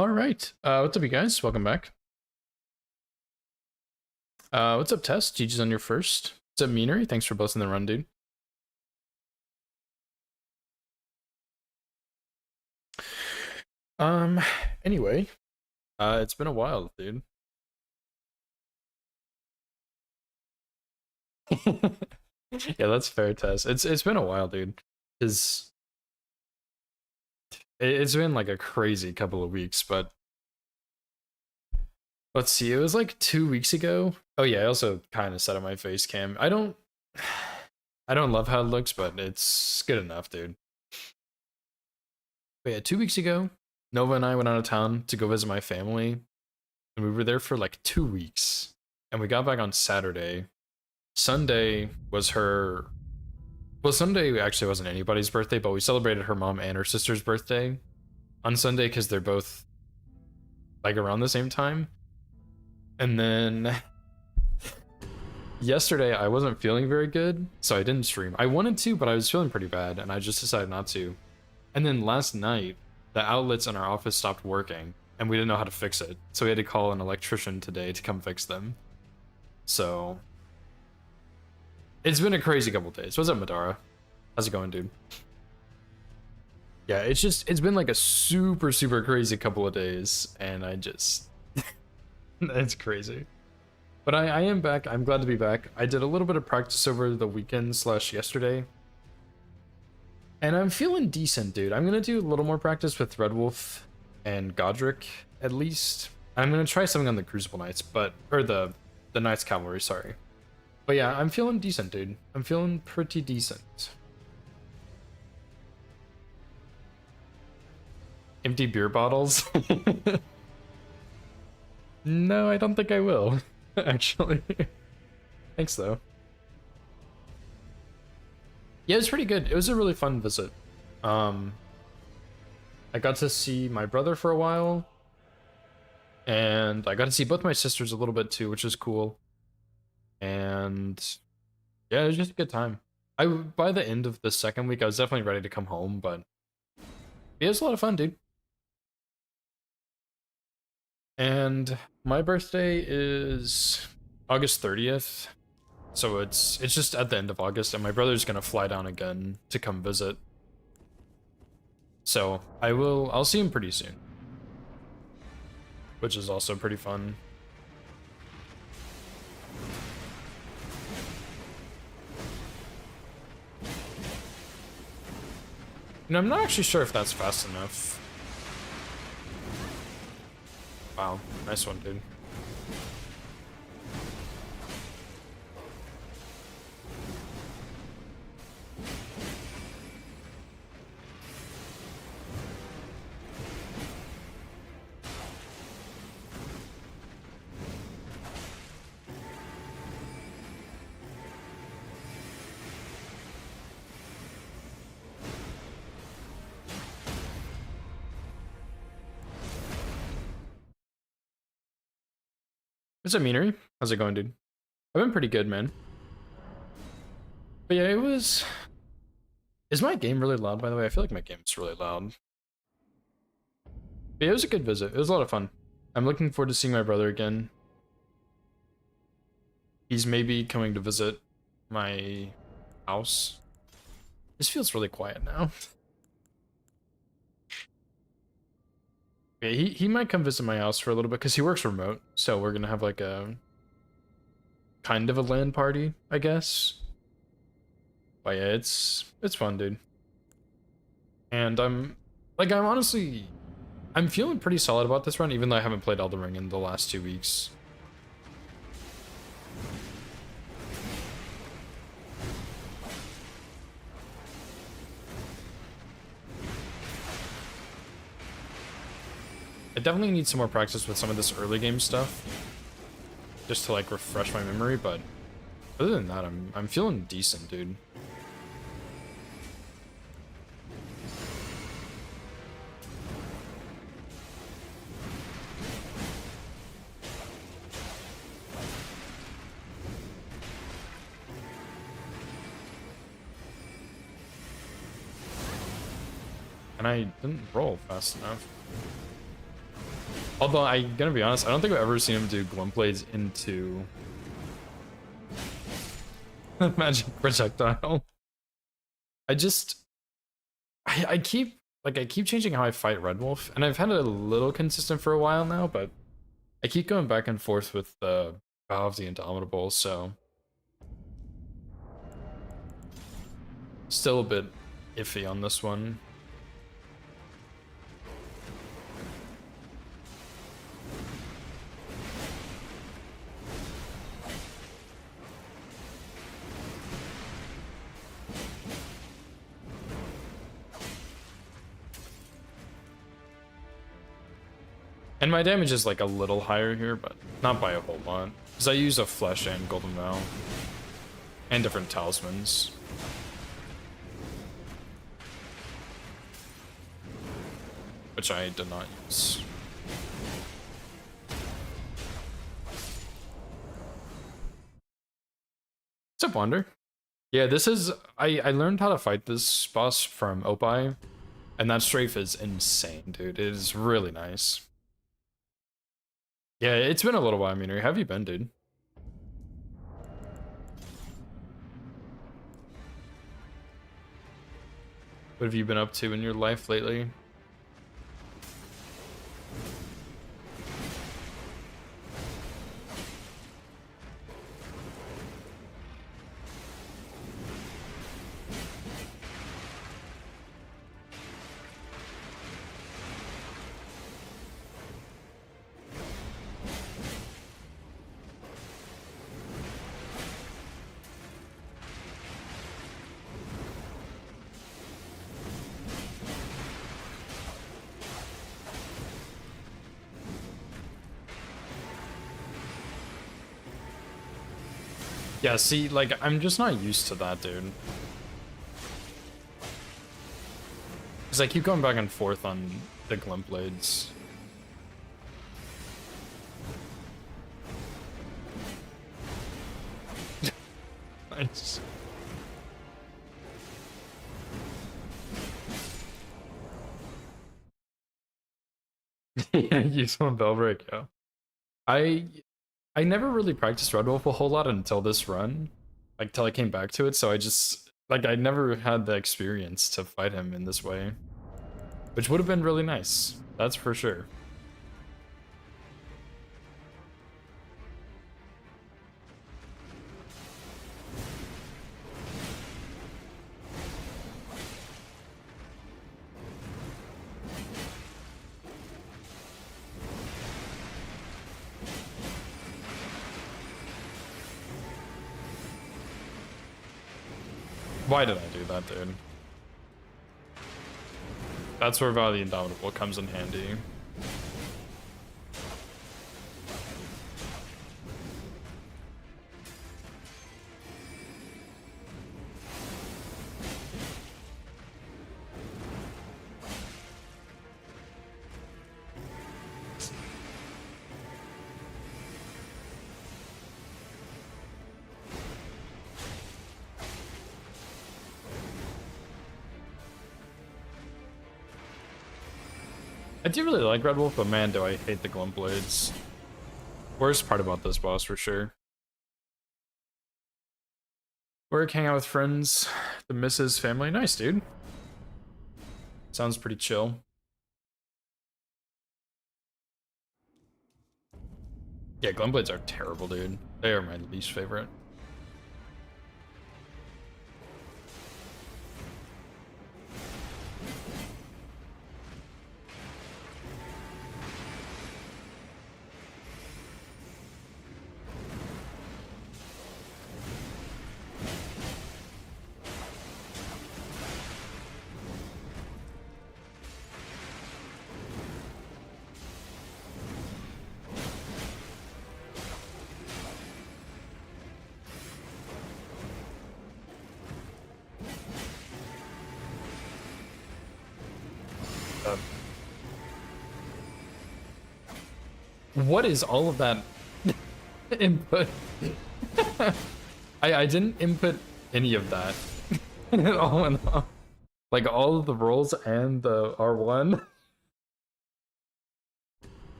All right. What's up, you guys? Welcome back. What's up, Tess? GG's on your first. What's up, Meanery? Thanks for blessing the run, dude. Um, anyway, it's been a while, dude. Yeah, that's fair, Tess. It's been a while, dude. It's it's been like a crazy couple of weeks, but let's see. It was like 2 weeks ago. Oh yeah, I also kind of set up my face cam. I don't love how it looks, but it's good enough, dude. But yeah, 2 weeks ago, Nova and I went out of town to go visit my family, and we were there for like 2 weeks. And we got back on Saturday. Sunday was her. Well, Sunday actually wasn't anybody's birthday, but we celebrated her mom and her sister's birthday on Sunday because they're both like around the same time. And then yesterday I wasn't feeling very good, so I didn't stream. I wanted to, but I was feeling pretty bad, and I just decided not to. And then last night, the outlets in our office stopped working, and we didn't know how to fix it. So we had to call an electrician today to come fix them. So it's been a crazy couple days. What's up, Madara? How's it going, dude? Yeah, it's been like a super crazy couple of days, and I just it's crazy. But I am back. I'm glad to be back. I did a little bit of practice over the weekend slash yesterday. And I'm feeling decent, dude. I'm gonna do a little more practice with Red Wolf and Godric, at least. I'm gonna try something on the Crucible Knights, or the Knights Cavalry, sorry. But yeah, I'm feeling decent, dude. I'm feeling pretty decent. Empty beer bottles? No, I don't think I will, actually. Thanks, though. Yeah, it was pretty good. It was a really fun visit. I got to see my brother for a while, and I got to see both my sisters a little bit too, which is cool. And yeah, it was just a good time. By the end of the second week, I was definitely ready to come home, but yeah, it was a lot of fun, dude. And my birthday is August 30th. So it's just at the end of August, and my brother's gonna fly down again to come visit. So I'll see him pretty soon. Which is also pretty fun. And I'm not actually sure if that's fast enough. Wow, nice one, dude. What's up, Meanery? How's it going, dude? I've been pretty good, man. But yeah, it was... Is my game really loud, by the way? I feel like my game's really loud. But yeah, it was a good visit. It was a lot of fun. I'm looking forward to seeing my brother again. He's maybe coming to visit my house. This feels really quiet now. Yeah, he might come visit my house for a little bit because he works remote, so we're gonna have like a kind of a LAN party, I guess. But yeah, it's fun, dude. And I'm honestly I'm feeling pretty solid about this run, even though I haven't played Elden Ring in the last 2 weeks. I definitely need some more practice with some of this early game stuff, just to like refresh my memory. But other than that, I'm feeling decent, dude. And I didn't roll fast enough. Although I'm gonna be honest, I don't think I've ever seen him do Glump Blades into magic projectile. I just I keep changing how I fight Red Wolf, and I've had it a little consistent for a while now, but I keep going back and forth with the Vow of the Indomitable, so still a bit iffy on this one. And my damage is like a little higher here, but not by a whole lot. Because I use a Flesh and Golden Vow. And different talismans. Which I did not use. What's up, Wander? Yeah, this is... I learned how to fight this boss from Opie. And that strafe is insane, dude. It is really nice. Yeah, it's been a little while, Meaner. How have you been, dude? What have you been up to in your life lately? Yeah, see, like, I'm just not used to that, dude. Because I keep going back and forth on the Glump Blades. Nice. Yeah, use one Bellbreak, yeah. I never really practiced Red Wolf a whole lot until this run, like till I came back to it. So I just like I never had the experience to fight him in this way, which would have been really nice. That's for sure. Why did I do that, dude? That's where Vow of the Indomitable comes in handy. I do really like Red Wolf, but man, do I hate the Glump Blades. Worst part about this boss, for sure. Work, hang out with friends, the missus, family. Nice, dude. Sounds pretty chill. Yeah, Glump Blades are terrible, dude. They are my least favorite. What is all of that input? I didn't input any of that. It all went off. Like all of the rolls and the R1.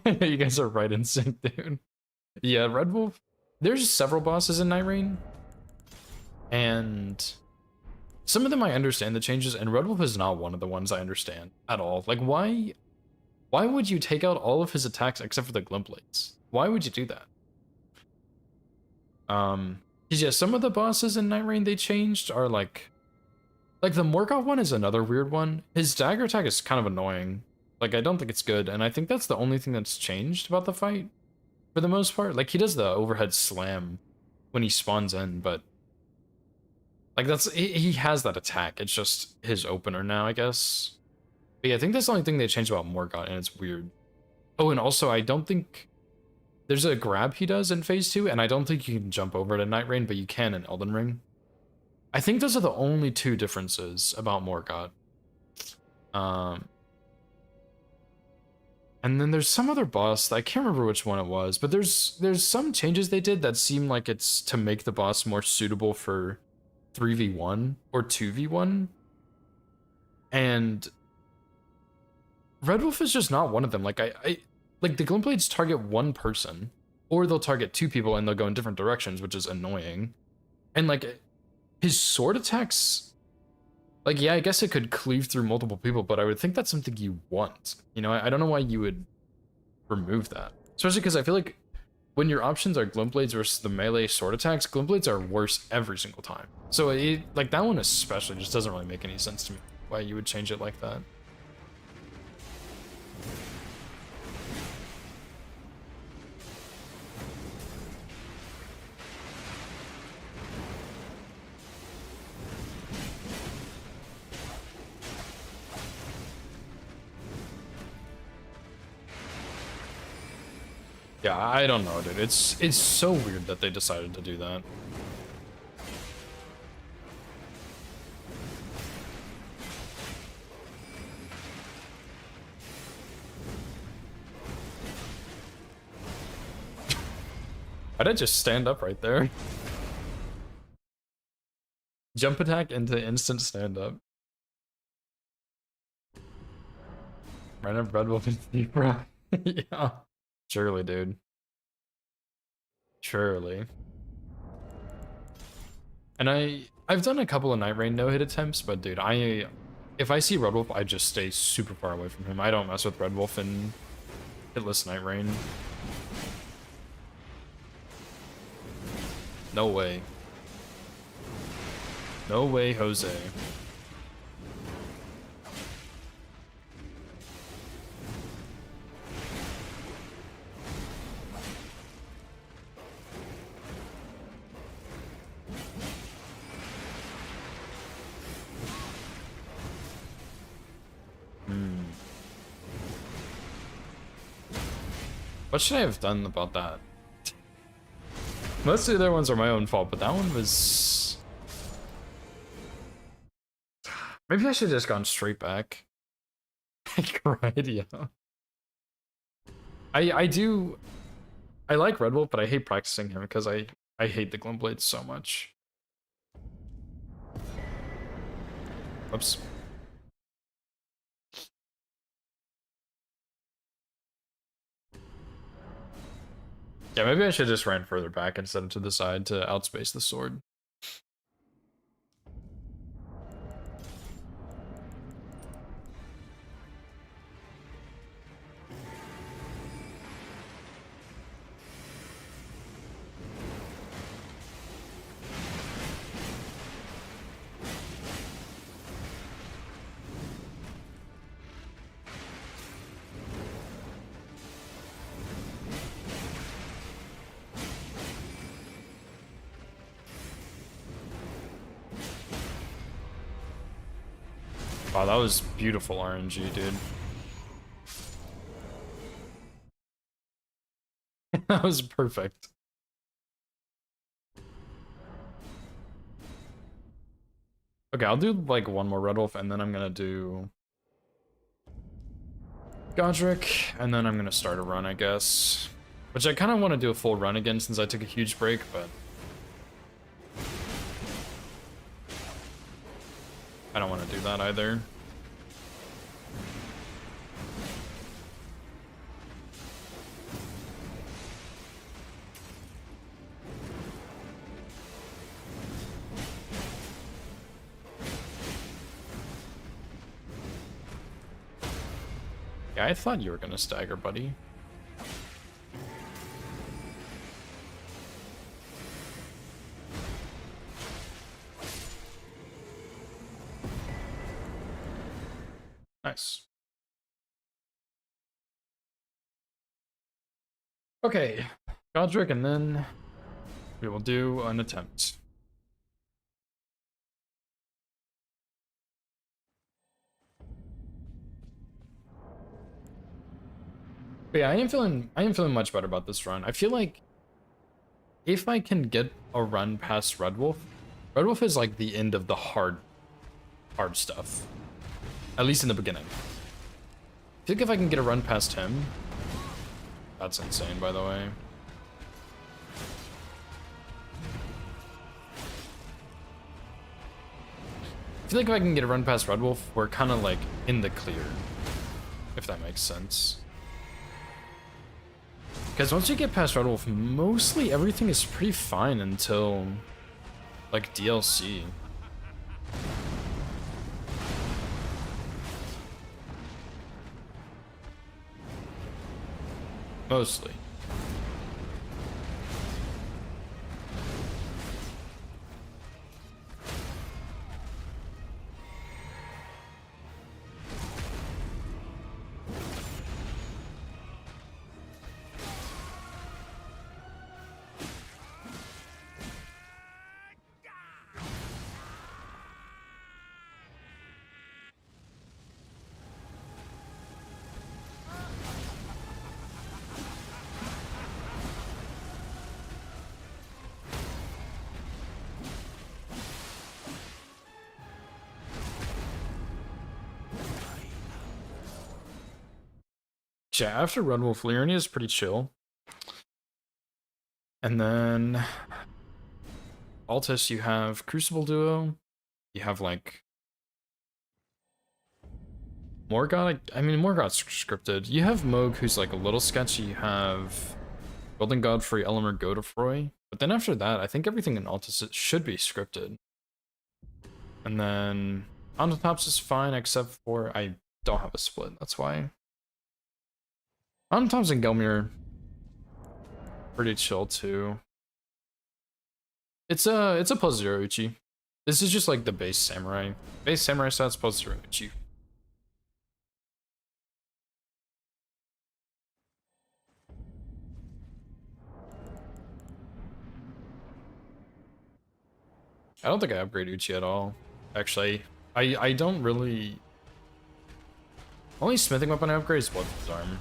You guys are right in sync, dude. Yeah, Red Wolf. There's several bosses in Night Rain, and some of them I understand the changes, and Red Wolf is not one of the ones I understand at all. Like, why would you take out all of his attacks except for the Glint Blades? Why would you do that? 'Cause yeah, some of the bosses in Night Rain they changed are like the Morgoth one is another weird one. His dagger attack is kind of annoying. Like, I don't think it's good, and I think that's the only thing that's changed about the fight, for the most part. Like, he does the overhead slam when he spawns in, but like he has that attack. It's just his opener now, I guess. But yeah, I think that's the only thing they changed about Morgoth, and it's weird. Oh, and also I don't think there's a grab he does in phase 2, and I don't think you can jump over to Night Rain, but you can in Elden Ring. I think those are the only two differences about Morgoth. And then there's some other boss, I can't remember which one it was, but there's some changes they did that seem like it's to make the boss more suitable for 3v1 or 2v1. And Red Wolf is just not one of them. Like like the Glint Blades target one person, or they'll target two people and they'll go in different directions, which is annoying. And like his sword attacks, like, yeah, I guess it could cleave through multiple people, but I would think that's something you want. You know, I don't know why you would remove that. Especially because I feel like when your options are Glint Blades versus the melee sword attacks, Glint Blades are worse every single time. So like that one especially just doesn't really make any sense to me why you would change it like that. Yeah, I don't know, dude. It's so weird that they decided to do that. Why'd I just stand up right there? Jump attack into instant stand up. Right up Red Wolf into bro. Yeah. Surely, dude. Surely. And I've done a couple of Night Rain no-hit attempts, but dude, if I see Red Wolf, I just stay super far away from him. I don't mess with Red Wolf in hitless Night Rain. No way. No way, Jose. What should I have done about that? Most of the other ones are my own fault, but that one was... Maybe I should have just gone straight back. I cried, yeah. I like Red Wolf, but I hate practicing him because I hate the Glint Blades so much. Oops. Yeah, maybe I should just ran further back instead of to the side to outspace the sword. Wow, that was beautiful RNG, dude. That was perfect. Okay, I'll do like one more Red Wolf, and then I'm gonna do Godric, and then I'm gonna start a run, I guess. Which I kind of want to do a full run again since I took a huge break, but I don't want to do that either. Yeah, I thought you were gonna stagger, buddy. Nice. Okay, Godric, and then we will do an attempt. But yeah, I am feeling much better about this run. I feel like if I can get a run past Red Wolf, Red Wolf is like the end of the hard stuff. At least in the beginning. I feel like if I can get a run past him, that's insane, by the way. I feel like if I can get a run past Red Wolf, we're kind of like in the clear, if that makes sense. Because once you get past Red Wolf, mostly everything is pretty fine until like DLC. Mostly. Yeah, after Red Wolf, Liurnia is pretty chill. And then Altus, you have Crucible Duo. You have like Morgott. I mean, Morgott's scripted. You have Moog, who's like a little sketchy. You have Golden Godfrey, Elemer, Godefroy. But then after that, I think everything in Altus should be scripted. And then Ontotops is fine, except for I don't have a split. That's why. Ontotops and Gelmir pretty chill too. It's a plus 0 Uchi. This is just like the base samurai. Base samurai stats plus 0 Uchi. I don't think I upgrade Uchi at all. Actually, I don't really. Only smithing weapon I upgrade is Blood's Arm.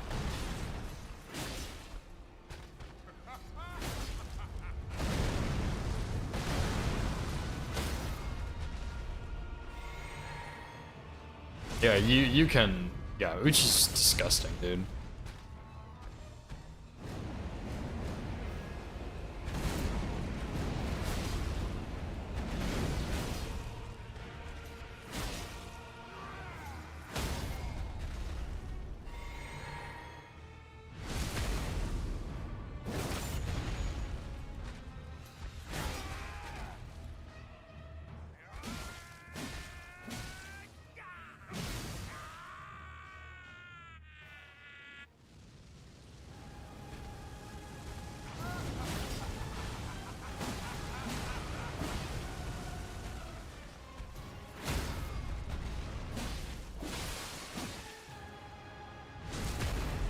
Yeah, you can. Yeah, Uchi's disgusting, dude.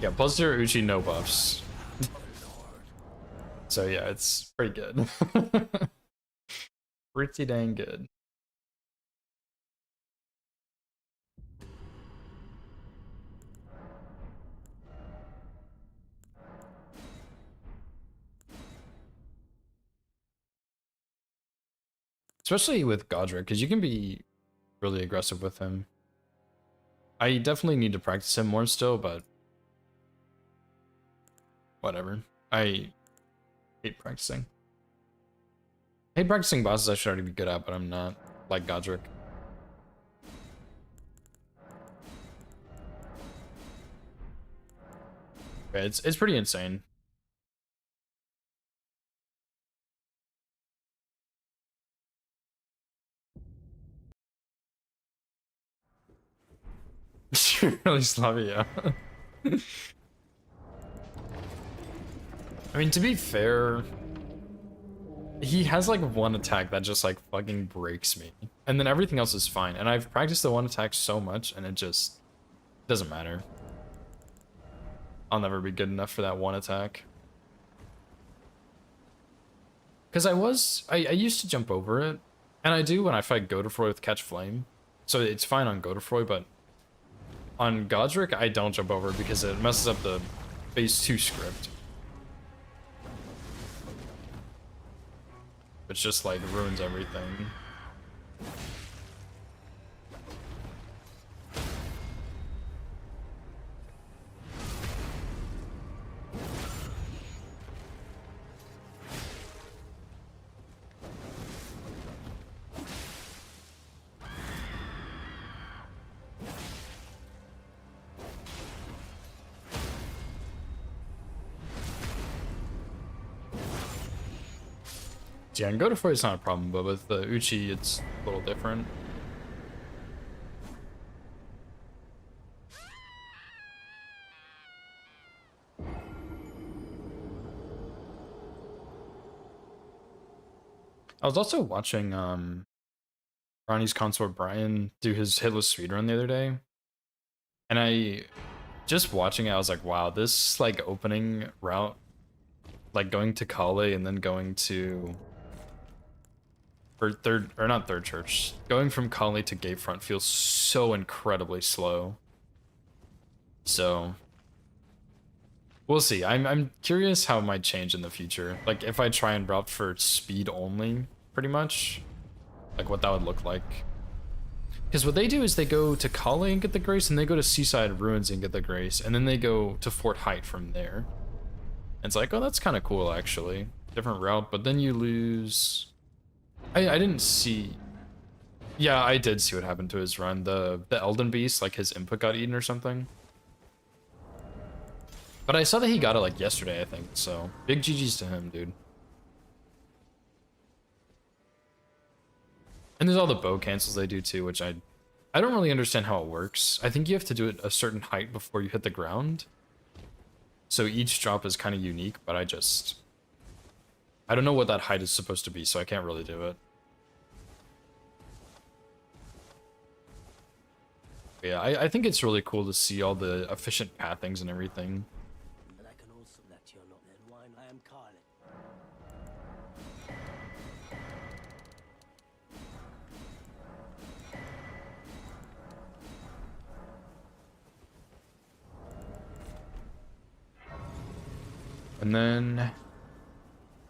Yeah, plus 0 Uchi, no buffs. So yeah, it's pretty good. Pretty dang good. Especially with Godric, because you can be really aggressive with him. I definitely need to practice him more still, but whatever. I hate practicing. I hate practicing bosses I should already be good at, but I'm not, like Godric. Yeah, it's pretty insane. Really sloppy, yeah. I mean, to be fair, he has like one attack that just like fucking breaks me. And then everything else is fine. And I've practiced the one attack so much and it just doesn't matter. I'll never be good enough for that one attack. Because I used to jump over it. And I do when I fight Godefroy with Catch Flame. So it's fine on Godefroy, but on Godric, I don't jump over because it messes up the phase 2 script. Which just like ruins everything. Yeah, and Godefroy is not a problem, but with the Uchi, it's a little different. I was also watching Ronnie's consort Brian do his hitless speedrun the other day. And I just watching it, I was like, wow, this like opening route, like going to Kale and then going to not third church. Going from Kale to Gatefront feels so incredibly slow. So we'll see. I'm curious how it might change in the future. Like if I try and route for speed only, pretty much. Like what that would look like. Because what they do is they go to Kale and get the Grace, and they go to Seaside Ruins and get the Grace, and then they go to Fort Height from there. And it's like, oh, that's kind of cool, actually. Different route, but then you lose... I didn't see... Yeah, I did see what happened to his run. The Elden Beast, like his input got eaten or something. But I saw that he got it like yesterday, I think, so big GG's to him, dude. And there's all the bow cancels they do too, which I don't really understand how it works. I think you have to do it a certain height before you hit the ground. So each drop is kind of unique, but I don't know what that height is supposed to be, so I can't really do it. But yeah, I think it's really cool to see all the efficient pathings and everything. And I can also let you know that wine I am calling. And then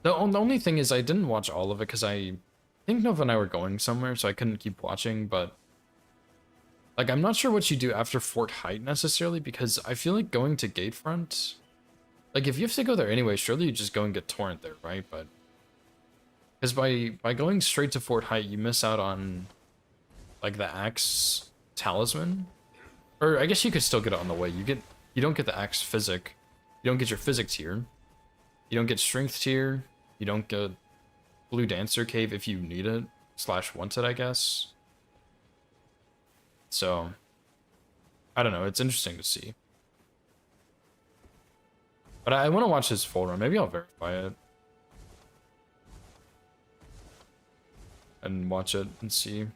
the only thing is I didn't watch all of it because I think Nova and I were going somewhere, so I couldn't keep watching, but like I'm not sure what you do after Fort Height necessarily, because I feel like going to Gatefront, like if you have to go there anyway, surely you just go and get Torrent there, right? But because by going straight to Fort Height, you miss out on like the Axe Talisman, or I guess you could still get it on the way. You don't get the Axe Physic, you don't get your Physic tier. You don't get Strength tier. You don't get Blue Dancer Cave if you need it. / want it, I guess. So, I don't know. It's interesting to see. But I want to watch his full run. Maybe I'll verify it. And watch it and see.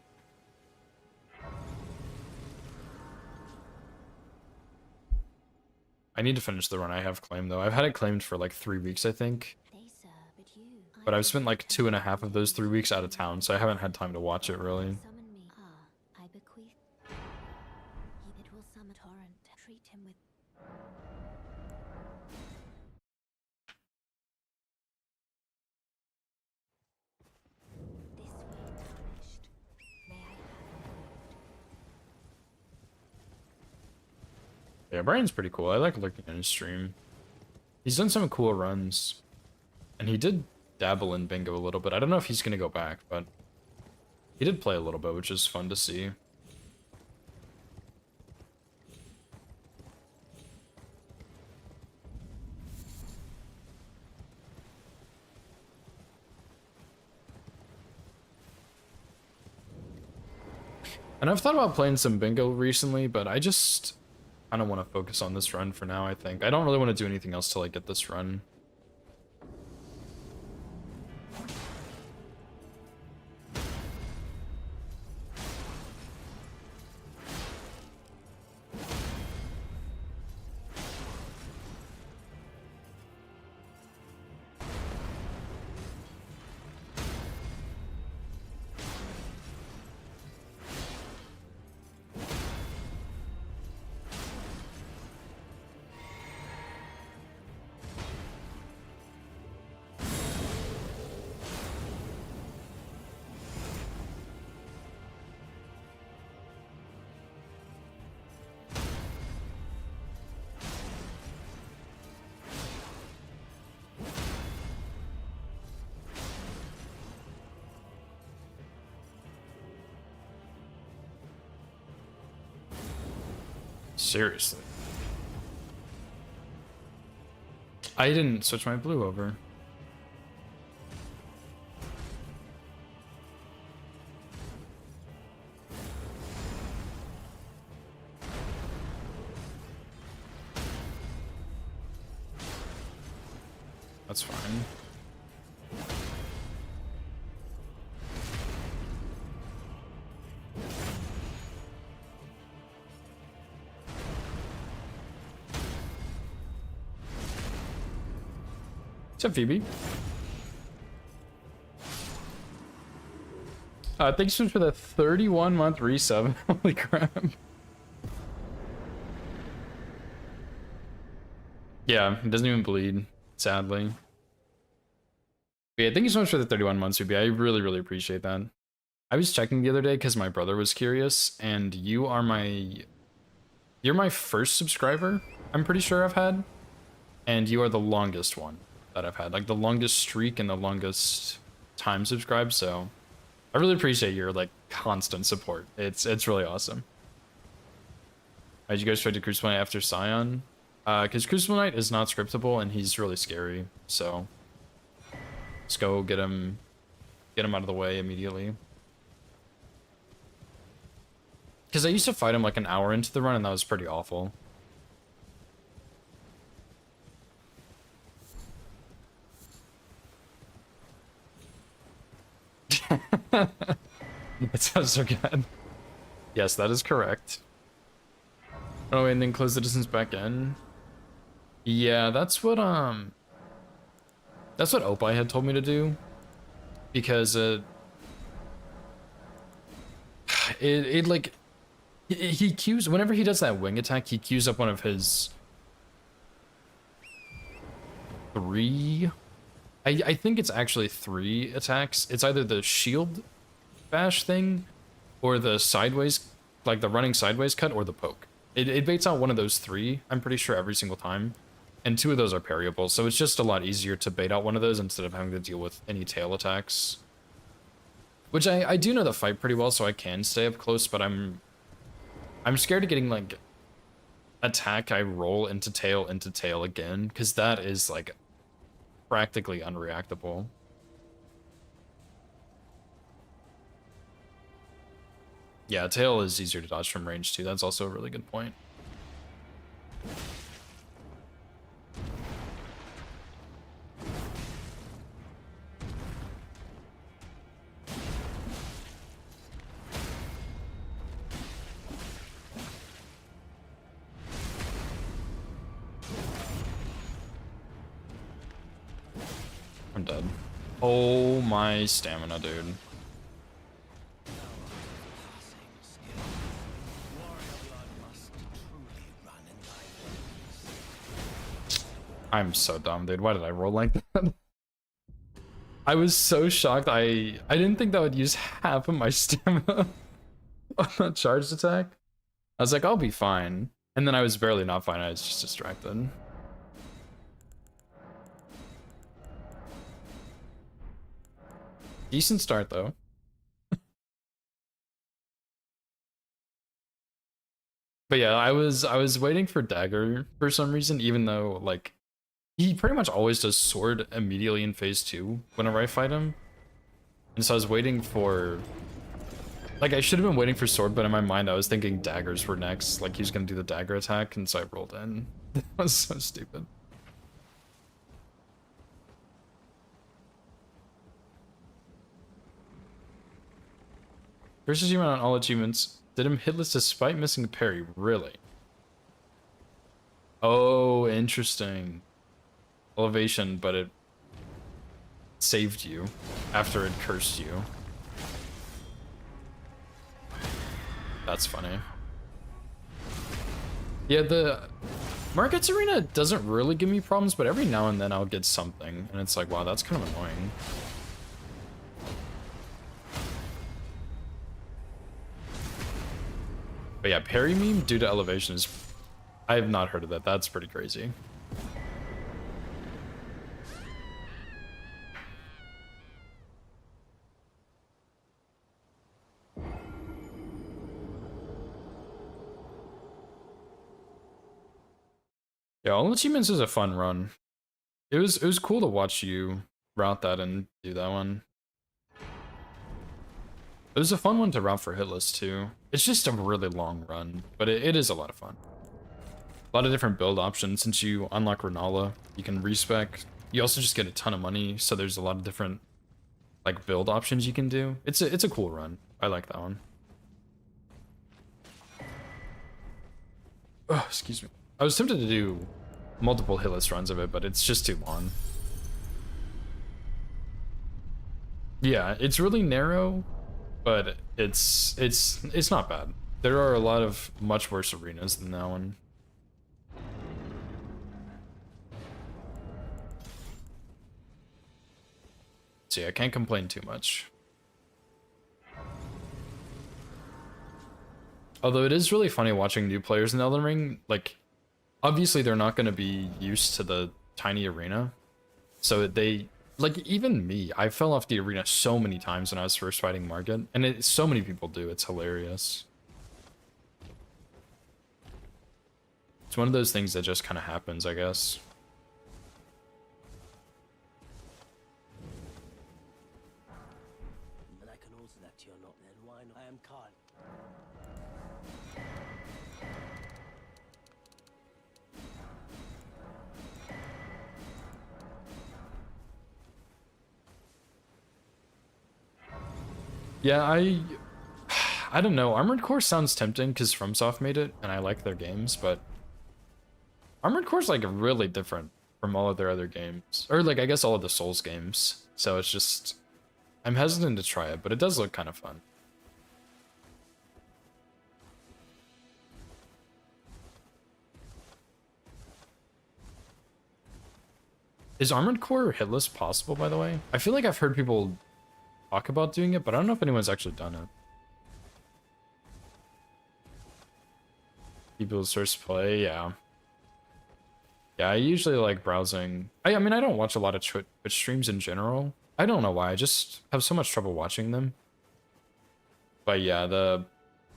I need to finish the run I have claimed, though. I've had it claimed for like 3 weeks, I think. But I've spent like 2.5 of those 3 weeks out of town, so I haven't had time to watch it, really. Yeah, Brian's pretty cool. I like looking at his stream. He's done some cool runs. And he did dabble in bingo a little bit. I don't know if he's going to go back, but he did play a little bit, which is fun to see. And I've thought about playing some bingo recently, but I kind of want to focus on this run for now, I think. I don't really want to do anything else till I get this run. Seriously. I didn't switch my blue over. That's fine. What's up, Phoebe? Thanks so much for the 31-month resub. Holy crap. Yeah, it doesn't even bleed, sadly. But yeah, thank you so much for the 31 months, Phoebe. I really, really appreciate that. I was checking the other day because my brother was curious, and you're my first subscriber, I'm pretty sure I've had. And you are the longest one that I've had, like the longest streak and the longest time subscribed, so I really appreciate your like constant support. It's really awesome. Did you guys try to Crucible Knight after Scion? Because Crucible Knight is not scriptable and he's really scary, so let's go get him out of the way immediately. Because I used to fight him like an hour into the run and that was pretty awful. It sounds so good. Yes, that is correct. Oh, and then close the distance back in. Yeah, that's what Opie had told me to do. Because it like he queues whenever he does that wing attack, he queues up one of his three, I think it's actually 3 attacks. It's either the shield bash thing or the sideways, like the running sideways cut, or the poke. It baits out one of those 3, I'm pretty sure, every single time. And 2 of those are parryable, so it's just a lot easier to bait out one of those instead of having to deal with any tail attacks. Which I do know the fight pretty well, so I can stay up close, but I'm scared of getting like attack I roll into tail again, because that is like practically unreactable. Yeah, tail is easier to dodge from range too. That's also a really good point. I'm dead. Oh my stamina, dude. I'm so dumb, dude. Why did I roll like that? I was so shocked. I didn't think that would use half of my stamina on that charged attack. I was like, I'll be fine. And then I was barely not fine. I was just distracted. Decent start though. But yeah, I was waiting for Dagger for some reason, even though like he pretty much always does sword immediately in phase 2 whenever I fight him. And so I was waiting for Like, I should have been waiting for sword, but in my mind, I was thinking daggers were next. Like, he was gonna do the dagger attack, and so I rolled in. That was so stupid. First achievement on all achievements. Did him hitless despite missing parry. Really? Oh, interesting. Elevation, but it saved you after it cursed you. That's funny. Yeah, the Markets Arena doesn't really give me problems, but every now and then I'll get something, and it's like, wow, that's kind of annoying. But yeah, parry meme due to elevation is... I have not heard of that. That's pretty crazy. Yeah, all achievements is a fun run. It was cool to watch you route that and do that one. It was a fun one to route for Hitless too. It's just a really long run, but it is a lot of fun. A lot of different build options. Since you unlock Renala, you can respec. You also just get a ton of money, so there's a lot of different like build options you can do. It's a cool run. I like that one. Oh, excuse me. I was tempted to do multiple hitless runs of it, but it's just too long. Yeah, it's really narrow, but it's not bad. There are a lot of much worse arenas than that one. So yeah, I can't complain too much. Although it is really funny watching new players in Elden Ring, like, obviously they're not going to be used to the tiny arena. So they, like, even me, I fell off the arena so many times when I was first fighting Margit, and so many people do, it's hilarious. It's one of those things that just kind of happens, I guess. And I can also that you're not then why not? I am Khan. Yeah, I don't know. Armored Core sounds tempting because FromSoft made it, and I like their games, but Armored Core's like really different from all of their other games, or like I guess all of the Souls games. So it's just, I'm hesitant to try it, but it does look kind of fun. Is Armored Core hitless possible, by the way? I feel like I've heard people talk about doing it, but I don't know if anyone's actually done it. People's first play, yeah. Yeah, I usually like browsing. I mean, I don't watch a lot of Twitch streams in general. I don't know why, I just have so much trouble watching them. But yeah,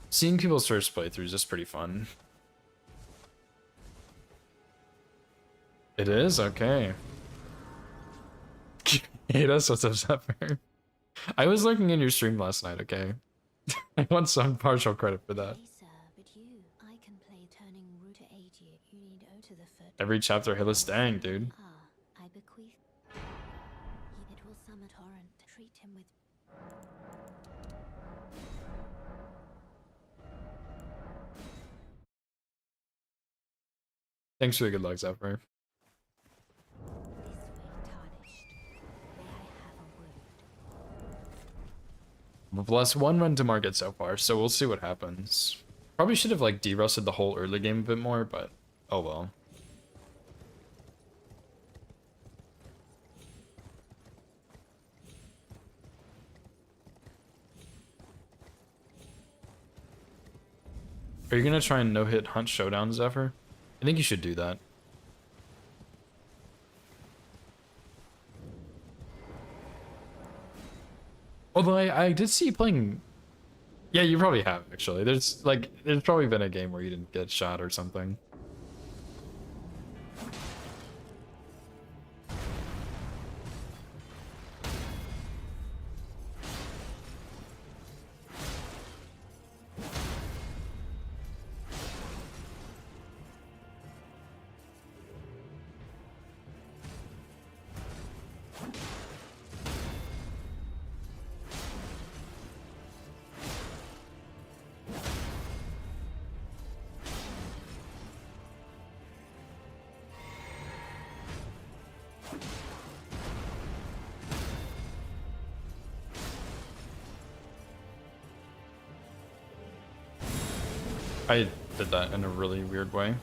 seeing people's first playthroughs is pretty fun. It is? Okay. Hey, that's what's up, Zephyr. I was looking in your stream last night, okay? I want some partial credit for that. Sir, but I can play turning root to aid you. You need O to the foot. Every chapter hitless, dang, dude. I bequeath. It will summon torrent. Treat him with. Thanks for the good luck, Zephyr. This way tarnished. May I have a word? We've lost one run to Margit so far, so we'll see what happens. Probably should have like de-rusted the whole early game a bit more, but oh well. Are you gonna try and no-hit hunt showdown, Zephyr? I think you should do that. Although I did see you playing... Yeah, you probably have, actually. There's probably been a game where you didn't get shot or something. I did that in a really weird way.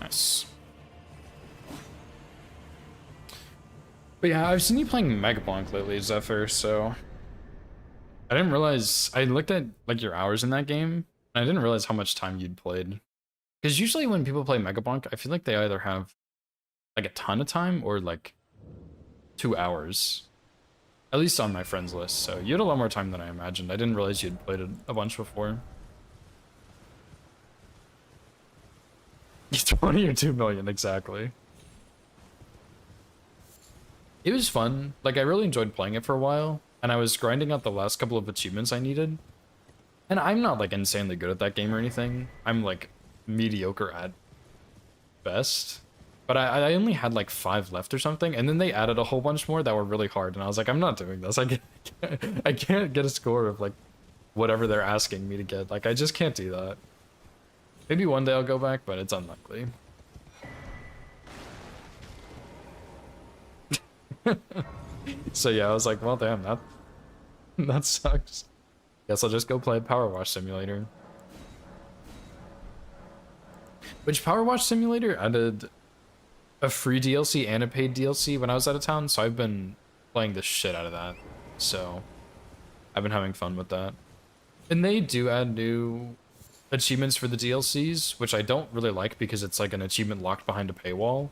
Nice. But yeah, I've seen you playing Megablanc lately, Zephyr, so I didn't realize I looked at like your hours in that game, and I didn't realize how much time you'd played. Because usually when people play Megablanc, I feel like they either have like a ton of time or like 2 hours. At least on my friends list, so you had a lot more time than I imagined. I didn't realize you'd played it a bunch before. 20 or 2 million, exactly. It was fun. Like, I really enjoyed playing it for a while, and I was grinding out the last couple of achievements I needed. And I'm not, like, insanely good at that game or anything. I'm, like, mediocre at best. But I only had, like, 5 left or something, and then they added a whole bunch more that were really hard, and I was like, I'm not doing this. I can't get a score of, like, whatever they're asking me to get. Like, I just can't do that. Maybe one day I'll go back, but it's unlikely. So yeah, I was like, well, damn, that sucks. Guess I'll just go play Power Wash Simulator. Which Power Wash Simulator added a free DLC and a paid DLC when I was out of town, so I've been playing the shit out of that. So I've been having fun with that. And they do add new achievements for the DLCs, which I don't really like because it's like an achievement locked behind a paywall,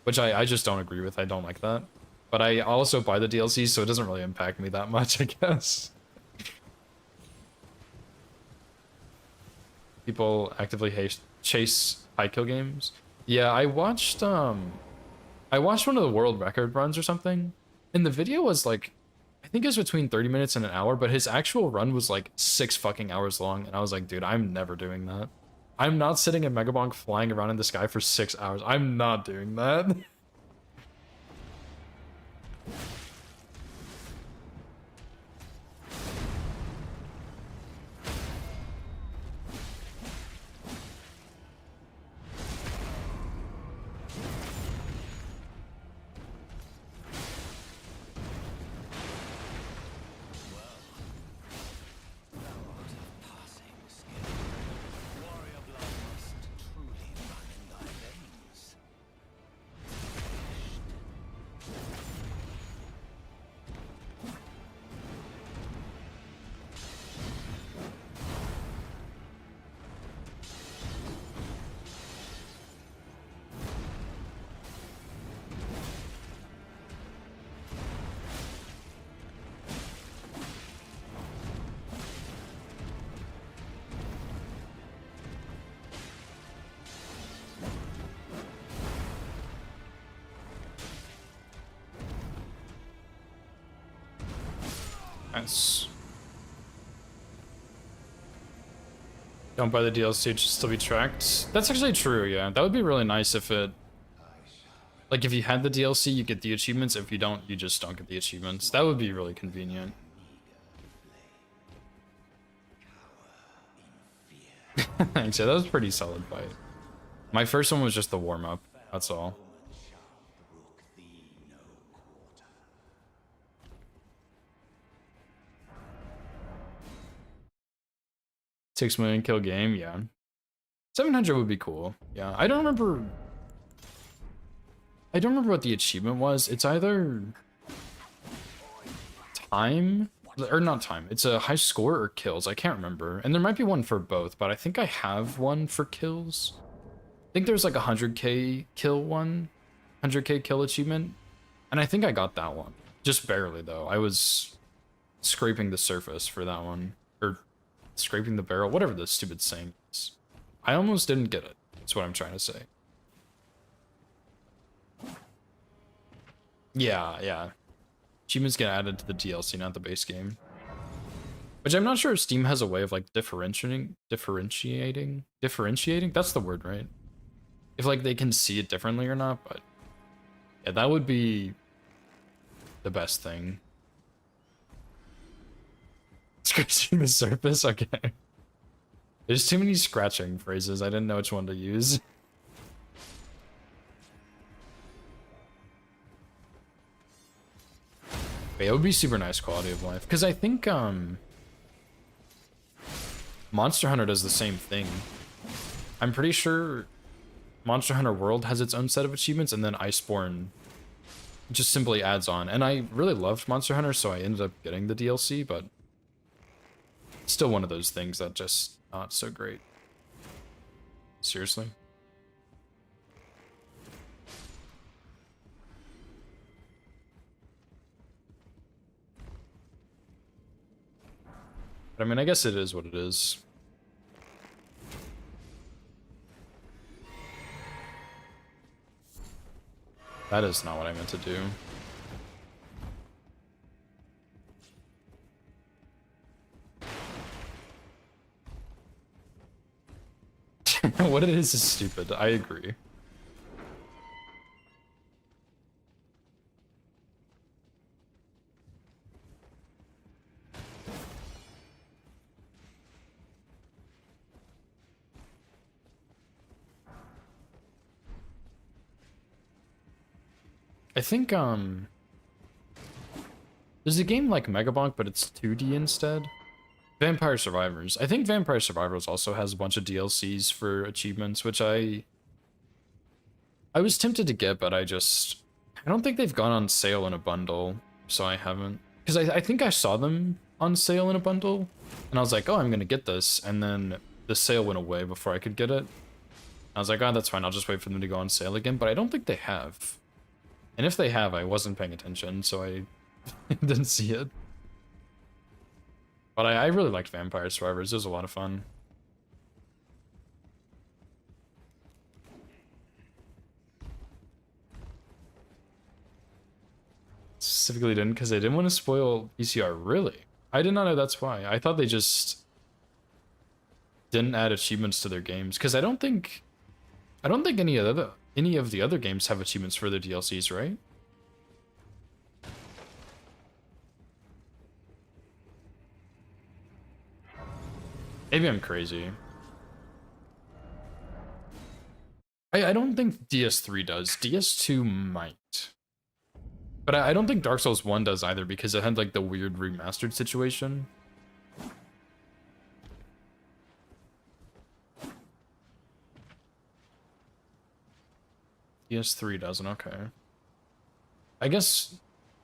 which I just don't agree with. I don't like that. But I also buy the DLCs, so it doesn't really impact me that much, I guess. People actively chase high kill games. Yeah, I watched one of the world record runs or something, and the video was like, I think it was between 30 minutes and an hour, but his actual run was like 6 fucking hours long, and I was like, dude, I'm never doing that. I'm not sitting in Megabonk flying around in the sky for 6 hours. I'm not doing that. Passing skill. Warrior blood must truly run in thy veins. Nice. Don't buy the DLC just to be tracked. That's actually true, yeah. That would be really nice if it... Like, if you had the DLC, you get the achievements. If you don't, you just don't get the achievements. That would be really convenient. Thanks, yeah, that was a pretty solid fight. My first one was just the warm-up, that's all. 6 million kill game, yeah. 700 would be cool. Yeah, I don't remember what the achievement was. It's either time or not time. It's a high score or kills. I can't remember. And there might be one for both, but I think I have one for kills. I think there's like a 100k kill one, 100k kill achievement. And I think I got that one. Just barely though. I was scraping the surface for that one. Or scraping the barrel, whatever the stupid saying is. I almost didn't get it. That's what I'm trying to say. Yeah, yeah. Achievements get added to the DLC, not the base game. Which I'm not sure if Steam has a way of like differentiating. That's the word, right? If like they can see it differently or not, but yeah, that would be the best thing. Scratching the surface? Okay. There's too many scratching phrases. I didn't know which one to use. But it would be super nice quality of life. Because I think Monster Hunter does the same thing. I'm pretty sure Monster Hunter World has its own set of achievements, and then Iceborne just simply adds on. And I really loved Monster Hunter, so I ended up getting the DLC, but still one of those things that just not so great. Seriously. But I mean, I guess it is what it is. That is not what I meant to do. What it is stupid. I agree. I think there's a game like Megabonk, but it's 2D instead. Vampire Survivors. I think Vampire Survivors also has a bunch of DLCs for achievements, which I was tempted to get, but I don't think they've gone on sale in a bundle, so I haven't. Because I think I saw them on sale in a bundle, and I was like, oh, I'm gonna get this, and then the sale went away before I could get it. I was like, oh, that's fine, I'll just wait for them to go on sale again, but I don't think they have. And if they have, I wasn't paying attention, so I didn't see it. But I really liked Vampire Survivors. It was a lot of fun. Specifically didn't because they didn't want to spoil PCR. Really? I did not know that's why. I thought they just didn't add achievements to their games because I don't think any of the other games have achievements for their DLCs, right? Maybe I'm crazy. I don't think DS3 does. DS2 might. But I don't think Dark Souls 1 does either because it had like the weird remastered situation. DS3 doesn't, okay. I guess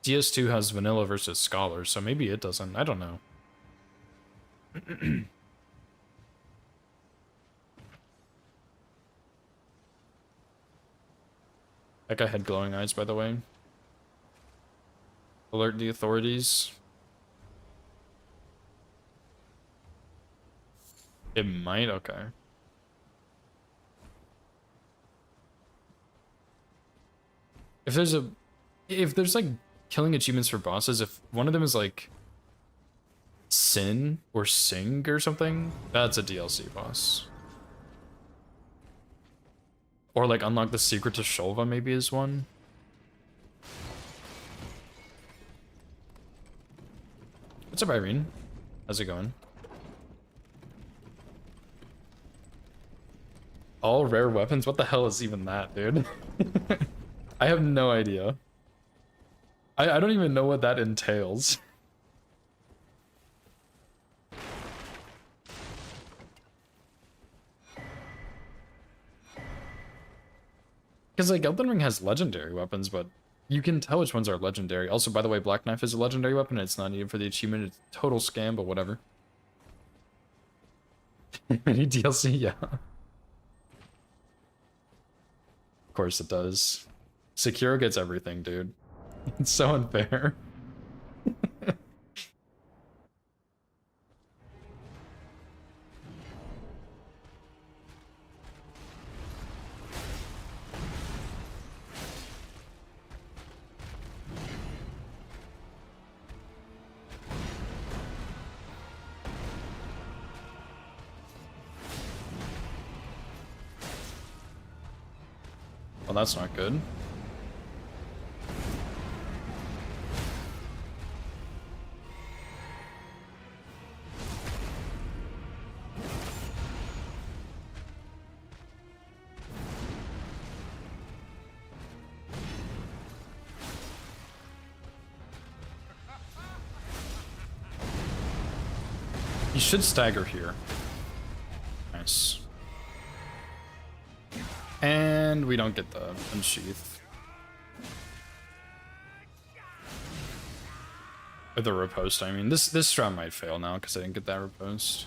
DS2 has Vanilla versus Scholar, so maybe it doesn't. I don't know. That guy had glowing eyes, by the way. Alert the authorities. It might, okay. If there's like killing achievements for bosses, if one of them is like Sin or Sing or something, that's a DLC boss. Or like unlock the secret to Shulva maybe is one. What's up, Irene? How's it going? All rare weapons? What the hell is even that, dude? I have no idea. I don't even know what that entails. Because like Elden Ring has legendary weapons, but you can tell which ones are legendary. Also, by the way, Black Knife is a legendary weapon. It's not needed for the achievement. It's a total scam, but whatever. Any DLC? Yeah. Of course it does. Sekiro gets everything, dude. It's so unfair. Well, that's not good. You should stagger here. Nice. And we don't get the unsheath. Or the riposte, I mean. This strat might fail now because I didn't get that riposte.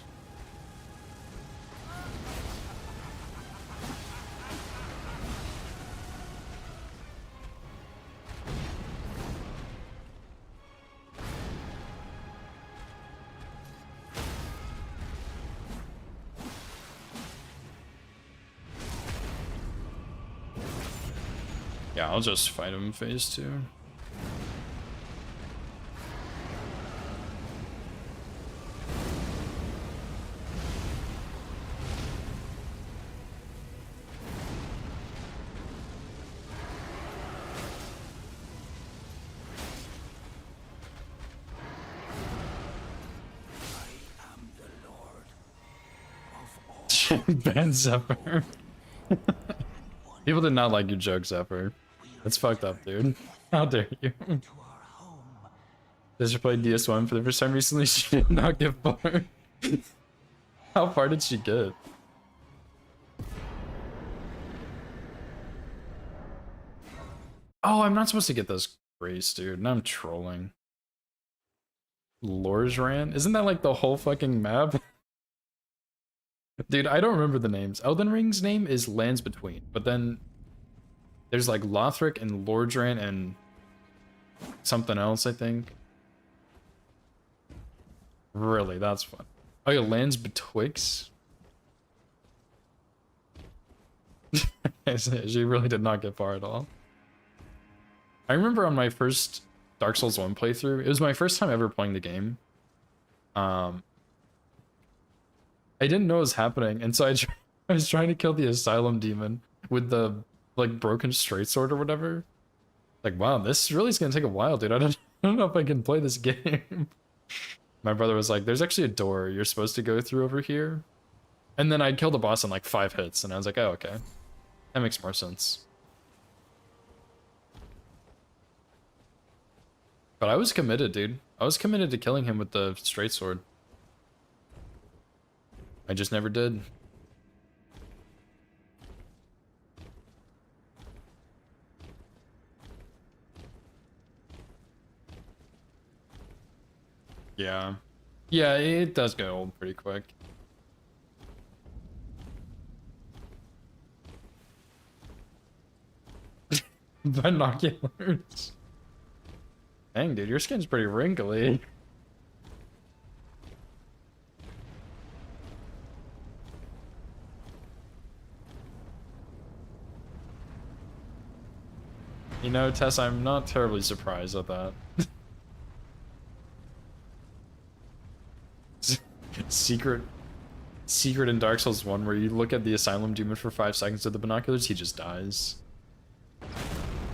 Yeah, I'll just fight him in phase 2. Ban Zephyr. People did not like your joke, Zephyr. That's fucked up, dude. How dare you? Did she play DS1 for the first time recently? She did not get far. How far did she get? Oh, I'm not supposed to get this grace, dude. Now I'm trolling. Lorzran? Isn't that like the whole fucking map? Dude, I don't remember the names. Elden Ring's name is Lands Between, but then there's like Lothric and Lorzran and something else, I think. Really, that's fun. Oh yeah, Lands Betwixt? She really did not get far at all. I remember on my first Dark Souls 1 playthrough, it was my first time ever playing the game. I didn't know what was happening, and so I was trying to kill the Asylum Demon with the like broken straight sword or whatever. Like, wow, this really is gonna take a while, dude. I don't know if I can play this game. My brother was like, there's actually a door you're supposed to go through over here. And then I killed the boss in like 5 hits, and I was like, oh, okay. That makes more sense. But I was committed, dude. I was committed to killing him with the straight sword. I just never did. Yeah. Yeah, it does get old pretty quick. Binoculars. Dang, dude, your skin's pretty wrinkly. You know, Tess, I'm not terribly surprised at that. Secret in Dark Souls 1 where you look at the Asylum Demon for 5 seconds with the binoculars, he just dies.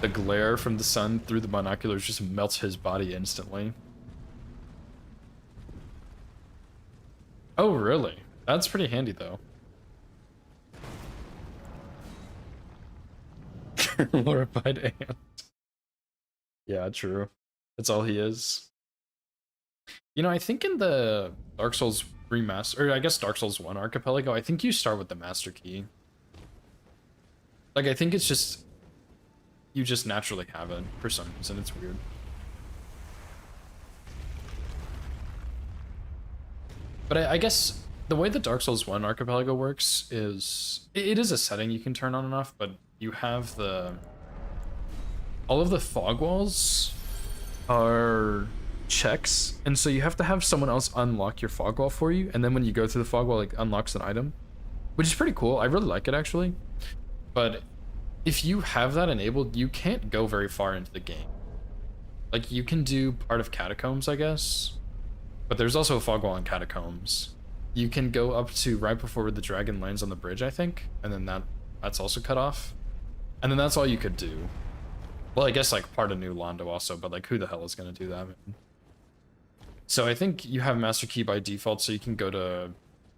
The glare from the sun through the binoculars just melts his body instantly. Oh, really? That's pretty handy, though. Glorified ant. Yeah, true. That's all he is. You know, I think in the Dark Souls remaster, or I guess Dark Souls 1 Archipelago, I think you start with the Master Key. Like, I think it's just... You just naturally have it for some reason. It's weird. But I guess the way the Dark Souls 1 Archipelago works is... It is a setting you can turn on and off, but you have the... All of the fog walls are checks, and so you have to have someone else unlock your fog wall for you, and then when you go through the fog wall, it unlocks an item, which is pretty cool. I really like it, actually. But if you have that enabled, you can't go very far into the game. Like, you can do part of Catacombs, I guess, but there's also a fog wall in Catacombs. You can go up to right before the dragon lands on the bridge, I think, and then that's also cut off. And then that's all you could do. Well, I guess like part of New Londo also, but like who the hell is gonna do that, man? So I think you have Master Key by default, so you can go to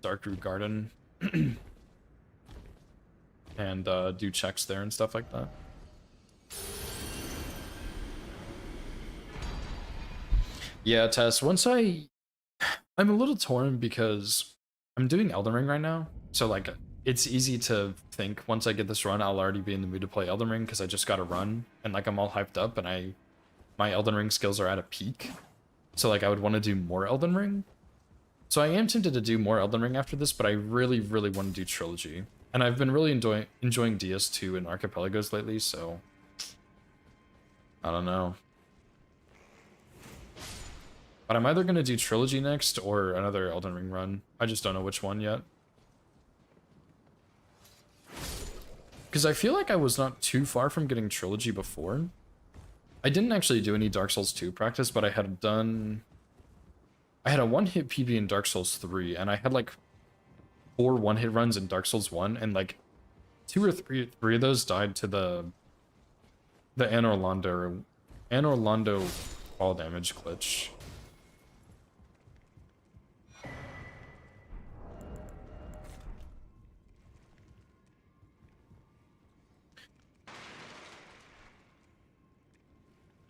Darkroot Garden and do checks there and stuff like that. Yeah, Tess, I'm a little torn because I'm doing Elden Ring right now. So like it's easy to think once I get this run, I'll already be in the mood to play Elden Ring because I just got a run and like I'm all hyped up and my Elden Ring skills are at a peak. So like I would want to do more Elden Ring. So I am tempted to do more Elden Ring after this, but I really, really want to do Trilogy. And I've been really enjoying DS2 and Archipelagos lately, so I don't know. But I'm either going to do Trilogy next or another Elden Ring run. I just don't know which one yet. Because I feel like I was not too far from getting Trilogy before. I didn't actually do any Dark Souls 2 practice, but I had a one-hit PB in Dark Souls 3, and I had like 4 one-hit runs in Dark Souls 1, and like 2 or 3 of those died to the Anor Londo fall damage glitch.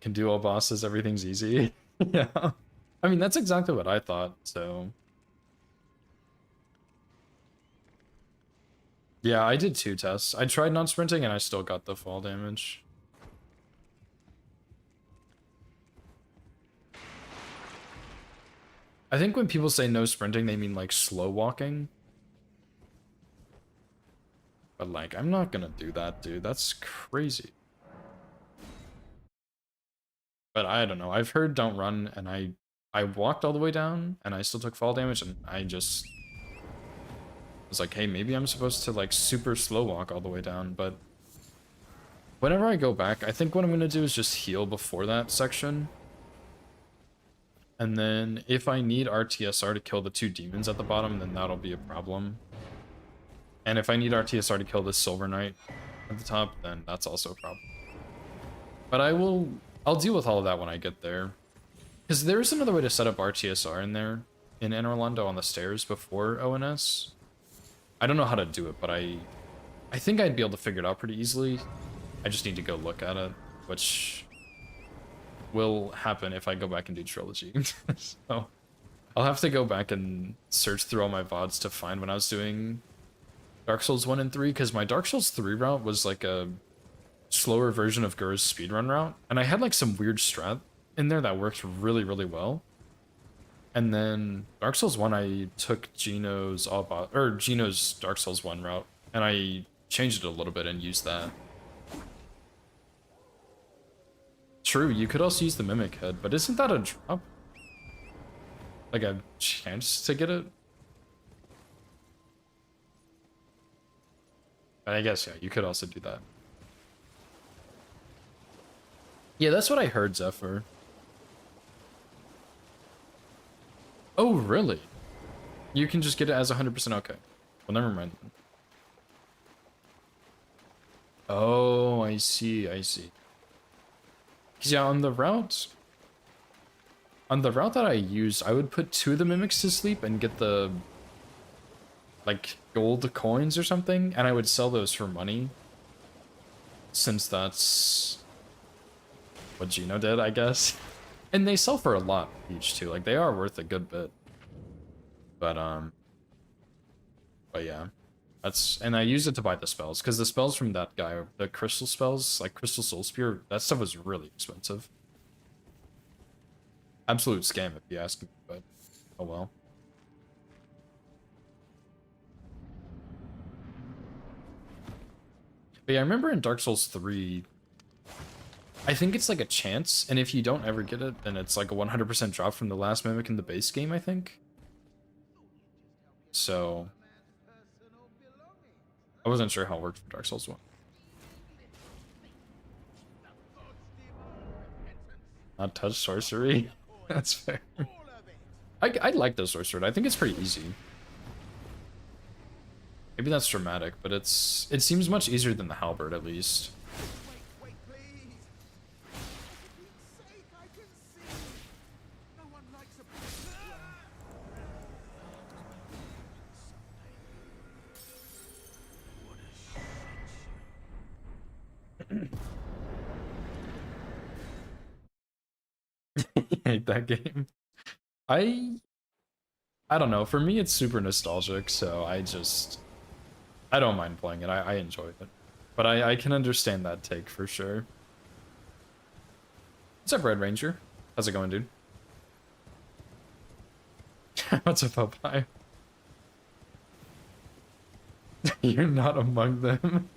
Can do all bosses, everything's easy. Yeah. I mean, that's exactly what I thought, so. Yeah, I did 2 tests. I tried not sprinting and I still got the fall damage. I think when people say no sprinting, they mean like slow walking. But like, I'm not gonna do that, dude. That's crazy. But I don't know. I've heard don't run, and I walked all the way down, and I still took fall damage, and I just was like, hey, maybe I'm supposed to like super slow walk all the way down, but whenever I go back, I think what I'm gonna do is just heal before that section. And then if I need RTSR to kill the 2 demons at the bottom, then that'll be a problem. And if I need RTSR to kill the Silver Knight at the top, then that's also a problem. But I'll deal with all of that when I get there. Because there's another way to set up RTSR in there, in Anor Londo on the stairs before ONS. I don't know how to do it, but I think I'd be able to figure it out pretty easily. I just need to go look at it, which will happen if I go back and do Trilogy. So I'll have to go back and search through all my VODs to find when I was doing Dark Souls 1 and 3, because my Dark Souls 3 route was like a slower version of Guru's speedrun route, and I had like some weird strat in there that worked really, really well. And then Dark Souls 1, I took Geno's Dark Souls 1 route, and I changed it a little bit and used that. True, you could also use the Mimic Head, but isn't that a drop? Like a chance to get it? I guess, yeah, you could also do that. Yeah, that's what I heard, Zephyr. Oh, really? You can just get it as 100%? Okay. Well, never mind. Oh, I see, I see. Because, yeah, on the route that I used, I would put 2 of the Mimics to sleep and get the, like, gold coins or something, and I would sell those for money. Since that's what Geno did, I guess. And they sell for a lot each, too. Like, they are worth a good bit. But yeah. And I used it to buy the spells, because the spells from that guy, the crystal spells, like Crystal Soul Spear, that stuff was really expensive. Absolute scam, if you ask me, but oh well. But yeah, I remember in Dark Souls 3, I think it's like a chance, and if you don't ever get it, then it's like a 100% drop from the last Mimic in the base game, I think. So I wasn't sure how it worked for Dark Souls 1. Not touch sorcery? That's fair. I like the sorcerer. I think it's pretty easy. Maybe that's dramatic, but it seems much easier than the halberd, at least. Wait, please. For Pete's sake, I can see. No one likes a What a shit show. Hate that game. I don't know. For me, it's super nostalgic, so I don't mind playing it. I enjoy it, but I can understand that take for sure. What's up, Red Ranger? How's it going, dude? What's up, Popeye? You're not among them.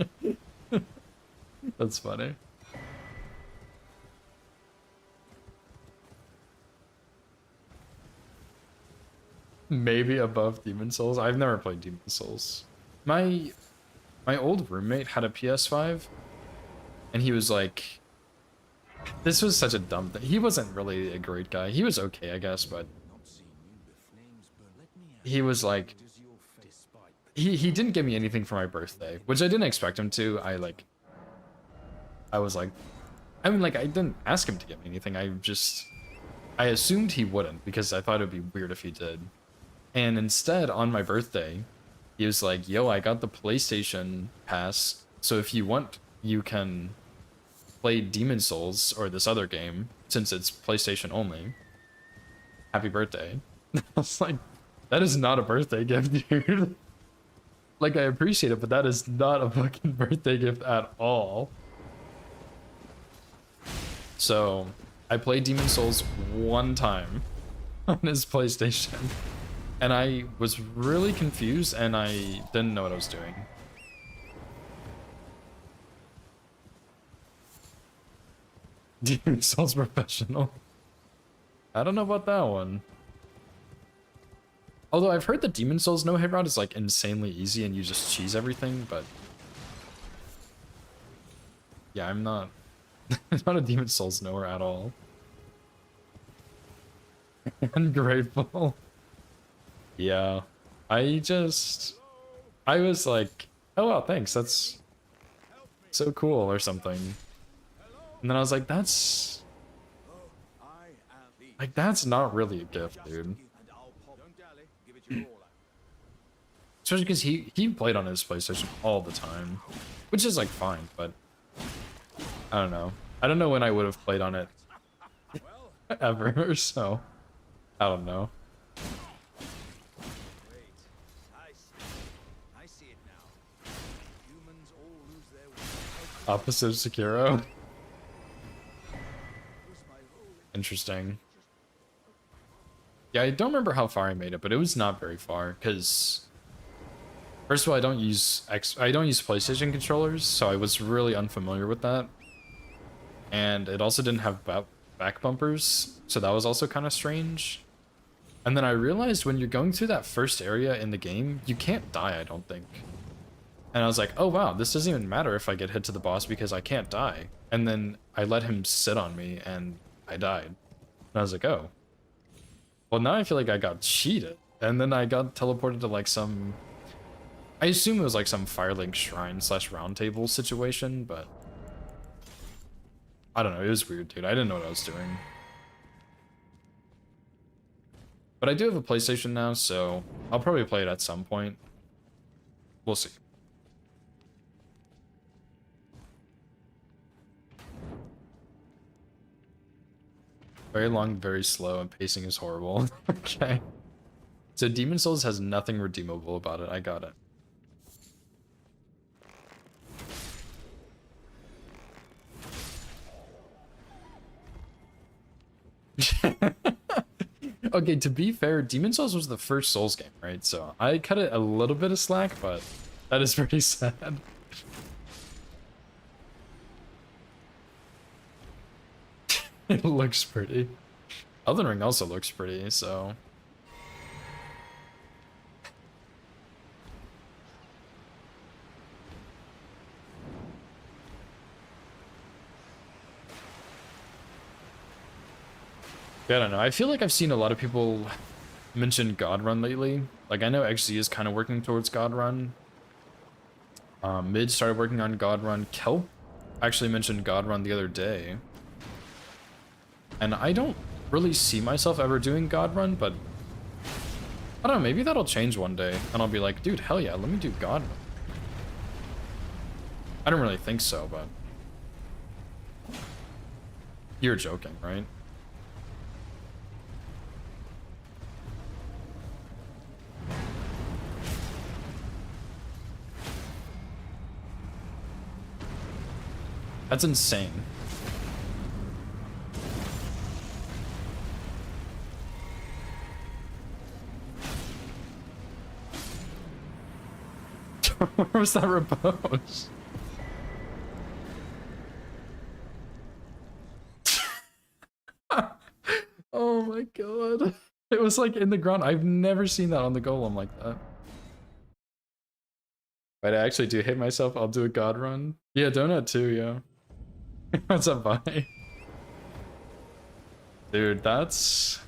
That's funny. Maybe above Demon Souls. I've never played Demon Souls. My old roommate had a PS5, and he was like, this was such a dumb thing. He wasn't really a great guy. He was okay, I guess, but he was like, he didn't give me anything for my birthday, which I didn't expect him to. I was like, I mean, like, I didn't ask him to get me anything. I assumed he wouldn't because I thought it'd be weird if he did. And instead, on my birthday, he was like, yo, I got the PlayStation Pass, so if you want, you can play Demon Souls or this other game, since it's PlayStation only. Happy birthday. I was like, that is not a birthday gift, dude. Like, I appreciate it, but that is not a fucking birthday gift at all. So, I played Demon Souls one time on his PlayStation. And I was really confused, and I didn't know what I was doing. Demon Souls Professional. I don't know about that one. Although I've heard that Demon Souls no hit route is like insanely easy and you just cheese everything, but yeah, I'm not not a Demon Souls knower at all. Ungrateful. Yeah, I was like, oh wow, thanks, that's so cool or something. And then I was like, that's not really a gift, dude. Especially because he played on his PlayStation all the time, which is like fine, but I don't know. I don't know when I would have played on it ever, so I don't know. Opposite of Sekiro. Interesting. Yeah, I don't remember how far I made it, but it was not very far, because first of all, I don't use PlayStation controllers, so I was really unfamiliar with that. And it also didn't have back bumpers, so that was also kind of strange. And then I realized when you're going through that first area in the game, you can't die, I don't think. And I was like, oh wow, this doesn't even matter if I get hit to the boss because I can't die. And then I let him sit on me and I died. And I was like, oh. Well, now I feel like I got cheated. And then I got teleported to like some... I assume it was like some Firelink Shrine / round table situation, but... I don't know, it was weird, dude. I didn't know what I was doing. But I do have a PlayStation now, so I'll probably play it at some point. We'll see. Very long, very slow, and pacing is horrible. Okay. So Demon Souls has nothing redeemable about it. I got it. Okay, to be fair, Demon Souls was the first Souls game, right? So I cut it a little bit of slack, but that is pretty sad. It looks pretty. Elden Ring also looks pretty, so... Yeah, I don't know. I feel like I've seen a lot of people mention God Run lately. Like, I know XZ is kind of working towards God Run. Mid started working on God Run. Kelp, actually mentioned God Run the other day. And I don't really see myself ever doing God Run, but I don't know, maybe that'll change one day. And I'll be like, dude, hell yeah, let me do God Run. I don't really think so, but... You're joking, right? That's insane. Where was that repose? Oh my god. It was like in the ground. I've never seen that on the golem like that. But I actually do hate myself. I'll do a God Run. Yeah, Donut too, yeah. What's up, bye? Dude, that's...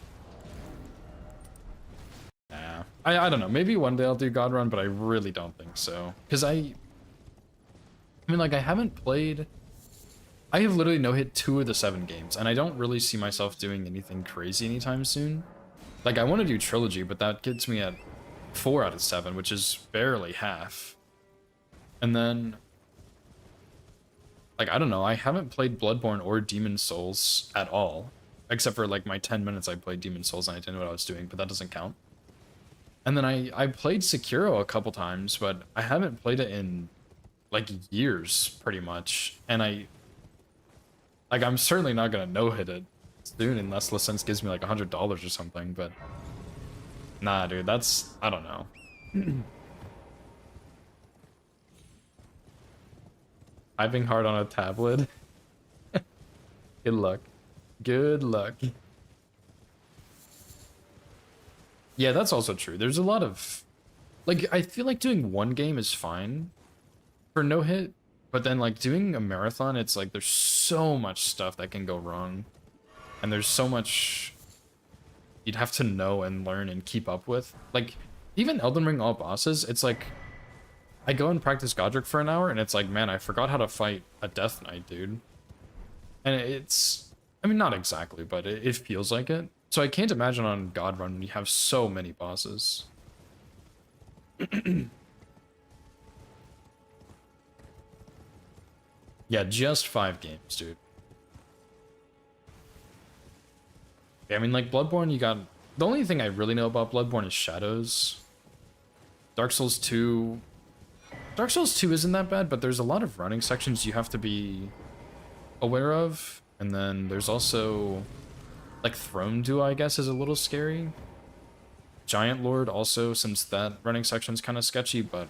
Nah. I don't know. Maybe one day I'll do God Run, but I really don't think so. Because I mean, like, I haven't played... I have literally no-hit 2 of the 7 games, and I don't really see myself doing anything crazy anytime soon. Like, I want to do Trilogy, but that gets me at 4 out of 7, which is barely half. And then... Like, I don't know, I haven't played Bloodborne or Demon Souls at all. Except for, like, my 10 minutes I played Demon Souls and I didn't know what I was doing, but that doesn't count. And then I played Sekiro a couple times, but I haven't played it in, like, years, pretty much. And like, I'm certainly not gonna no-hit it soon unless License gives me, like, $100 or something, but... Nah, dude, that's... I don't know. Typing hard on a tablet? Good luck. Good luck. Yeah, that's also true. There's a lot of... Like, I feel like doing one game is fine for no-hit, but then, like, doing a marathon, it's like there's so much stuff that can go wrong. And there's so much you'd have to know and learn and keep up with. Like, even Elden Ring all bosses, it's like... I go and practice Godric for an hour, and it's like, man, I forgot how to fight a Death Knight, dude. And it's... I mean, not exactly, but it feels like it. So I can't imagine on God Run when you have so many bosses. Yeah, just 5 games, dude. Yeah, I mean, like, Bloodborne, you got... The only thing I really know about Bloodborne is Shadows. Dark Souls 2... Dark Souls 2 isn't that bad, but there's a lot of running sections you have to be aware of. And then there's also... Like, Throne Duo, I guess, is a little scary. Giant Lord also, since that running section's kind of sketchy, but...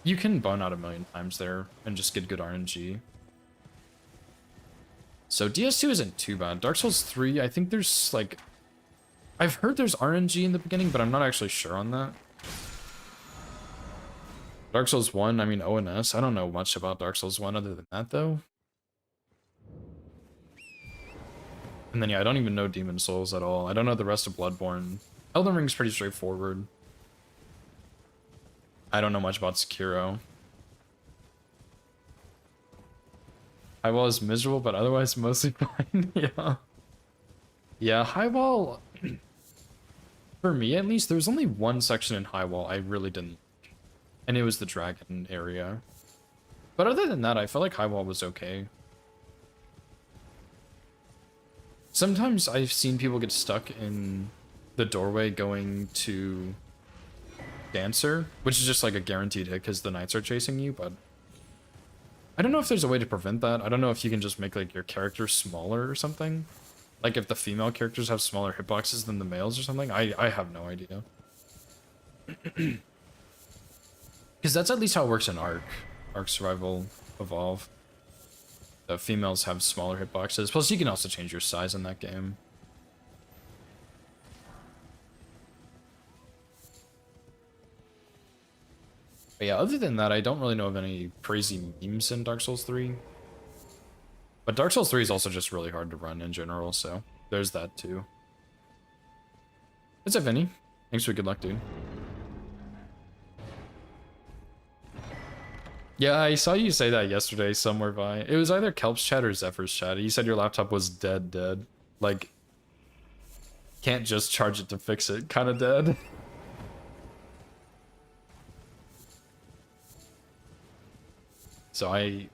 You can bone out 1,000,000 times there and just get good RNG. So DS2 isn't too bad. Dark Souls 3, I think there's, like... I've heard there's RNG in the beginning, but I'm not actually sure on that. Dark Souls 1, I mean, ONS. I don't know much about Dark Souls 1 other than that, though. And then, yeah, I don't even know Demon Souls at all. I don't know the rest of Bloodborne. Elden Ring's pretty straightforward. I don't know much about Sekiro. Highwall is miserable, but otherwise mostly fine. Yeah. Yeah, Highwall... For me, at least, there's only one section in Highwall I really didn't like. And it was the dragon area. But other than that, I felt like Highwall was okay. Sometimes I've seen people get stuck in the doorway going to Dancer, which is just like a guaranteed hit because the knights are chasing you, but I don't know if there's a way to prevent that. I don't know if you can just make like your character smaller or something. Like if the female characters have smaller hitboxes than the males or something. I have no idea. Because that's at least how it works in Ark Survival Evolve. The females have smaller hitboxes. Plus, you can also change your size in that game. But yeah, other than that, I don't really know of any crazy memes in Dark Souls 3. But Dark Souls 3 is also just really hard to run in general, so there's that too. What's up, Vinny? Thanks for good luck, dude. Yeah, I saw you say that yesterday somewhere by. It was either Kelp's chat or Zephyr's chat. You said your laptop was dead. Like, can't just charge it to fix it, kind of dead. So I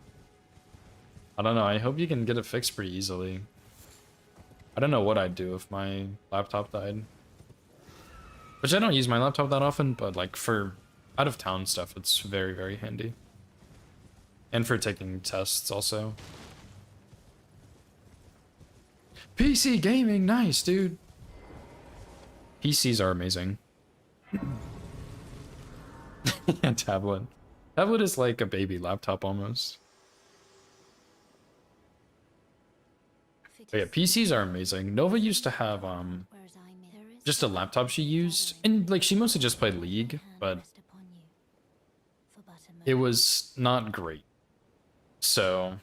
don't know. I hope you can get it fixed pretty easily. I don't know what I'd do if my laptop died. Which I don't use my laptop that often, but like for out of town stuff, it's very, very handy. And for taking tests also. PC gaming, nice, dude. PCs are amazing. Yeah, tablet. Tablet is like a baby laptop almost. But yeah, PCs are amazing. Nova used to have Whereas I may- there is just a laptop she used, and like she mostly just played League, hand but rest upon you for but a it moment. was not great. So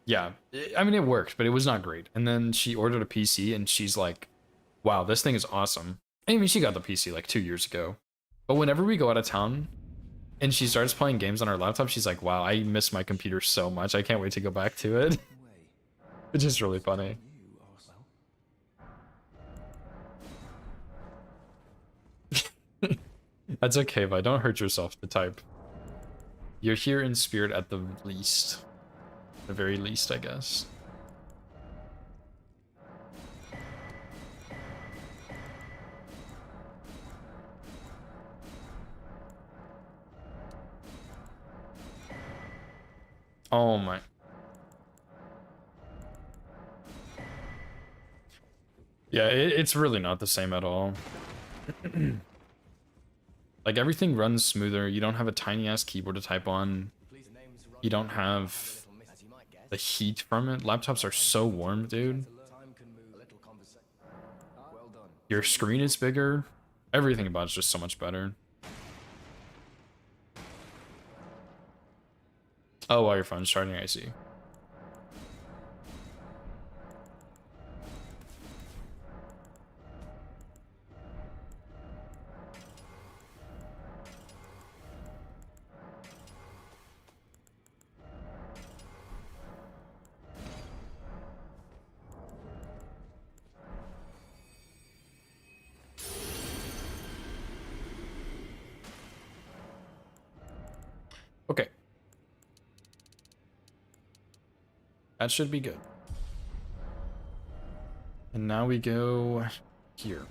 yeah, I mean it worked, but it was not great. And then she ordered a PC, and she's like, "Wow, this thing is awesome." I mean, she got the PC like 2 years ago, but whenever we go out of town, and she starts playing games on her laptop, she's like, "Wow, I miss my computer so much. I can't wait to go back to it." Which is really funny. That's okay, but don't hurt yourself to type. You're here in spirit at the least. The very least, I guess. Oh my. Yeah, it's really not the same at all. Like everything runs smoother. You don't have a tiny ass keyboard to type on. You don't have the heat from it. Laptops are so warm, dude. Your screen is bigger. Everything about it's just so much better. Oh, while your phone's charging, I see. Okay. That should be good. And now we go here.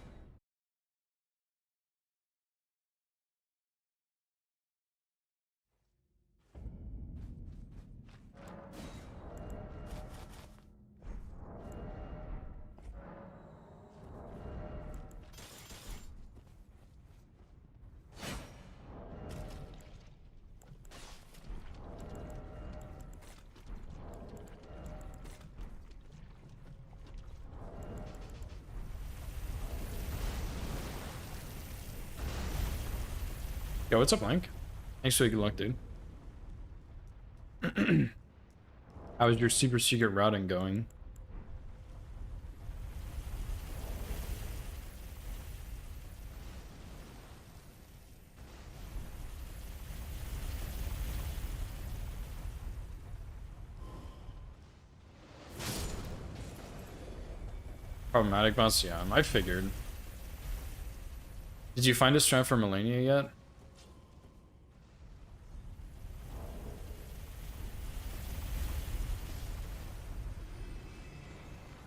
Yo, what's up, Blank? Thanks for the good luck, dude. How is your super secret routing going? Problematic boss? Yeah, I figured. Did you find a strat for Melania yet?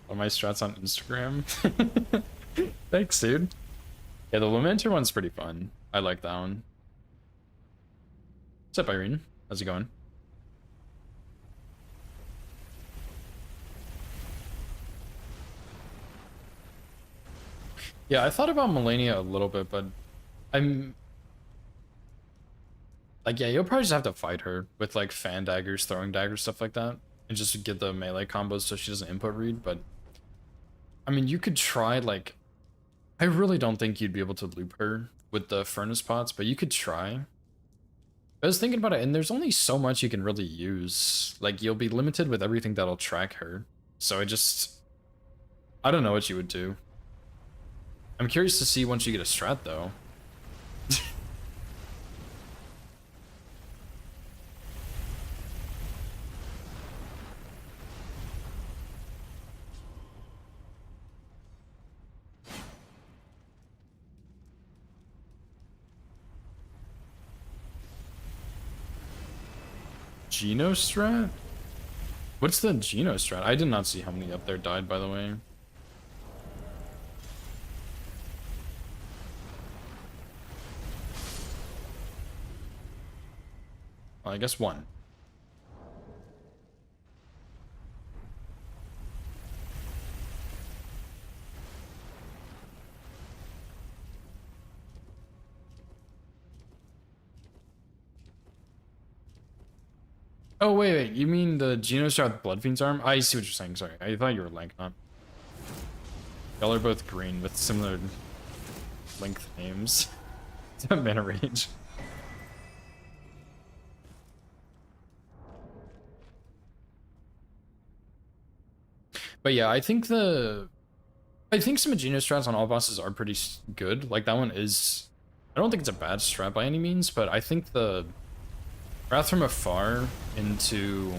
All my strats on Instagram. Thanks, dude. Yeah, the Lamenter one's pretty fun. I like that one. What's up, Irene? How's it going? Yeah, I thought about Melania a little bit, but I'm like, yeah, you'll probably just have to fight her with like fan daggers, throwing daggers, stuff like that, and just get the melee combos so she doesn't input read. But I mean, you could try like, I really don't think you'd be able to loop her with the furnace pots, but you could try. I was thinking about it, and there's only so much you can really use. Like, you'll be limited with everything that'll track her. So I don't know what you would do. I'm curious to see once you get a strat, though. Geno strat? What's the Geno strat? I did not see how many up there died, by the way. Well, I guess one. Oh, wait, you mean the Geno strat with Bloodfiend's arm? I see what you're saying, sorry. I thought you were Lank, not. Y'all are both green with similar length names. Mana range. But yeah, I think some of Geno strats on all bosses are pretty good. Like that one is, I don't think it's a bad strat by any means, but I think the Wrath from Afar into,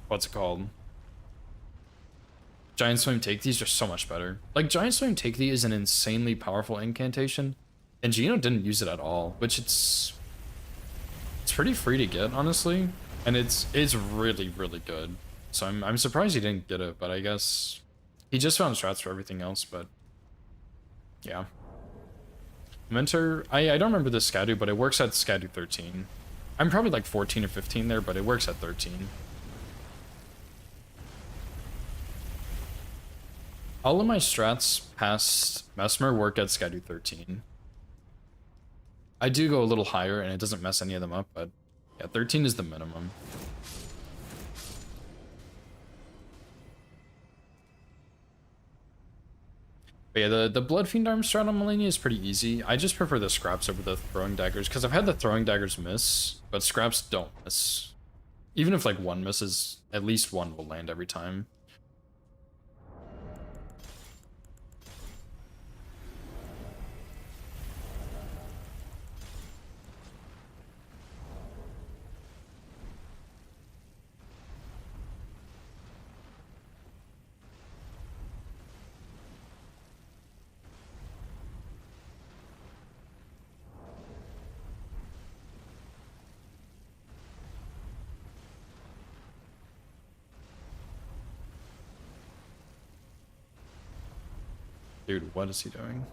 what's it called? Giant Swing Take These are so much better. Like Giant Swing Take Thee is an insanely powerful incantation, and Geno didn't use it at all, which it's pretty free to get, honestly, and it's really good. So I'm surprised he didn't get it, but I guess he just found strats for everything else. But yeah, Mentor, I don't remember the Scadu, but it works at Scadu 13. I'm probably like 14 or 15 there, but it works at 13. All of my strats past Mesmer work at Scadu 13. I do go a little higher and it doesn't mess any of them up, but yeah, 13 is the minimum. But yeah, the Bloodfiend arm strat on Malenia is pretty easy. I just prefer the scraps over the throwing daggers, because I've had the throwing daggers miss, but scraps don't miss. Even if like one misses, at least one will land every time. Dude, what is he doing?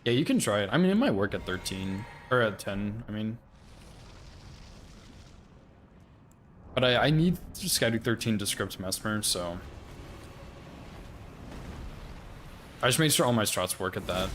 Yeah, you can try it. I mean, it might work at 13 or at 10. I mean, but I need Scadu 13 to script Mesmer, so I just made sure all my strats work at that.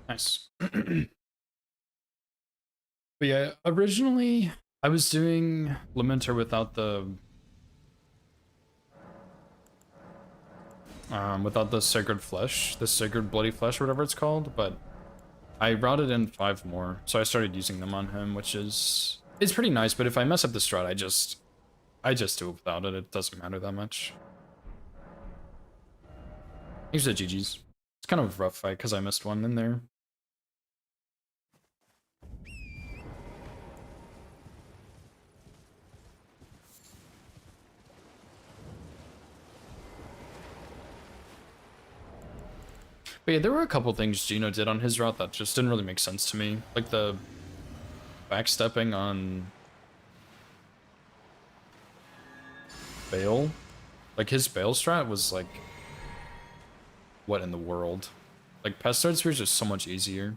Nice. But yeah, originally I was doing Lamenter without the sacred flesh, the sacred bloody flesh or whatever it's called, but I routed in 5 more, so I started using them on him, which is it's pretty nice, but if I mess up the strat, I just do it without it. It doesn't matter that much. Thanks for the GGs. It's kind of a rough fight because I missed one in there. But yeah, there were a couple things Gino did on his route that just didn't really make sense to me. Like the backstepping on Bale. Like his Bale strat was like, what in the world? Like Pestard Spear is just so much easier.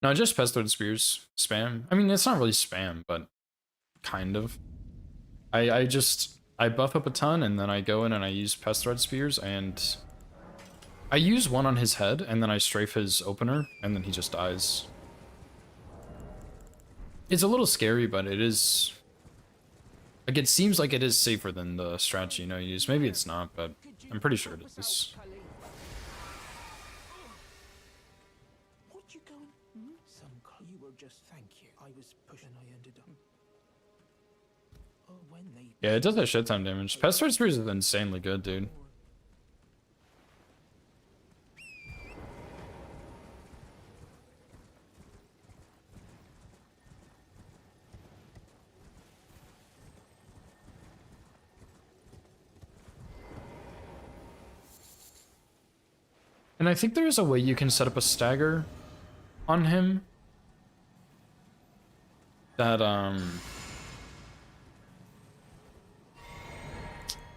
No, just Pestard Spears spam. I mean, it's not really spam, but kind of. I buff up a ton and then I go in and I use Pestard Spears and I use one on his head and then I strafe his opener and then he just dies. It's a little scary, but it is, like, it seems like it is safer than the strat you use. Maybe it's not, but I'm pretty sure it is. What you going? You will just thank you. I was pushing. I ended up. Oh, when they. Yeah, it does that shit ton damage. Pestard Spears is insanely good, dude. And I think there is a way you can set up a stagger on him that,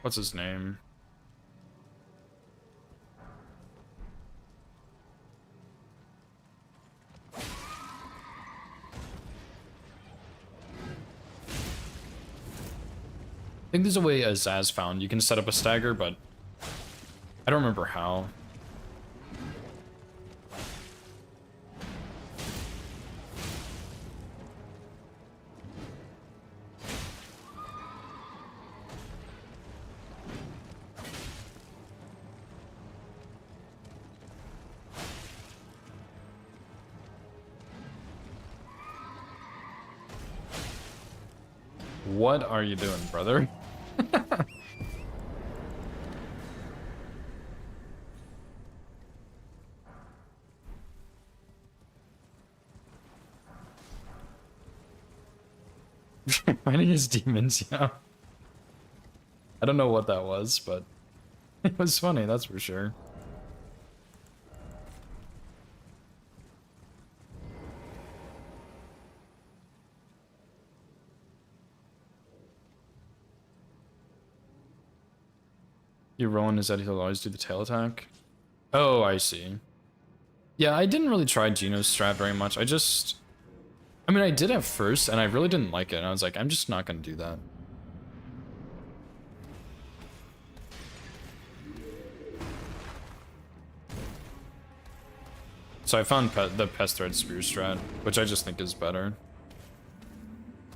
what's his name? I think there's a way Azaz found you can set up a stagger, but I don't remember how. What are you doing, brother? Fighting his demons, yeah. I don't know what that was, but it was funny, that's for sure. Your Rowan is that he'll always do the tail attack? Oh, I see. Yeah, I didn't really try Gino's strat very much. I mean, I did at first, and I really didn't like it, and I was like, I'm just not gonna do that. So I found the Pestard Spear strat, which I just think is better.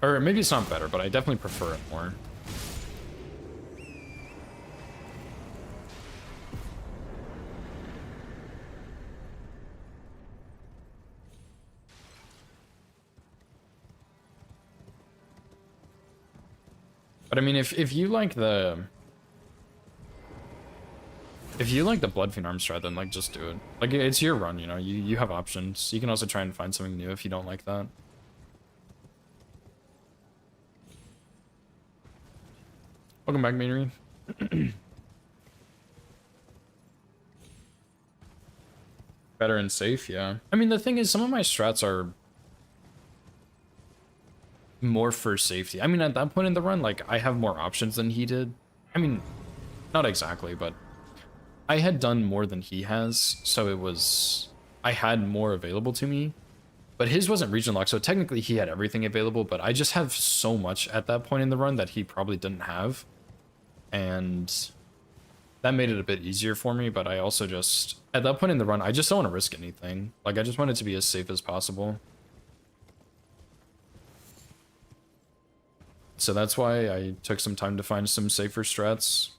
Or maybe it's not better, but I definitely prefer it more. But I mean, if you like the Blood Fiend arm strat, then like just do it. Like it's your run, you have options. You can also try and find something new if you don't like that. Welcome back, Maynard. Better and safe, yeah. I mean, the thing is, some of my strats are more for safety. I mean, at that point in the run, like, I have more options than he did. I mean, not exactly, but I had done more than he has, so I had more available to me. But his wasn't region locked, so technically he had everything available, but I just have so much at that point in the run that he probably didn't have. And that made it a bit easier for me, but I also just, at that point in the run, I just don't want to risk anything. Like, I just want it to be as safe as possible. So that's why I took some time to find some safer strats.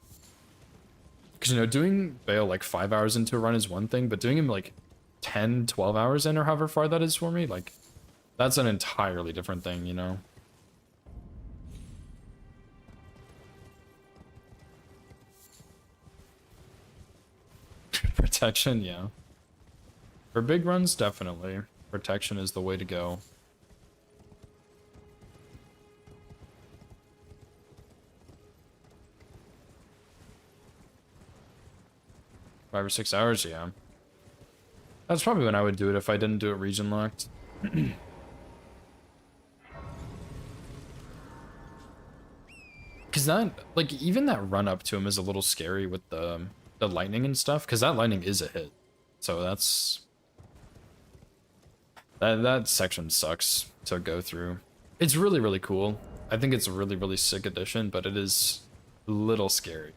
Because, you know, doing Bale like 5 hours into a run is one thing, but doing him like 10, 12 hours in or however far that is for me, like, that's an entirely different thing, you know? Protection, yeah. For big runs, definitely. Protection is the way to go. Five or 6 hours, yeah. That's probably when I would do it if I didn't do it region locked. Because that, like, even that run up to him is a little scary with the lightning and stuff, because that lightning is a hit. So that's... That section sucks to go through. It's really, really cool. I think it's a really, really sick addition, but it is a little scary.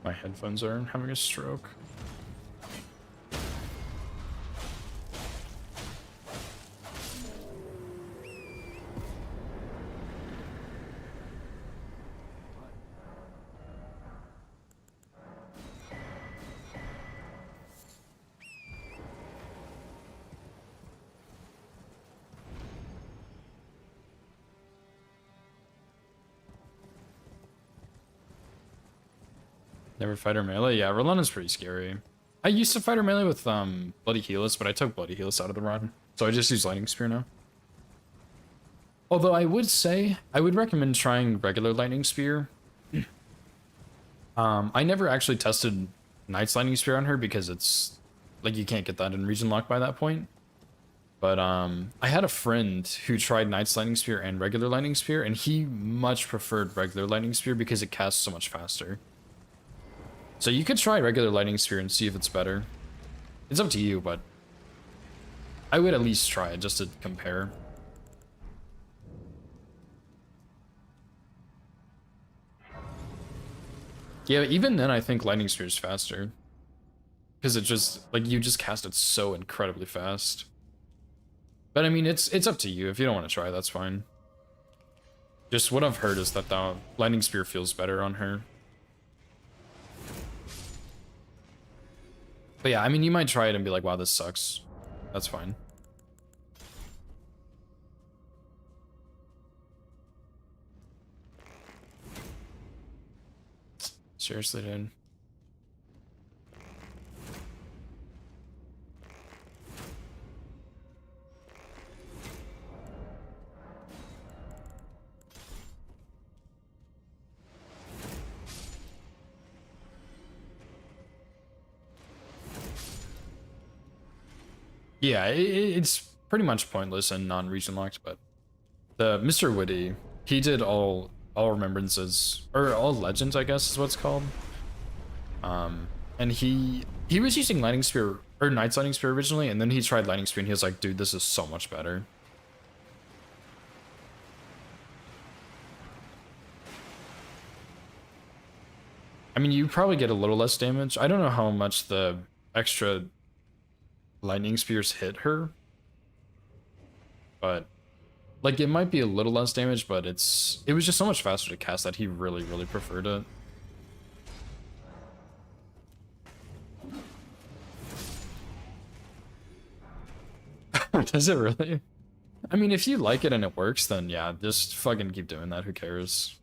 My headphones are having a stroke. Never fight her melee? Yeah, Rolana's pretty scary. I used to fight her melee with Bloody Helix, but I took Bloody Helix out of the run. So I just use Lightning Spear now. Although I would say, I would recommend trying regular Lightning Spear. I never actually tested Knight's Lightning Spear on her because it's, like, you can't get that in region lock by that point. But I had a friend who tried Knight's Lightning Spear and regular Lightning Spear, and he much preferred regular Lightning Spear because it casts so much faster. So you could try regular Lightning Spear and see if it's better. It's up to you, but I would at least try it just to compare. Yeah, even then I think Lightning Spear is faster. Because it just, like, you just cast it so incredibly fast. But I mean, it's up to you. If you don't want to try, that's fine. Just what I've heard is that the Lightning Spear feels better on her. But yeah, I mean, you might try it and be like, wow, this sucks. That's fine. Seriously, dude. Yeah, it's pretty much pointless and non-region locked, but the Mr. Witty, he did all remembrances, or all legends, I guess is what it's called. And he was using Lightning Spear, or Knight's Lightning Spear originally, and then he tried Lightning Spear and he was like, dude, this is so much better. I mean, you probably get a little less damage. I don't know how much the extra Lightning Spears hit her, but Like, it might be a little less damage, but it was just so much faster to cast that he really, really preferred it. Does it really? I mean, if you like it and it works, then yeah, just fucking keep doing that. Who cares?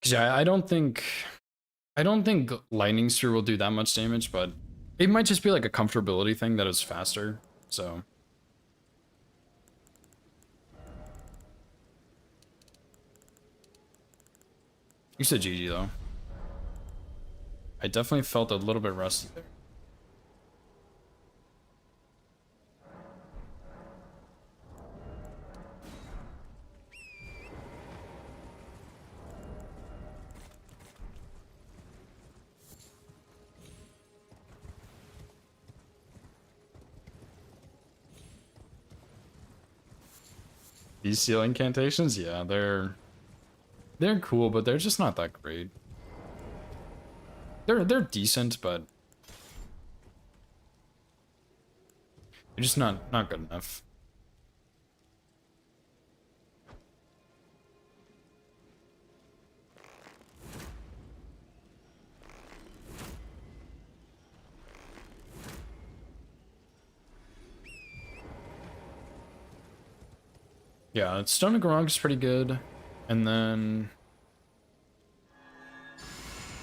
Yeah, I don't think Lightning Spear will do that much damage, but it might just be like a comfortability thing that is faster. So you said GG though. I definitely felt a little bit rusty there. These seal incantations, yeah, they're cool, but they're just not that great. They're decent, but they're just not good enough. Yeah, Stone of Garog is pretty good, and then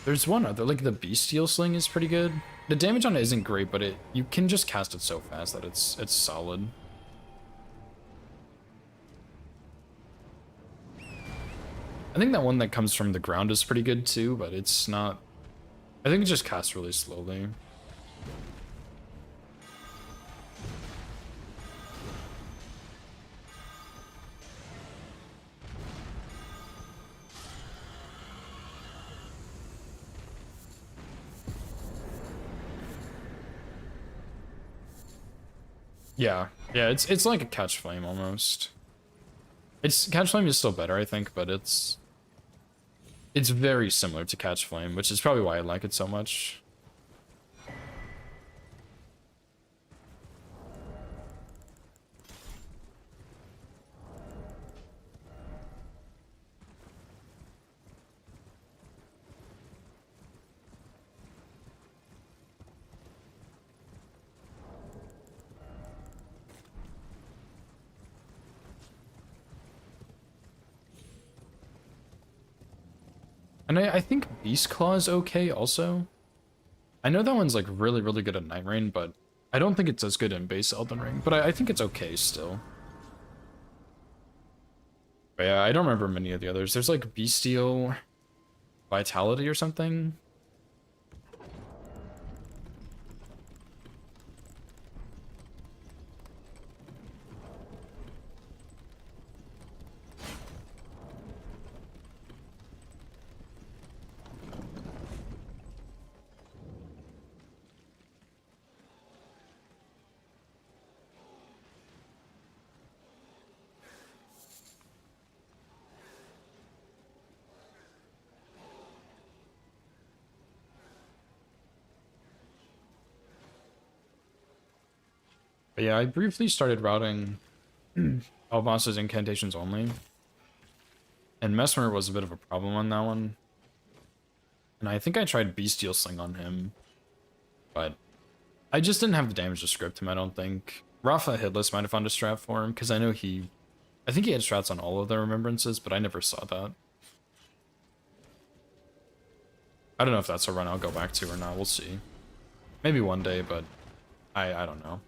there's one other, like the Bestial Sling is pretty good. The damage on it isn't great, but you can just cast it so fast that it's solid. I think that one that comes from the ground is pretty good too, but it's not. I think it just casts really slowly. Yeah, it's like a Catch Flame almost. Catch Flame is still better, I think, but it's very similar to Catch Flame, which is probably why I like it so much. And I think Beast Claw is okay also. I know that one's like really, really good at Night Rain, but I don't think it's as good in base Elden Ring, but I think it's okay still. But yeah, I don't remember many of the others. There's like Bestial Vitality or something. But yeah, I briefly started routing Alphonse's incantations only. And Mesmer was a bit of a problem on that one. And I think I tried Bestial Sling on him. But I just didn't have the damage to script him, I don't think. Rafa Hitless might have found a strat for him, because I know I think he had strats on all of the remembrances, but I never saw that. I don't know if that's a run I'll go back to or not, we'll see. Maybe one day, but I don't know.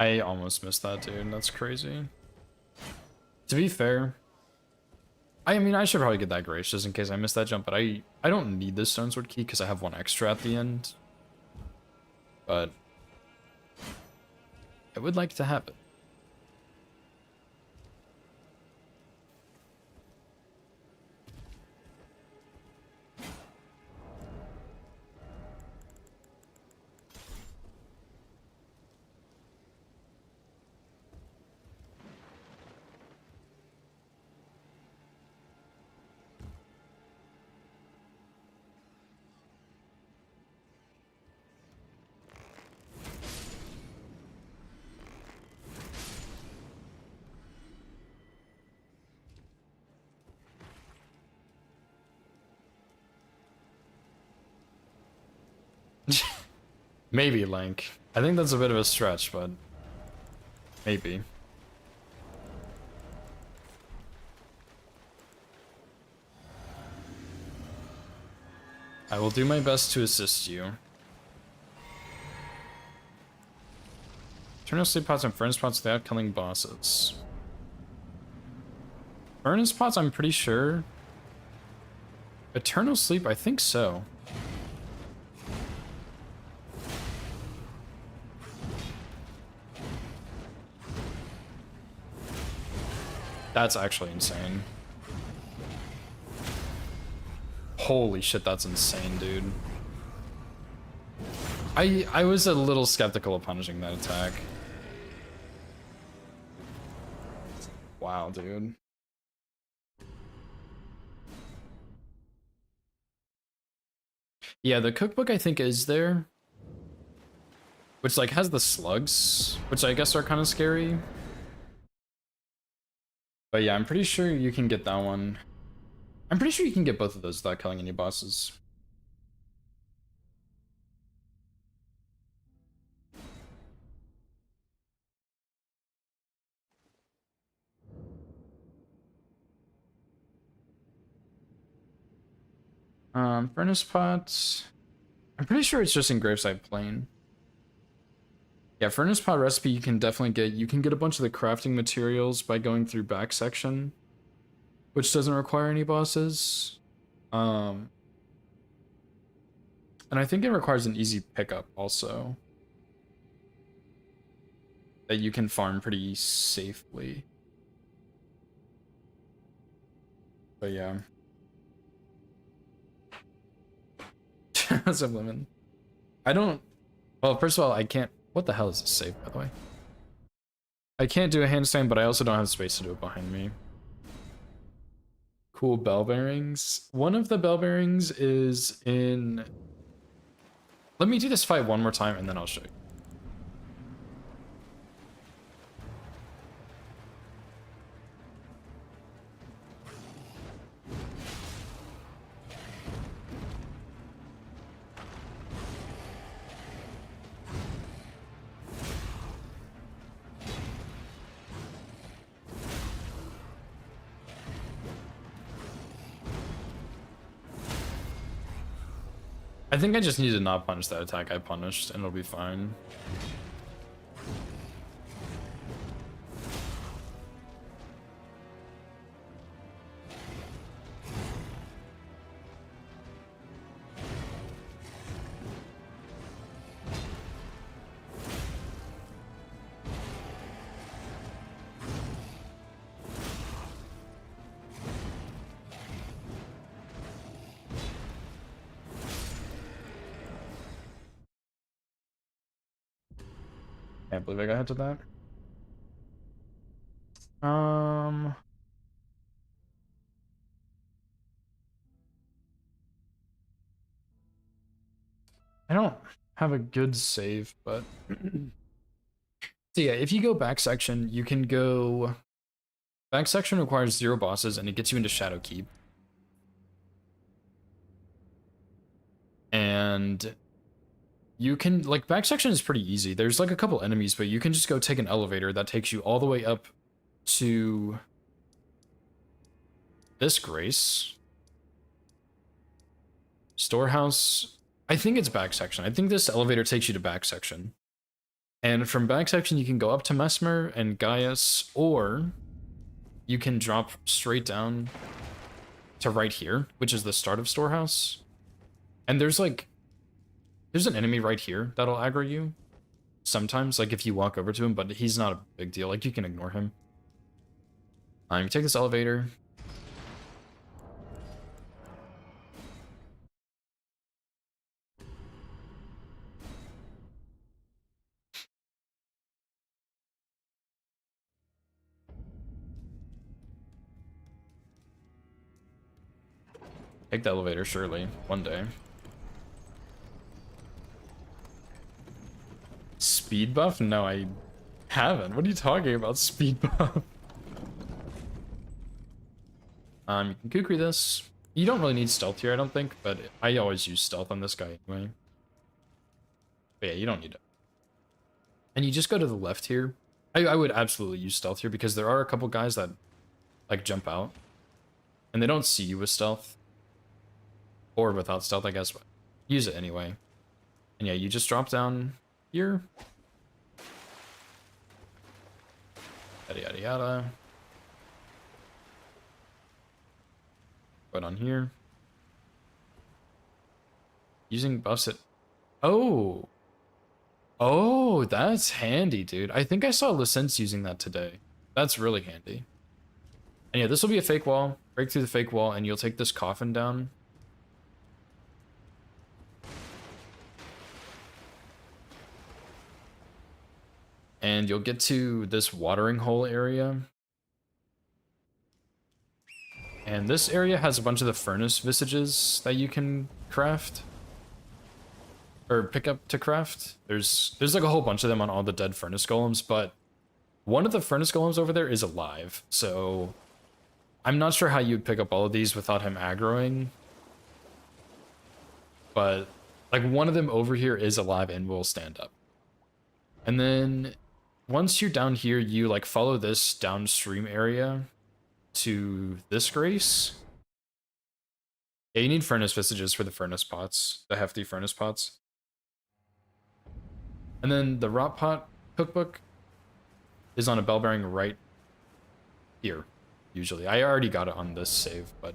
I almost missed that, dude. That's crazy. To be fair, I mean, I should probably get that Grace just in case I missed that jump, but I don't need this Stonesword key because I have one extra at the end. But I would like to have it. Maybe Link. I think that's a bit of a stretch, but maybe. I will do my best to assist you. Eternal sleep pots and furnace pots without killing bosses. Furnace pots, I'm pretty sure. Eternal sleep, I think so. That's actually insane. Holy shit, that's insane, dude. I was a little skeptical of punishing that attack. Wow, dude. Yeah, the cookbook I think is there. Which like has the slugs, which I guess are kind of scary. But yeah, I'm pretty sure you can get that one. I'm pretty sure you can get both of those without killing any bosses. Furnace pots. I'm pretty sure it's just in Graveside Plain. Yeah, furnace pot recipe you can definitely get. You can get a bunch of the crafting materials by going through back section, which doesn't require any bosses. And I think it requires an easy pickup also, that you can farm pretty safely. But yeah. Sublimin. I don't... Well, first of all, I can't... What the hell is this save, by the way? I can't do a handstand, but I also don't have space to do it behind me. Cool bell bearings. One of the bell bearings is in... Let me do this fight one more time, and then I'll show you. I think I just need to not punish that attack I punished, and it'll be fine. Can't believe I got hit to that. I don't have a good save, but so yeah, if you go back section, you can go back section requires 0 bosses and it gets you into Shadowkeep. And you can, like, back section is pretty easy. There's like a couple enemies, but you can just go take an elevator that takes you all the way up to this Grace. Storehouse. I think it's back section. I think this elevator takes you to back section. And from back section, you can go up to Mesmer and Gaius, or you can drop straight down to right here, which is the start of Storehouse. And there's an enemy right here that'll aggro you sometimes, like if you walk over to him, but he's not a big deal. Like, you can ignore him. You take this elevator. Take the elevator, surely, one day. Speed buff? No, I haven't. What are you talking about, speed buff? You can kukri this. You don't really need stealth here, I don't think, but I always use stealth on this guy anyway. But yeah, you don't need it. And you just go to the left here. I would absolutely use stealth here because there are a couple guys that like jump out and they don't see you with stealth. Or without stealth, I guess, but use it anyway. And yeah, you just drop down here. Yada yada yada. Go on here. Using buffs it. Oh! Oh, that's handy, dude. I think I saw License using that today. That's really handy. And yeah, this will be a fake wall. Break through the fake wall, and you'll take this coffin down. And you'll get to this watering hole area. And this area has a bunch of the furnace visages that you can craft. Or pick up to craft. There's like a whole bunch of them on all the dead furnace golems, but one of the furnace golems over there is alive, so I'm not sure how you'd pick up all of these without him aggroing. But like one of them over here is alive and will stand up. And then once you're down here, you like follow this downstream area to this grace. Yeah, you need furnace visages for the furnace pots, the hefty furnace pots. And then the rot pot cookbook is on a bell bearing right here, usually. I already got it on this save, but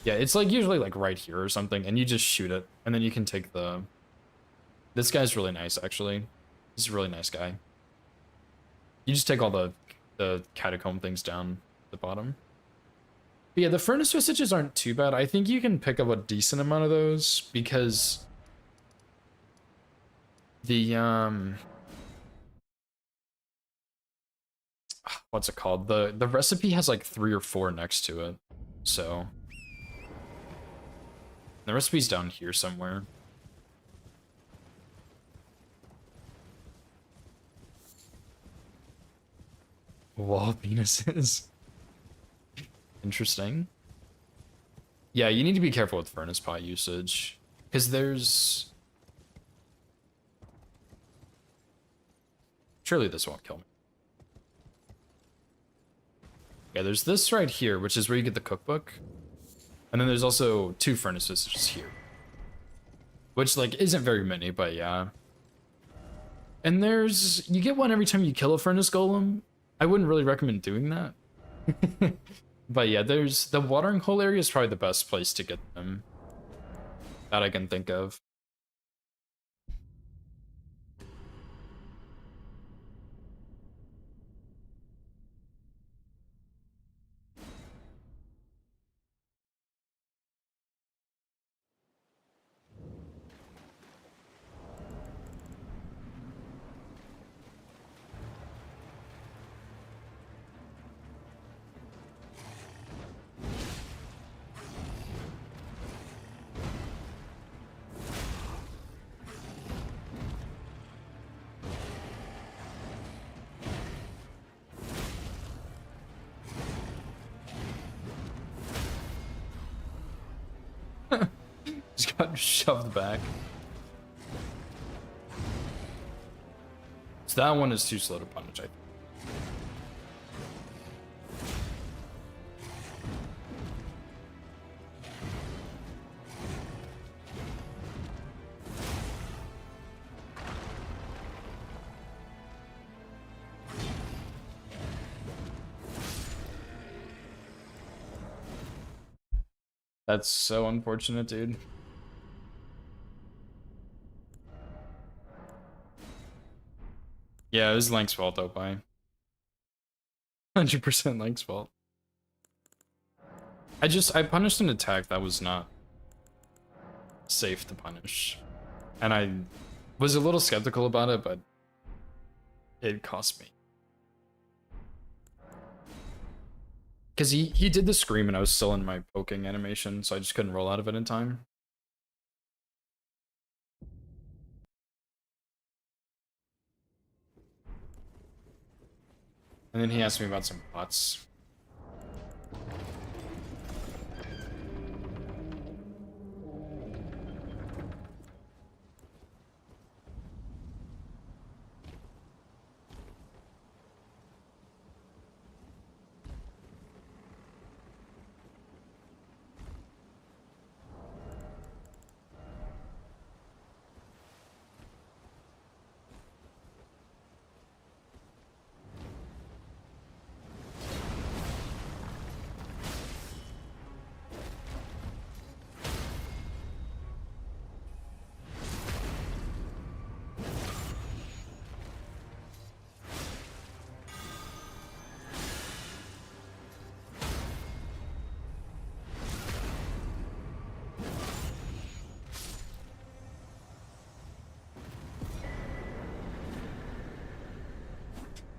yeah, it's like usually like right here or something, and you just shoot it, and then you can take the... This guy's really nice, actually. He's a really nice guy. You just take all the catacomb things down the bottom. But yeah, the furnace visages aren't too bad. I think you can pick up a decent amount of those because the what's it called? The recipe has like 3 or 4 next to it. So the recipe's down here somewhere. Wall penises. Interesting. Yeah, you need to be careful with furnace pot usage because there's... Surely this won't kill me. Yeah, there's this right here, which is where you get the cookbook. And then there's also 2 furnaces just here. Which, like, isn't very many, but yeah. And there's... You get one every time you kill a furnace golem. I wouldn't really recommend doing that. But yeah, there's... The watering hole area is probably the best place to get them. That I can think of. Just got shoved back. So that one is too slow to punish, I think. That's so unfortunate, dude. Yeah, it was Lank's fault though, by 100% Lank's fault. I punished an attack that was not safe to punish. And I was a little skeptical about it, but it cost me. Because he did the scream and I was still in my poking animation, so I just couldn't roll out of it in time. And then he asked me about some pots.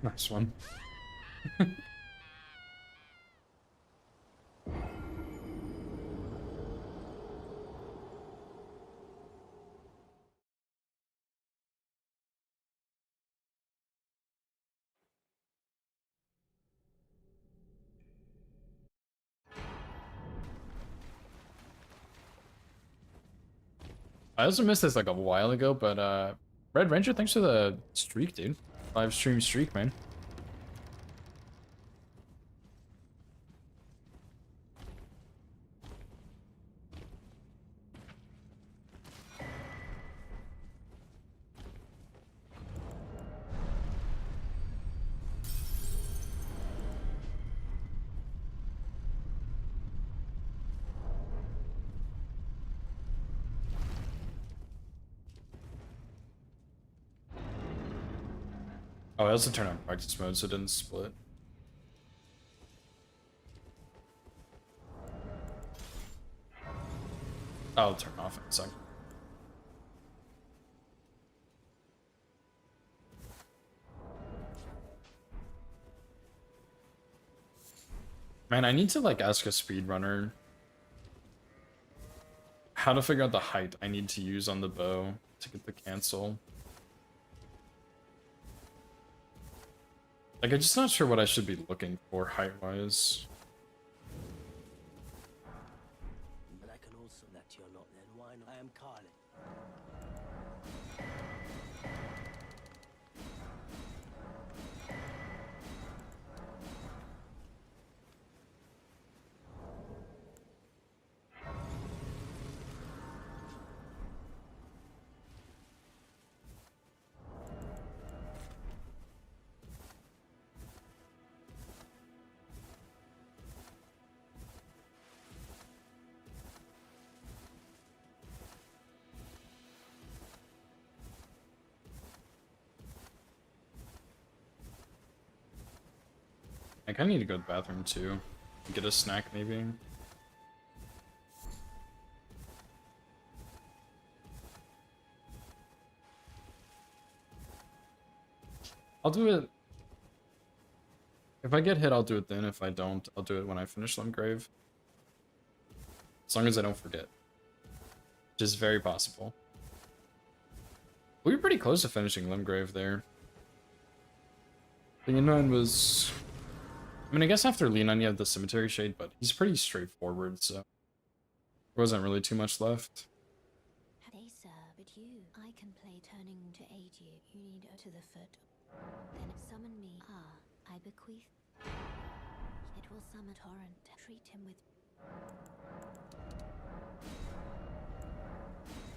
Nice one. I also missed this like a while ago, but Red Ranger, thanks for the streak, dude. 5 stream streak, man. Oh, I also turned on practice mode so it didn't split. I'll turn off in a second. Man, I need to like ask a speedrunner how to figure out the height I need to use on the bow to get the cancel. Like, I'm just not sure what I should be looking for height-wise. But I can also that you're not then. Why not? I am Carly. I kind of need to go to the bathroom too. Get a snack maybe. I'll do it. If I get hit, I'll do it then. If I don't, I'll do it when I finish Limgrave. As long as I don't forget. Which is very possible. We were pretty close to finishing Limgrave there. The Leonin was... I mean, I guess after Leonin you have the Cemetery Shade, but he's pretty straightforward, so... There wasn't really too much left. They sir, but you. I can play turning to aid you. You need to the foot. Then summon me. I bequeath. It will summon Torrent. Treat him with.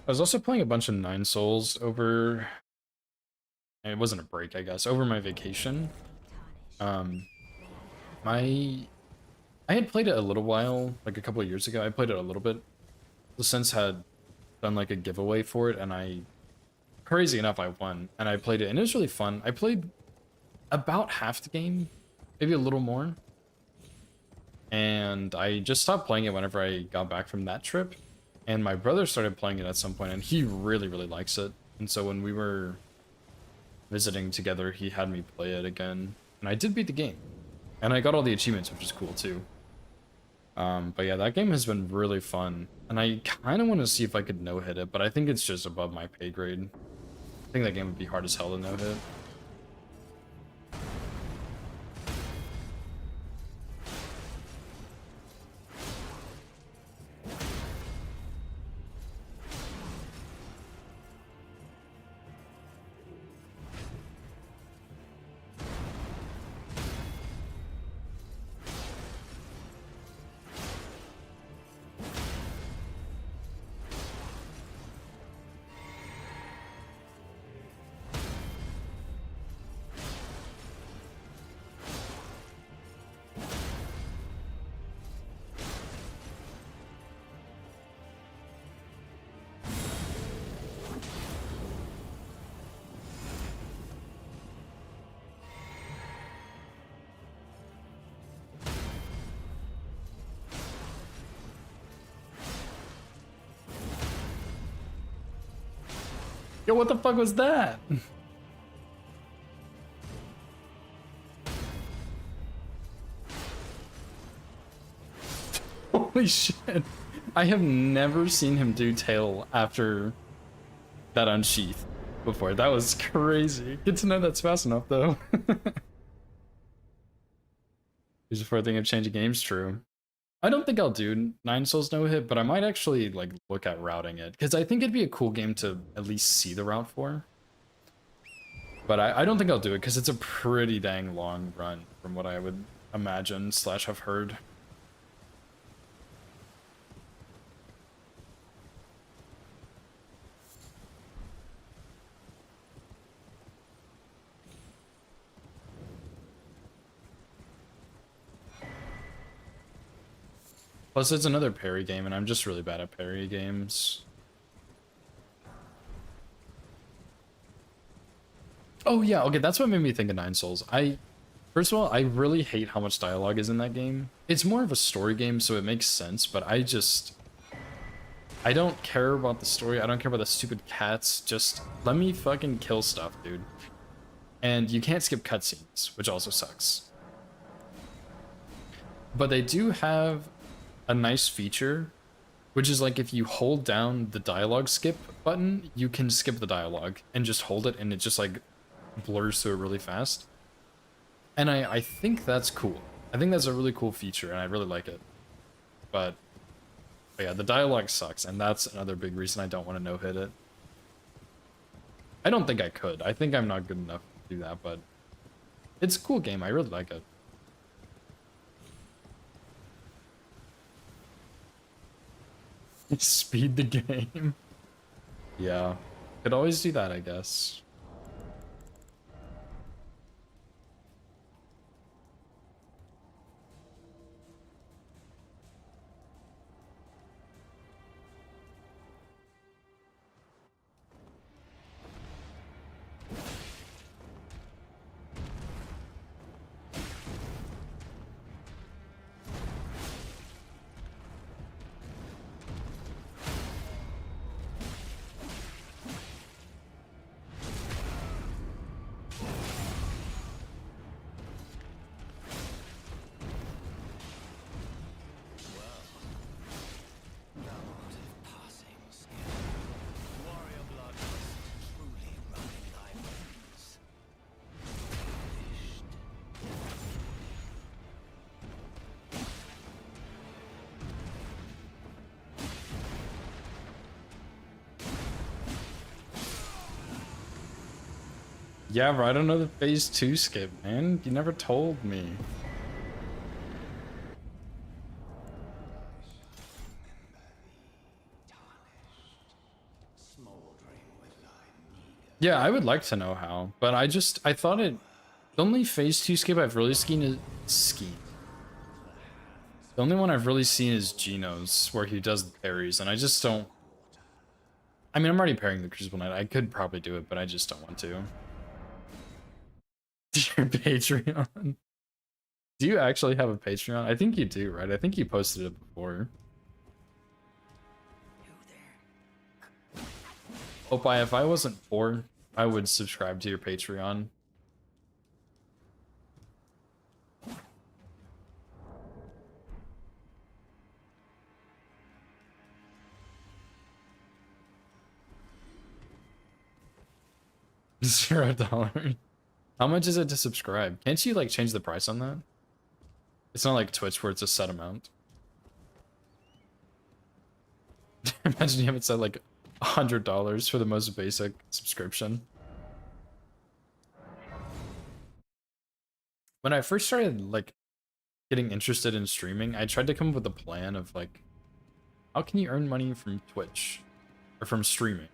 I was also playing a bunch of Nine Souls over... It wasn't a break, I guess. Over my vacation. Tarnish. My I had played it a little while, like a couple of years ago. I played it a little bit. The Sense had done like a giveaway for it, and crazy enough, I won. And I played it, and it was really fun. I played about half the game, maybe a little more. And I just stopped playing it whenever I got back from that trip. And my brother started playing it at some point, and he really, really likes it. And so when we were visiting together, he had me play it again. And I did beat the game. And I got all the achievements, which is cool too. But yeah, that game has been really fun. And I kind of want to see if I could no-hit it, but I think it's just above my pay grade. I think that game would be hard as hell to no-hit. Yo, what the fuck was that? Holy shit. I have never seen him do tail after that unsheath before. That was crazy. Good to know that's fast enough, though. Here's before I think of changing games, true. I don't think I'll do 9 Souls no hit, but I might actually like look at routing it, because I think it'd be a cool game to at least see the route for. But I don't think I'll do it, because it's a pretty dang long run from what I would imagine / have heard. Plus, it's another parry game, and I'm just really bad at parry games. Oh yeah, okay, that's what made me think of 9 Souls. First of all, I really hate how much dialogue is in that game. It's more of a story game, so it makes sense, but I don't care about the story. I don't care about the stupid cats. Just let me fucking kill stuff, dude. And you can't skip cutscenes, which also sucks. But they do have a nice feature, which is like if you hold down the dialogue skip button, you can skip the dialogue and just hold it, and it just like blurs through it really fast. And I think that's cool. I think that's a really cool feature, and I really like it. But yeah, the dialogue sucks, and that's another big reason I don't want to no-hit it. I don't think I could. I think I'm not good enough to do that, but it's a cool game. I really like it. Speed the game. Yeah. Could always do that, I guess. Yeah, bro, I don't know the phase 2 skip, man. You never told me. Yeah, I would like to know how, but I thought the only phase 2 skip I've really seen is The only one I've really seen is Geno's, where he does the parries, and I just don't... I mean, I'm already pairing the Crucible Knight. I could probably do it, but I just don't want to. Your Patreon. Do you actually have a Patreon? I think you do, right? I think you posted it before. Opie, if I wasn't poor, I would subscribe to your Patreon. $0. How much is it to subscribe? Can't you like change the price on that? It's not like Twitch where it's a set amount. Imagine you haven't said like $100 for the most basic subscription. When I first started like getting interested in streaming, I tried to come up with a plan of like, how can you earn money from Twitch or from streaming?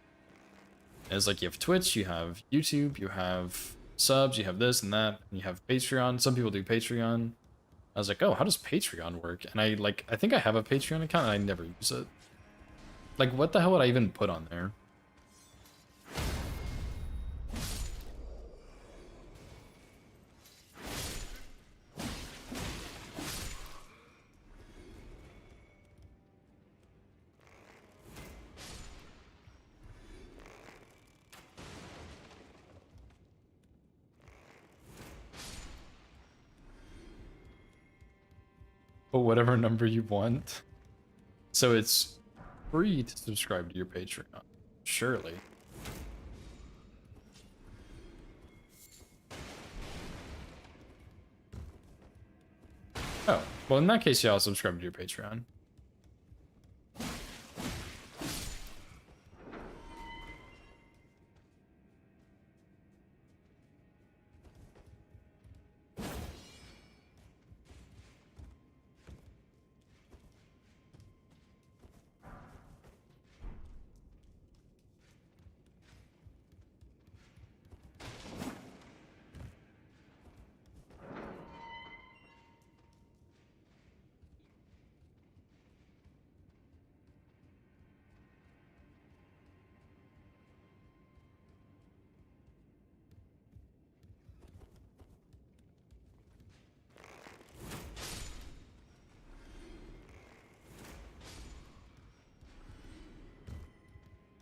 And it's like you have Twitch, you have YouTube, you have subs, you have this and that, and you have Patreon. Some people do Patreon. I was like, oh, how does Patreon work? And I think I have a Patreon account and I never use it. Like, what the hell would I even put on there? But whatever number you want. So it's free to subscribe to your Patreon. Surely. Oh, well in that case, yeah, I'll subscribe to your Patreon.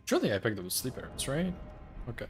Surely I picked up with sleep arrows, right? Okay.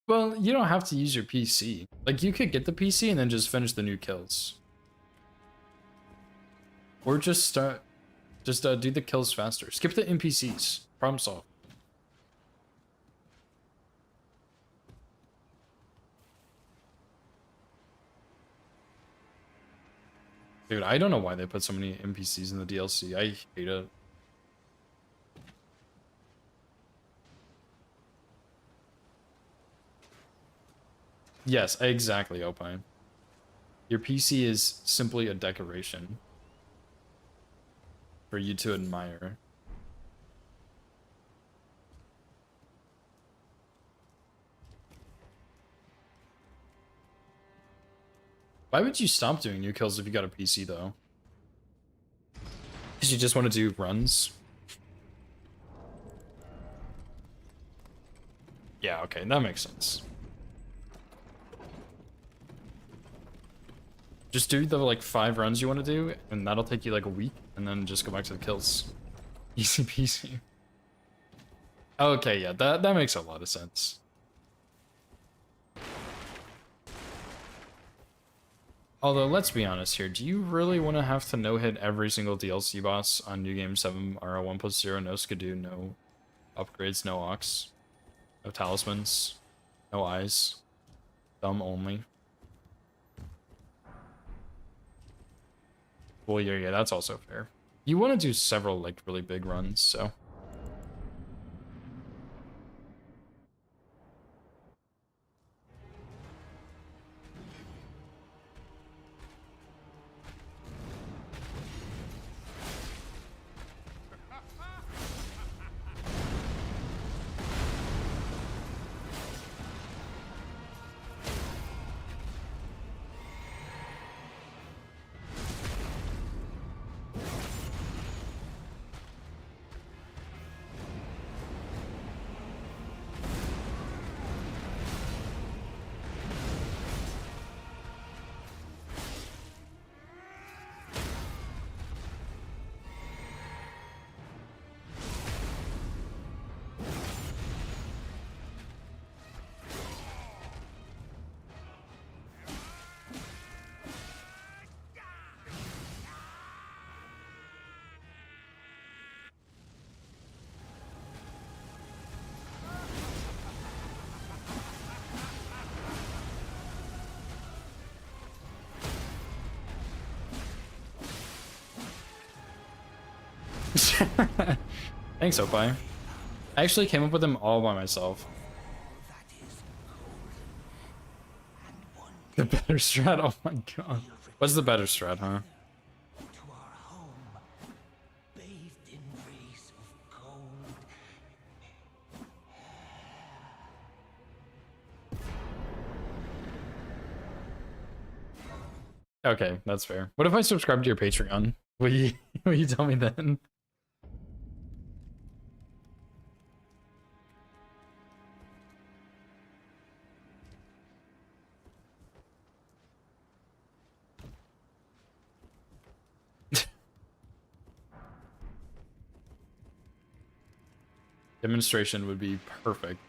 Well, you don't have to use your PC. Like, you could get the PC and then just finish the new kills. Or just do the kills faster. Skip the NPCs. Problem solved. Dude, I don't know why they put so many NPCs in the DLC. I hate it. Yes, exactly, Opine. Your PC is simply a decoration for you to admire. Why would you stop doing new kills if you got a PC, though? Because you just want to do runs? Yeah, okay, that makes sense. Just do the like 5 runs you want to do, and that'll take you like a week, and then just go back to the kills. Easy peasy. Okay, yeah, that makes a lot of sense. Although, let's be honest here, do you really want to have to no-hit every single DLC boss on New Game 7 RL1+0, no Skidoo, no upgrades, no Ox, no talismans, no eyes, thumb only? Well, yeah, that's also fair. You want to do several, like, really big runs, so... Thanks, Opie. I actually came up with them all by myself. The better strat? Oh my god. What's the better strat, huh? To our home, bathed in rays of gold. Okay, that's fair. What if I subscribe to your Patreon? Will you tell me then? Demonstration would be perfect.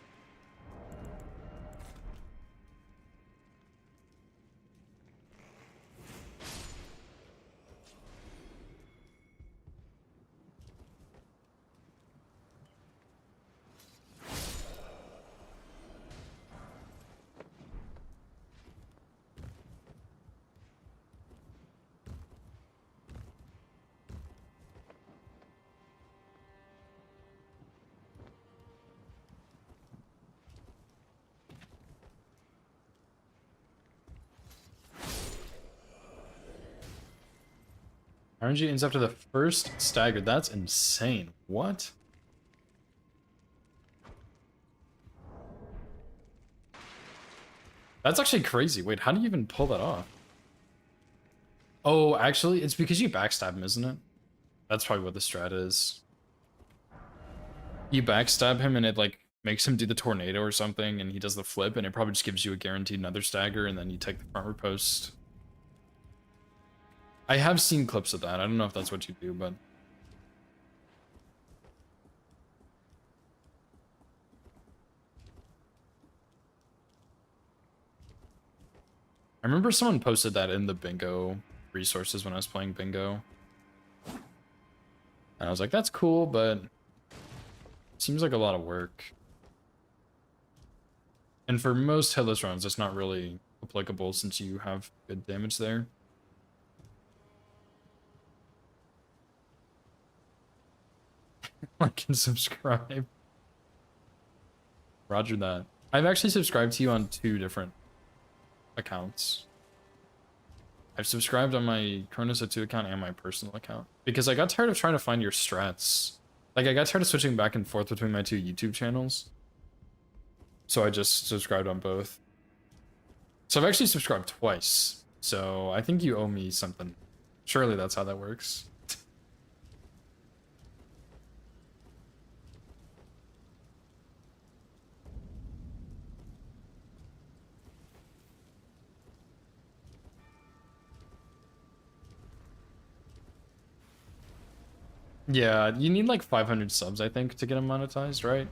RNG ends after the first stagger. That's insane. What? That's actually crazy. Wait, how do you even pull that off? Oh, actually, it's because you backstab him, isn't it? That's probably what the strat is. You backstab him and it, like, makes him do the tornado or something, and he does the flip, and it probably just gives you a guaranteed another stagger, and then you take the front riposte. I have seen clips of that. I don't know if that's what you do, but... I remember someone posted that in the bingo resources when I was playing bingo. And I was like, that's cool, but... it seems like a lot of work. And for most hitless runs, it's not really applicable since you have good damage there. Like and subscribe. Roger that. I've actually subscribed to you on 2 different accounts. I've subscribed on my Chronos O2 account and my personal account. Because I got tired of trying to find your strats. Like, I got tired of switching back and forth between my 2 YouTube channels. So I just subscribed on both. So I've actually subscribed twice. So I think you owe me something. Surely that's how that works. Yeah, you need like 500 subs, I think, to get them monetized, right?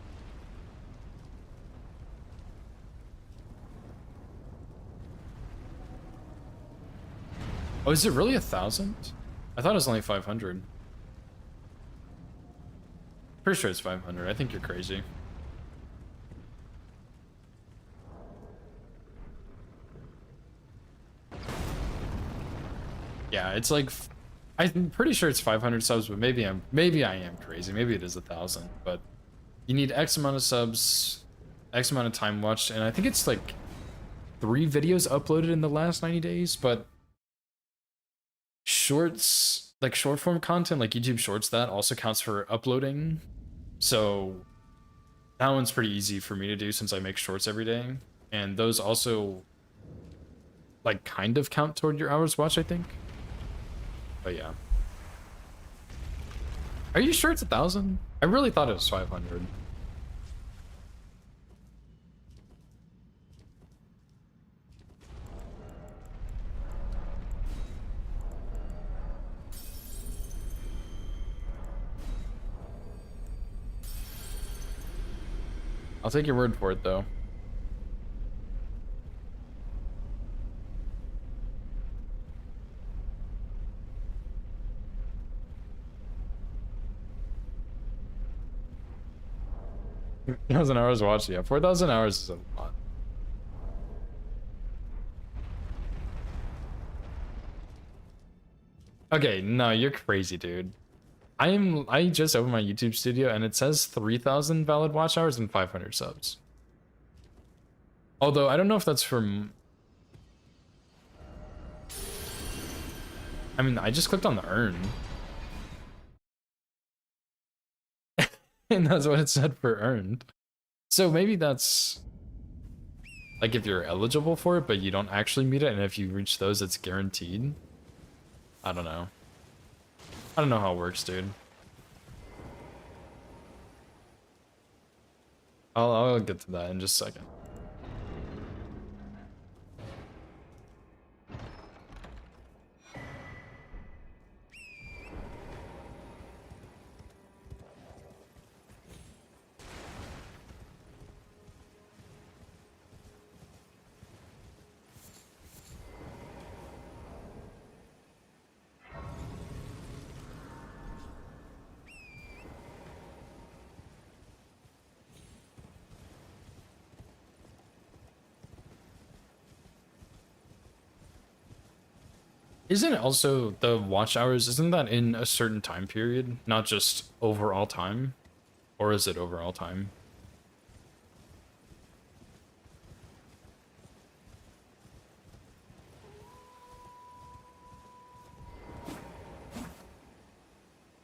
is it really 1,000? I thought it was only 500. Pretty sure it's 500. I think you're crazy. Yeah, it's like I'm pretty sure it's 500 subs, but maybe I am crazy. Maybe it is 1,000, but you need X amount of subs, X amount of time watched, and I think it's like 3 videos uploaded in the last 90 days, but shorts, like short form content, like YouTube Shorts, that also counts for uploading. So that one's pretty easy for me to do since I make shorts every day. And those also like kind of count toward your hours watched, I think. But yeah. Are you sure it's 1,000? I really thought it was 500. I'll take your word for it, though. Thousand hours watched, yeah. 4,000 hours is a lot. Okay, no, you're crazy, dude. I just opened my YouTube studio and it says 3,000 valid watch hours and 500 subs. Although I don't know if that's from. I mean, I just clicked on the earn. And that's what it said for earned. So maybe that's like if you're eligible for it, but you don't actually meet it, and if you reach those, it's guaranteed. I don't know. I don't know how it works, dude. I'll get to that in just a second. Isn't it also the watch hours, isn't that in a certain time period, not just overall time? Or is it overall time?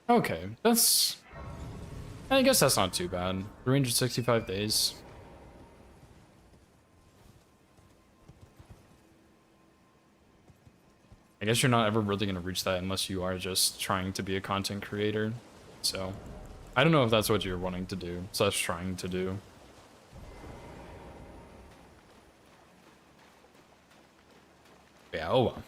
Okay, I guess that's not too bad. 365 days. I guess you're not ever really going to reach that unless you are just trying to be a content creator. So, I don't know if that's what you're wanting to do, / trying to do. Yeah, oh well.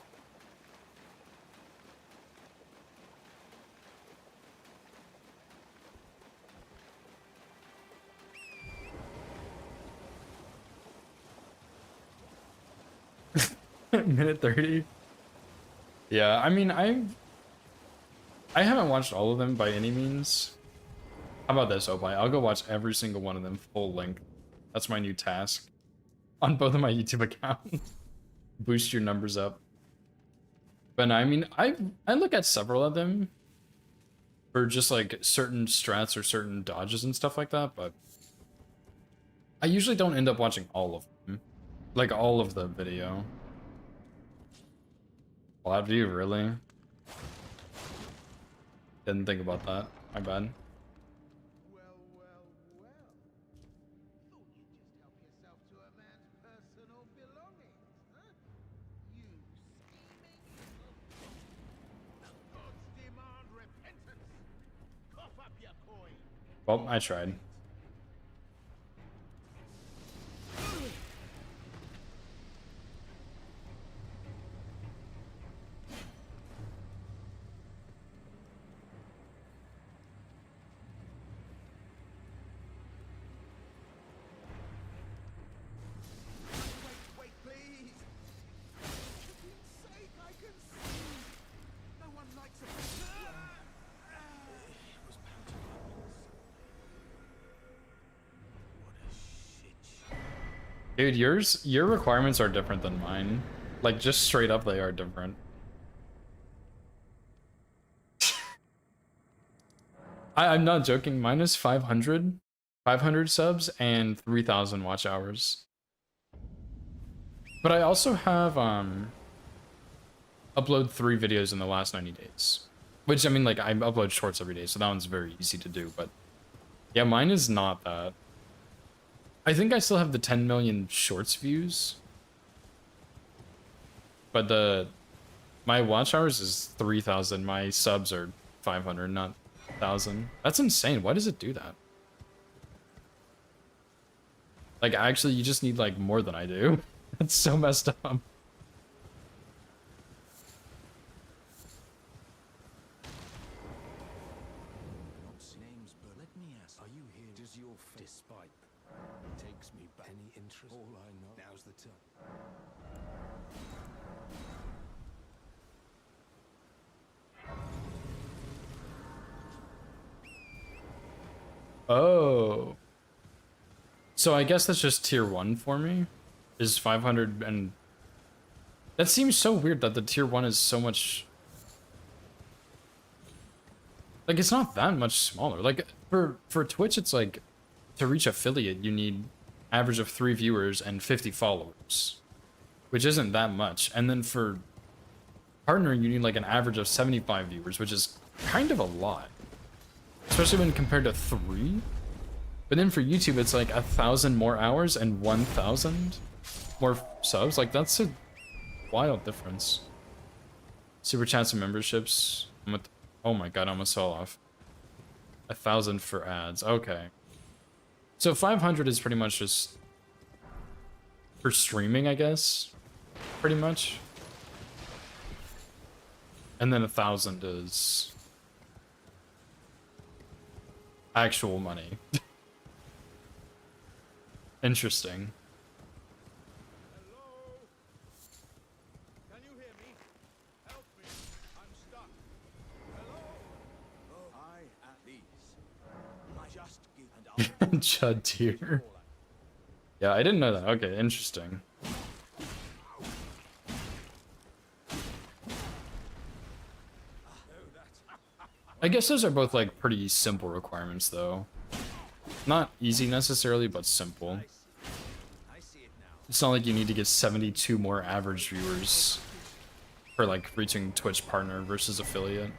Minute 30. Yeah, I mean, I haven't watched all of them by any means. How about this, Opie? I'll go watch every single one of them full length. That's my new task on both of my YouTube accounts. Boost your numbers up. But no, I mean, I look at several of them for just like certain strats or certain dodges and stuff like that, but I usually don't end up watching all of them. Like all of the video. Loud view, really? Didn't think about that. My bad. Well, well, well. Thought you'd just help yourself to a man's personal belongings, huh? You scheming little... The gods demand repentance. Cough up your coin. Well, I tried. Wait, please. For goodness sake, I can see. Dude, your requirements are different than mine. Like, just straight up, they are different. I'm not joking. Mine is 500 subs and 3,000 watch hours. But I also have upload 3 videos in the last 90 days. Which, I mean, like, I upload shorts every day, so that one's very easy to do, but yeah, mine is not that. I think I still have the 10 million shorts views. But my watch hours is 3,000. My subs are 500, not 1,000. That's insane. Why does it do that? Like, actually, you just need, like, more than I do. That's so messed up. Name's Bert. Let me ask, are you here? Does your despite takes me back any interest? All I know. Now's the time. Oh. So I guess that's just tier 1 for me. Is 500 and... That seems so weird that the tier 1 is so much... Like, it's not that much smaller. Like, for Twitch, it's like, to reach affiliate, you need average of 3 viewers and 50 followers. Which isn't that much. And then for partner, you need like an average of 75 viewers, which is kind of a lot. Especially when compared to 3. But then for YouTube, it's like 1,000 more hours and 1,000 more subs. Like, that's a wild difference. Super chats and memberships. Oh my god, I almost fell off. 1,000 for ads. Okay. So 500 is pretty much just for streaming, I guess. Pretty much. And then 1,000 is actual money. Interesting. Hello? Can you hear me? Help me. I'm stuck. Hello? Oh, I at these. I just give and I'll Chud tier. Yeah, I didn't know that. Okay, interesting. I guess those are both like pretty simple requirements though. Not easy necessarily, but simple. It's not like you need to get 72 more average viewers for like reaching Twitch partner versus affiliate.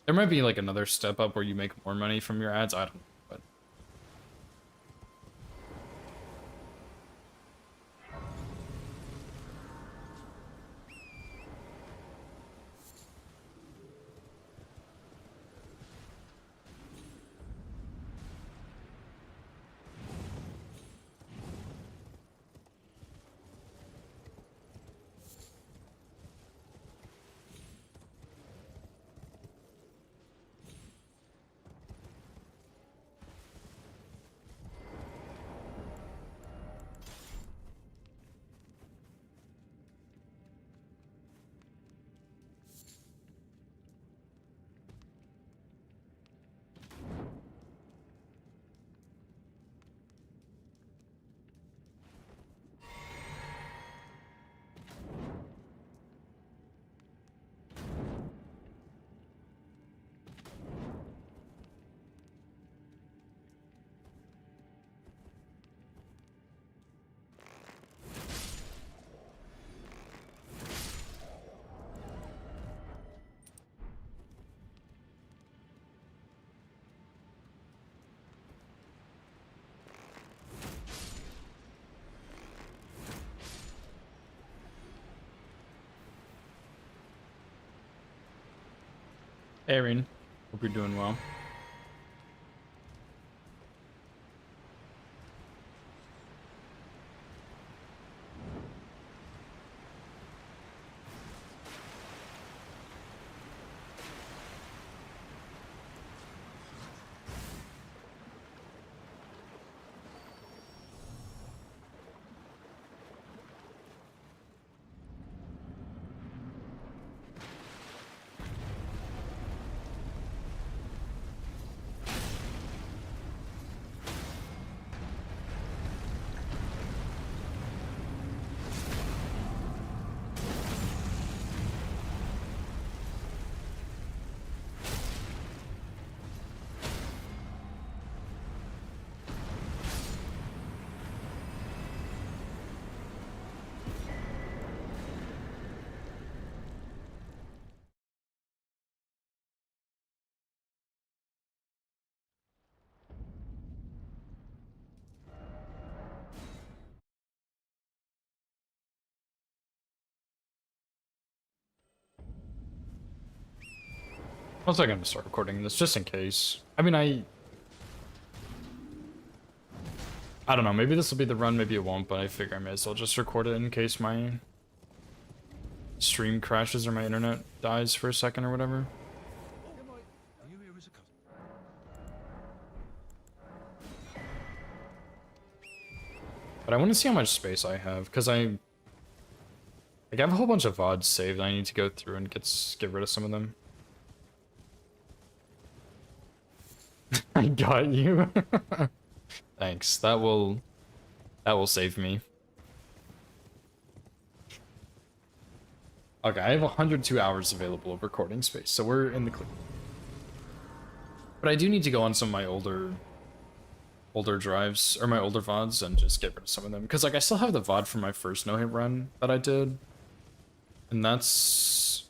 There might be like another step up where you make more money from your ads, I don't know, but hey, Erin, hope you're doing well. was I gonna start recording this just in case? I mean, I don't know. Maybe this will be the run. Maybe it won't. But I figure I may as well just record it in case my stream crashes or my internet dies for a second or whatever. Are you here as a cousin? But I want to see how much space I have, because I have a whole bunch of VODs saved. I need to go through and get rid of some of them. I got you. Thanks. That will save me. Okay, I have 102 hours available of recording space, so we're in the clear. But I do need to go on some of my older drives, or my older VODs, and just get rid of some of them. Because, like, I still have the VOD from my first no-hit run that I did. And that's...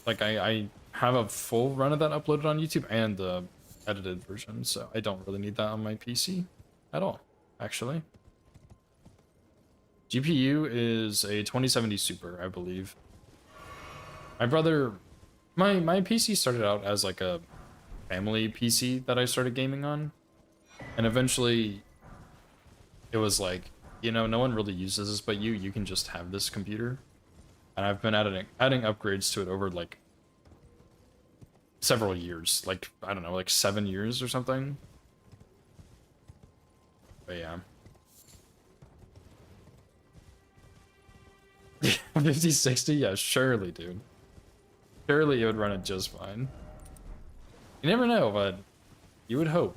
Like, I have a full run of that uploaded on YouTube, and the edited version, so I don't really need that on my PC at all, actually. GPU is a 2070 Super, I believe. My brother... My PC started out as, like, a family PC that I started gaming on. And eventually, it was like, you know, no one really uses this but you can just have this computer. And I've been adding upgrades to it over, like, several years. Like, I don't know, like 7 years or something. But yeah. 5060? Yeah, surely, dude. Surely it would run it just fine. You never know, but you would hope.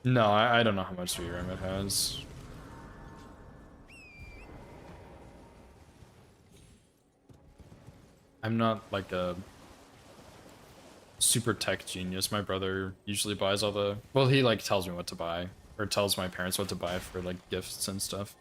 No, I don't know how much VRAM it has. I'm not like a super tech genius. My brother usually buys all the... Well, he like tells me what to buy. Or tells my parents what to buy for like gifts and stuff.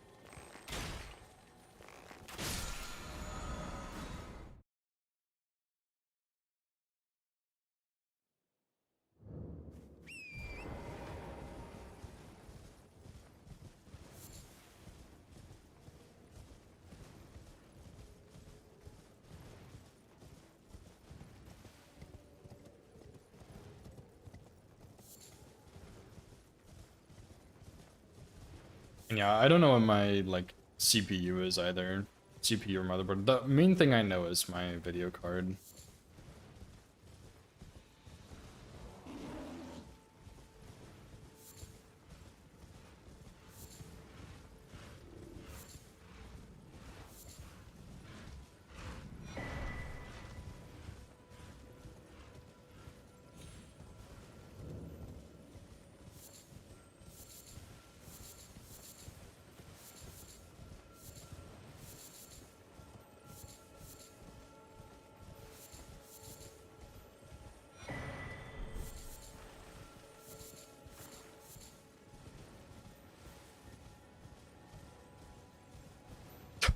And yeah, I don't know what my like CPU is either. CPU or motherboard. The main thing I know is my video card.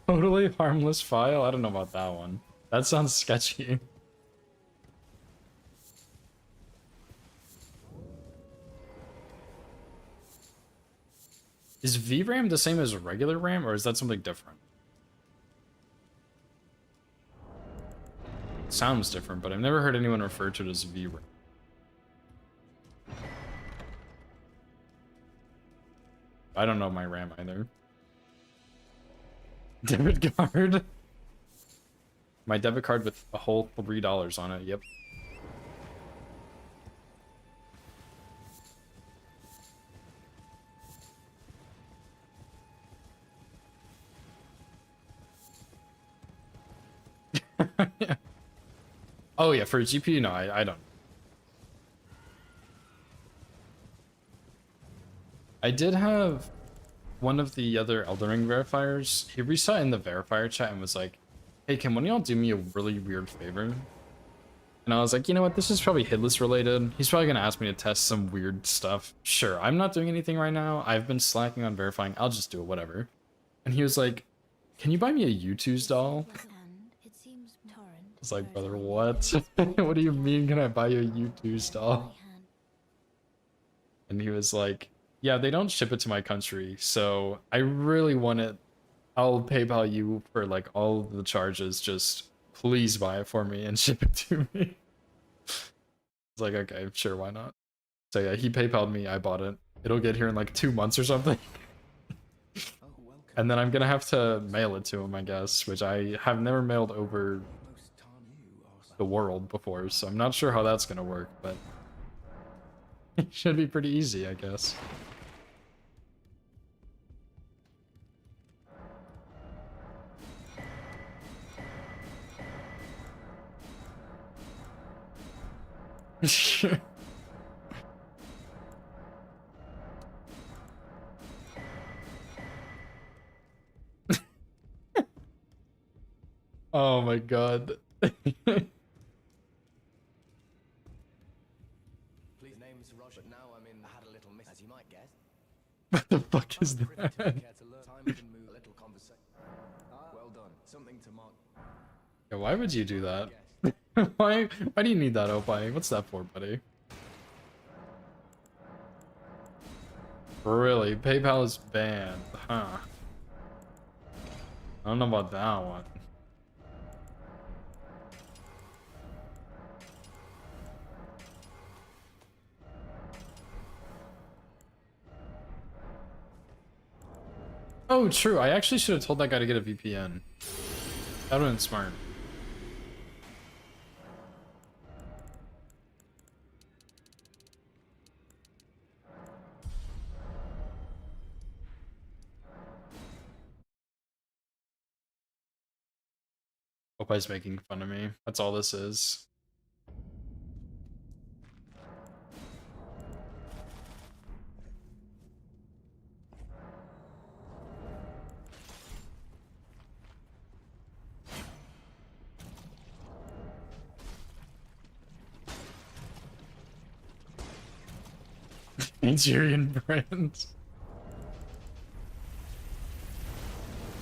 Totally harmless file? I don't know about that one. That sounds sketchy. Is VRAM the same as regular RAM, or is that something different? It sounds different, but I've never heard anyone refer to it as VRAM. I don't know my RAM either. Debit card. My debit card with a whole $3 on it, yep. Oh yeah, for a GPU, no, I don't. I did have one of the other Elden Ring verifiers. He reached out in the verifier chat and was like, hey, can one of y'all do me a really weird favor? And I was like, you know what, this is probably Hidless related. He's probably gonna ask me to test some weird stuff. Sure, I'm not doing anything right now. I've been slacking on verifying. I'll just do it, whatever. And he was like, can you buy me a U2's doll? It seems torrent. I was like, brother, what? What do you mean, can I buy you a U2's doll? And he was like, Yeah, they don't ship it to my country, so I really want it. I'll PayPal you for like all of the charges. Just please buy it for me and ship it to me. It's like, okay, sure, why not? So yeah, he PayPal'd me, I bought it. It'll get here in like 2 months or something. Oh, welcome. And then I'm gonna have to mail it to him, I guess, which I have never mailed over Most Tarnu are the world before, so I'm not sure how that's gonna work, but it should be pretty easy, I guess. Oh my god. Please, name's Roger, but now I'm in. I had a little miss, as you might guess. What the fuck is Privy to that? care to learn. Time we can move a little conversation. Well done. Something to mark. Yeah, why would you do that? Guess. Why do you need that, Opie? What's that for, buddy? Really? PayPal is banned, huh? I don't know about that one. Oh, true. I actually should have told that guy to get a VPN. That would have been smart. Opie's making fun of me. That's all this is. Nigerian brand.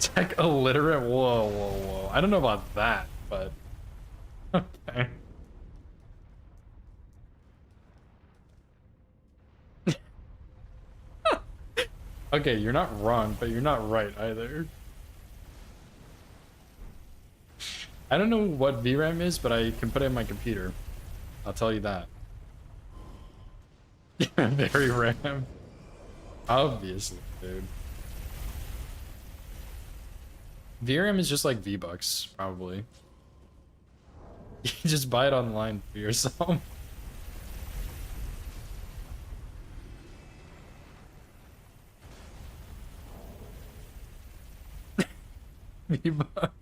Tech illiterate? Whoa, whoa, whoa. I don't know about that, but... Okay. Okay, you're not wrong, but you're not right either. I don't know what VRAM is, but I can put it in my computer. I'll tell you that. Very RAM. Obviously, dude. VRAM is just like V-Bucks, probably. You just buy it online for yourself. V-Bucks.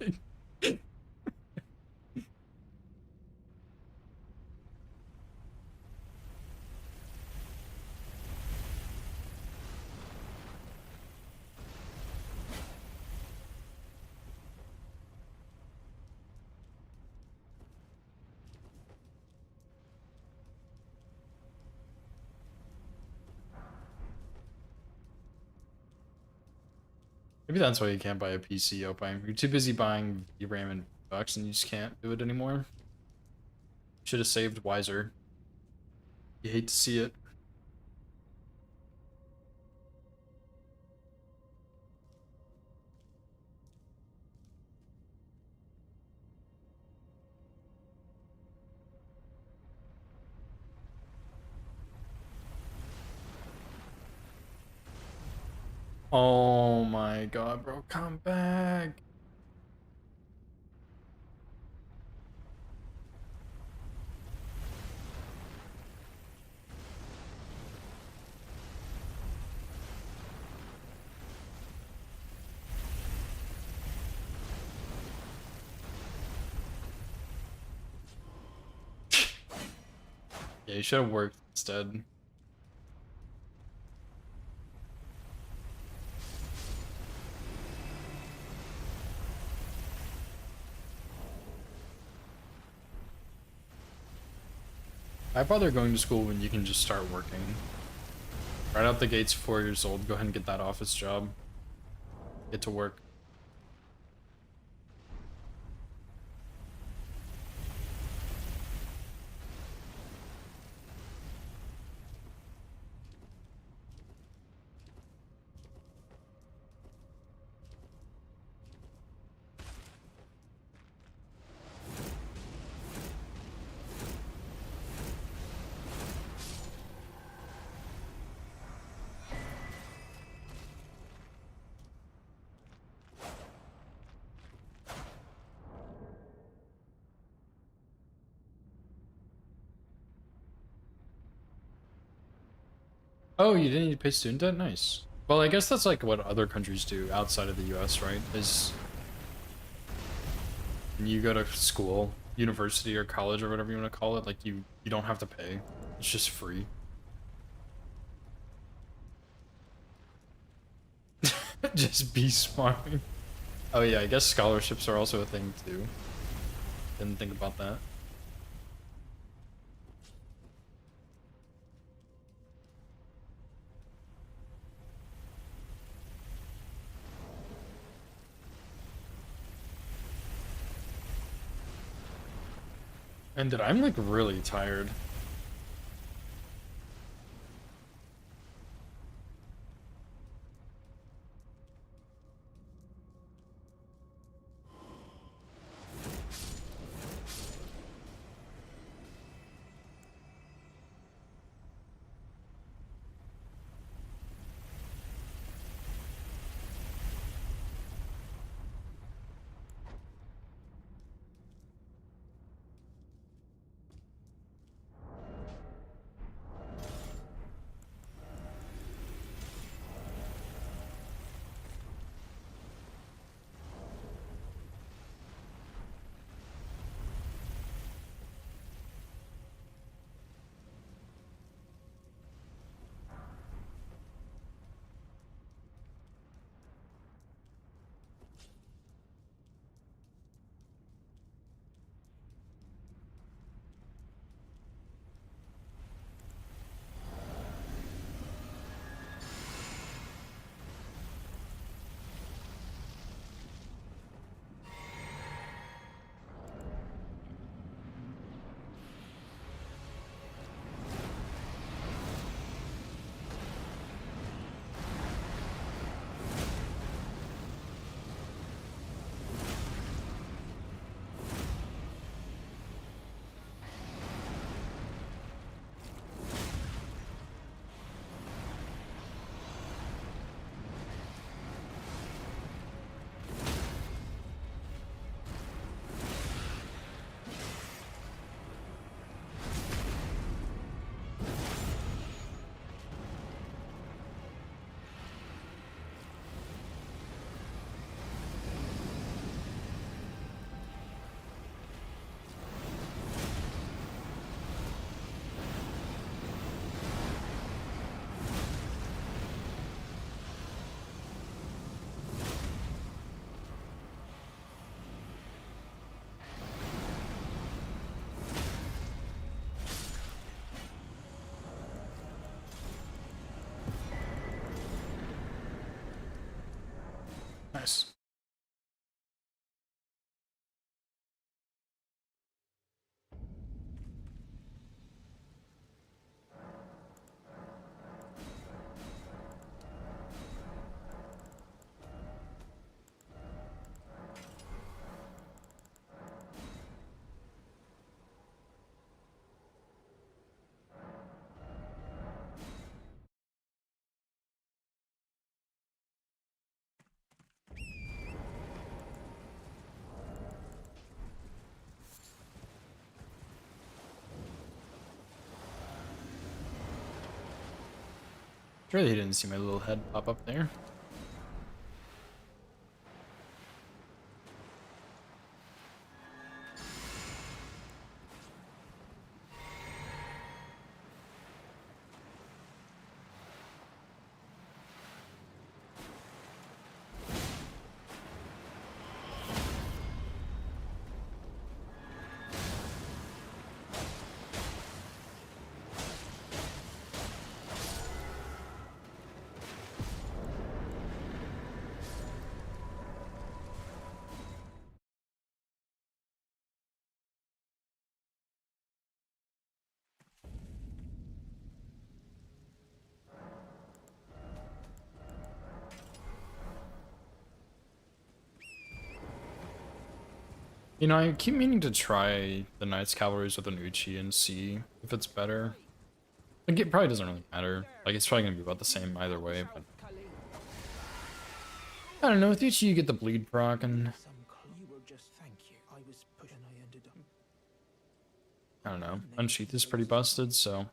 Maybe that's why you can't buy a PC, Opine. You're too busy buying VRAM and bucks and you just can't do it anymore. Should have saved wiser. You hate to see it. Oh my god, bro, come back. Yeah, you should have worked instead. I bother going to school when you can just start working. Right out the gates, 4 years old, go ahead and get that office job. Get to work. Oh, you didn't need to pay student debt? Nice. Well, I guess that's like what other countries do outside of the US, right? Is when you go to school, university or college or whatever you want to call it, like you don't have to pay. It's just free. Just be smart. Oh yeah, I guess scholarships are also a thing too. Didn't think about that. And dude, I'm like really tired. Nice. Really didn't see my little head pop up there. You know, I keep meaning to try the Knights Cavalries with an Uchi and see if it's better. Like, it probably doesn't really matter. Like, it's probably gonna be about the same either way, but... I don't know, with Uchi you get the bleed proc and... You will just thank you. I was pushing, I ended up. I don't know. Unsheath is pretty busted, so...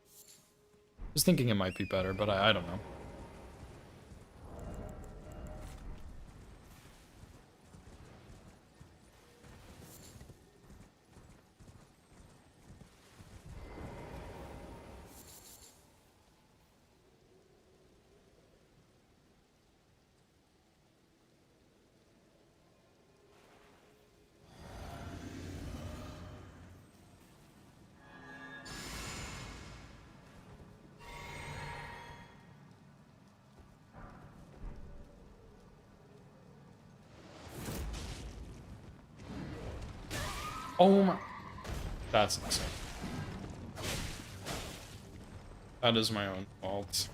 was thinking it might be better, but I don't know. Oh my, that's insane. That is my own fault.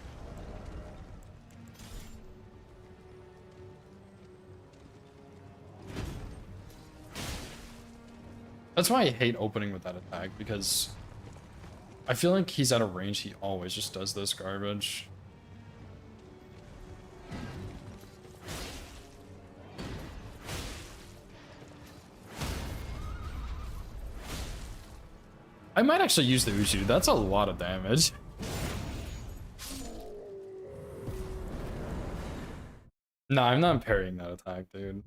That's why I hate opening with that attack, because I feel like he's out of range. He always just does this garbage. I might actually use the Uchu. That's a lot of damage. No, I'm not parrying that attack, dude.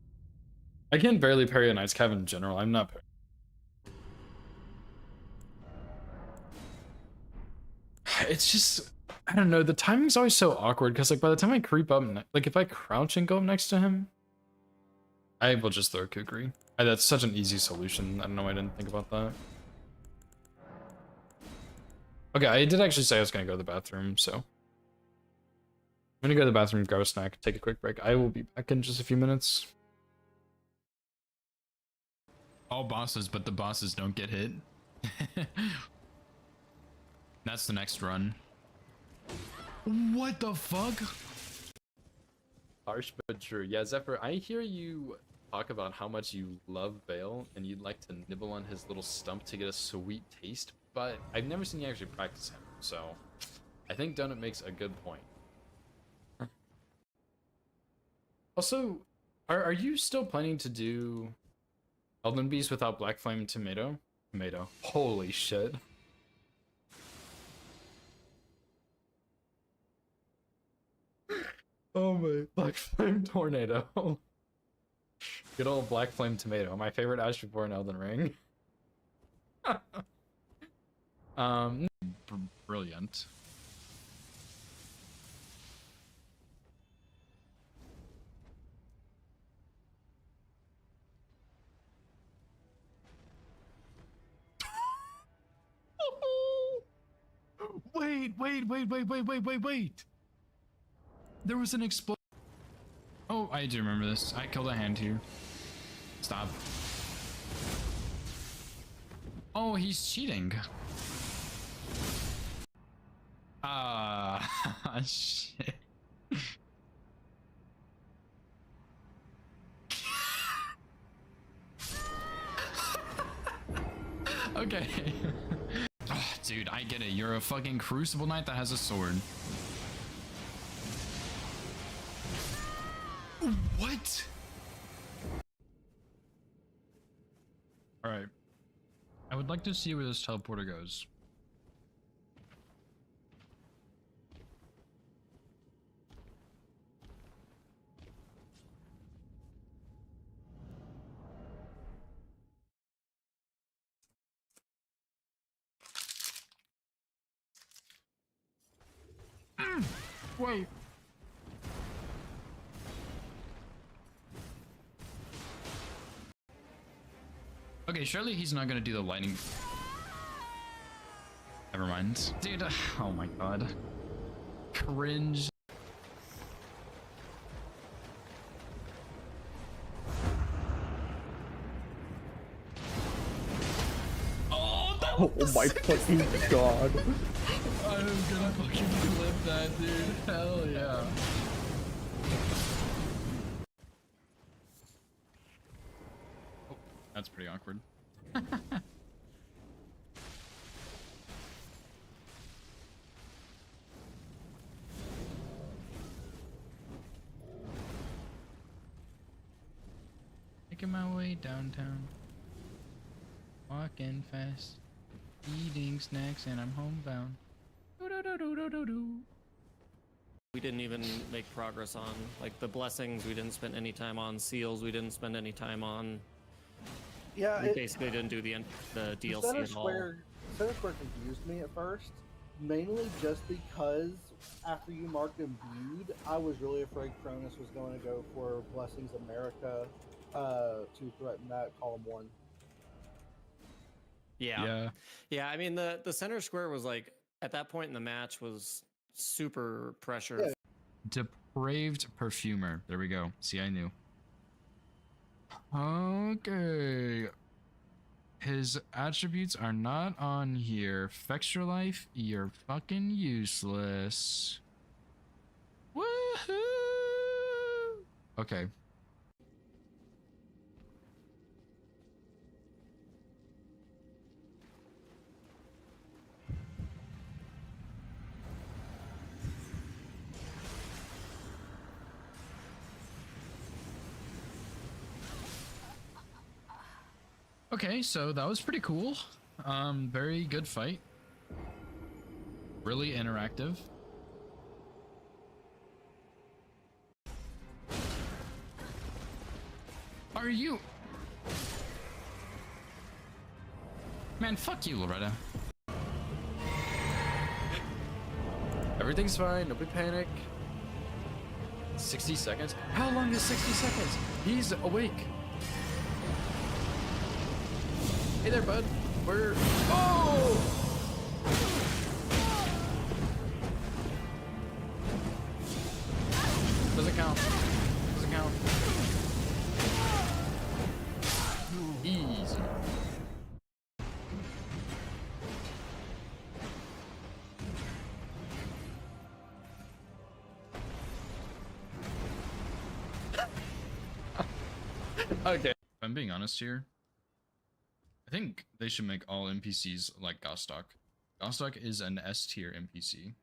I can barely parry a Knight's Cav in general. I'm not parrying. It's just, I don't know. The timing's always so awkward because, like, by the time I creep up, like, if I crouch and go up next to him, I will just throw Kukri. That's such an easy solution. I don't know why I didn't think about that. Okay, I did actually say I was gonna go to the bathroom, so I'm gonna go to the bathroom, grab a snack, take a quick break. I will be back in just a few minutes. All bosses, but the bosses don't get hit. That's the next run. What the fuck? Harsh but true. Yeah, Zephyr, I hear you talk about how much you love Vale and you'd like to nibble on his little stump to get a sweet taste, but I've never seen you actually practice him, so I think Donut makes a good point. Also, are you still planning to do Elden Beast without Black Flame Tomato? Tomato. Holy shit. Oh my, Black Flame Tornado. Good old Black Flame Tomato, my favorite Ash before an Elden Ring. Brilliant. Wait. There was an explosion. Oh, I do remember this. I killed a hand here. Stop. Oh, he's cheating. Shit. Okay. Oh, dude, I get it. You're a fucking Crucible Knight that has a sword. What? Alright. I would like to see where this teleporter goes. Wait. Okay, surely he's not gonna do the lightning. Never mind. Dude, oh my god. Cringe. Oh my fucking god. I'm gonna fucking clip that, dude. Hell yeah. Oh, that's pretty awkward. Making my way downtown. Walking fast. Eating snacks and I'm homebound. We didn't even make progress on. Like the blessings, we didn't spend any time on. Seals, we didn't spend any time on. Yeah, We basically didn't do the DLC Center at all. Center Square confused me at first, mainly just because after you marked imbued, I was really afraid Cronus was going to go for Blessings America to threaten that column 1. Yeah. I mean, the center square was like at that point in the match was super pressured. Yeah. Depraved perfumer. There we go. See, I knew. Okay. His attributes are not on here. Fextra life, you're fucking useless. Woohoo! Okay. Okay, so that was pretty cool. Very good fight. Really interactive. Are you? Man, fuck you, Loretta. Everything's fine, nobody panic. 60 seconds? How long is 60 seconds? He's awake. Hey there, bud. We're... Oh! Doesn't count. Doesn't count. Easy. Okay. If I'm being honest here, I think they should make all NPCs like Gostok. Gostok is an S tier NPC.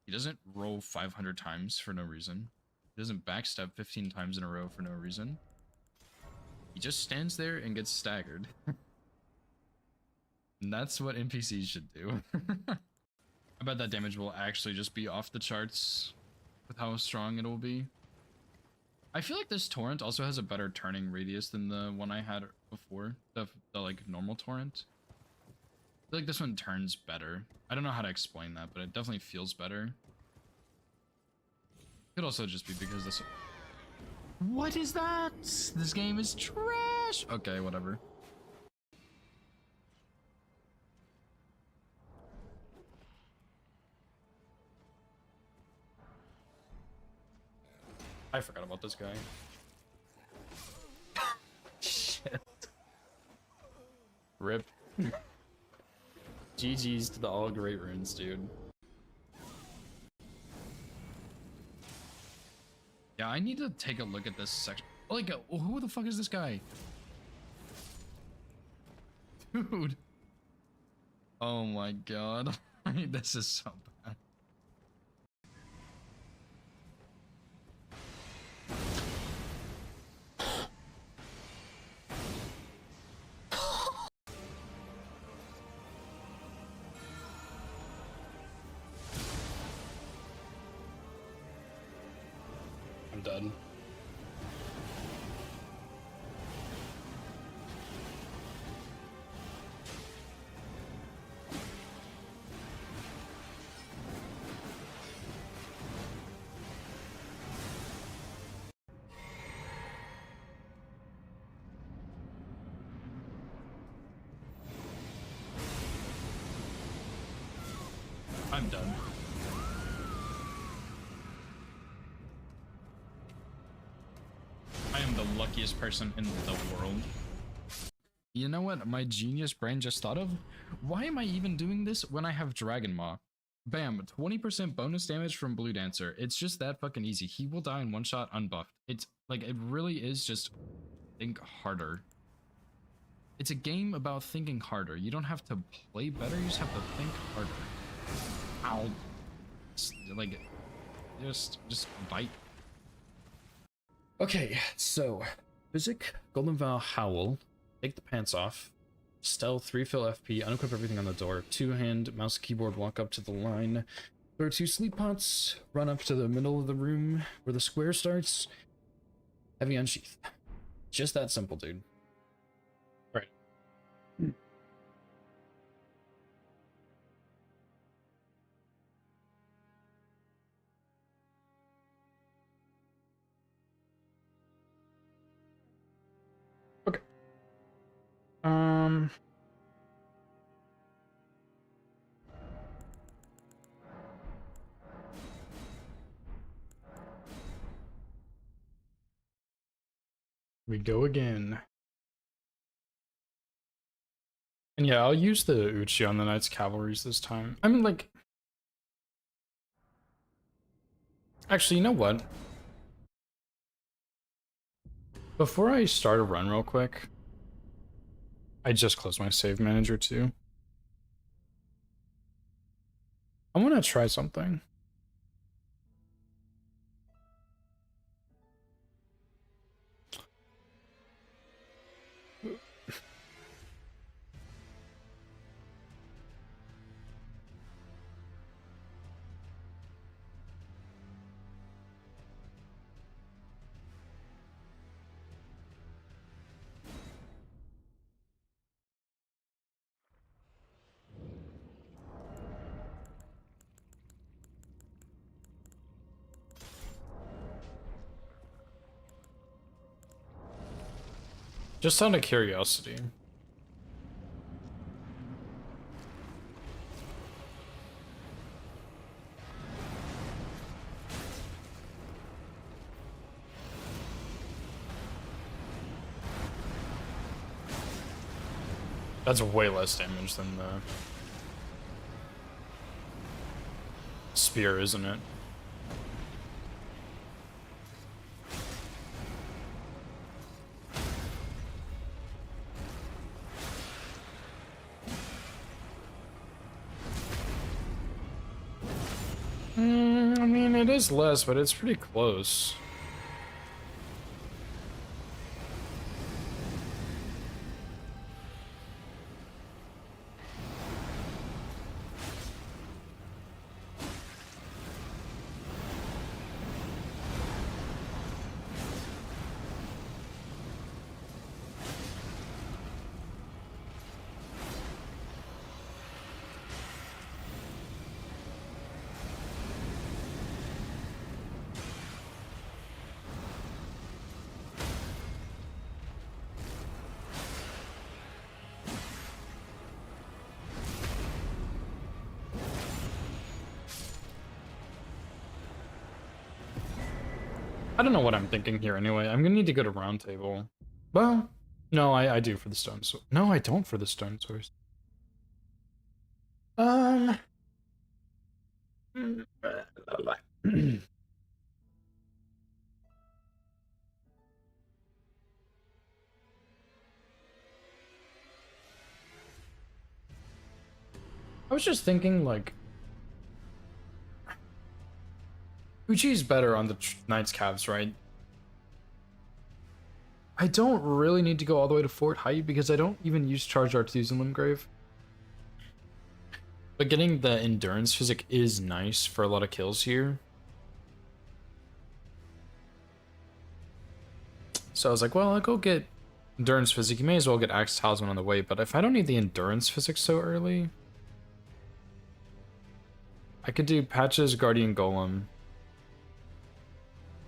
He doesn't roll 500 times for no reason. He doesn't backstab 15 times in a row for no reason. He just stands there and gets staggered. And that's what NPCs should do. I bet that damage will actually just be off the charts with how strong it will be. I feel like this torrent also has a better turning radius than the one I had before, the like normal torrent. I feel like this one turns better. I don't know how to explain that, but it definitely feels better. Could also just be because this... What is that? This game is trash! Okay, whatever. I forgot about this guy. Shit. Rip. GG's to the all great runes, dude. Yeah, I need to take a look at this section. Like, who the fuck is this guy? Dude. Oh my god. This is so bad. I'm done. I'm done. I am the luckiest person in the world. You know what my genius brain just thought of? Why am I even doing this when I have Dragon Maw? Bam, 20% bonus damage from Blue Dancer. It's just that fucking easy. He will die in one shot unbuffed. It's like, it really is just think harder. It's a game about thinking harder. You don't have to play better, you just have to think harder. Ow. Like, just bite. Okay, so Physic, Golden Vow, Howl, take the pants off, stealth, refill FP, unequip everything on the door, 2-hand, mouse, keyboard, walk up to the line, throw 2 sleep pots, run up to the middle of the room where the square starts, heavy unsheath. Just that simple, dude. Right. Okay. We go again. And yeah, I'll use the Uchi on the Knights Cavalries this time. I mean, like... Actually, you know what? Before I start a run real quick, I just closed my save manager too. I want to try something. Just out of curiosity. That's way less damage than the spear, isn't it? I mean, it is less, but it's pretty close. I don't know what I'm thinking here anyway. I'm gonna need to go to round table. Well, no, I do for the stone sword. No, I don't for the stone source. I was just thinking, like, Uchi's better on the Knights Cavs, right? I don't really need to go all the way to Fort Height because I don't even use Charged R2s in Limgrave. But getting the endurance physic is nice for a lot of kills here. So I was like, well, I'll go get endurance physic. You may as well get Axe Talisman on the way, but if I don't need the endurance physic so early, I could do Patches, Guardian Golem,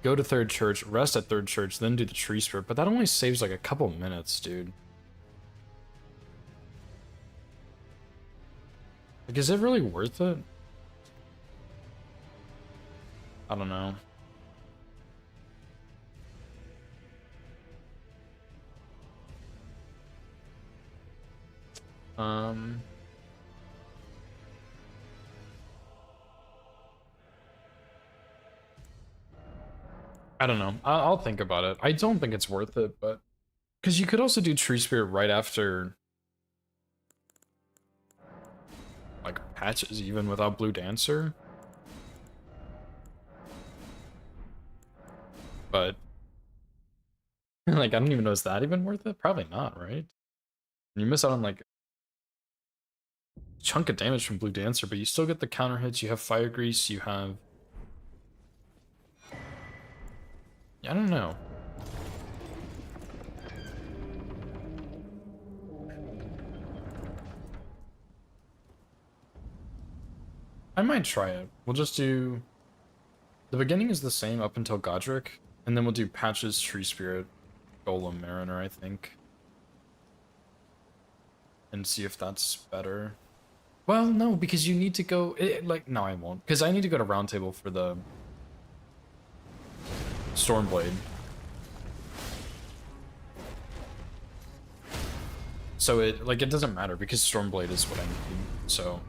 go to Third Church, rest at Third Church, then do the Tree Spirit, but that only saves like a couple minutes, dude. Like, is it really worth it? I don't know. I don't know. I'll think about it. I don't think it's worth it, but because you could also do Tree Spirit right after, like, Patches even without Blue Dancer. But like, I don't even know, is that even worth it? Probably not, right? You miss out on like chunk of damage from Blue Dancer, but you still get the counter hits. You have Fire Grease. You have. I don't know. I might try it. We'll just do. The beginning is the same up until Godric, and then we'll do Patches, Tree Spirit, Golem, Mariner, I think. And see if that's better. Well, no, because you need to go... no, I won't. Because I need to go to Roundtable for the... Stormblade. So it doesn't matter, because Stormblade is what I need, so...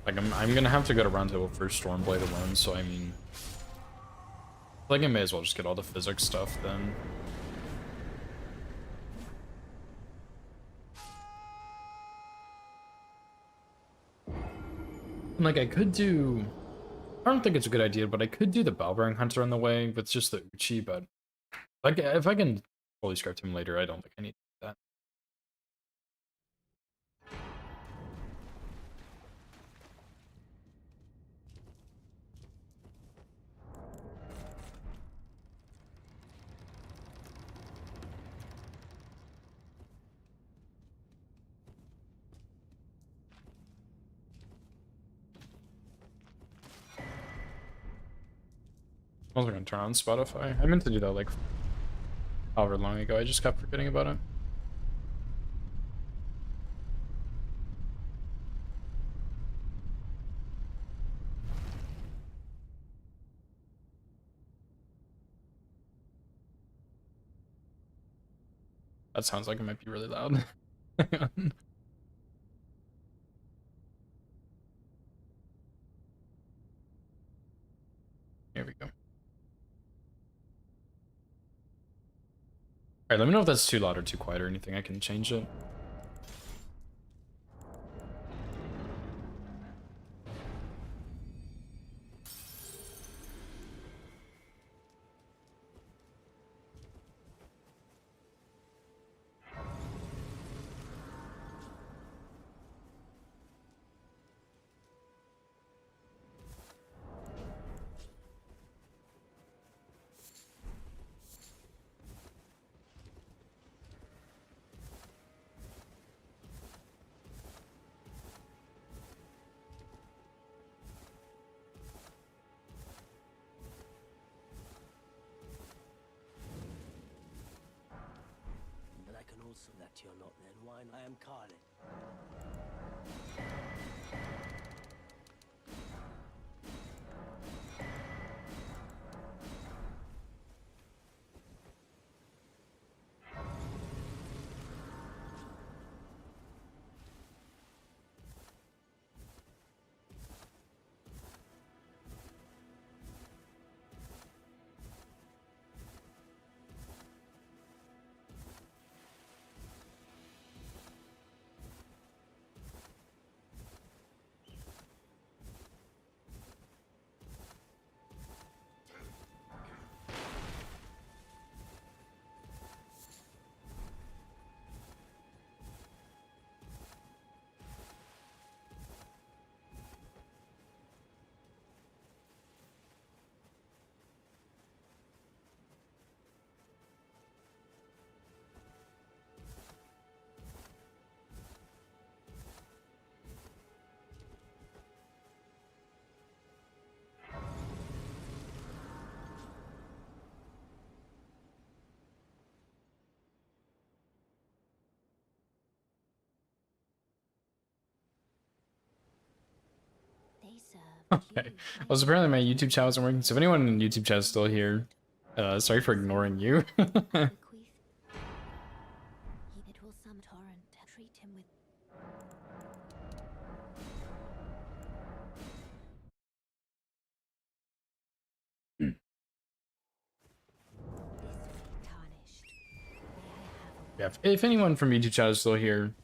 Like, I'm gonna have to go to Roundtable for Stormblade alone, so I mean... Like, I may as well just get all the physics stuff, then. Like, I could do... I don't think it's a good idea, but I could do the Balbearing Hunter on the way with just the Uchi, but... Like, if I can fully script him later, I don't think I need that. I was gonna turn on Spotify. I meant to do that like however long ago. I just kept forgetting about it. That sounds like it might be really loud. Here we go. Alright, let me know if that's too loud or too quiet or anything. I can change it. Also that you're not then wine. I am Carly. Okay. Well, so apparently my YouTube channel isn't working, so if anyone in YouTube chat is still here, sorry for ignoring you. It will summon torrent. Treat him with. Yeah, if anyone from YouTube chat is still here,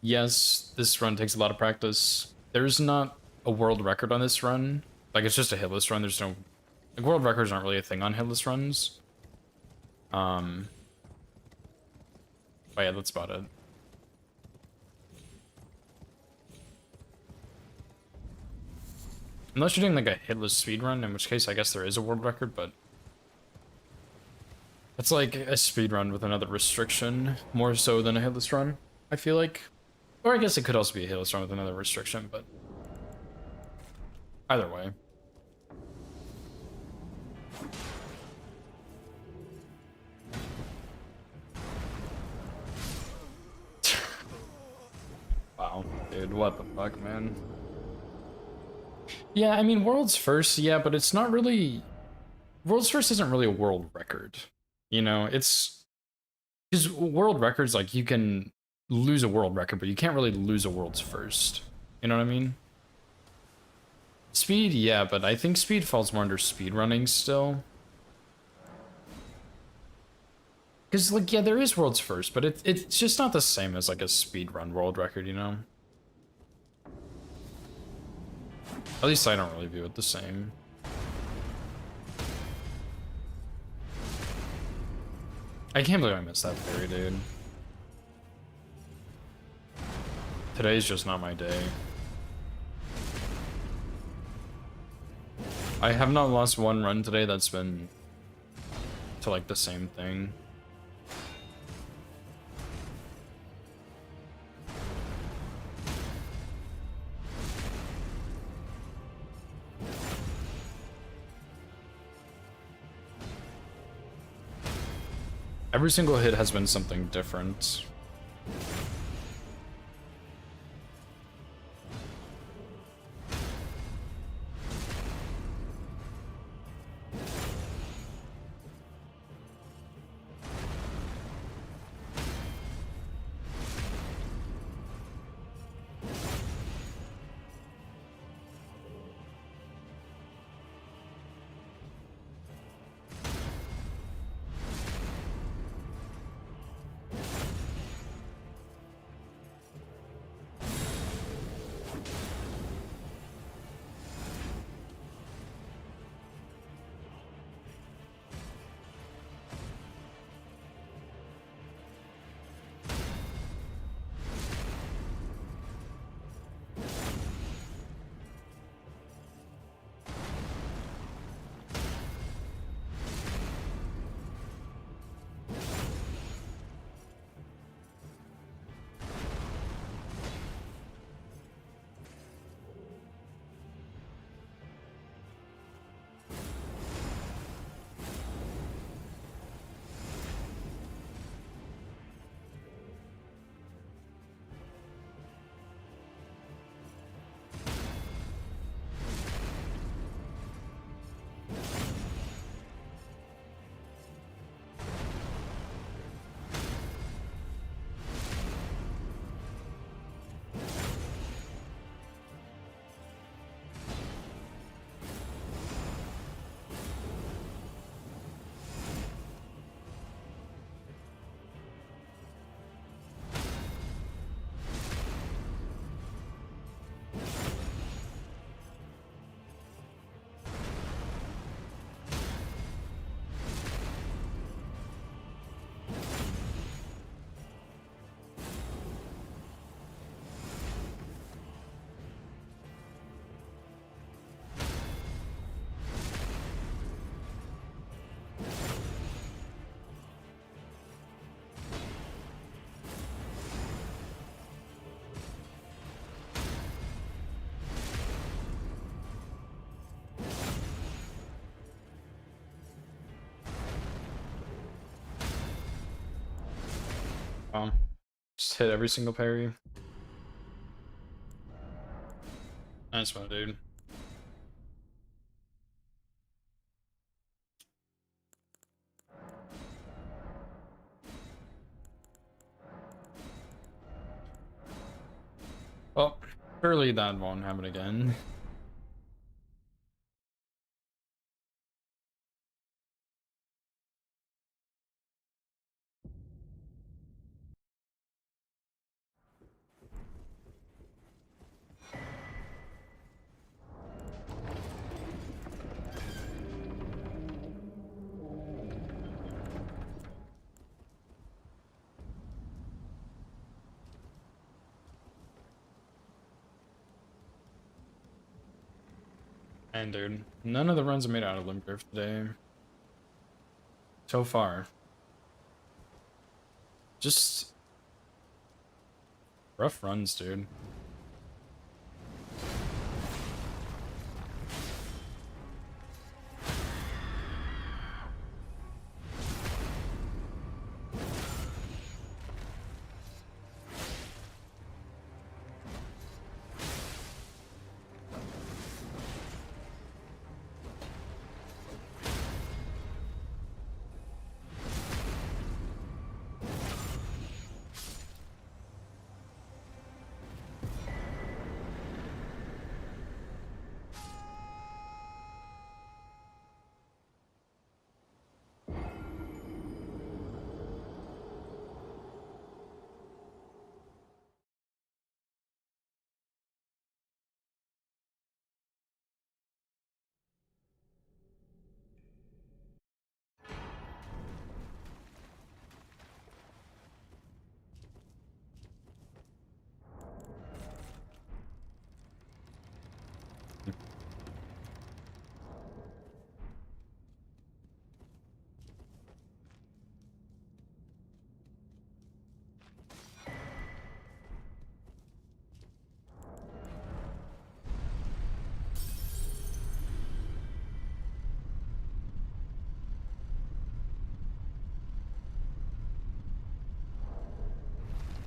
yes, this run takes a lot of practice. There's not a world record on this run. Like, it's just a hitless run. There's no Like, world records aren't really a thing on hitless runs. But yeah, that's about it. Unless you're doing like a hitless speedrun, in which case I guess there is a world record, but it's like a speedrun with another restriction, more so than a hitless run, I feel like. Or I guess it could also be a hitless run with another restriction, but either way. Wow, dude, what the fuck, man? Yeah, I mean, world's first, yeah, but it's not really... World's first isn't really a world record. You know, it's... Because world records, like, you can lose a world record, but you can't really lose a world's first. You know what I mean? Speed, yeah, but I think speed falls more under speedrunning still. Because, like, yeah, there is world's first, but it's just not the same as, like, a speedrun world record, you know? At least I don't really view it the same. I can't believe I missed that theory, dude. Today's just not my day. I have not lost one run today that's been to, like, the same thing. Every single hit has been something different. Just hit every single parry. Nice one, dude. Well, surely that won't happen again. And dude, none of the runs are made out of Limgrave today. So far. Just rough runs, dude.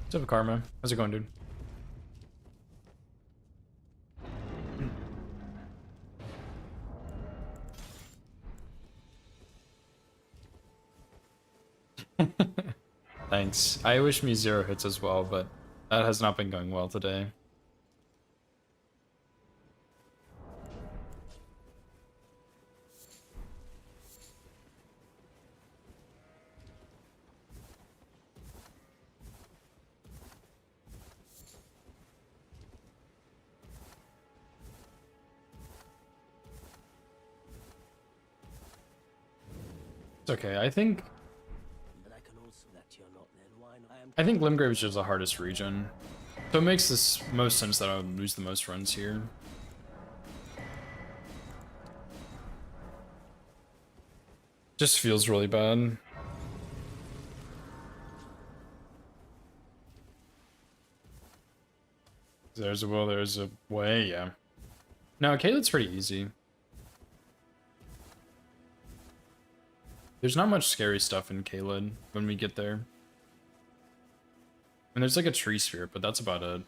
What's up, Karma? How's it going, dude? Thanks. I wish me 0 hits as well, but that has not been going well today. It's okay. I think But I can also that you're not then. Why not? I think Limgrave is just the hardest region. So it makes this most sense that I would lose the most runs here. Just feels really bad. There's a will, there's a way, yeah. No, Caelid's pretty easy. There's not much scary stuff in Caelid when we get there. And there's like a tree sphere, but that's about it.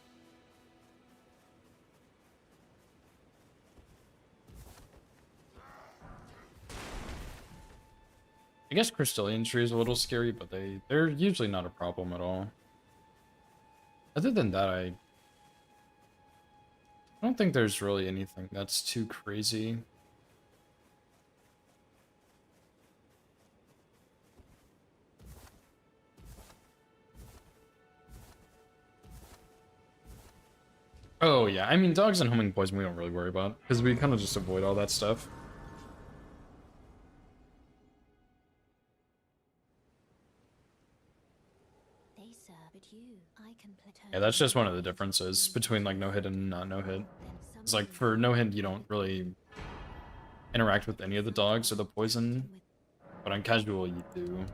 I guess Crystallian Tree is a little scary, but they're usually not a problem at all. Other than that, I don't think there's really anything that's too crazy. Oh yeah, I mean dogs and homing poison we don't really worry about, because we kind of just avoid all that stuff. They serve at you. I can play Yeah, that's just one of the differences between like no hit and not no hit. It's like for no hit you don't really interact with any of the dogs or the poison, but on casual you do.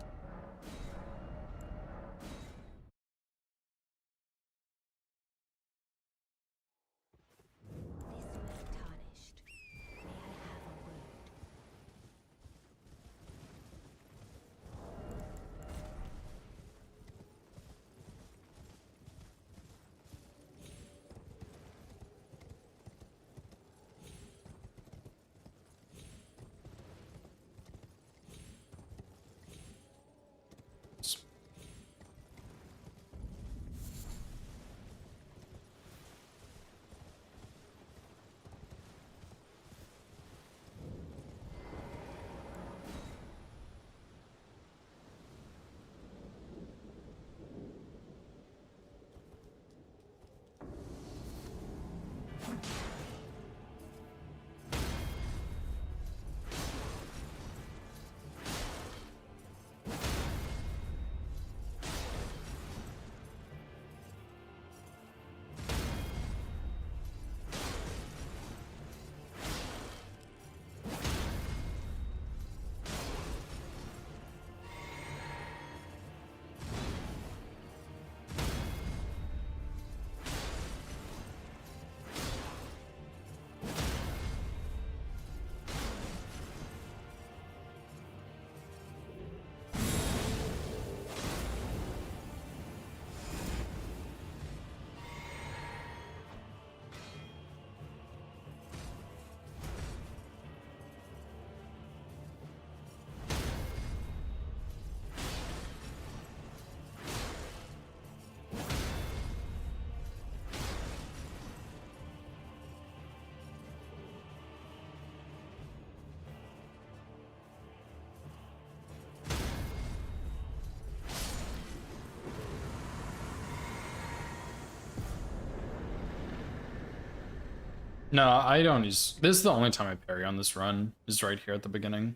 No, I don't use... This is the only time I parry on this run, is right here at the beginning.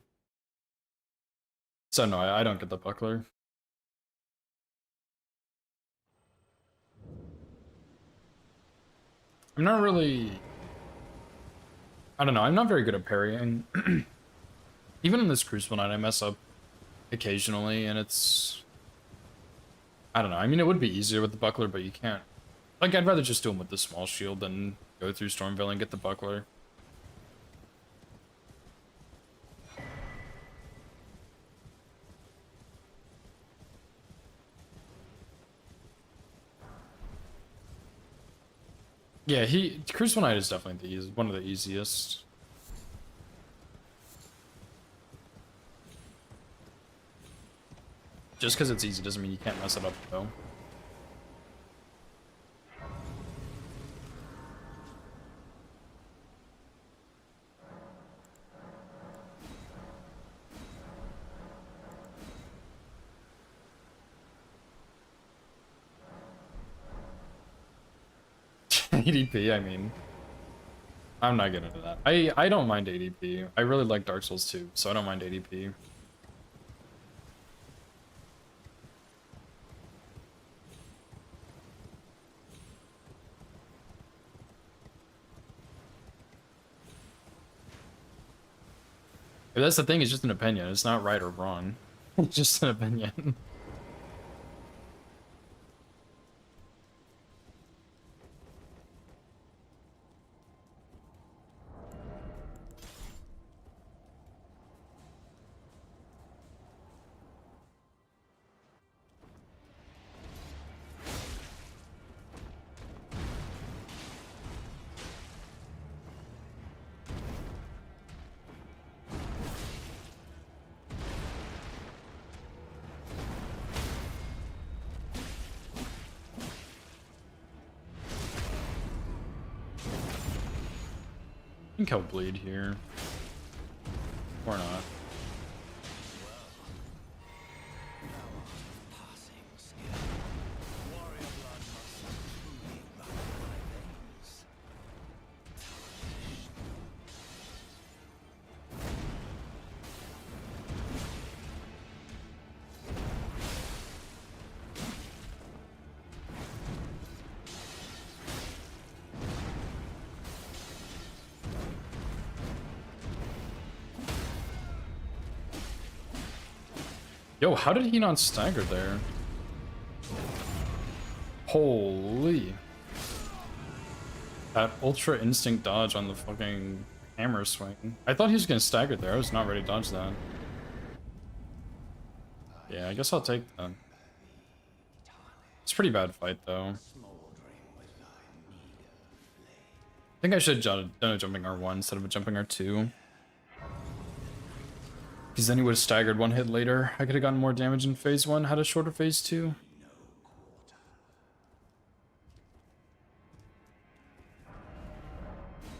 So no, I don't get the buckler. I'm not really... I don't know, I'm not very good at parrying. Even in this Crucible Knight, I mess up occasionally, and it's... I don't know, I mean, it would be easier with the buckler, but you can't... Like, I'd rather just do him with the small shield than go through Stormveil and get the buckler. Yeah, Crucible Knight is definitely one of the easiest. Just because it's easy doesn't mean you can't mess it up, though. ADP, I mean, I'm not getting into that. I don't mind ADP. I really like Dark Souls 2, so I don't mind ADP. But that's the thing, it's just an opinion. It's not right or wrong. It's just an opinion. I think I'll bleed here. Or not. Yo, how did he not stagger there? Holy. That Ultra Instinct dodge on the fucking hammer swing. I thought he was gonna stagger there. I was not ready to dodge that. Yeah, I guess I'll take that. It's a pretty bad fight, though. I think I should have done a jumping R1 instead of a jumping R2. Because then he would have staggered one hit later. I could have gotten more damage in phase 1, had a shorter phase 2. You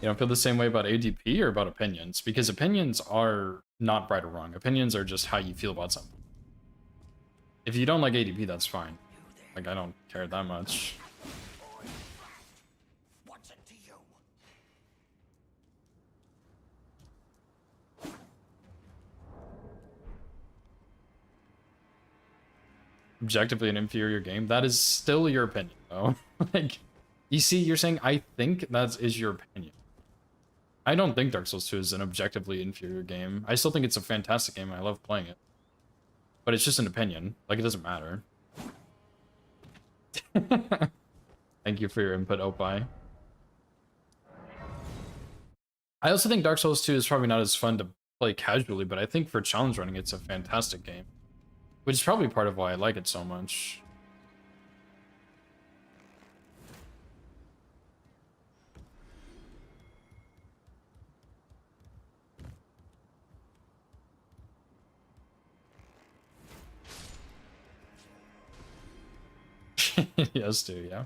don't feel the same way about ADP or about opinions? Because opinions are not right or wrong. Opinions are just how you feel about something. If you don't like ADP, that's fine. Like, I don't care that much. Objectively an inferior game, that is still your opinion, though. Like, you see, you're saying, I think that is your opinion. I don't think Dark Souls 2 is an objectively inferior game. I still think it's a fantastic game, and I love playing it. But it's just an opinion. Like, it doesn't matter. Thank you for your input, Opie. I also think Dark Souls 2 is probably not as fun to play casually, but I think for challenge running, it's a fantastic game. Which is probably part of why I like it so much. Yes, dude, yeah.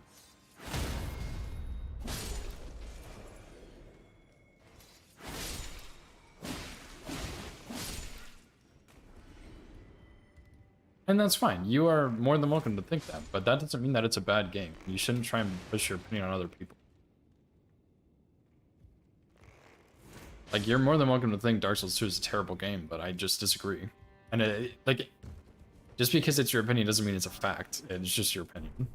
And that's fine. You are more than welcome to think that, but that doesn't mean that it's a bad game. You shouldn't try and push your opinion on other people. Like, you're more than welcome to think Dark Souls 2 is a terrible game, but I just disagree. And like, just because it's your opinion doesn't mean it's a fact. It's just your opinion.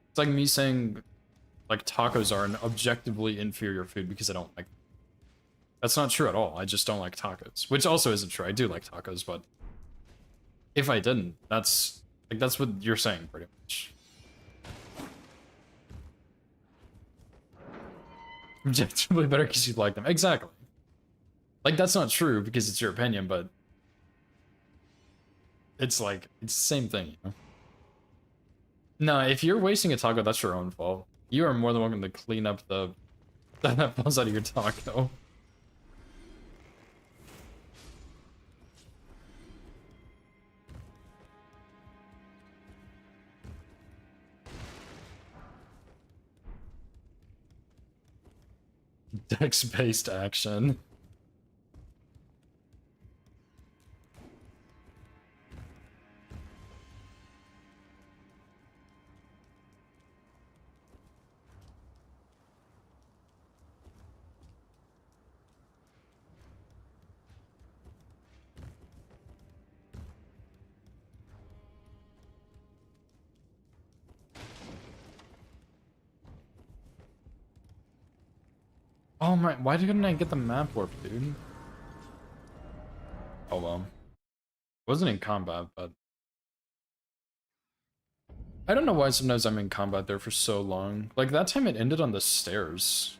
It's like me saying, like, tacos are an objectively inferior food because I don't like them. That's not true at all. I just don't like tacos. Which also isn't true. I do like tacos, but if I didn't, that's what you're saying, pretty much. Objectively better because you like them. Exactly. Like, that's not true because it's your opinion, but it's like, it's the same thing, you know? No, if you're wasting a taco, that's your own fault. You are more than welcome to clean up the that falls out of your taco. Dex-based action. Oh my, why didn't I get the map warp, dude? Oh well. Wasn't in combat, but I don't know why sometimes I'm in combat there for so long. Like, that time it ended on the stairs.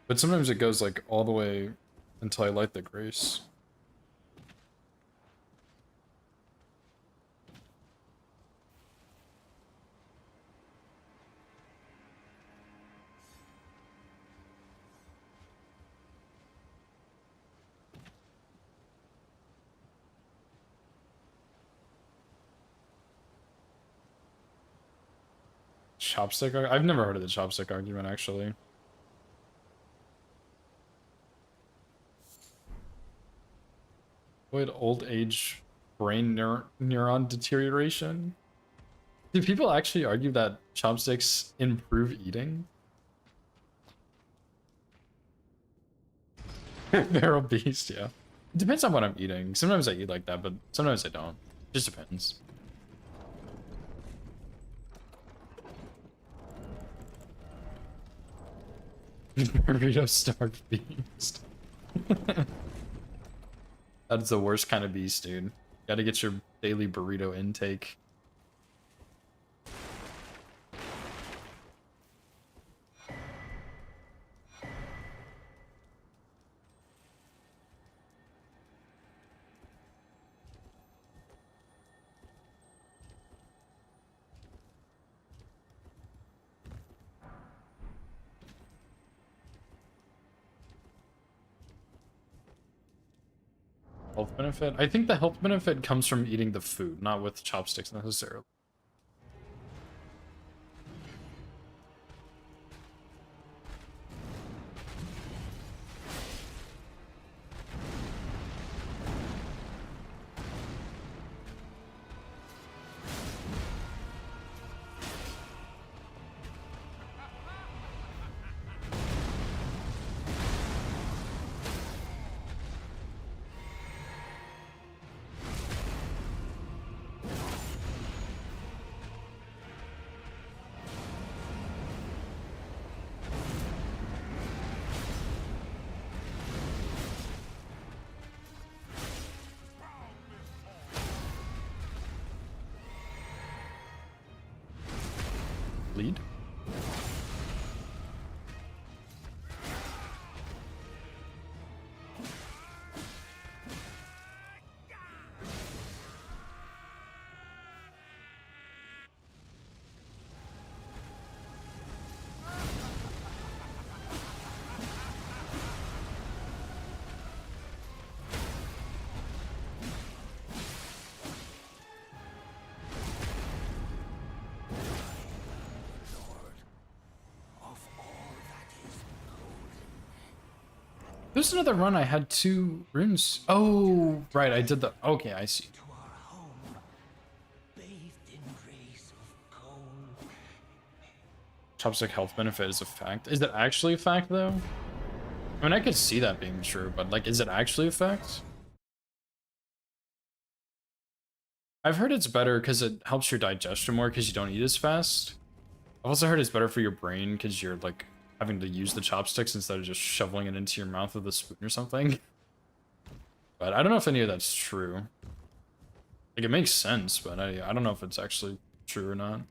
But sometimes it goes, like, all the way until I light the grace. Chopstick? I've never heard of the chopstick argument, actually. Avoid old age brain neuron deterioration? Do people actually argue that chopsticks improve eating? Barrel beast, yeah. It depends on what I'm eating. Sometimes I eat like that, but sometimes I don't. Just depends. Burrito starved beast. That's the worst kind of beast, dude. Gotta get your daily burrito intake. Health benefit? I think the health benefit comes from eating the food, not with chopsticks necessarily. Lead? There's another run I had 2 runes. Oh, right, I did the... Okay, I see. To our home, bathed in rays of gold. Chopstick health benefit is a fact. Is it actually a fact, though? I mean, I could see that being true, but, like, is it actually a fact? I've heard it's better because it helps your digestion more because you don't eat as fast. I've also heard it's better for your brain because you're, like, having to use the chopsticks instead of just shoveling it into your mouth with a spoon or something. But I don't know if any of that's true. Like, it makes sense, but I don't know if it's actually true or not.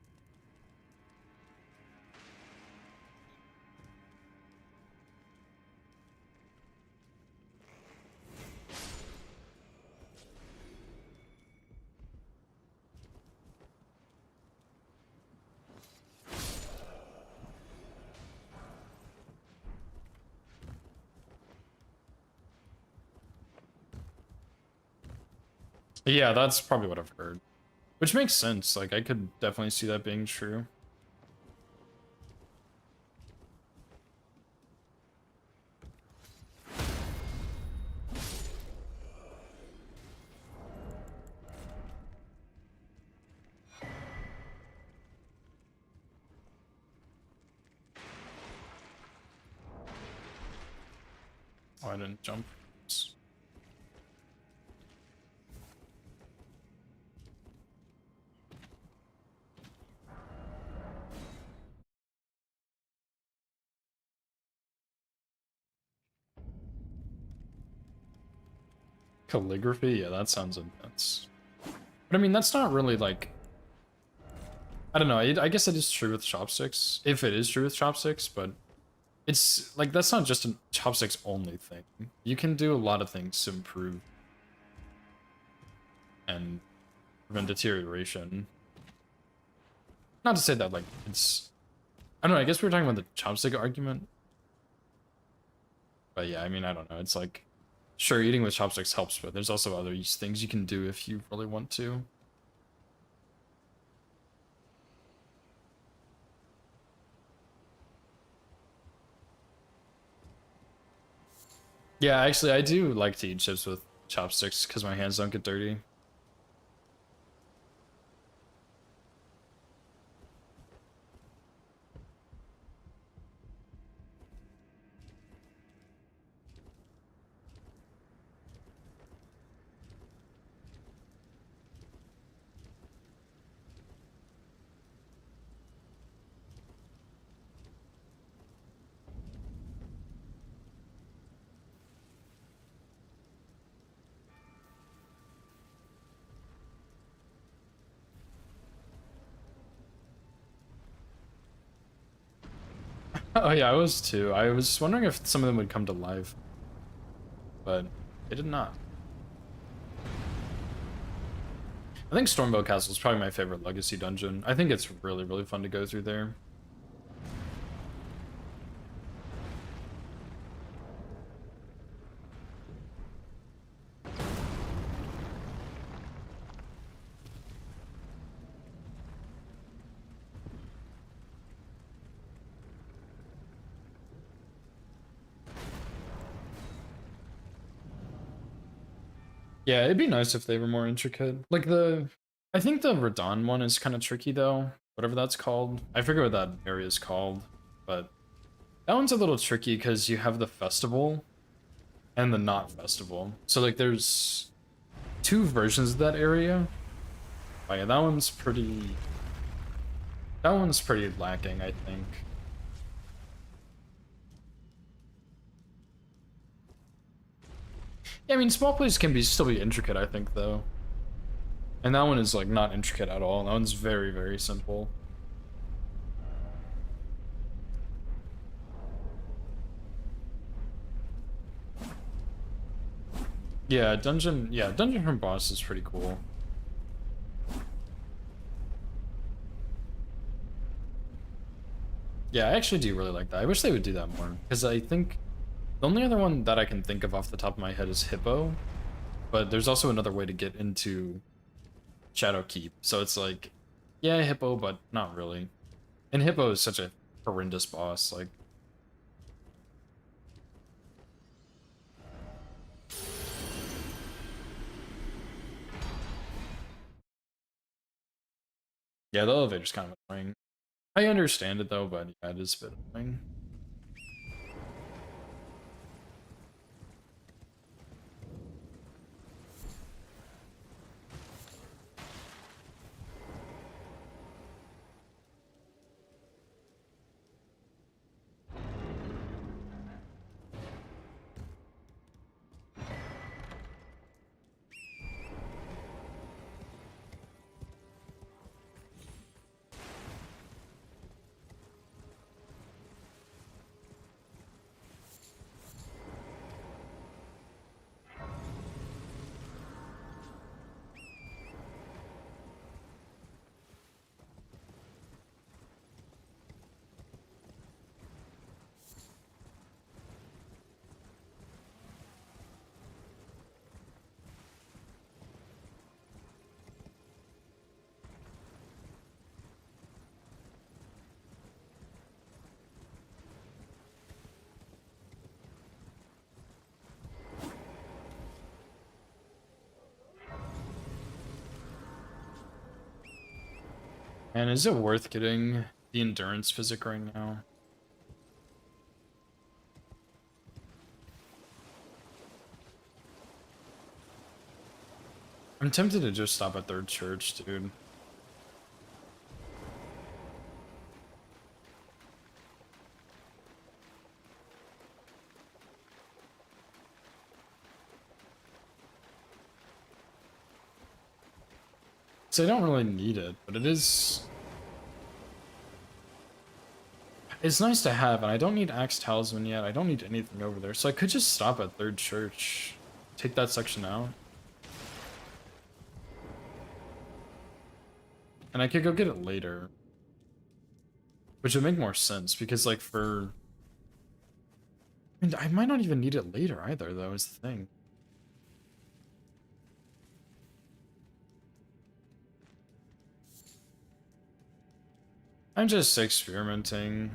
Yeah, that's probably what I've heard. Which makes sense, like, I could definitely see that being true. Oh, I didn't jump. Calligraphy? Yeah, that sounds intense. But I mean, that's not really like... I don't know, I guess it is true with chopsticks. If it is true with chopsticks, but... It's, like, that's not just a chopsticks only thing. You can do a lot of things to improve. And prevent deterioration. Not to say that, like, it's... I don't know, I guess we were talking about the chopstick argument. But yeah, I mean, I don't know, it's like... Sure, eating with chopsticks helps, but there's also other things you can do if you really want to. Yeah, actually, I do like to eat chips with chopsticks because my hands don't get dirty. Oh yeah, I was too. I was wondering if some of them would come to life. But they did not. I think Stormveil Castle is probably my favorite legacy dungeon. I think it's really, really fun to go through there. Yeah, it'd be nice if they were more intricate. Like I think the Radahn one is kind of tricky though, whatever that's called. I forget what that area is called, but that one's a little tricky because you have the festival and the not festival. So like there's 2 versions of that area. Oh yeah, that one's pretty lacking, I think. Yeah, I mean, small places can still be intricate, I think, though. And that one is, like, not intricate at all. That one's very, very simple. Yeah, Dungeon from Boss is pretty cool. Yeah, I actually do really like that. I wish they would do that more, because I think the only other one that I can think of off the top of my head is Hippo, but there's also another way to get into Shadowkeep, so it's like, yeah, Hippo, but not really. And Hippo is such a horrendous boss, like... Yeah, the elevator's kind of annoying. I understand it though, but yeah, it is a bit annoying. And is it worth getting the endurance physic right now? I'm tempted to just stop at Third Church, dude. So I don't really need it, but it is... It's nice to have, and I don't need Axe Talisman yet. I don't need anything over there, so I could just stop at Third Church. Take that section out. And I could go get it later. Which would make more sense, because like for... I mean, I might not even need it later either, though, is the thing. I'm just experimenting.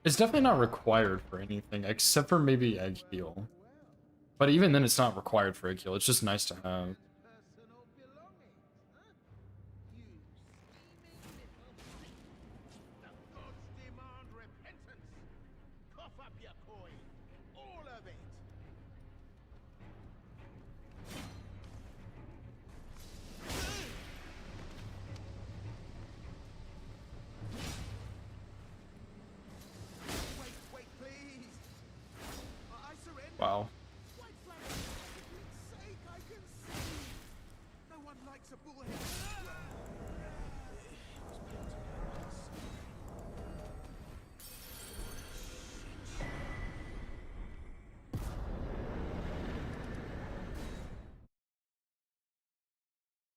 It's definitely not required for anything, except for maybe Egg Heal. But even then, it's not required for Egg Heal. It's just nice to have. Personal belongings, huh? You scheming little thief. The gods demand repentance. Cough up your coin. All of it. Wait, please. I surrender. Wow. White flag. For God's sake, I can see. No one likes a bullhead.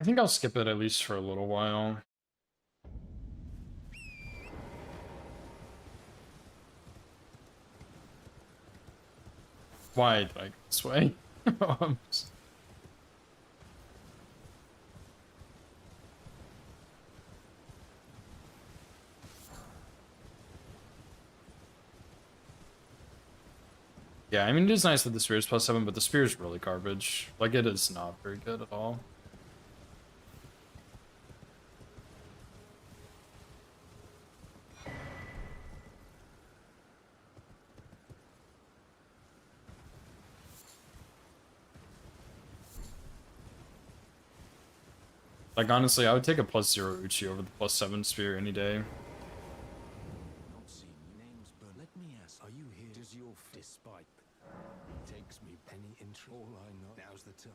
I think I'll skip it at least for a little while. Why did I go this way? Yeah, I mean, it is nice that the spear is +7, but the spear is really garbage. Like, it is not very good at all. Like, honestly, I would take a +0 Uchi over the +7 spear any day. Not seen names, but let me ask, are you here? Does your despite takes me any interest? All I know now's the time.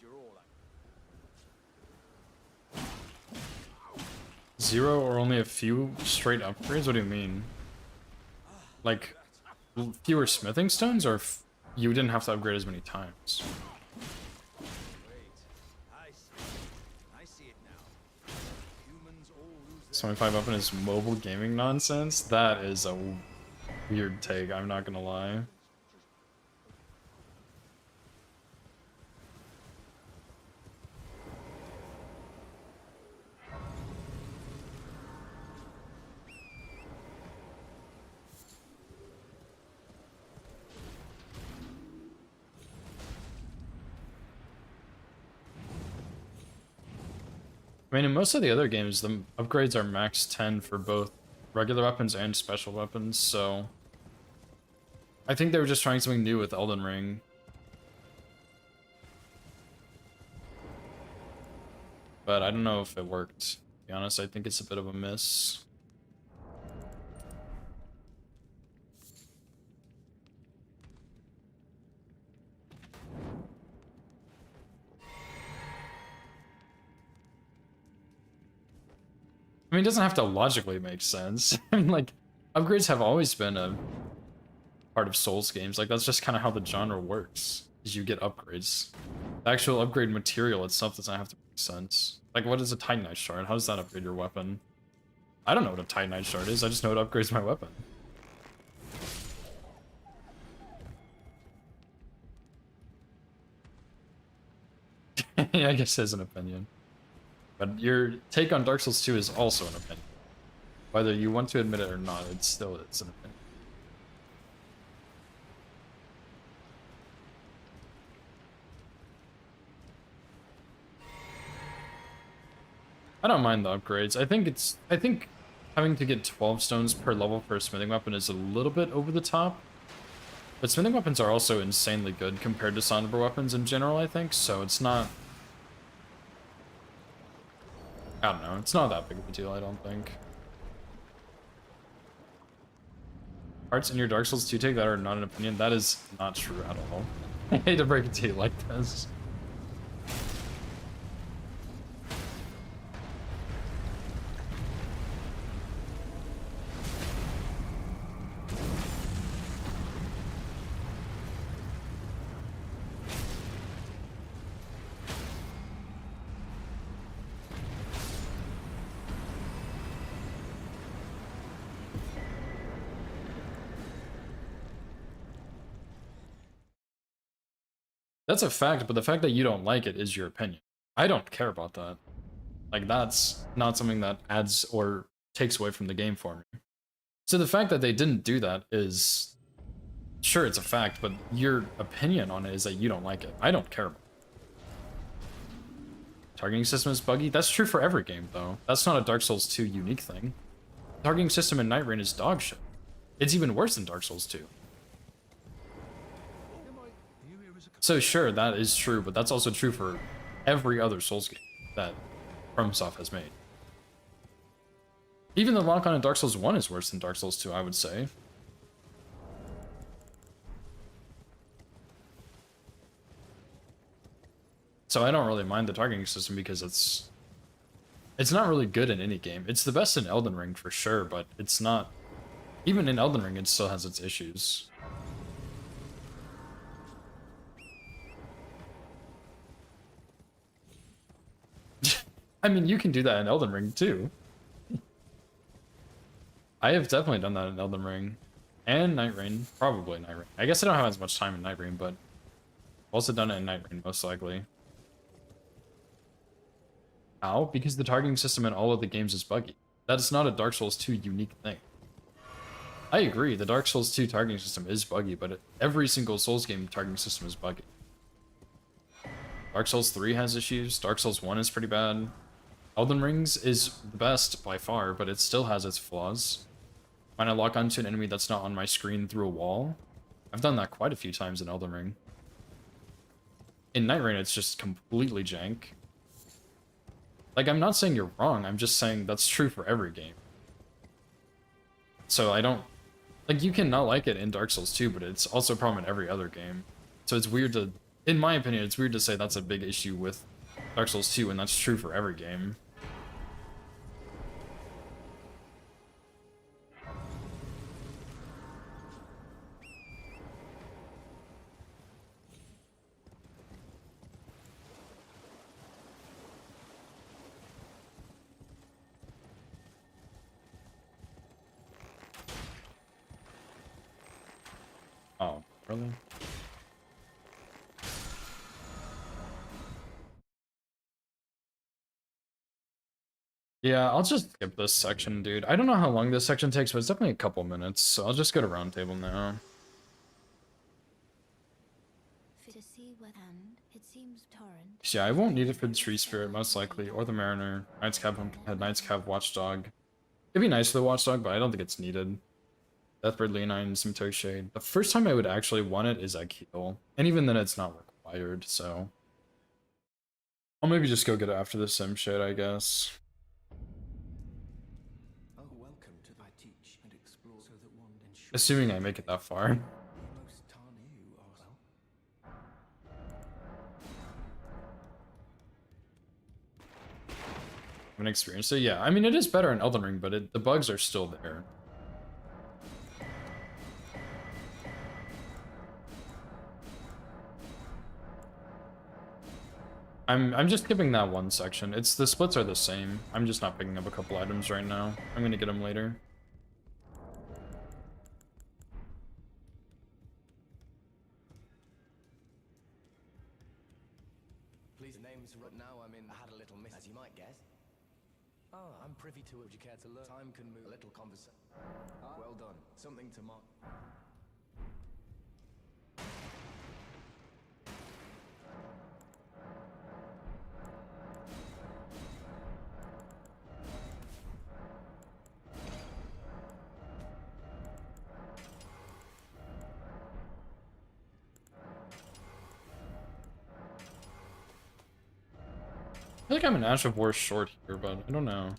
you're all 0 or only a few straight upgrades? What do you mean? Like, fewer smithing stones, or you didn't have to upgrade as many times? Wait, I see it now. Humans all lose their 75 weapon is mobile gaming nonsense? That is a weird take, I'm not gonna lie. I mean, in most of the other games, the upgrades are max 10 for both regular weapons and special weapons, so... I think they were just trying something new with Elden Ring. But I don't know if it worked. To be honest, I think it's a bit of a miss. I mean, it doesn't have to logically make sense. I mean, like, upgrades have always been a part of Souls games. Like, that's just kind of how the genre works, is you get upgrades. The actual upgrade material itself doesn't have to make sense. Like, what is a Titanite shard? How does that upgrade your weapon? I don't know what a Titanite shard is, I just know it upgrades my weapon. Yeah, I guess it's an opinion. But your take on Dark Souls 2 is also an opinion. Whether you want to admit it or not, it still is an opinion. I don't mind the upgrades. I think having to get 12 stones per level for a smithing weapon is a little bit over the top. But smithing weapons are also insanely good compared to somber weapons in general, I think, so it's not... I don't know, it's not that big of a deal, I don't think. Parts in your Dark Souls 2 take that are not an opinion, that is not true at all. I hate to break it to you like this. That's a fact, but the fact that you don't like it is your opinion. I don't care about that. Like, that's not something that adds or takes away from the game for me. So the fact that they didn't do that is... Sure, it's a fact, but your opinion on it is that you don't like it. I don't care about it. Targeting system is buggy? That's true for every game, though. That's not a Dark Souls 2 unique thing. The targeting system in Night Rain is dog shit. It's even worse than Dark Souls 2. So sure, that is true, but that's also true for every other Souls game that FromSoft has made. Even the lock-on in Dark Souls 1 is worse than Dark Souls 2, I would say. So I don't really mind the targeting system because it's not really good in any game. It's the best in Elden Ring for sure, but it's not... Even in Elden Ring, it still has its issues. I mean, you can do that in Elden Ring, too. I have definitely done that in Elden Ring. And Night Rain. Probably Night Rain. I guess I don't have as much time in Night Rain, but... I've also done it in Night Rain, most likely. How? Because the targeting system in all of the games is buggy. That is not a Dark Souls 2 unique thing. I agree, the Dark Souls 2 targeting system is buggy, but every single Souls game targeting system is buggy. Dark Souls 3 has issues, Dark Souls 1 is pretty bad. Elden Rings is the best by far, but it still has its flaws. When I lock onto an enemy that's not on my screen through a wall, I've done that quite a few times in Elden Ring. In Night Rain, it's just completely jank. Like, I'm not saying you're wrong, I'm just saying that's true for every game. So I don't... Like, you can not like it in Dark Souls 2, but it's also a problem in every other game. So it's weird to in my opinion, it's weird to say that's a big issue with Dark Souls 2, and that's true for every game. Oh, really? Yeah, I'll just skip this section, dude. I don't know how long this section takes, but it's definitely a couple minutes, so I'll just go to roundtable now. To see what and it seems torrent. Yeah, I won't need it for the Tree Spirit, most likely, or the Mariner. Knights Cav had Knights Cav Watchdog. It'd be nice for the Watchdog, but I don't think it's needed. Deathbird, Leonine, Cemetery Shade. The first time I would actually want it is at Keel, and even then it's not required, so... I'll maybe just go get it after the Sim Shade, I guess. Oh, welcome to I teach and explore so that one ensures Assuming I make it that far. most Tarnu are well. An experience. So yeah, I mean it is better in Elden Ring, but the bugs are still there. I'm just skipping that one section. It's the splits are the same. I'm just not picking up a couple items right now. I'm gonna get them later. Please, names right now. I had a little miss, as you might guess. Ah, I'm privy to it. Would you care to learn? Time can move. A little conversation. Well done. Something to mark. I feel like I'm an Ash of War short here, but I don't know.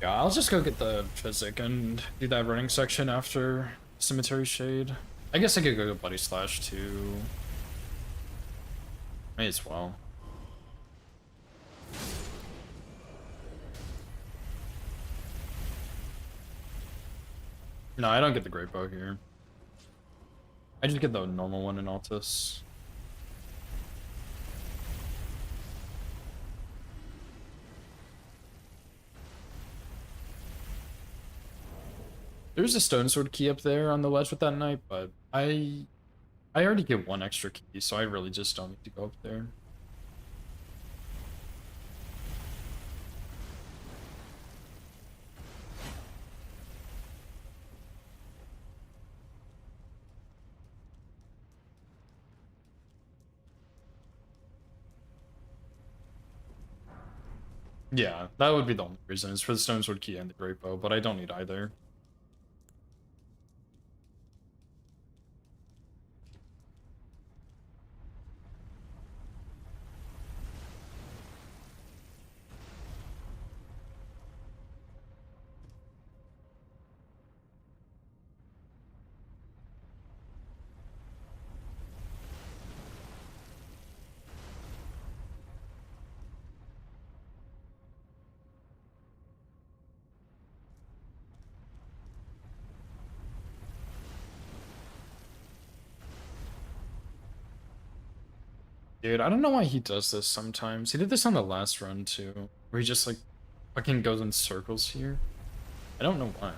Yeah, I'll just go get the physic and do that running section after Cemetery Shade. I guess I could go to Bloody Slash too. May as well. No, I don't get the Great Bow here. I just get the normal one in Altus. There's a Stone Sword key up there on the ledge with that knight, but I already get one extra key, so I really just don't need to go up there. Yeah, that would be the only reason, is for the Stone Sword key and the Great Bow, but I don't need either. Dude, I don't know why he does this sometimes. He did this on the last run too, where he just like fucking goes in circles here. I don't know why.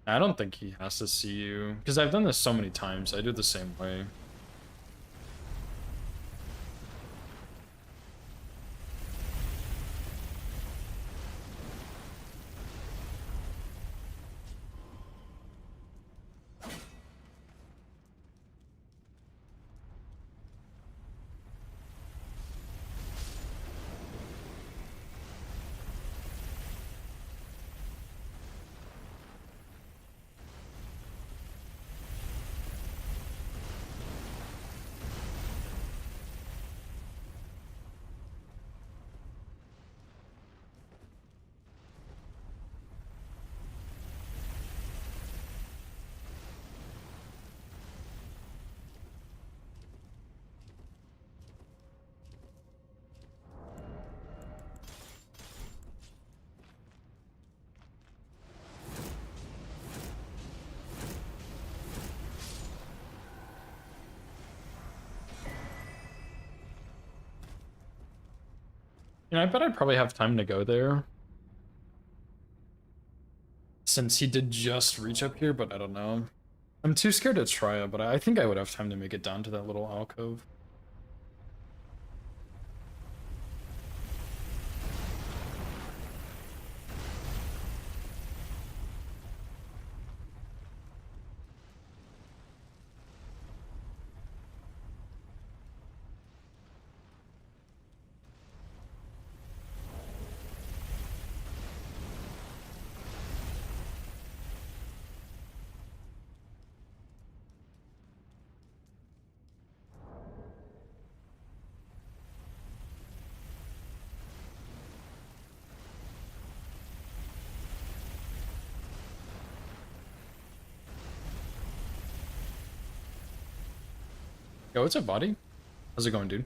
I don't think he has to see you, because I've done this so many times. I do it the same way. You know, I bet I'd probably have time to go there. Since he did just reach up here, but I don't know. I'm too scared to try it, but I think I would have time to make it down to that little alcove. Yo, what's up, buddy? How's it going, dude?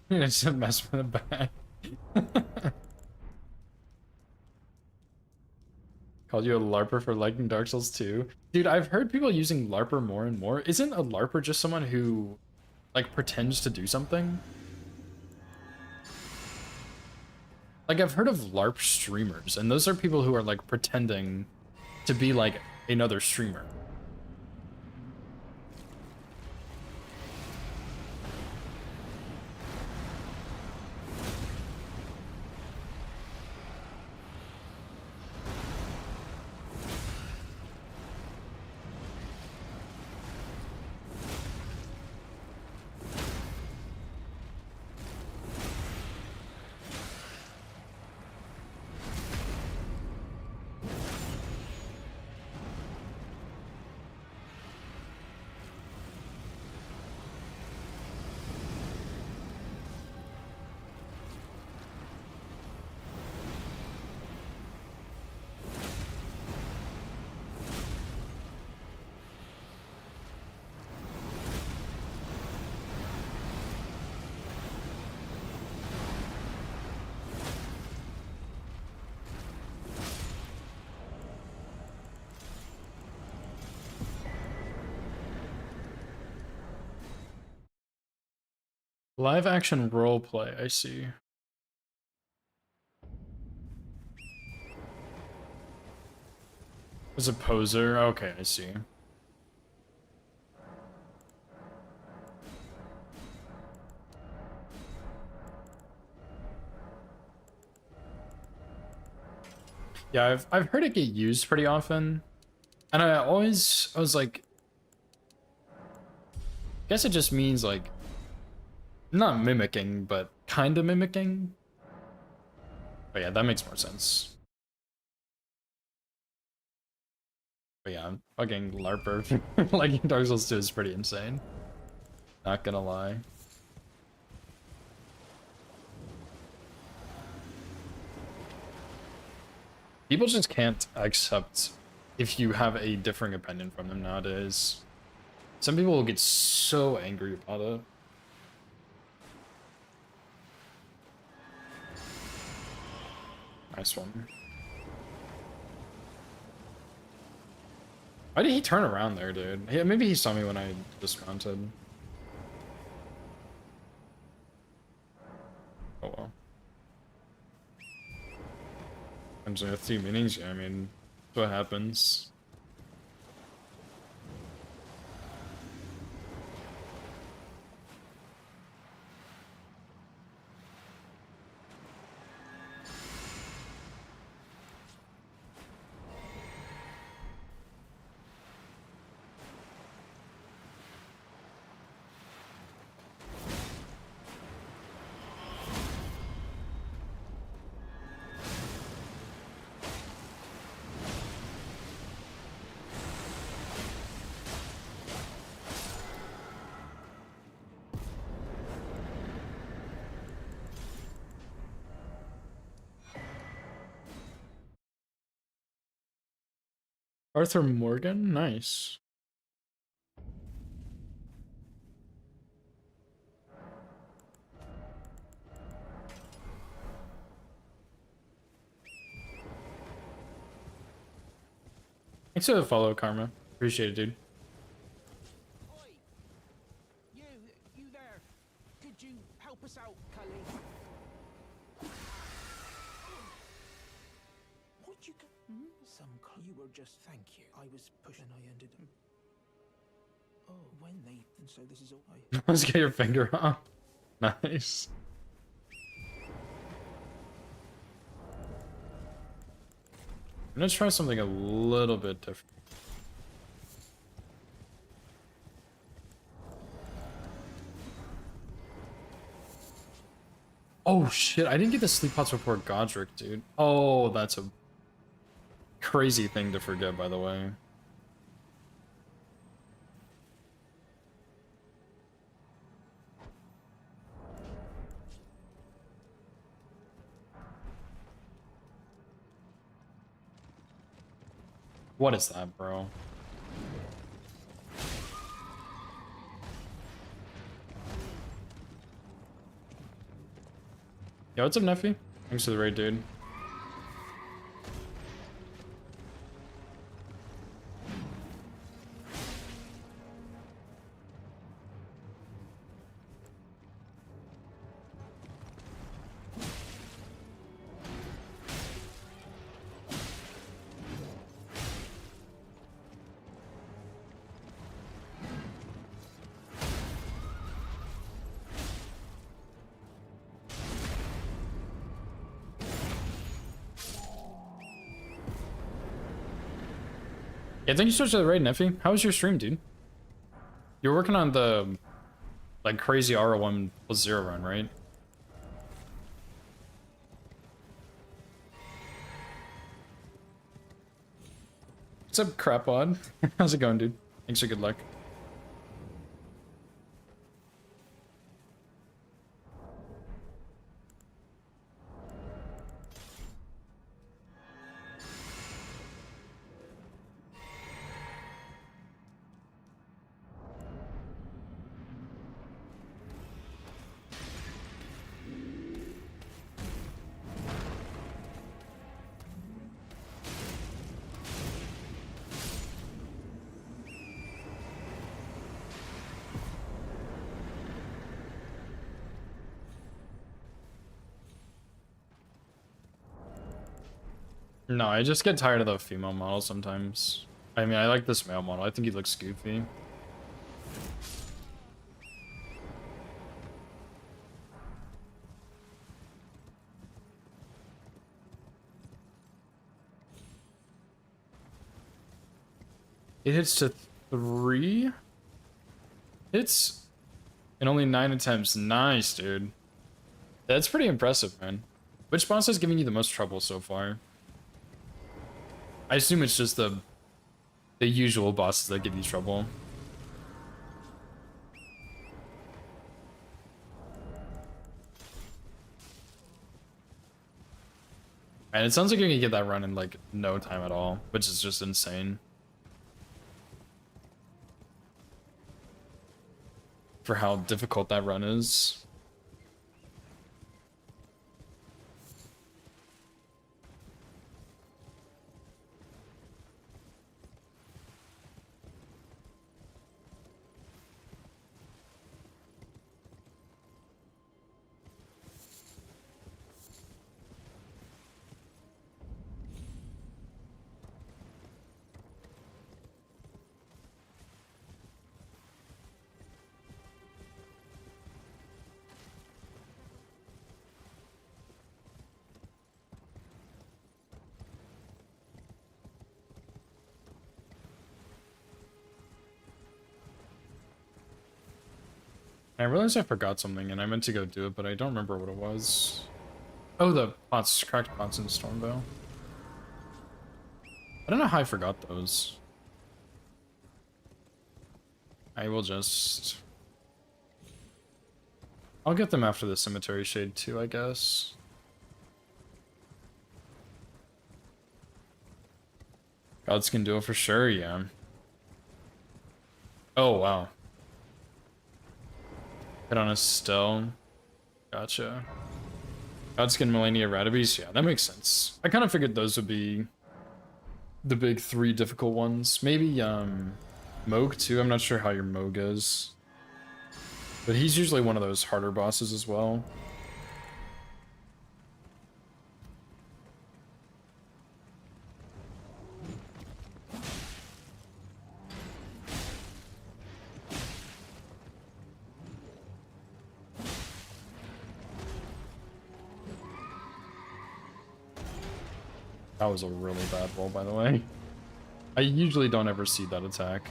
It's a mess with the bag. Called you a LARPer for liking Dark Souls 2. Dude, I've heard people using LARPer more and more. Isn't a LARPer just someone who, like, pretends to do something? Like, I've heard of LARP streamers, and those are people who are, like, pretending to be, like, another streamer. Live action roleplay, I see. As a poser, okay, I see. Yeah, I've heard it get used pretty often, and I was like, I guess it just means like not mimicking, but kind of mimicking. But yeah, that makes more sense. But yeah, fucking LARPer like Dark Souls 2 is pretty insane. Not gonna lie. People just can't accept if you have a differing opinion from them nowadays. Some people will get so angry about it. Nice one. Why did he turn around there, dude? Yeah, maybe he saw me when I dismounted. Oh well. Comes with 2 meanings, yeah, I mean, that's what happens. Arthur Morgan? Nice. Thanks for the follow, Karma. Appreciate it, dude. Oi! You there? Could you help us out, Cully? What you go? You were just thank you. I was pushing. I ended up. Oh, when they and so this is all I. Let's get your finger off. Nice. I'm gonna try something a little bit different. Oh shit, I didn't get the sleep pots before Godric, dude. Oh, that's a crazy thing to forget, by the way. What is that, bro? Yo, what's up, Neffy? Thanks for the raid, dude. Yeah, thank you so much for the raid, Neffy. How was your stream, dude? You were working on the, like, crazy R1+0 run, right? What's up, Crapod? How's it going, dude? Thanks for good luck. No, I just get tired of the female model sometimes. I mean, I like this male model. I think he looks goofy. It hits to 3 hits in only 9 attempts. Nice, dude. That's pretty impressive, man. Which boss is giving you the most trouble so far? I assume it's just the usual bosses that give you trouble. And it sounds like you're gonna get that run in like no time at all, which is just insane. For how difficult that run is. I realized I forgot something and I meant to go do it, but I don't remember what it was. Oh, the pots, cracked pots in Stormveil. I don't know how I forgot those. I will just... I'll get them after the Cemetery Shade too, I guess. Godskin Duel for sure, yeah. Oh, wow. Hit on a stone. Gotcha. Godskin, Melania, Radibes. Yeah, that makes sense. I kind of figured those would be the big 3 difficult ones. Maybe Moog too. I'm not sure how your Moog is. But he's usually one of those harder bosses as well. That was a really bad roll, by the way. I usually don't ever see that attack.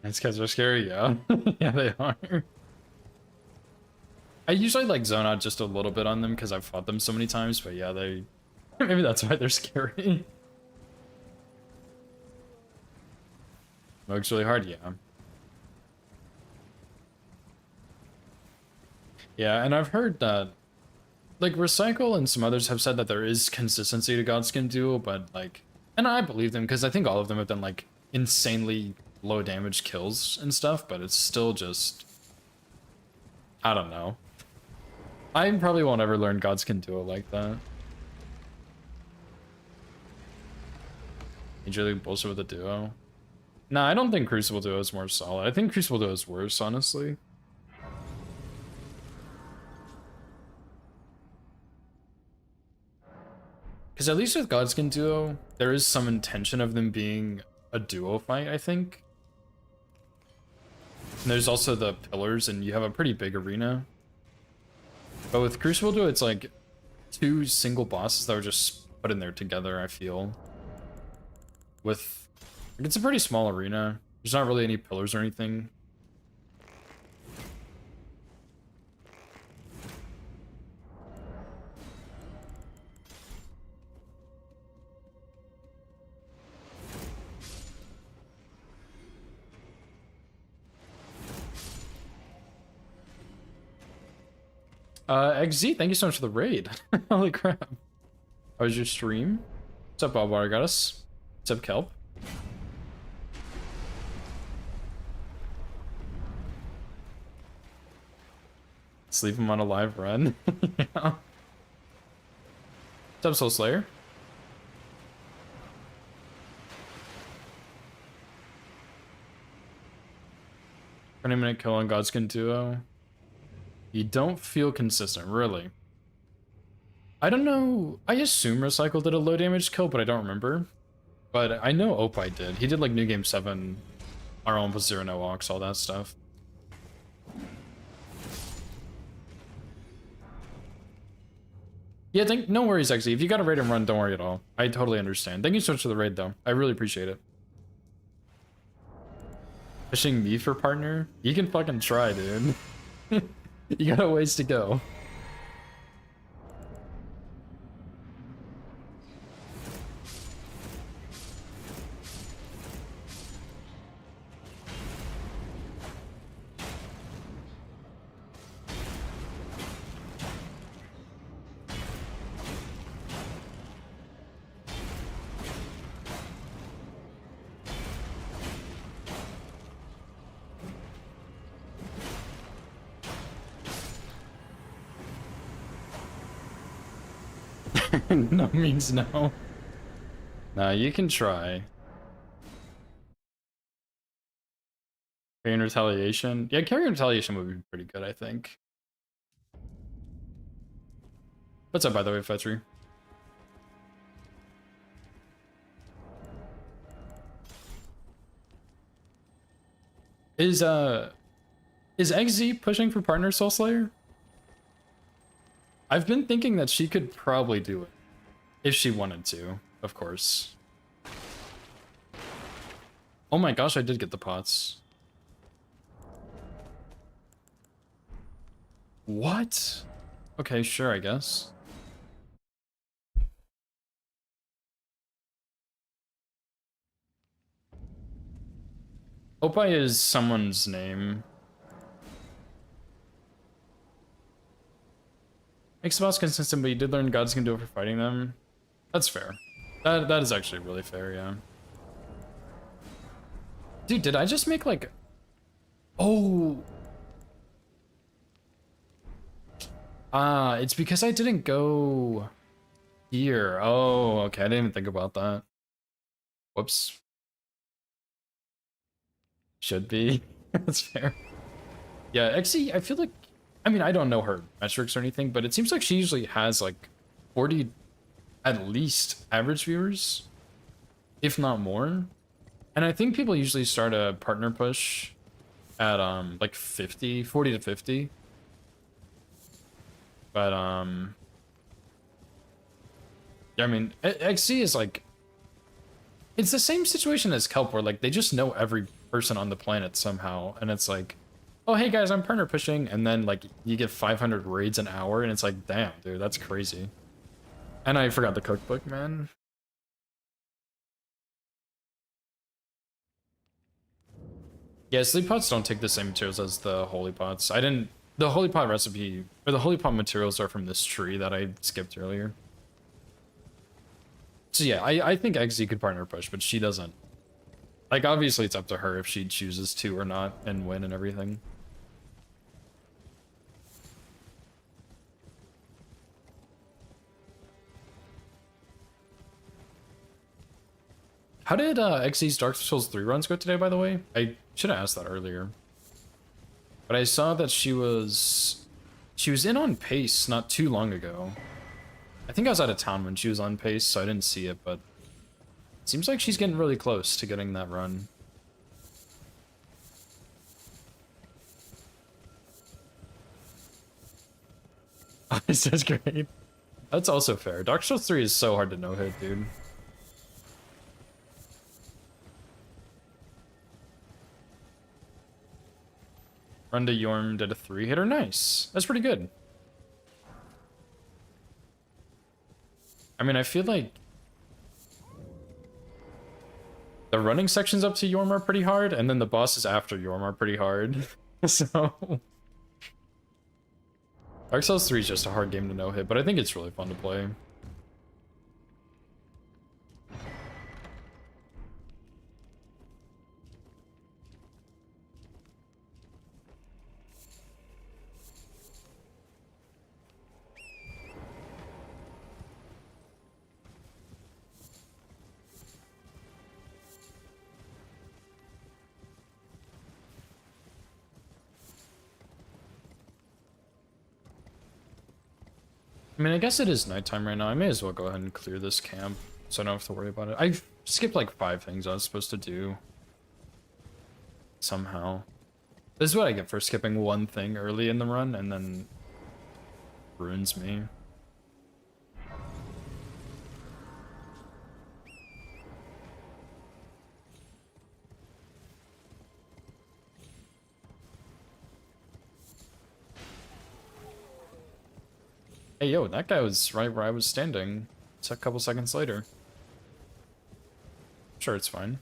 These guys are scary, yeah. Yeah, they are. I usually like zone out just a little bit on them because I've fought them so many times, but yeah, they... Maybe that's why they're scary. Moog's really hard, yeah. Yeah, and I've heard that... Like, Recycle and some others have said that there is consistency to Godskin Duel, but like... And I believe them because I think all of them have done like insanely low damage kills and stuff, but it's still just... I don't know. I probably won't ever learn Godskin Duel like that. Majorly bullshit with the duo. Nah, I don't think Crucible Duo is more solid. I think Crucible Duo is worse, honestly. Because at least with Godskin Duo, there is some intention of them being a duo fight, I think. And there's also the pillars, and you have a pretty big arena. But with Crucible Duo, it's like 2 single bosses that were just put in there together, I feel. With... It's a pretty small arena. There's not really any pillars or anything. XZ, thank you so much for the raid. Holy crap. How was your stream? What's up, Bob Vargas? What's up, Kelp? Let's leave him on a live run. Yeah. What's up, Soul Slayer? Minute kill on Godskin Duo. You don't feel consistent, really. I don't know. I assume Recycle did a low damage kill, but I don't remember. But I know Opie did. He did like New Game 7, R1 plus 0 no walks, all that stuff. Yeah, no worries, actually. If you got a raid and run, don't worry at all. I totally understand. Thank you so much for the raid, though. I really appreciate it. Fishing me for partner? You can fucking try, dude. You got a ways to go. No means no. Nah, you can try. Carrying Retaliation? Yeah, Carrying Retaliation would be pretty good, I think. What's up, by the way, Fetchery? Is XZ pushing for partner Soul Slayer? I've been thinking that she could probably do it. If she wanted to, of course. Oh my gosh, I did get the pots. What? Okay, sure, I guess. Opie is someone's name. Makes the boss consistent, but you did learn gods can do it for fighting them. That's fair. That is actually really fair, yeah. Dude, did I just make like... Oh! Ah, it's because I didn't go here. Oh, okay, I didn't even think about that. Whoops. Should be. That's fair. Yeah, XE, I feel like... I mean, I don't know her metrics or anything, but it seems like she usually has like 40... at least average viewers, if not more. And I think people usually start a partner push at like 40 to 50. But yeah, I mean, XC is like, it's the same situation as Kelp, where like they just know every person on the planet somehow, and it's like, oh hey guys, I'm partner pushing, and then like you get 500 raids an hour, and it's like, damn dude, that's crazy. And I forgot the cookbook, man. Yeah, sleep pots don't take the same materials as the holy pots. The holy pot recipe, or the holy pot materials are from this tree that I skipped earlier. So yeah, I think XZ could partner push, but she doesn't. Like, obviously it's up to her if she chooses to or not, and win and everything. How did XZ's Dark Souls 3 runs go today, by the way? I should have asked that earlier. But I saw that she was in on pace not too long ago. I think I was out of town when she was on pace, so I didn't see it, but it seems like she's getting really close to getting that run. Oh, this is great. That's also fair. Dark Souls 3 is so hard to no-hit, dude. Run to Yorm did a 3-hitter. Nice. That's pretty good. I mean, I feel like the running sections up to Yorm are pretty hard, and then the bosses after Yorm are pretty hard. So Dark Souls 3 is just a hard game to no-hit, but I think it's really fun to play. I mean, I guess it is nighttime right now. I may as well go ahead and clear this camp so I don't have to worry about it. I skipped like 5 things I was supposed to do. Somehow. This is what I get for skipping one thing early in the run and then ruins me. Hey, yo, that guy was right where I was standing. It's a couple seconds later. Sure, it's fine.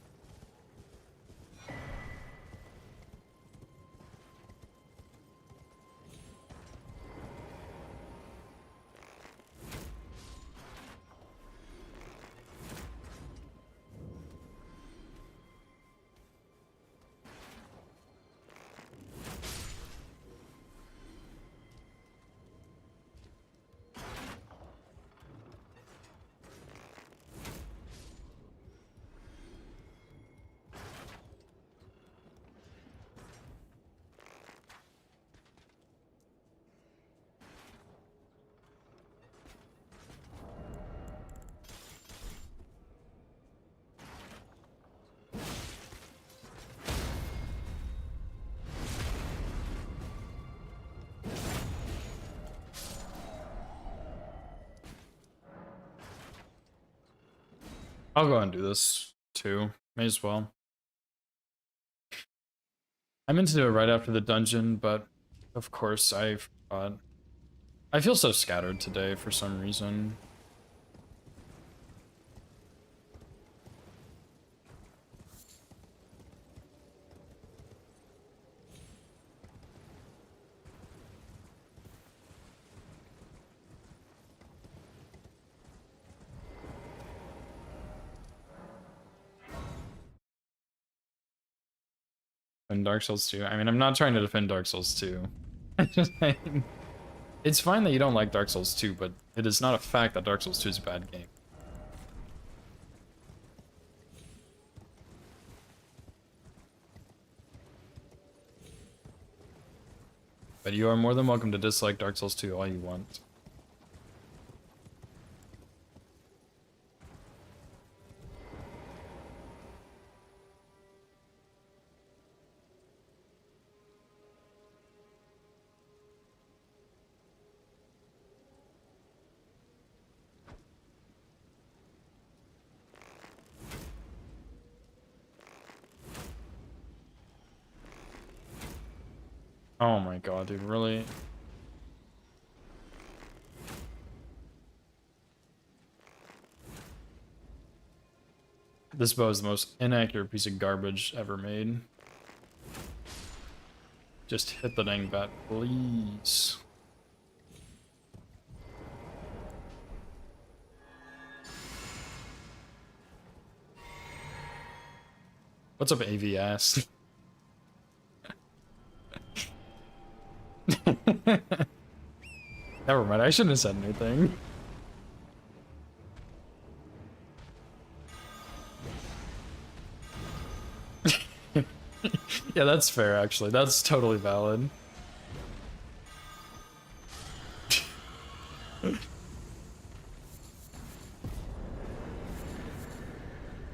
I'll go and do this too. May as well. I meant to do it right after the dungeon, but of course I forgot. I feel so scattered today for some reason. And Dark Souls 2. I mean, I'm not trying to defend Dark Souls 2. I'm just saying, it's fine that you don't like Dark Souls 2, but it is not a fact that Dark Souls 2 is a bad game. But you are more than welcome to dislike Dark Souls 2 all you want. Oh my god, dude, really? This bow is the most inaccurate piece of garbage ever made. Just hit the dang bat, please. What's up, AVS? Never mind, I shouldn't have said anything. Yeah, that's fair, actually. That's totally valid.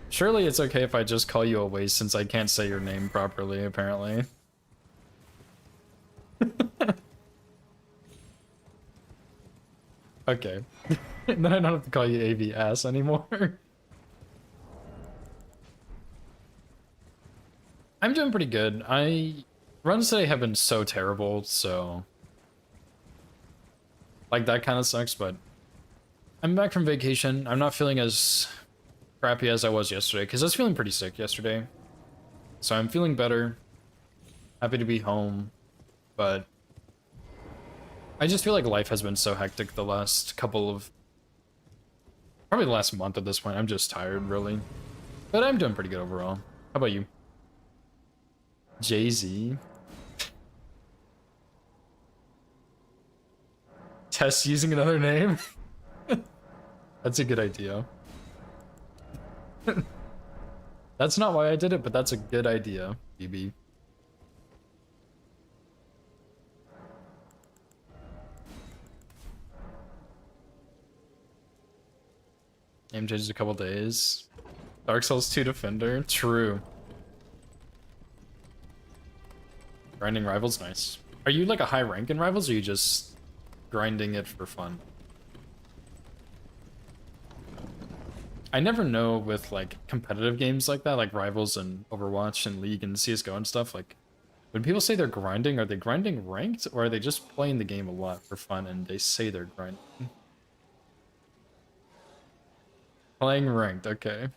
Surely it's okay if I just call you a waste since I can't say your name properly, apparently. Okay. Then I don't have to call you AV ass anymore. I'm doing pretty good. Runs today have been so terrible, so like that kind of sucks, but I'm back from vacation. I'm not feeling as crappy as I was yesterday, because I was feeling pretty sick yesterday. So I'm feeling better. Happy to be home, but I just feel like life has been so hectic the last probably the last month at this point. I'm just tired, really. But I'm doing pretty good overall. How about you? Jay-Z. Test using another name? That's a good idea. That's not why I did it, but that's a good idea, BB. Name changes a couple days. Dark Souls 2 Defender. True. Grinding Rivals, nice. Are you like a high rank in Rivals, or are you just grinding it for fun? I never know with like competitive games like that, like Rivals and Overwatch and League and CSGO and stuff, like when people say they're grinding, are they grinding ranked, or are they just playing the game a lot for fun and they say they're grinding? Playing ranked, okay.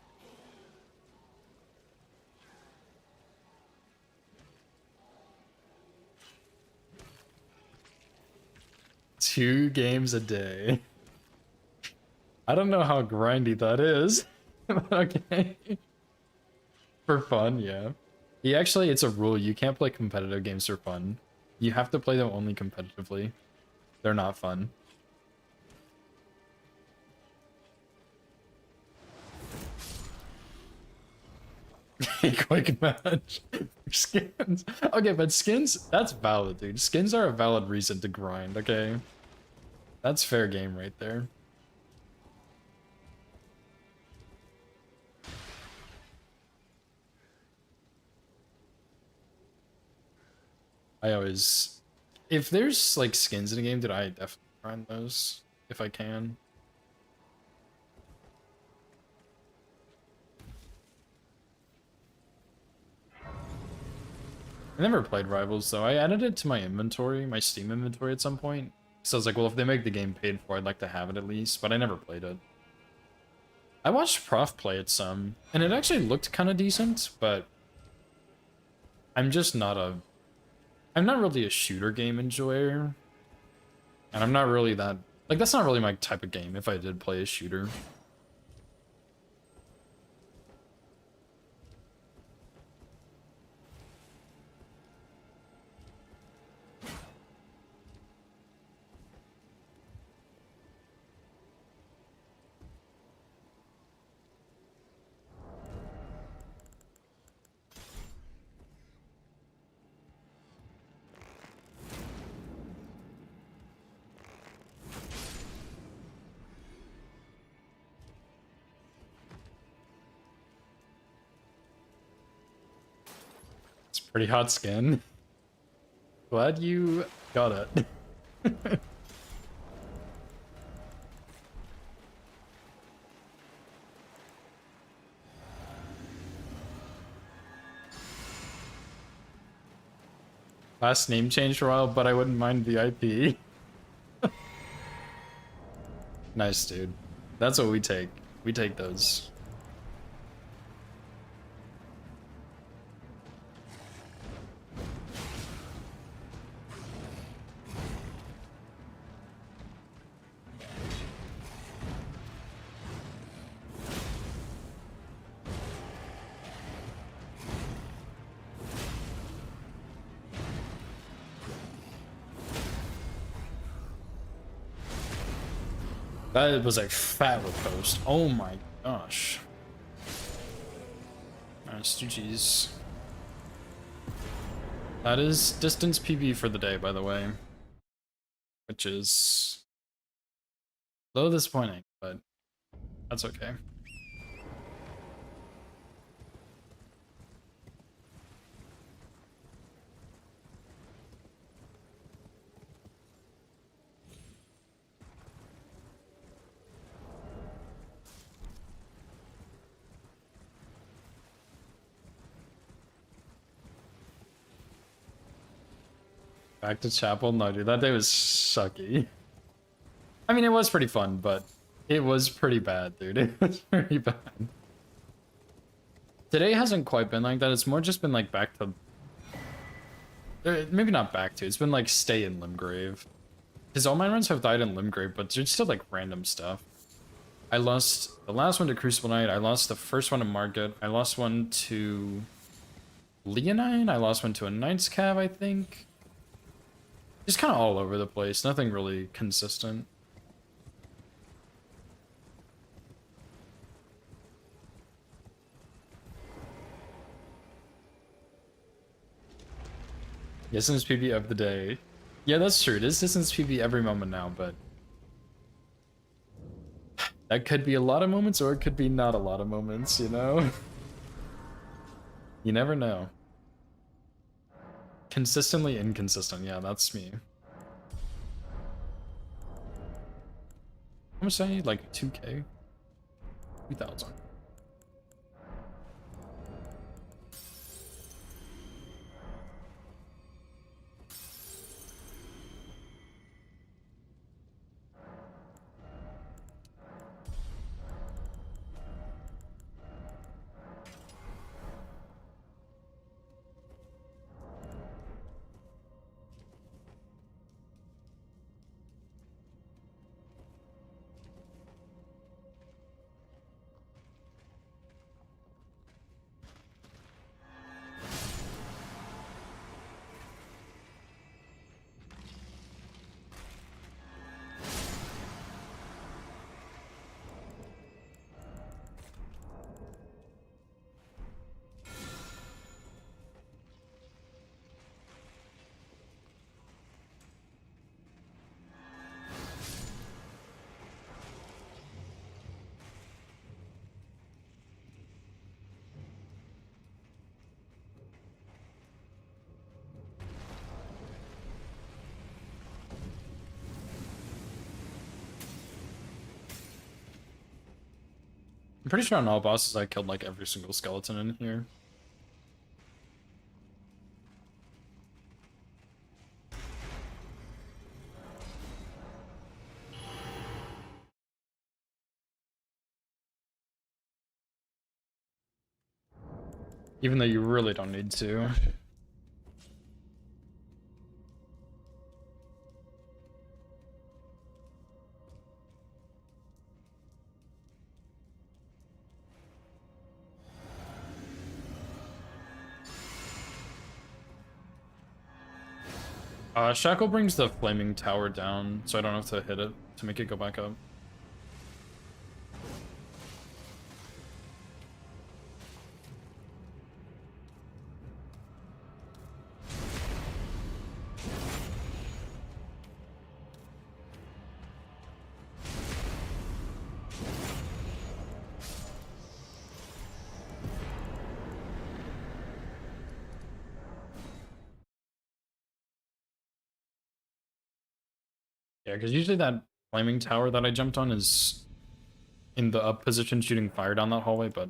Two games a day. I don't know how grindy that is, but okay. For fun, yeah. Yeah, actually, it's a rule. You can't play competitive games for fun. You have to play them only competitively. They're not fun. Quick match. Skins. Okay, but skins, that's valid, dude. Skins are a valid reason to grind, okay? That's fair game right there. I always... If there's, like, skins in a game, dude, I definitely grind those. If I can. I never played Rivals, though. I added it to my inventory, my Steam inventory at some point. So I was like, well, if they make the game paid for, I'd like to have it at least, but I never played it. I watched Prof play it some, and it actually looked kind of decent, but I'm just not a... I'm not really a shooter game enjoyer, and I'm not really that... Like, that's not really my type of game if I did play a shooter. Pretty hot skin. Glad you got it. Last name changed for a while, but I wouldn't mind the IP. Nice, dude. That's what we take. We take those. That was a fat riposte. Oh my gosh. Nice, GG's. That is distance PB for the day, by the way. Which is a little disappointing, but that's okay. Back to chapel? No, dude, that day was sucky. I mean, it was pretty fun, but it was pretty bad, dude. It was pretty bad. Today hasn't quite been like that. It's more just been like back to... maybe not back to. It's been like stay in Limgrave. Because all my runs have died in Limgrave, but there's still like random stuff. I lost the last one to Crucible Knight. I lost the first one to Market. I lost one to Leonine. I lost one to a Knight's Cav, I think. Just kind of all over the place. Nothing really consistent. Distance PB of the day. Yeah, that's true. It is distance PB every moment now, but That could be a lot of moments, or it could be not a lot of moments, you know? You never know. Consistently inconsistent, yeah, that's me. I'm gonna say like 2K. 2,000. I'm pretty sure on all bosses I killed like every single skeleton in here. Even though you really don't need to. Shackle brings the flaming tower down, so I don't have to hit it to make it go back up. Yeah, because usually that flaming tower that I jumped on is in the up position shooting fire down that hallway, but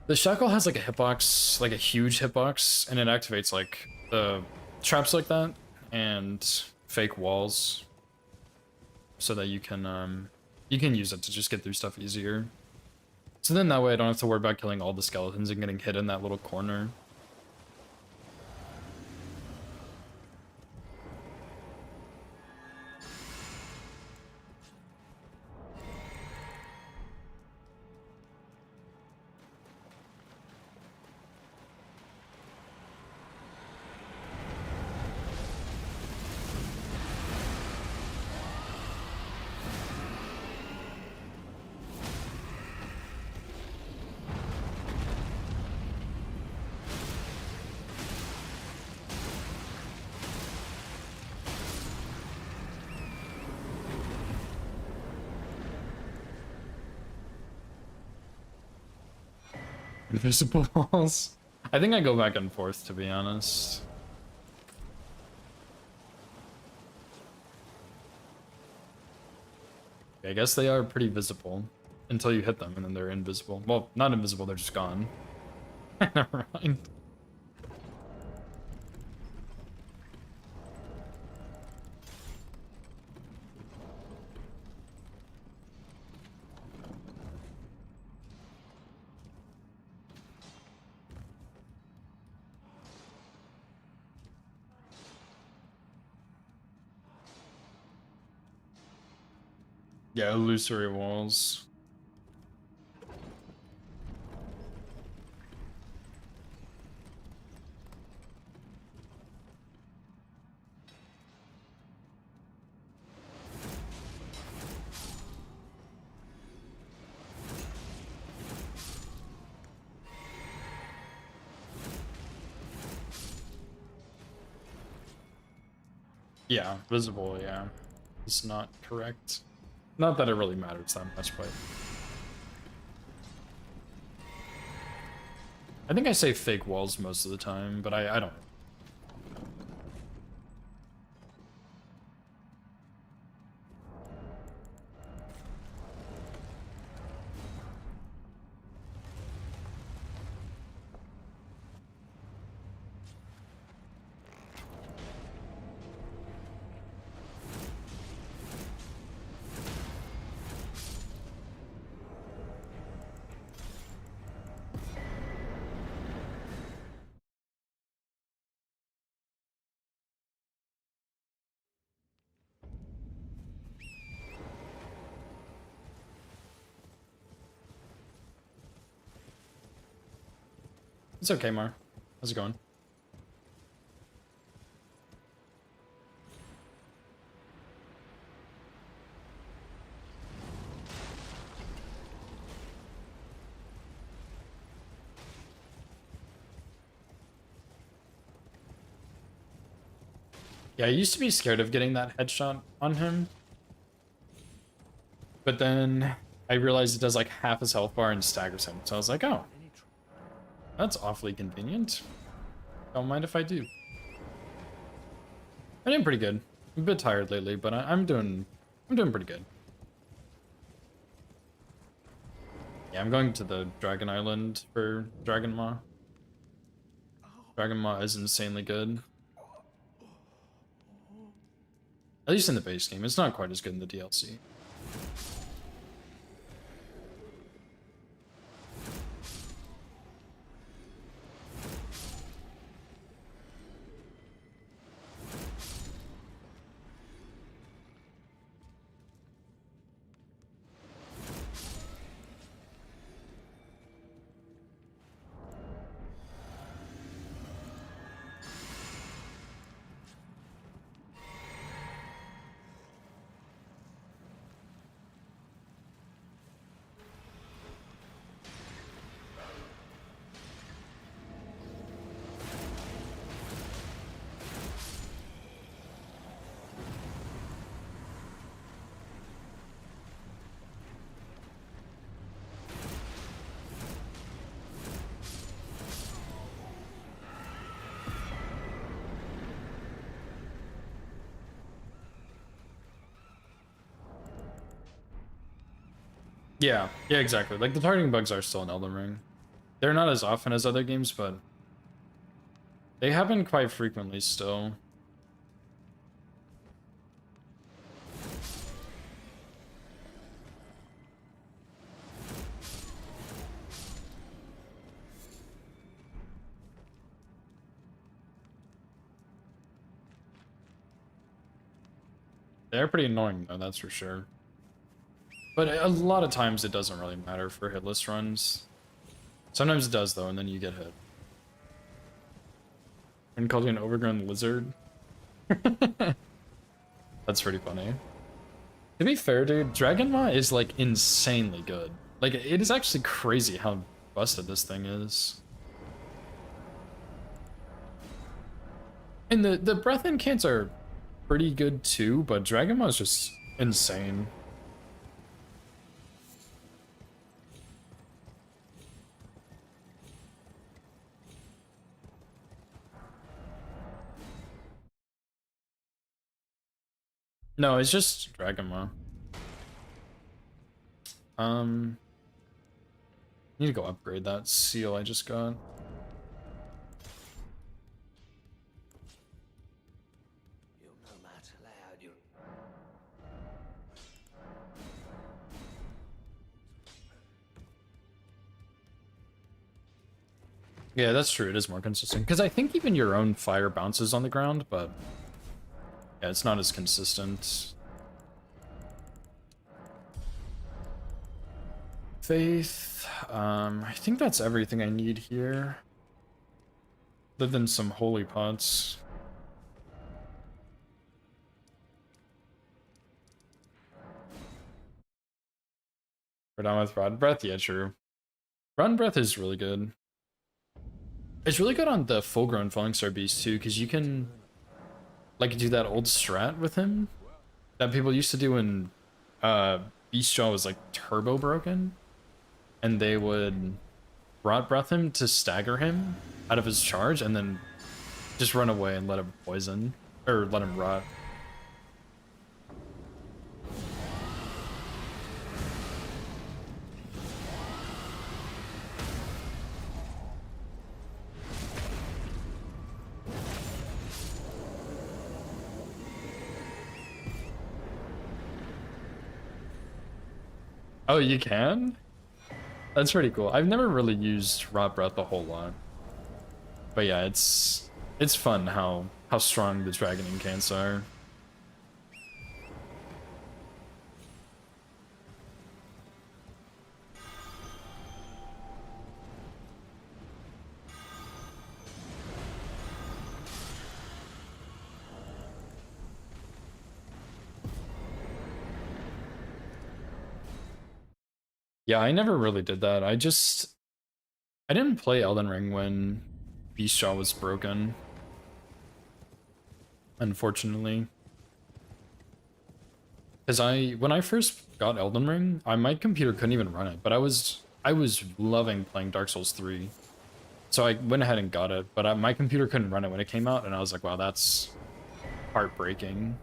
the Shackle has like a hitbox, like a huge hitbox, and it activates like the traps like that and fake walls so that you can use it to just get through stuff easier. So then that way I don't have to worry about killing all the skeletons and getting hit in that little corner. Invisible walls. I think I go back and forth, to be honest. I guess they are pretty visible until you hit them, and then they're invisible. Well, not invisible, they're just gone. Never mind. Yeah, illusory walls. Yeah, visible, yeah. It's not correct. Not that it really matters that much, but I think I say fake walls most of the time, but I don't. It's okay, Mar. How's it going? Yeah, I used to be scared of getting that headshot on him. But then I realized it does like half his health bar and staggers him. So I was like, oh, that's awfully convenient. Don't mind if I do. I'm doing pretty good. I'm a bit tired lately, but I'm doing pretty good. Yeah, I'm going to the Dragon Island for Dragon Maw. Dragon Maw is insanely good. At least in the base game. It's not quite as good in the DLC. Yeah, exactly. Like, the targeting bugs are still in Elden Ring. They're not as often as other games, but they happen quite frequently still. They're pretty annoying, though, that's for sure. But a lot of times it doesn't really matter for hitless runs. Sometimes it does, though, and then you get hit. And called you an overgrown lizard. That's pretty funny. To be fair, dude, Dragon Maw is, like, insanely good. Like, it is actually crazy how busted this thing is. And the breath incants are pretty good, too, but Dragon Maw is just insane. No, it's just Dragon Maw. Need to go upgrade that seal I just got. Yeah, that's true. It is more consistent. Because I think even your own fire bounces on the ground, but yeah, it's not as consistent. Faith. I think that's everything I need here. Other than some holy pots. We're done with Rod Breath? Yeah, true. Rod Breath is really good. It's really good on the full-grown Falling Star Beast, too, because you can, like, do that old strat with him that people used to do in Beastjaw was like turbo broken, and they would rot breath him to stagger him out of his charge, and then just run away and let him poison or let him rot. Oh, you can? That's pretty cool. I've never really used Rot Breath a whole lot. But yeah, it's fun how strong the Dragon Incants are. Yeah, I never really did that. I didn't play Elden Ring when Beastjaw was broken. Unfortunately. Because when I first got Elden Ring, my computer couldn't even run it, but I was loving playing Dark Souls 3. So I went ahead and got it, but my computer couldn't run it when it came out, and I was like, wow, that's heartbreaking.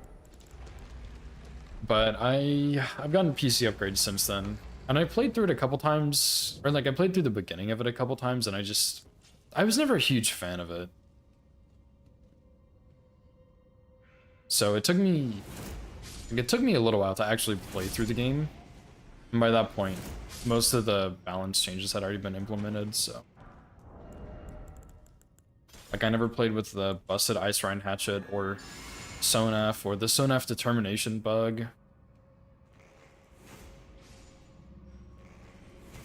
But I've gotten PC upgrades since then. And I played through it a couple times, or like I played through the beginning of it a couple times, and I was never a huge fan of it. So it took me a little while to actually play through the game. And by that point, most of the balance changes had already been implemented, so. Like I never played with the busted Ice Rind Hatchet or Sonaf or the Sonaf Determination bug.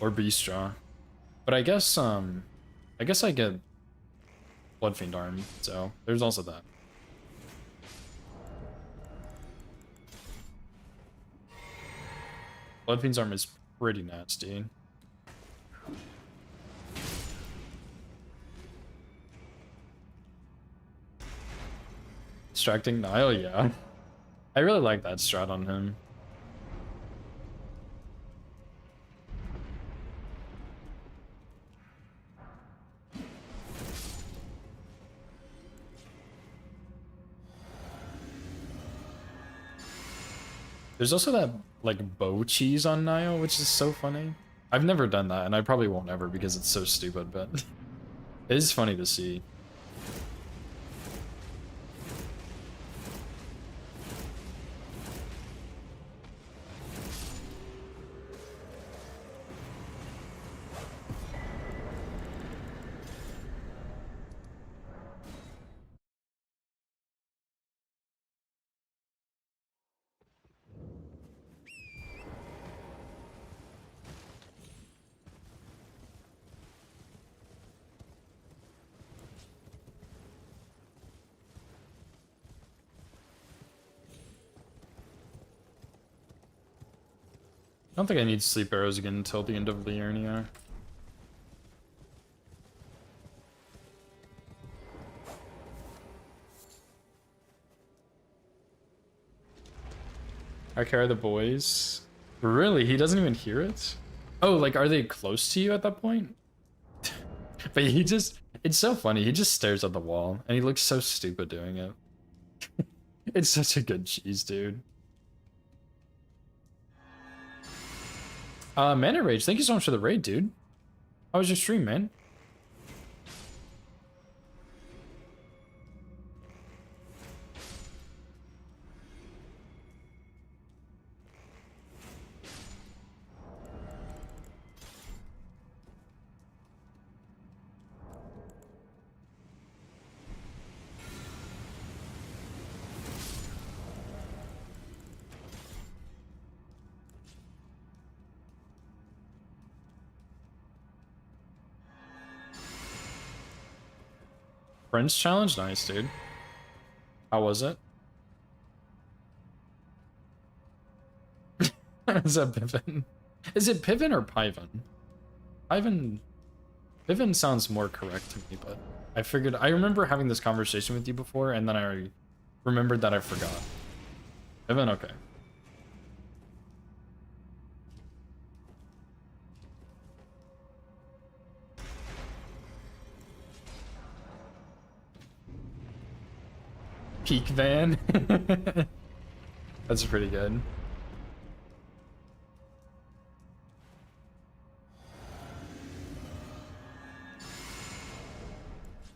Or Beastjaw. But I guess I get Bloodfiend Arm, so there's also that. Bloodfiend's Arm is pretty nasty. Distracting Nile, yeah. I really like that strat on him. There's also that, like, bow cheese on Nio, which is so funny. I've never done that, and I probably won't ever because it's so stupid, but it is funny to see. I don't think I need sleep arrows again until the end of Liurnia. I carry the boys. Really? He doesn't even hear it? Oh, like, are they close to you at that point? But it's so funny. He just stares at the wall, and he looks so stupid doing it. It's such a good cheese, dude. Mana Rage, thank you so much for the raid, dude. How was your stream, man? Prince challenge? Nice, dude. How was it? Is that Piven? Is it Piven or Piven? Piven sounds more correct to me, but I remember having this conversation with you before, and then I remembered that I forgot. Piven, okay. Peak van. That's pretty good.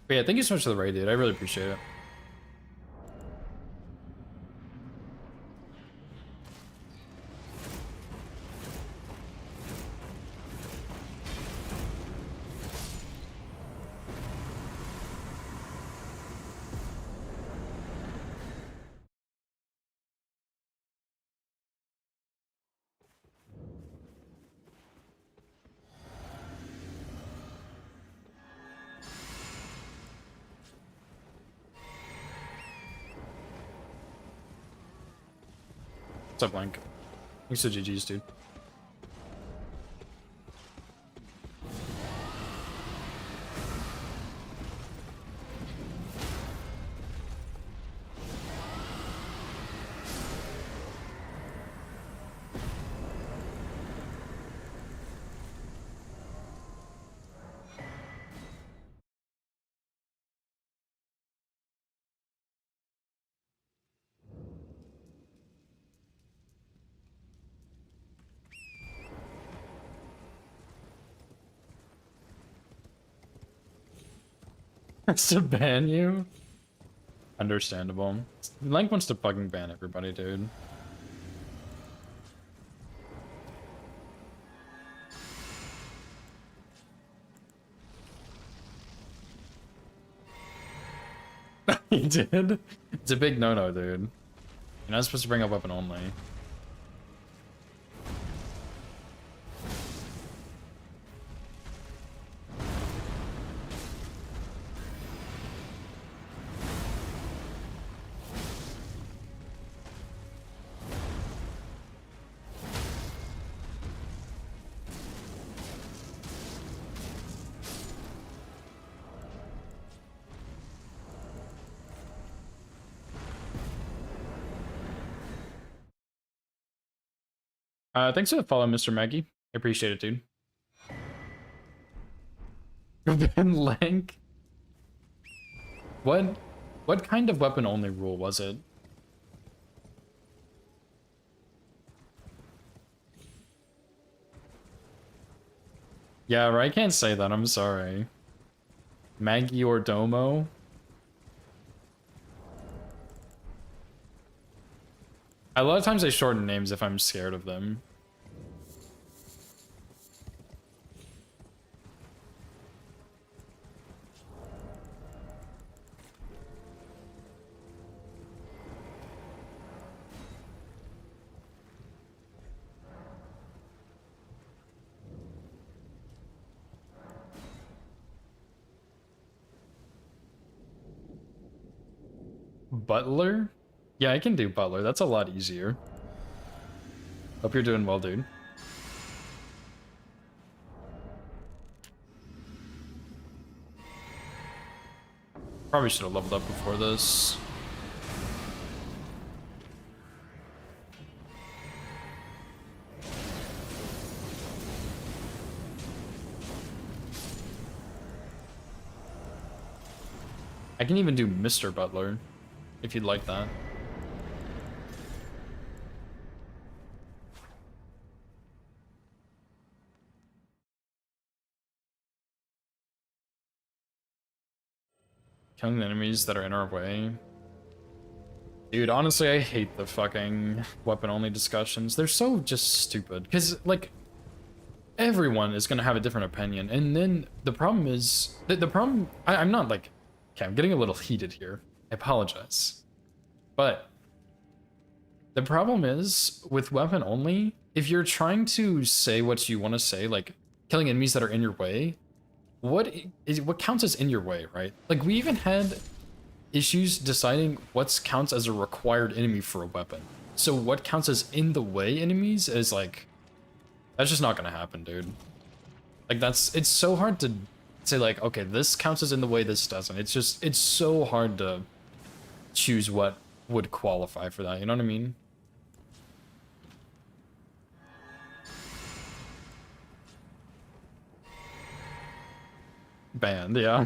But yeah, thank you so much for the raid, dude. I really appreciate it. What's up, Link? Thanks to GG's, dude. To ban you? Understandable. Link wants to fucking ban everybody, dude. He did? It's a big no-no, dude. You're not supposed to bring up weapon only. Thanks for the follow, Mr. Maggie. I appreciate it, dude. Ben Lank? What kind of weapon only rule was it? Yeah, right, I can't say that, I'm sorry. Maggie or Domo? A lot of times I shorten names if I'm scared of them. Butler? Yeah, I can do Butler. That's a lot easier. Hope you're doing well, dude. Probably should have leveled up before this. I can even do Mr. Butler, if you'd like that. Killing the enemies that are in our way. Dude, honestly, I hate the fucking weapon-only discussions. They're so just stupid. Because, like, everyone is gonna have a different opinion. And then the problem is... The problem... I'm not, like... Okay, I'm getting a little heated here. I apologize. But... the problem is, with weapon-only, if you're trying to say what you want to say, like, killing enemies that are in your way... what counts as in your way, right? Like, we even had issues deciding what counts as a required enemy for a weapon. So what counts as in the way enemies is like, that's just not gonna happen, dude. Like, it's so hard to say like, okay, this counts as in the way, this doesn't. It's so hard to choose what would qualify for that, you know what I mean? Banned, yeah.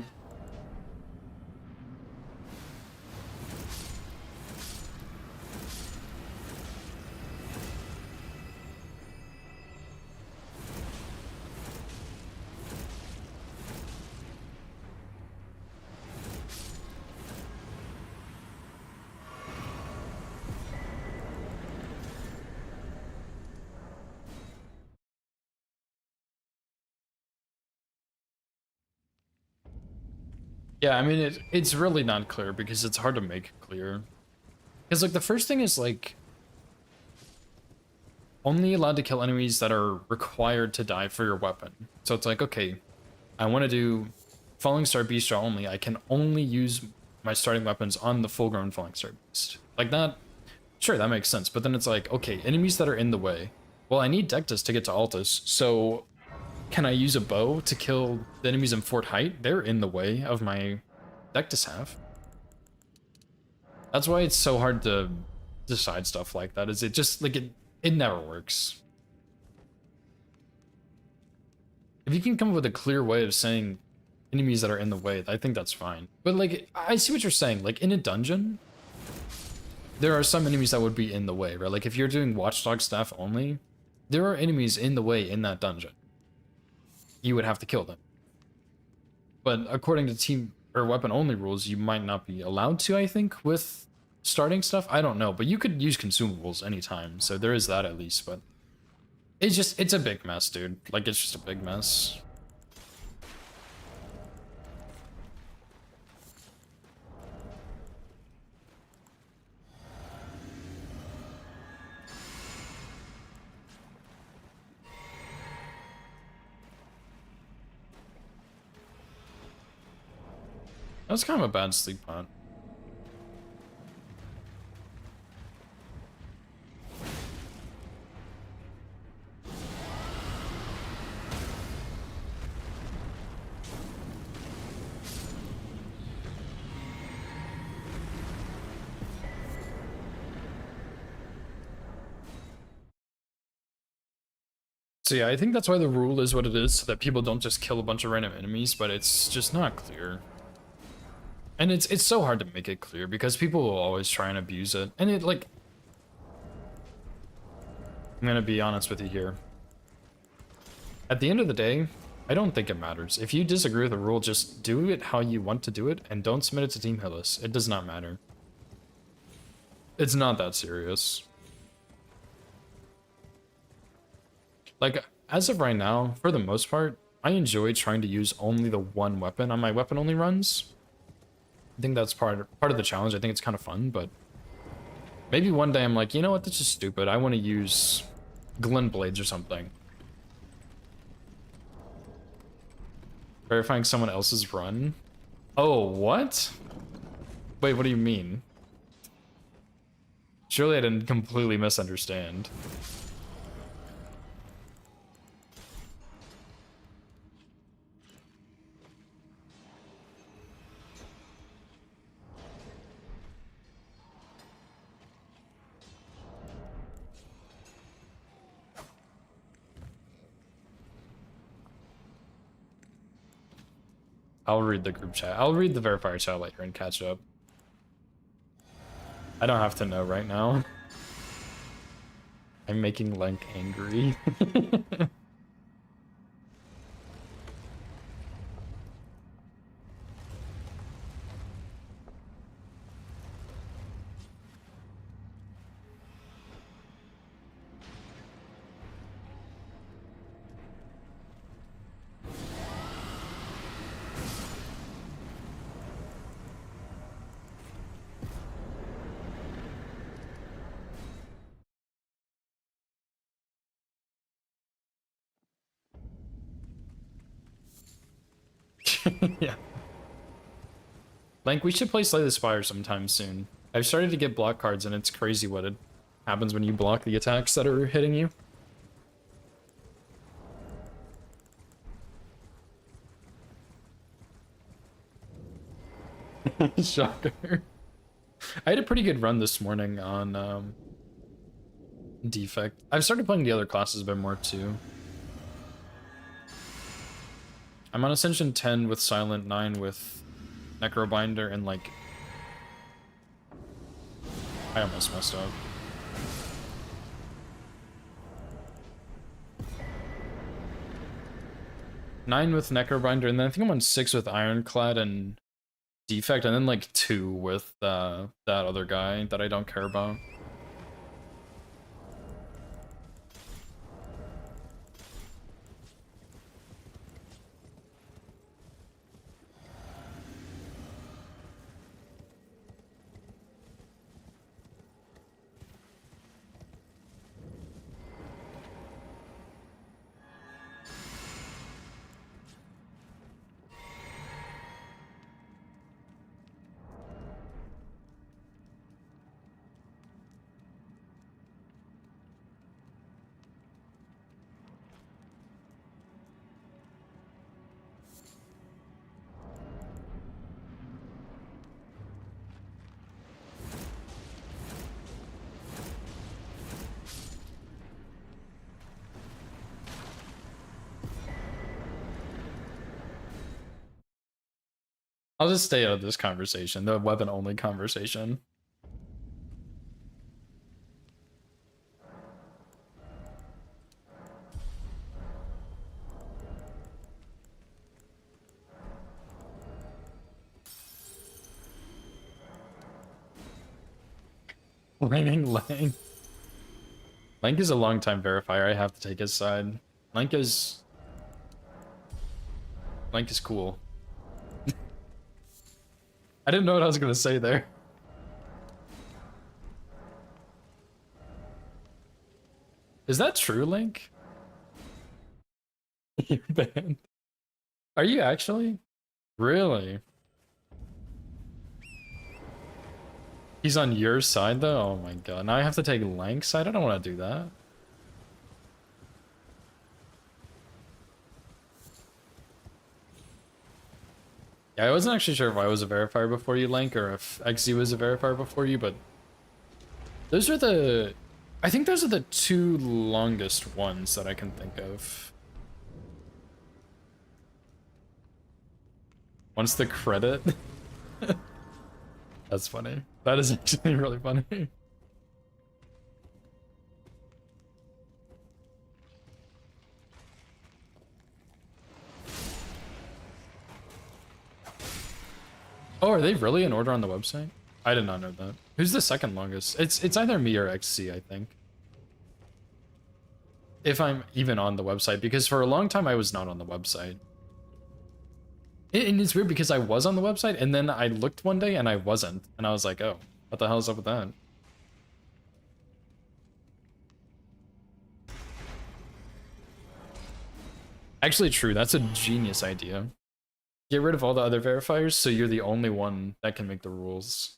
Yeah, I mean, it's really not clear because it's hard to make clear. Because, like, the first thing is, like, only allowed to kill enemies that are required to die for your weapon. So it's like, okay, I want to do Falling Star Beast Jaw only. I can only use my starting weapons on the full-grown Falling Star Beast. Like that, sure, that makes sense. But then it's like, okay, enemies that are in the way. Well, I need Dectus to get to Altus, so can I use a bow to kill the enemies in Fort Height? They're in the way of my Dectus half. That's why it's so hard to decide stuff like that. Is it just like it never works. If you can come up with a clear way of saying enemies that are in the way, I think that's fine. But like, I see what you're saying. Like in a dungeon, there are some enemies that would be in the way, right? Like if you're doing Watchdog staff only, there are enemies in the way in that dungeon. You would have to kill them. But according to team or weapon only rules, you might not be allowed to, I think, with starting stuff. I don't know, but you could use consumables anytime, so there is that at least, but it's a big mess, dude. Like, it's just a big mess. That's kind of a bad sleep pot. So yeah, I think that's why the rule is what it is, so that people don't just kill a bunch of random enemies, but it's just not clear. And it's so hard to make it clear because people will always try and abuse it. And it, like, I'm gonna be honest with you here. At the end of the day, I don't think it matters. If you disagree with the rule, just do it how you want to do it and don't submit it to Team Hillis. It does not matter. It's not that serious. Like, as of right now, for the most part, I enjoy trying to use only the one weapon on my weapon-only runs. I think that's part of the challenge. I think it's kind of fun, but maybe one day I'm like, you know what, this is stupid. I want to use Glen Blades or something. Verifying someone else's run? Oh, what? Wait, what do you mean? Surely I didn't completely misunderstand. I'll read the group chat. I'll read the verifier chat later and catch up. I don't have to know right now. I'm making Lenk angry. Yeah. Like, we should play Slay the Spire sometime soon. I've started to get block cards, and it's crazy what it happens when you block the attacks that are hitting you. Shocker. I had a pretty good run this morning on Defect. I've started playing the other classes a bit more too. I'm on Ascension 10 with Silent, 9 with Necrobinder, and like... I almost messed up. Nine with Necrobinder, and then I think I'm on 6 with Ironclad and Defect, and then like 2 with that other guy that I don't care about. I'll just stay out of this conversation, the weapon only conversation. Raining Lang. Lank is a long-time verifier. I have to take his side. Lank is cool. I didn't know what I was gonna say there. Is that true, Link? You're banned. Are you actually? Really? He's on your side though? Oh my god. Now I have to take Lank's side? I don't want to do that. Yeah, I wasn't actually sure if I was a verifier before you, Lank, or if XZ was a verifier before you, but those are the... I think those are the two longest ones that I can think of. Once the credit... That's funny. That is actually really funny. Oh, are they really in order on the website? I did not know that. Who's the second longest? It's either me or XC, I think. If I'm even on the website, because for a long time I was not on the website. And it's weird because I was on the website and then I looked one day and I wasn't. And I was like, oh, what the hell is up with that? Actually true, that's a genius idea. Get rid of all the other verifiers so you're the only one that can make the rules.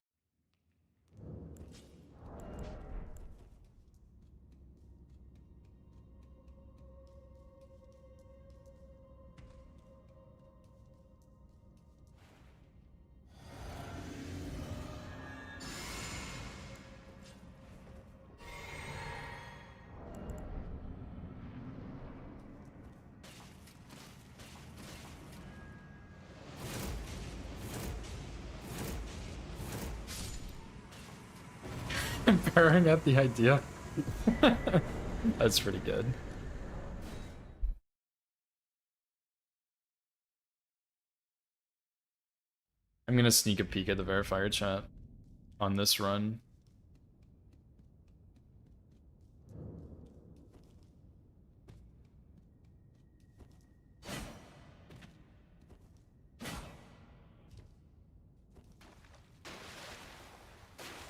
Pairing at the idea. That's pretty good. I'm gonna sneak a peek at the verifier chat on this run.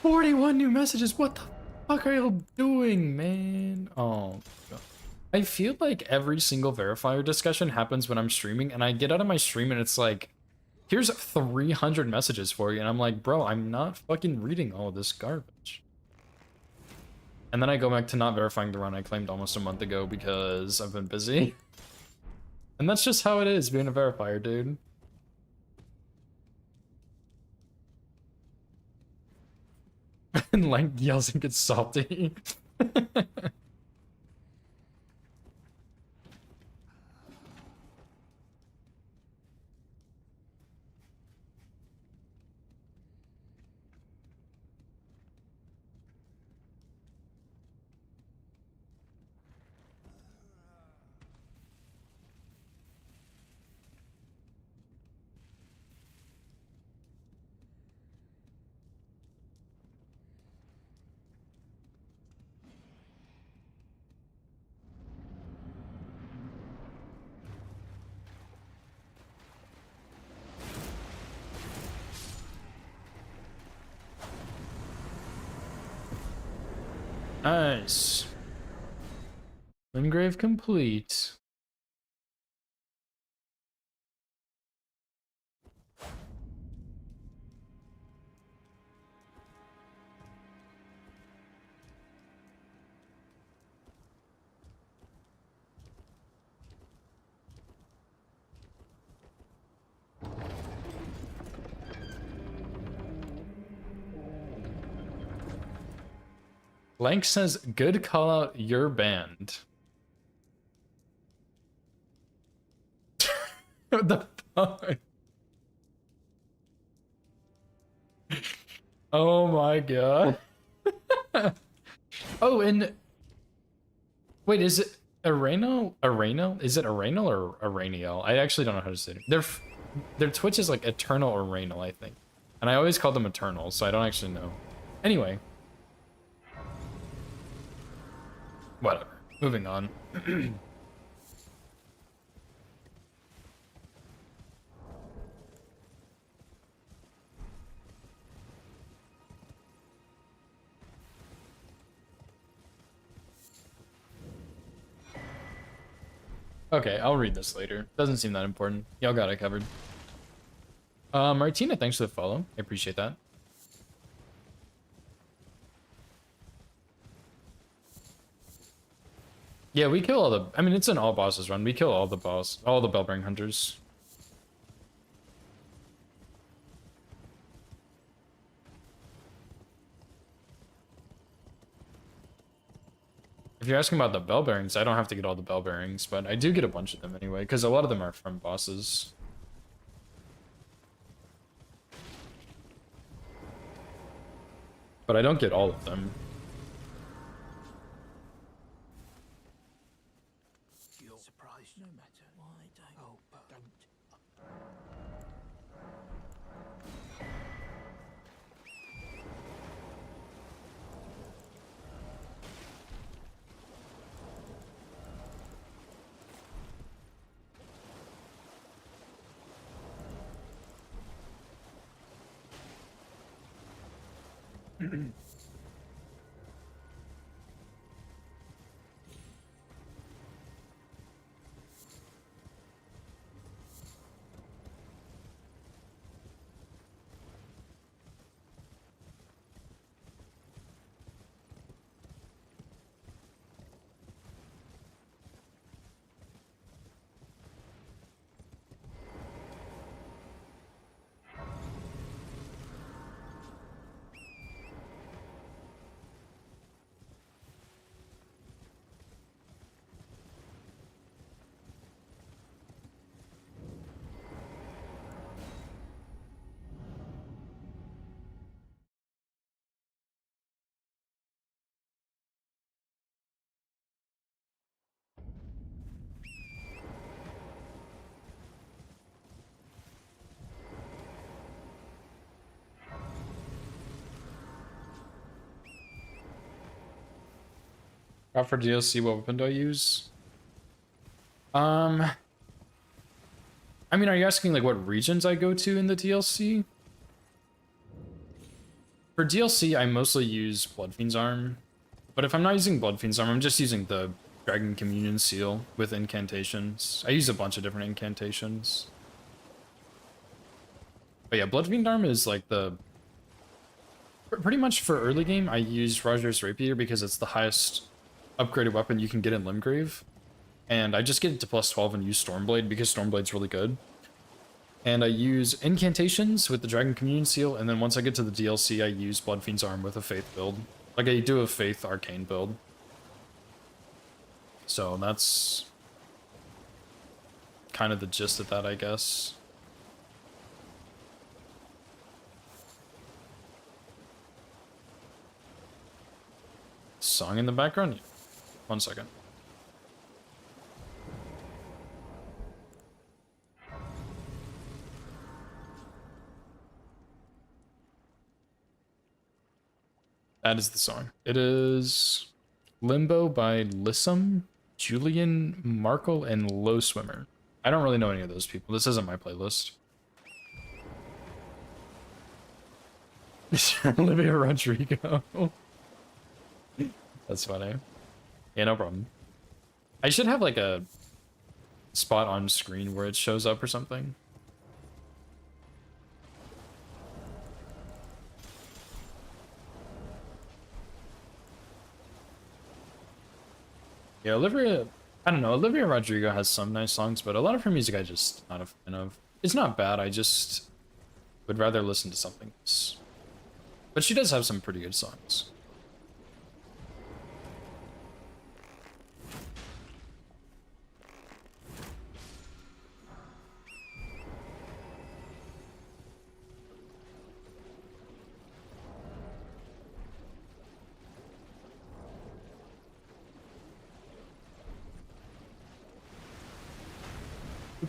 "41 new messages, what the fuck are y'all doing, man?" Oh, God. I feel like every single verifier discussion happens when I'm streaming, and I get out of my stream and it's like, here's 300 messages for you, and I'm like, bro, I'm not fucking reading all of this garbage. And then I go back to not verifying the run I claimed almost a month ago because I've been busy. And that's just how it is being a verifier, dude. And Lank yells and gets salty. Nice. Limgrave complete. Lank says, good call out, your band. What the fuck? Oh my god. Oh, and wait, is it Areno? Areno? Is it Areno or Araniel? I actually don't know how to say it. Their Twitch is like Eternal Arenal, I think. And I always call them Eternal, so I don't actually know. Anyway. Whatever. Moving on. Okay, I'll read this later. Doesn't seem that important. Y'all got it covered. Martina, thanks for the follow. I appreciate that. Yeah, we kill all the... I mean, it's an all bosses run. We kill all the Bellbearing Hunters. If you're asking about the bell bearings, I don't have to get all the bell bearings, but I do get a bunch of them anyway, because a lot of them are from bosses. But I don't get all of them. You're surprised no matter why don't. Oh, but don't. For DLC, what weapon do I use? I mean, are you asking like what regions I go to in the DLC? For DLC, I mostly use Bloodfiend's Arm. But if I'm not using Bloodfiend's Arm, I'm just using the Dragon Communion Seal with incantations. I use a bunch of different incantations. But yeah, Bloodfiend Arm is like the... Pretty much for early game, I use Roger's Rapier because it's the highest upgraded weapon you can get in Limgrave. And I just get it to plus 12 and use Stormblade because Stormblade's really good. And I use incantations with the Dragon Communion Seal, and then once I get to the DLC, I use Bloodfiend's Arm with a Faith build. Like, I do a Faith Arcane build. So that's kind of the gist of that, I guess. Song in the background? Yeah. 1 second. That is the song. It is Limbo by Lissum, Julian Markle, and Low Swimmer. I don't really know any of those people. This isn't my playlist. Olivia Rodrigo. That's funny. Yeah, no problem. I should have like a spot on screen where it shows up or something. Yeah, Olivia, I don't know, Olivia Rodrigo has some nice songs, but a lot of her music I just not a fan of. It's not bad, I just would rather listen to something else. But she does have some pretty good songs.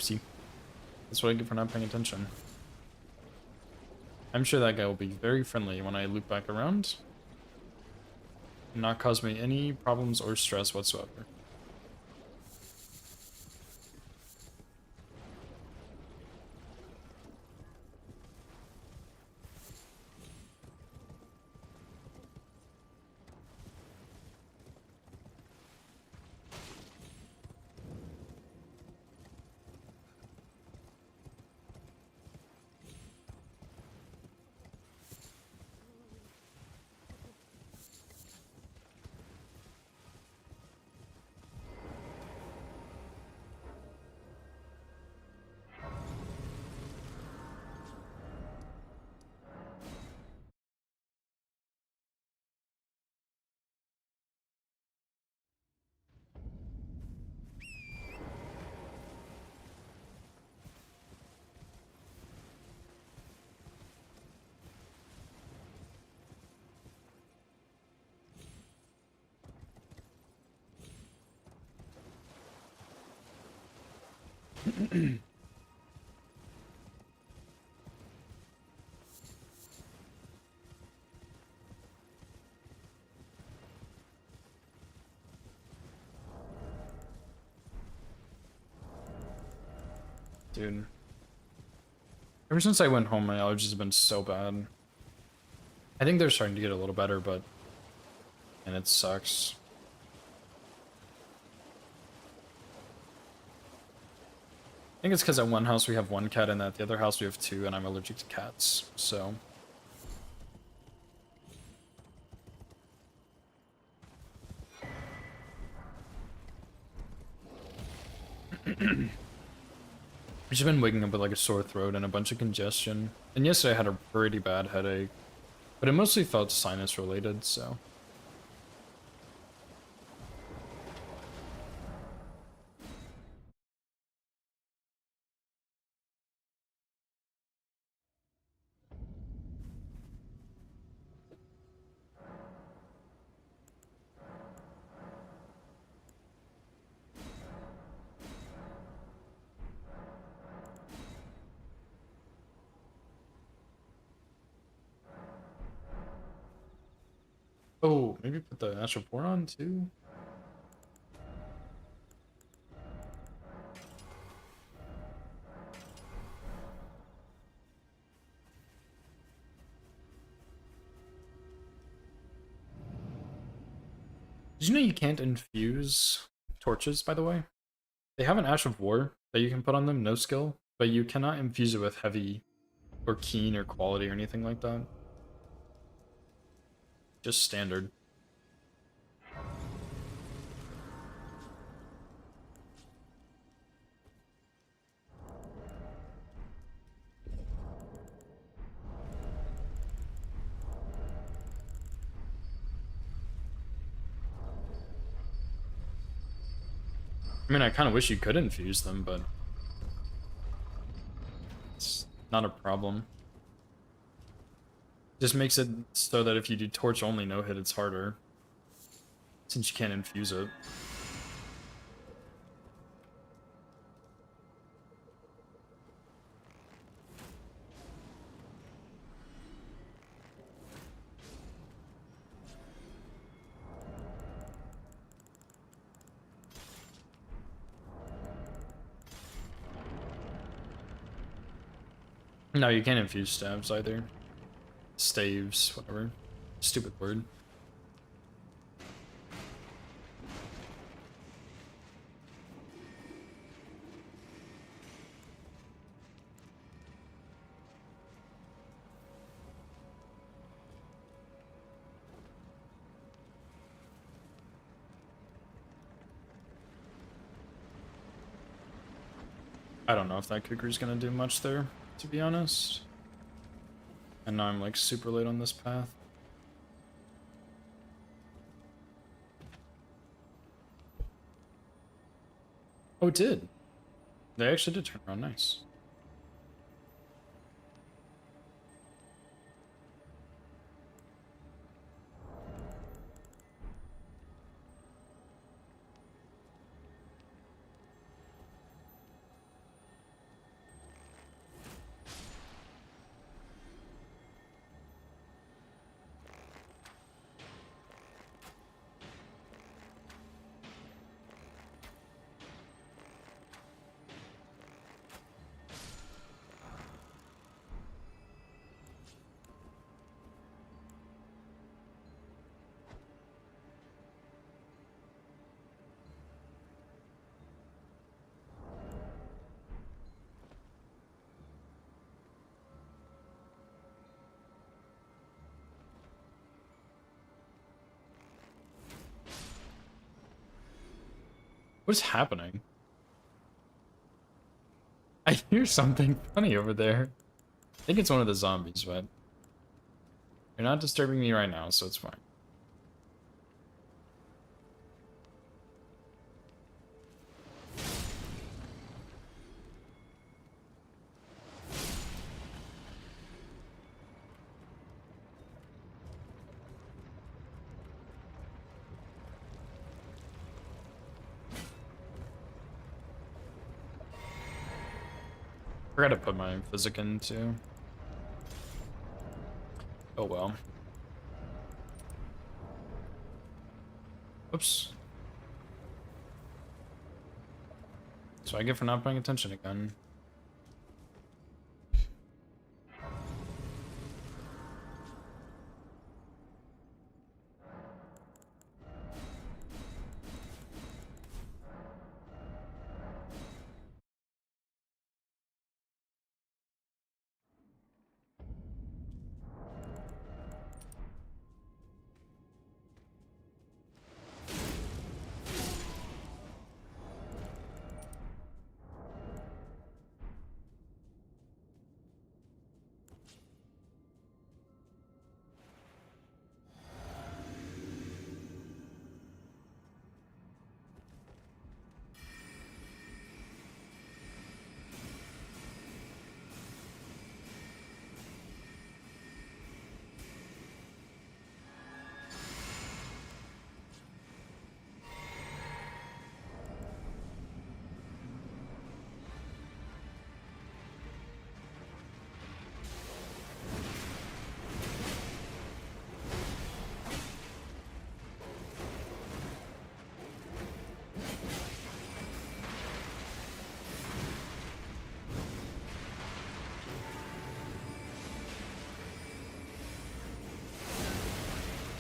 Oopsie. That's what I get for not paying attention. I'm sure that guy will be very friendly when I loop back around. And not cause me any problems or stress whatsoever. Dude. Ever since I went home, my allergies have been so bad. I think they're starting to get a little better, but... And it sucks. I think it's because at one house we have one cat and at the other house we have two, and I'm allergic to cats, so... I've just been waking up with like a sore throat and a bunch of congestion. And yesterday I had a pretty bad headache, but it mostly felt sinus related, so... Oh, maybe put the Astral Pour on too? Did you know you can't infuse torches, by the way? They have an Ash of War that you can put on them, no skill, but you cannot infuse it with heavy or keen or quality or anything like that. Just standard. I mean, I kind of wish you could infuse them, but it's not a problem. Just makes it so that if you do torch only no hit, it's harder, since you can't infuse it. No, you can't infuse stabs either. Staves, whatever. Stupid word. I don't know if that Kukri's gonna do much there, to be honest. And now I'm like super late on this path. Oh, it did. They actually did turn around, nice. What is happening? I hear something funny over there. I think it's one of the zombies, but you're not disturbing me right now, so it's fine. Forgot to put my physic in too. Oh well. Oops. So I get for not paying attention again.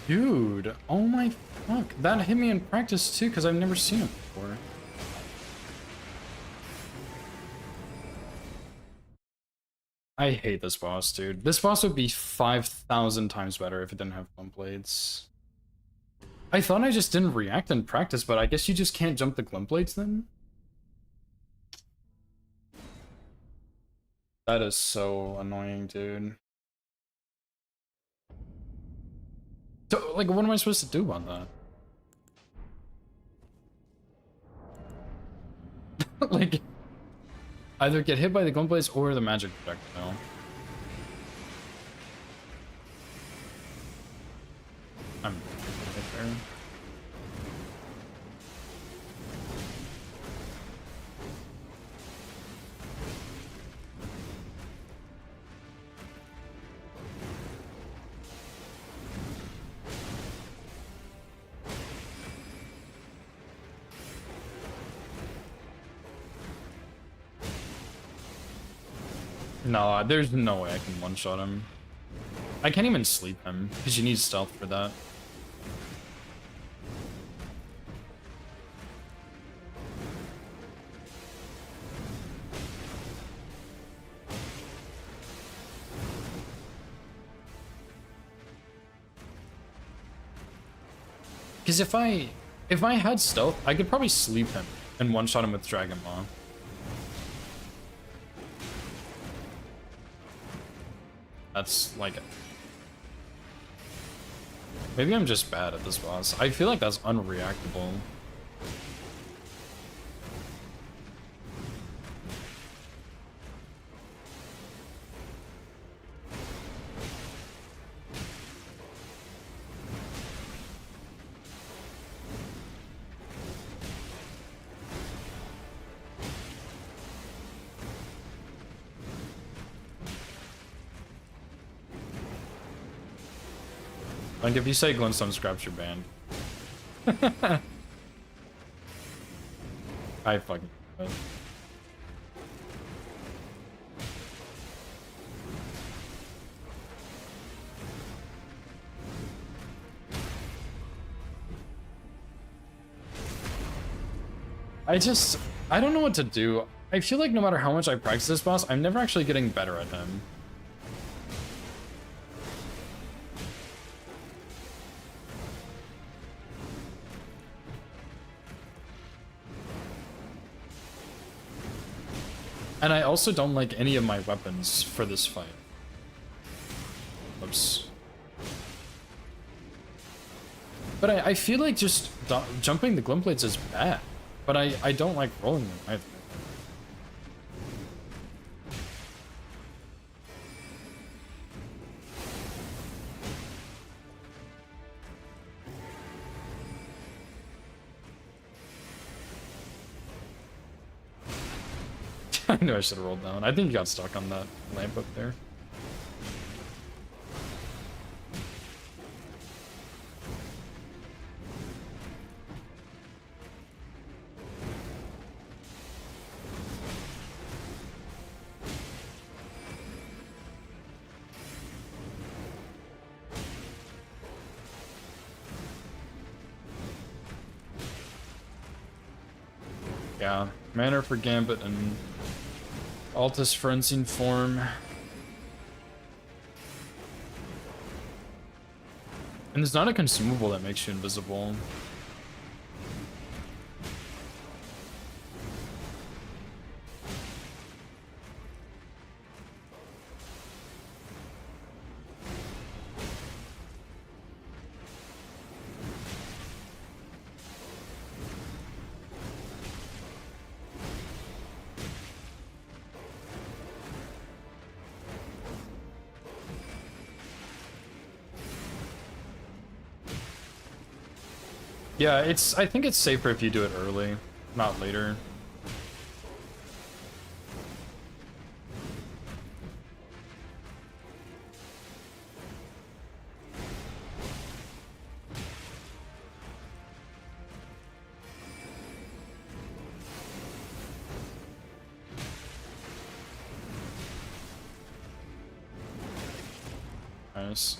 Dude, oh my fuck. That hit me in practice too, because I've never seen it before. I hate this boss, dude. This boss would be 5,000 times better if it didn't have glum blades. I thought I just didn't react in practice, but I guess you just can't jump the glum blades then? That is so annoying, dude. So, like, what am I supposed to do about that? Like, either get hit by the glum blades or the magic projectile. I'm right there. No, there's no way I can one-shot him. I can't even sleep him, because you need stealth for that. Because if I had stealth, I could probably sleep him and one-shot him with Dragon Maw. That's like... Maybe I'm just bad at this boss. I feel like that's unreactable. Like, if you say Glintstone scraps your band. I fucking... I don't know what to do. I feel like no matter how much I practice this boss, I'm never actually getting better at him. And I also don't like any of my weapons for this fight. Oops. But I feel like just jumping the glim plates is bad. But I don't like rolling them either. I knew I should have rolled down. I think you got stuck on that lamp up there. Yeah, Manner for Gambit and Altus for Unseen Form. And there's not a consumable that makes you invisible. Yeah, I think it's safer if you do it early, not later. Nice.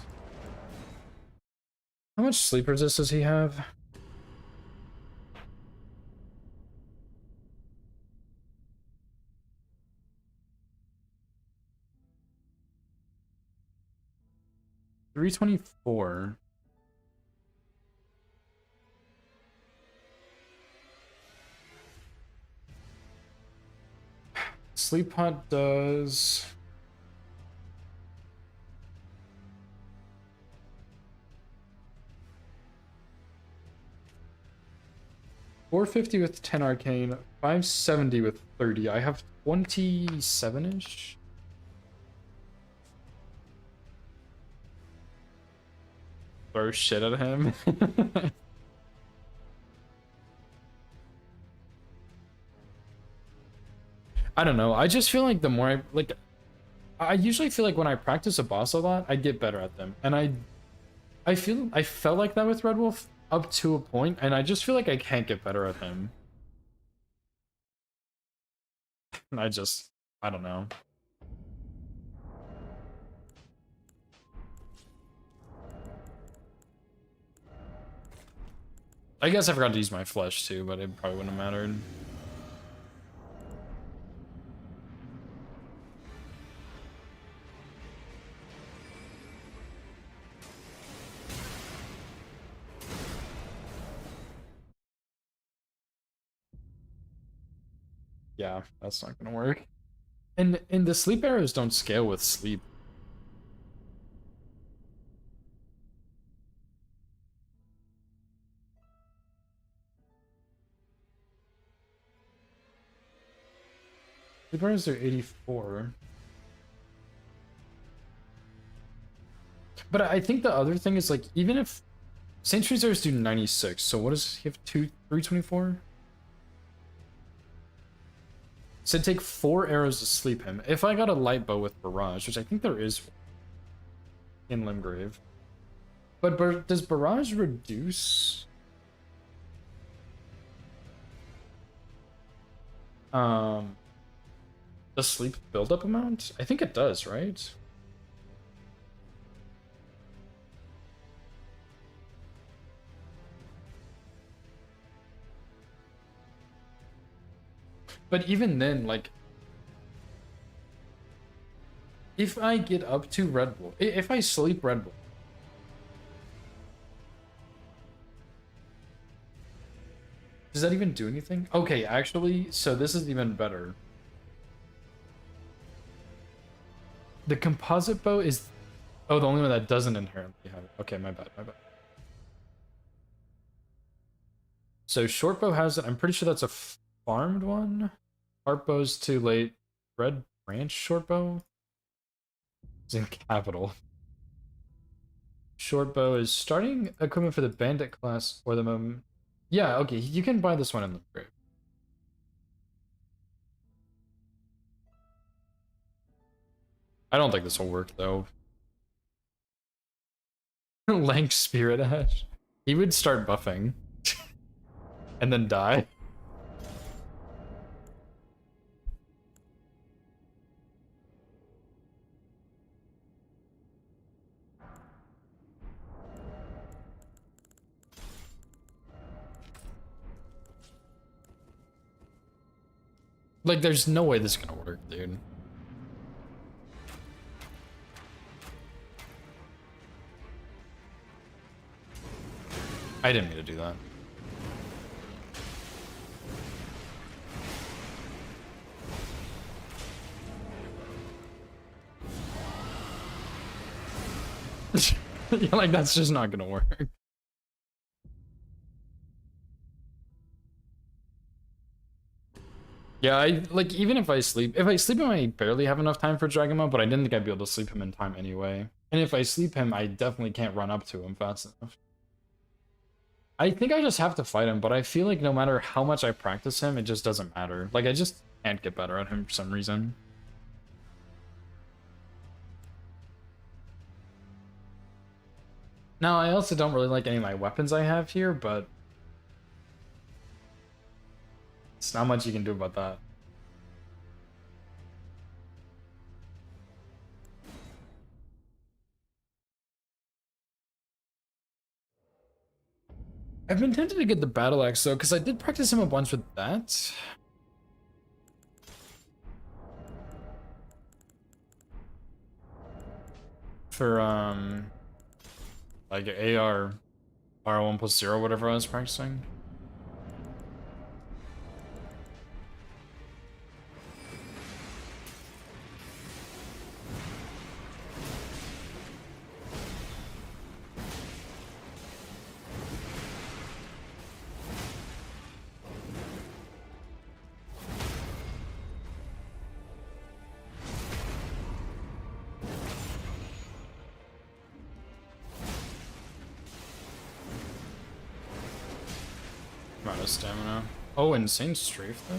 How much sleep resist does he have? $324. Sleep Pot does... $450 with 10 arcane, $570 with 30. I have 27-ish. Throw shit at him. I don't know. I just feel like the more I usually feel like when I practice a boss a lot, I get better at them. And I felt like that with Red Wolf up to a point, and I just feel like I can't get better at him. And I don't know. I guess I forgot to use my flesh too, but it probably wouldn't have mattered. Yeah, that's not gonna work. And the sleep arrows don't scale with sleep. Sleep arrows are 84. But I think the other thing is, like, even if Saint Reserves do 96, so what does he have? 324? So take 4 arrows to sleep him. If I got a light bow with Barrage, which I think there is in Limgrave. But does Barrage reduce the sleep buildup amount? I think it does, right? But even then, like, if I get up to Red Bull, if I sleep Red Bull, does that even do anything? Okay, actually, so this is even better. The composite bow is... Oh, the only one that doesn't inherently have it. Okay, my bad, my bad. So short bow has it. I'm pretty sure that's a farmed one. Harp bow's too late. Red branch short bow is in capital. Short bow is starting equipment for the bandit class or the moment. Yeah, okay, you can buy this one in the grave. I don't think this will work though. Lank Spirit Ash. He would start buffing and then die. Like, there's no way this is gonna work, dude. I didn't mean to do that. Yeah, like, that's just not gonna work. Yeah, like, even if I sleep him, I barely have enough time for Dragon Mode, but I didn't think I'd be able to sleep him in time anyway. And if I sleep him, I definitely can't run up to him fast enough. I think I just have to fight him, but I feel like no matter how much I practice him, it just doesn't matter. Like, I just can't get better at him for some reason. Now, I also don't really like any of my weapons I have here, but it's not much you can do about that. I've been tempted to get the battle axe though, because I did practice him a bunch with that. For like AR R1+0, whatever I was practicing. Amount of stamina. Oh, insane strafe though.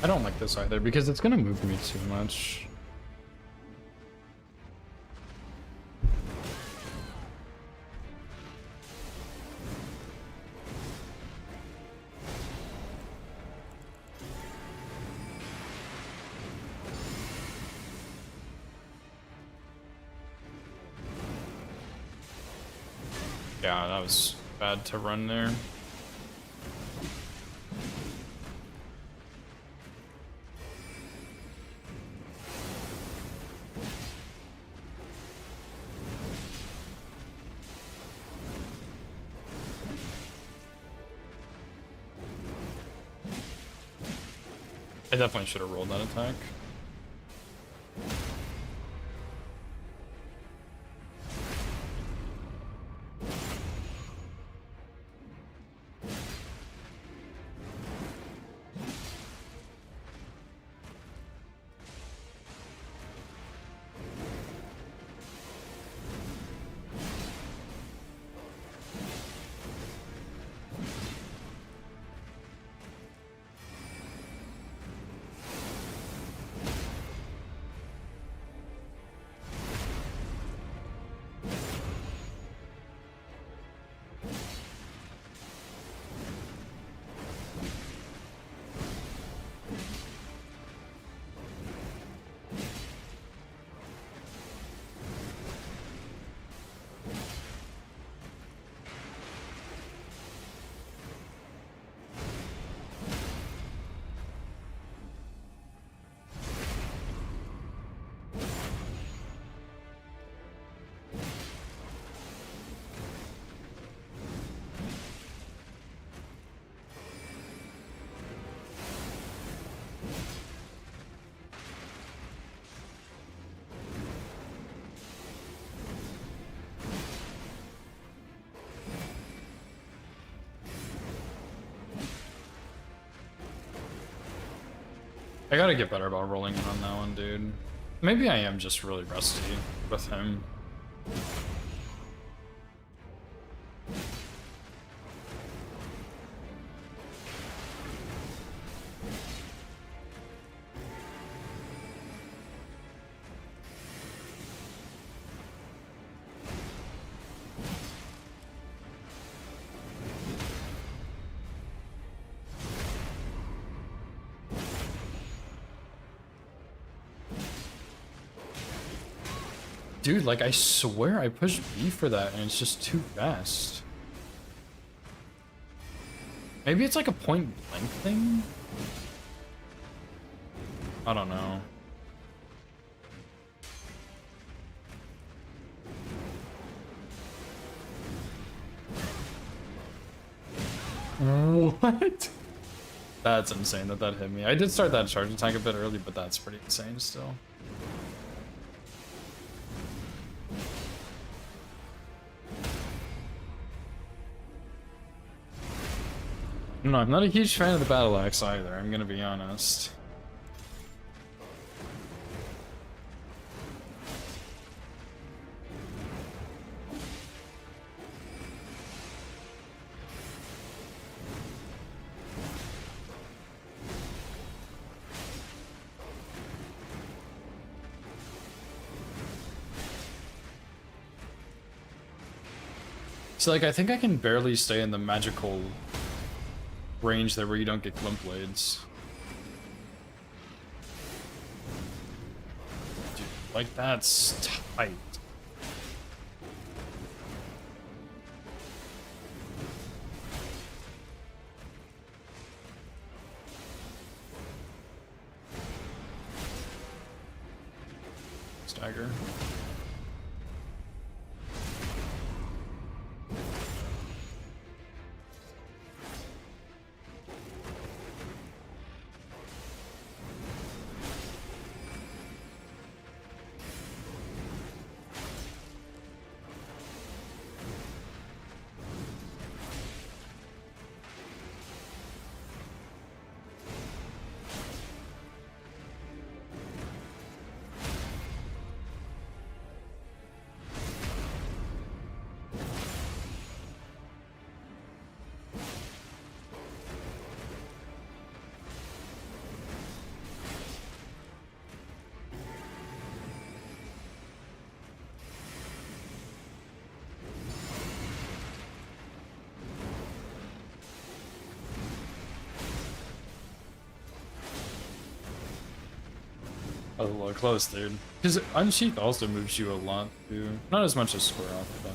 I don't like this either because it's gonna move me too much. Yeah, that was bad to run there. I definitely should have rolled that attack. I gotta get better about rolling in on that one, dude. Maybe I am just really rusty with him. Dude, like, I swear I pushed B for that, and it's just too fast. Maybe it's like a point blank thing? I don't know. What? That's insane that that hit me. I did start that charge attack a bit early, but that's pretty insane still. No, I'm not a huge fan of the battle axe either, I'm gonna be honest. So like, I think I can barely stay in the magical range there where you don't get glint blades. Dude, like that's tight. Stagger. A little close, dude. Because Unsheath also moves you a lot, too. Not as much as Square Off, but...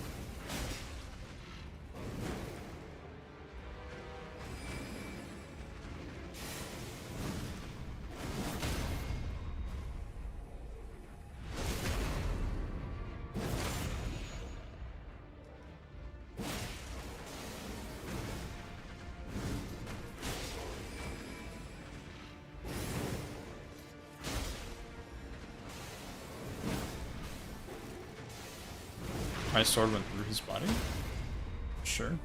My sword went through his body? Sure.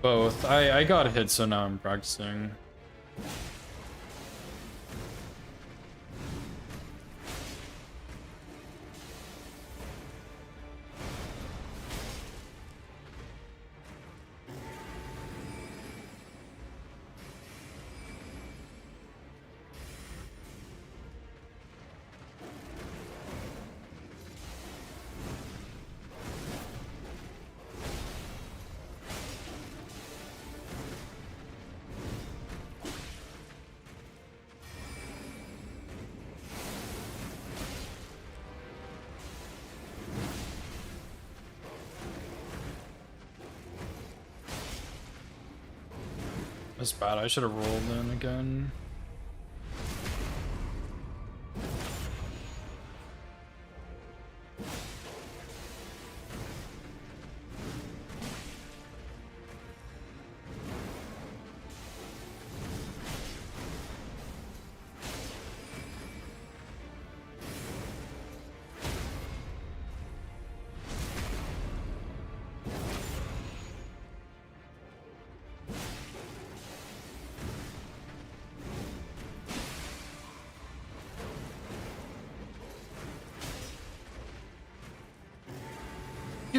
Both. I got hit, so now I'm practicing. That's bad. I should have rolled in again.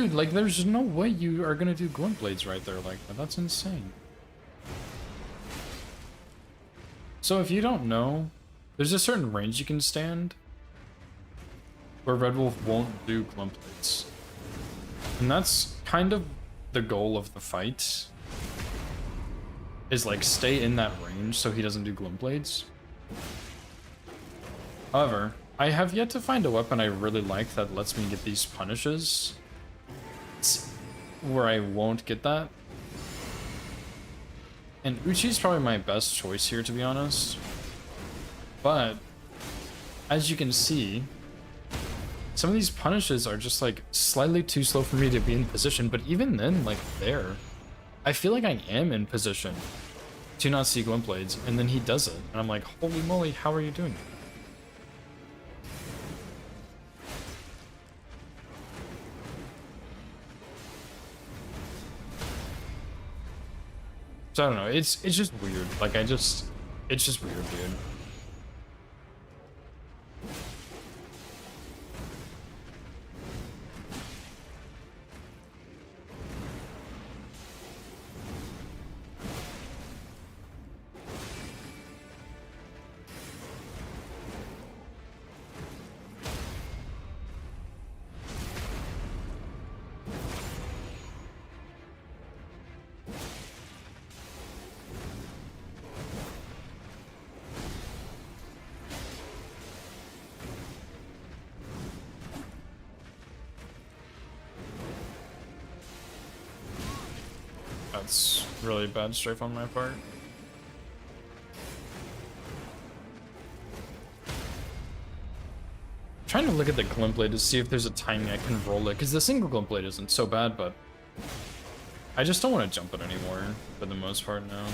Dude, like, there's no way you are gonna do glint blades right there like that. That's insane. So if you don't know, there's a certain range you can stand where Red Wolf won't do glint blades. And that's kind of the goal of the fight. Is like stay in that range so he doesn't do glint blades. However, I have yet to find a weapon I really like that lets me get these punishes where I won't get that. And Uchi's probably my best choice here, to be honest. But as you can see, some of these punishes are just like slightly too slow for me to be in position, but even then, like there, I feel like I am in position to not see glint blades, and then he does it, and I'm like, holy moly, how are you doing it? So I don't know, it's just weird. Like it's just weird, dude. That's really bad strafe on my part. Trying to look at the glint blade to see if there's a timing I can roll it, because the single glint blade isn't so bad, but I just don't want to jump it anymore for the most part now.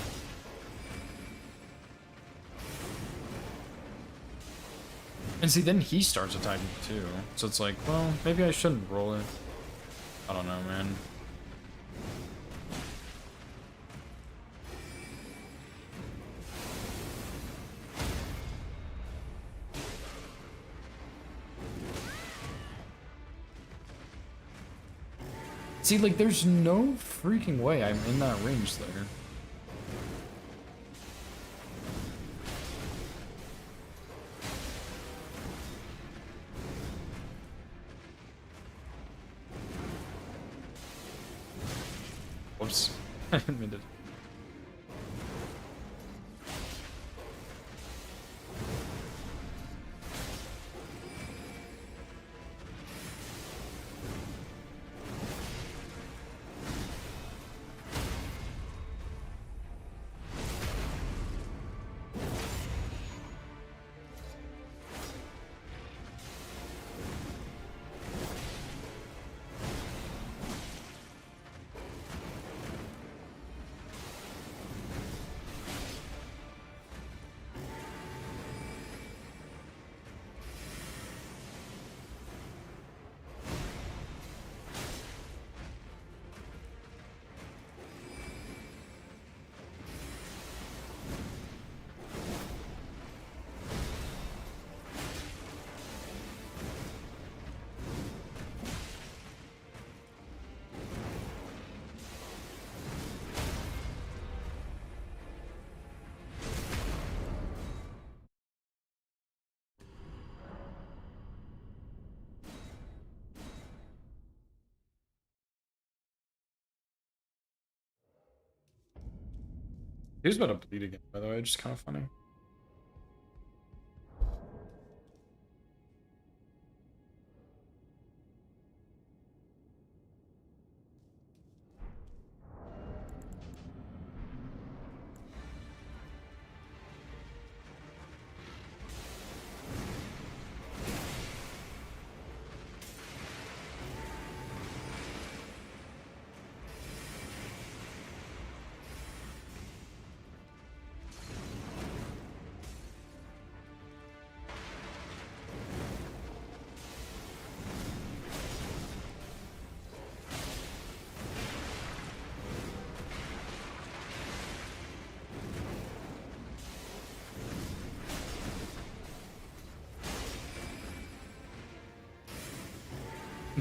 And see, then he starts attacking too, so it's like, well, maybe I shouldn't roll it. I don't know, man. See, like, there's no freaking way I'm in that range there. Whoops. I didn't mean to. He was about to bleed again, by the way, just kind of funny.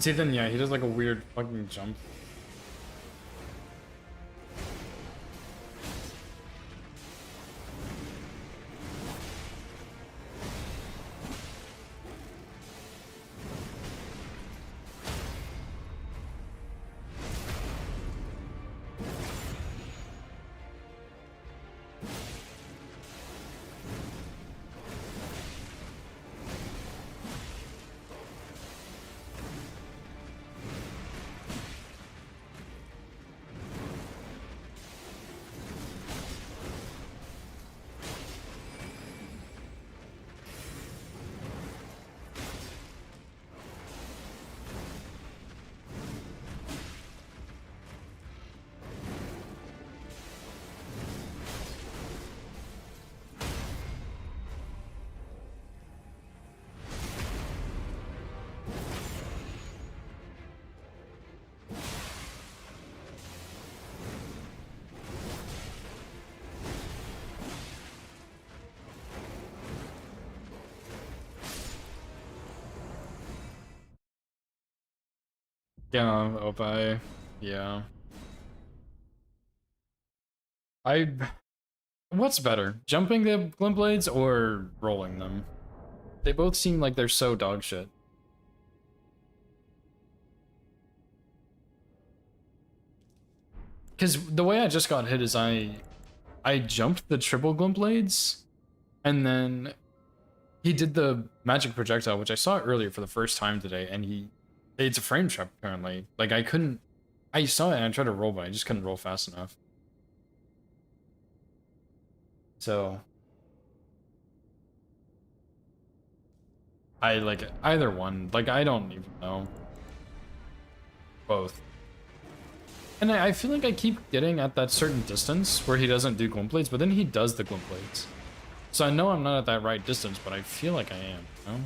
See, then yeah, he does like a weird fucking jump. Yeah, Opie. Yeah. What's better? Jumping the Glint Blades or rolling them? They both seem like they're so dog shit. Because the way I just got hit is I jumped the triple Glint Blades, and then he did the magic projectile, which I saw earlier for the first time today, and it's a frame trap apparently. Like I saw it and I tried to roll, but I just couldn't roll fast enough. So I like either one. Like I don't even know. Both. And I feel like I keep getting at that certain distance where he doesn't do Glint Blades, but then he does the Glint Blades. So I know I'm not at that right distance, but I feel like I am, you know?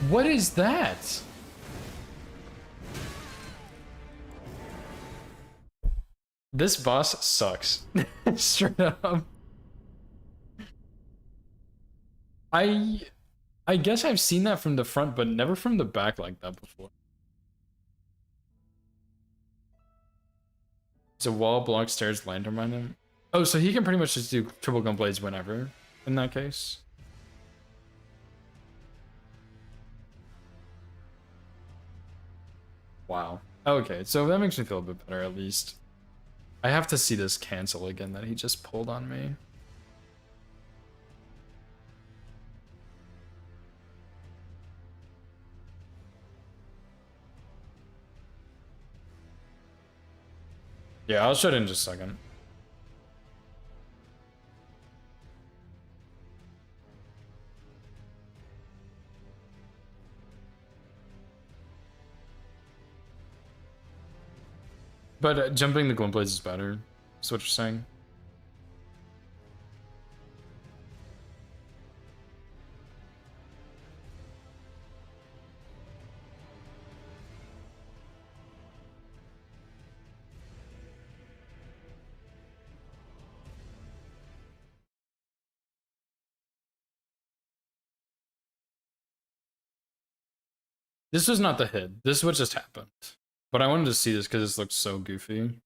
What is that? This boss sucks. Straight up. I guess I've seen that from the front, but never from the back like that before. So wall, block, stairs, lantern behind him. Oh, so he can pretty much just do triple Glint Blades whenever, in that case. Wow. Okay, so that makes me feel a bit better, at least. I have to see this cancel again that he just pulled on me. Yeah, I'll shut in just a second. But jumping the Glint Blades is better. That's what you're saying. This was not the hit. This is what just happened. But I wanted to see this because this looks so goofy.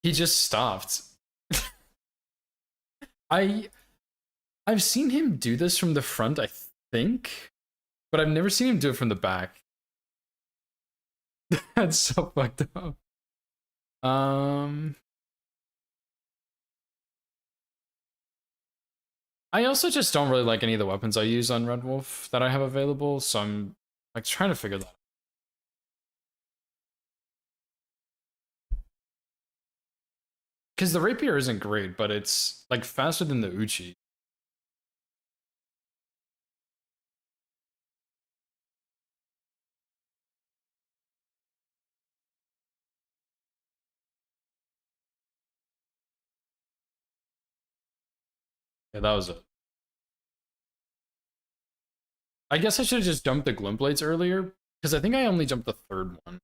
He just stopped. I've seen him do this from the front, I think, but I've never seen him do it from the back. That's so fucked up. I also just don't really like any of the weapons I use on Red Wolf that I have available, so I'm Like trying to figure that out. Because the rapier isn't great, but it's like faster than the Uchi. Yeah, that was it. I guess I should have just jumped the glint blades earlier, because I think I only jumped the third one.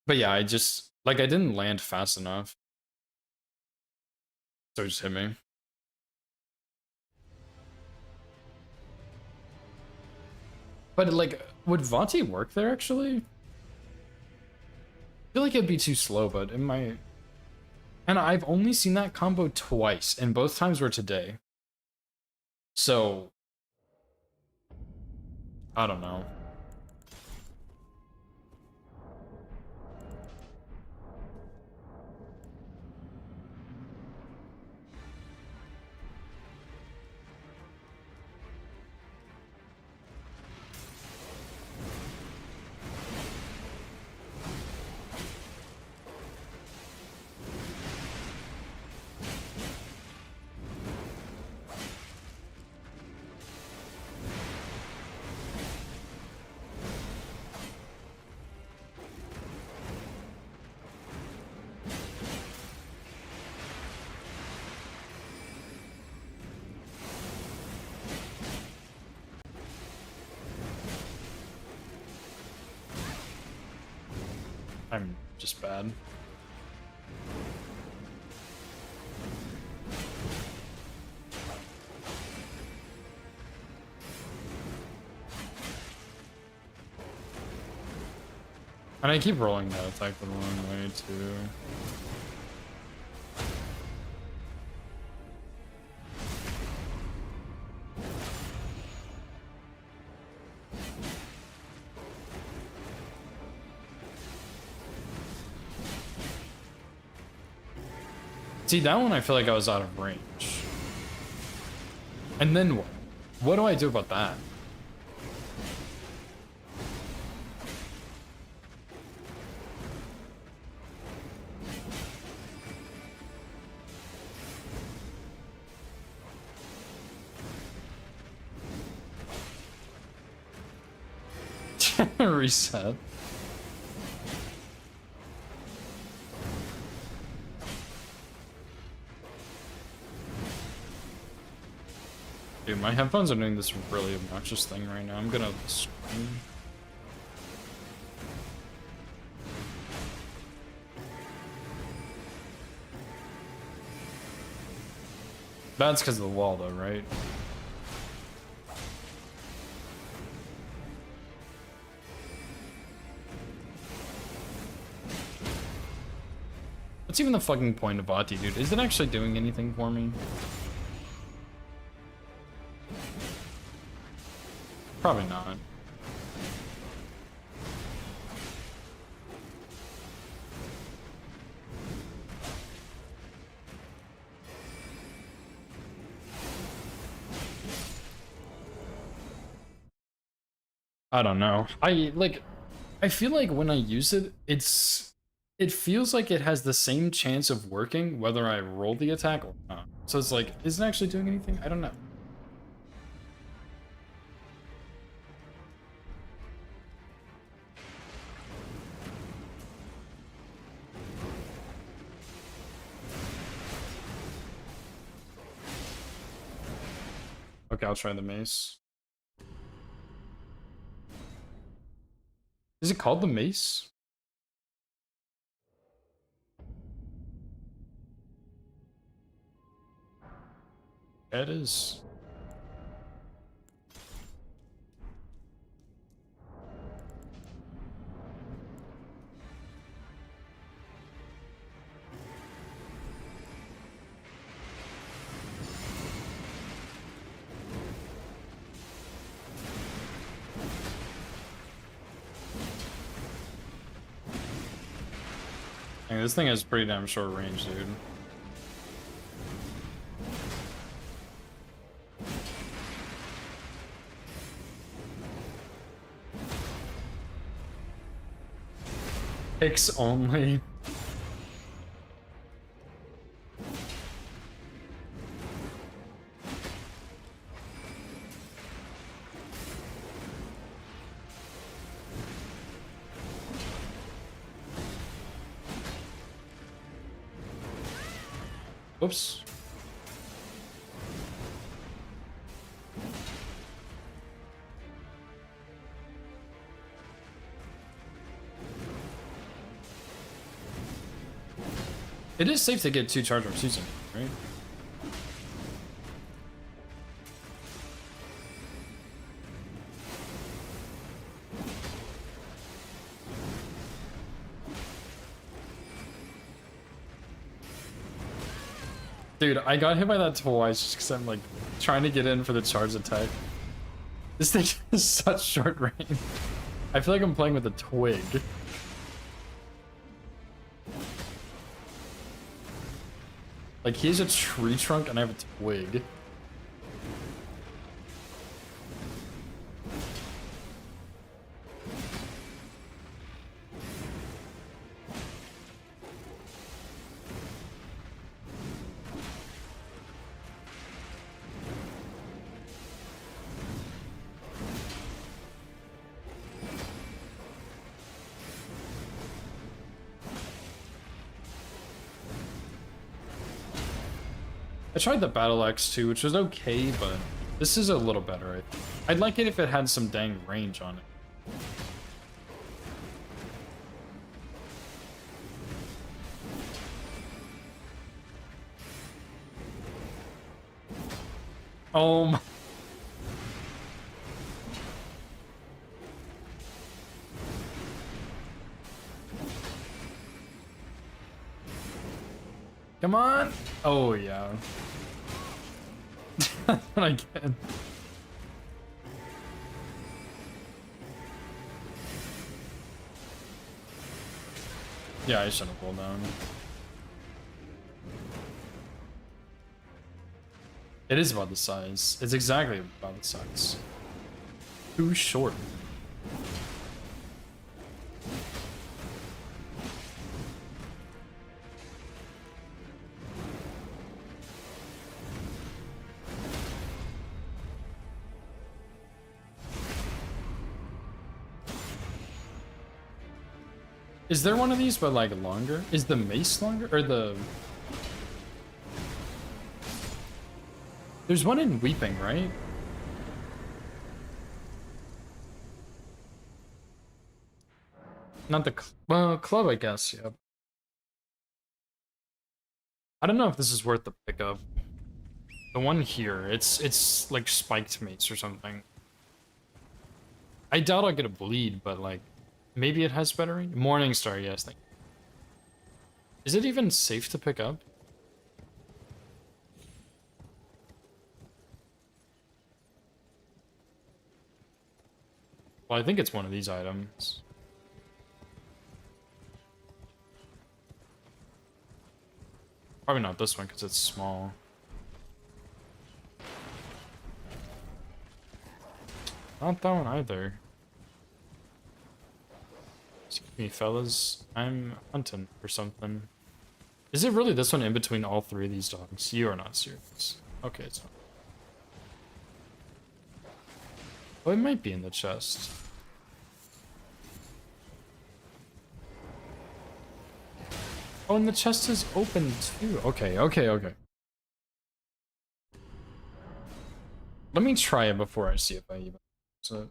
But yeah, I just, like, I didn't land fast enough. So it just hit me. But, like, would Vati work there, actually? I feel like it'd be too slow, but it might... And I've only seen that combo twice, and both times were today. So... I don't know. I'm just bad. And I keep rolling that attack the wrong way too. See, that one I feel like I was out of range. And then what? What do I do about that? Reset. Dude, my headphones are doing this really obnoxious thing right now. I'm gonna scream. That's because of the wall though, right? What's even the fucking point of Vati, dude? Is it actually doing anything for me? Probably not. I don't know. I feel like when I use it, it feels like it has the same chance of working whether I roll the attack or not. So it's like, is it actually doing anything? I don't know. Okay, I'll try the mace. Is it called the mace? Yeah, it is. Dang, this thing has pretty damn short range, dude. Picks only. Oops. It is safe to get 2 charge or season, right? Dude, I got hit by that twice just because I'm like trying to get in for the charge attack. This thing is such short range. I feel like I'm playing with a twig. Like he has a tree trunk and I have a twig. I tried the Battle Axe too, which was okay, but this is a little better. I'd like it if it had some dang range on it. Oh my. Come on! Oh yeah. I can. Yeah, I should have pulled down. It is about the size. It's exactly about the size. Too short. Is there one of these but like longer? Is the mace longer or the... There's one in Weeping, right? Not the club, I guess, yeah. I don't know if this is worth the pickup. The one here, it's like spiked mace or something. I doubt I'll get a bleed, but like maybe it has better range. Morningstar, yes. Thank you. Is it even safe to pick up? Well, I think it's one of these items. Probably not this one because it's small. Not that one either. Excuse me, fellas. I'm hunting for something. Is it really this one in between all 3 of these dogs? You are not serious. Okay, it's not. Oh, it might be in the chest. Oh, and the chest is open too. Okay. Let me try it before I see if I even... So...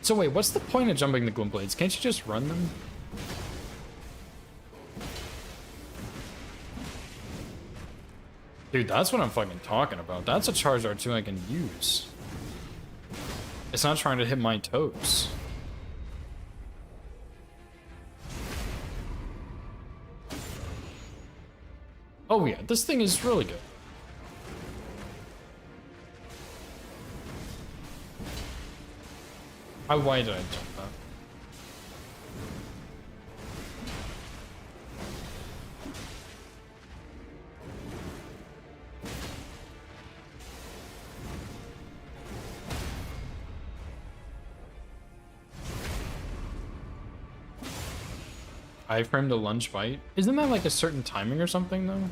So wait, what's the point of jumping the Gloom Blades? Can't you just run them? Dude, that's what I'm fucking talking about. That's a charge R2 I can use. It's not trying to hit my toes. Oh yeah, this thing is really good. Why did I jump that? I framed a lunge bite. Isn't that like a certain timing or something though?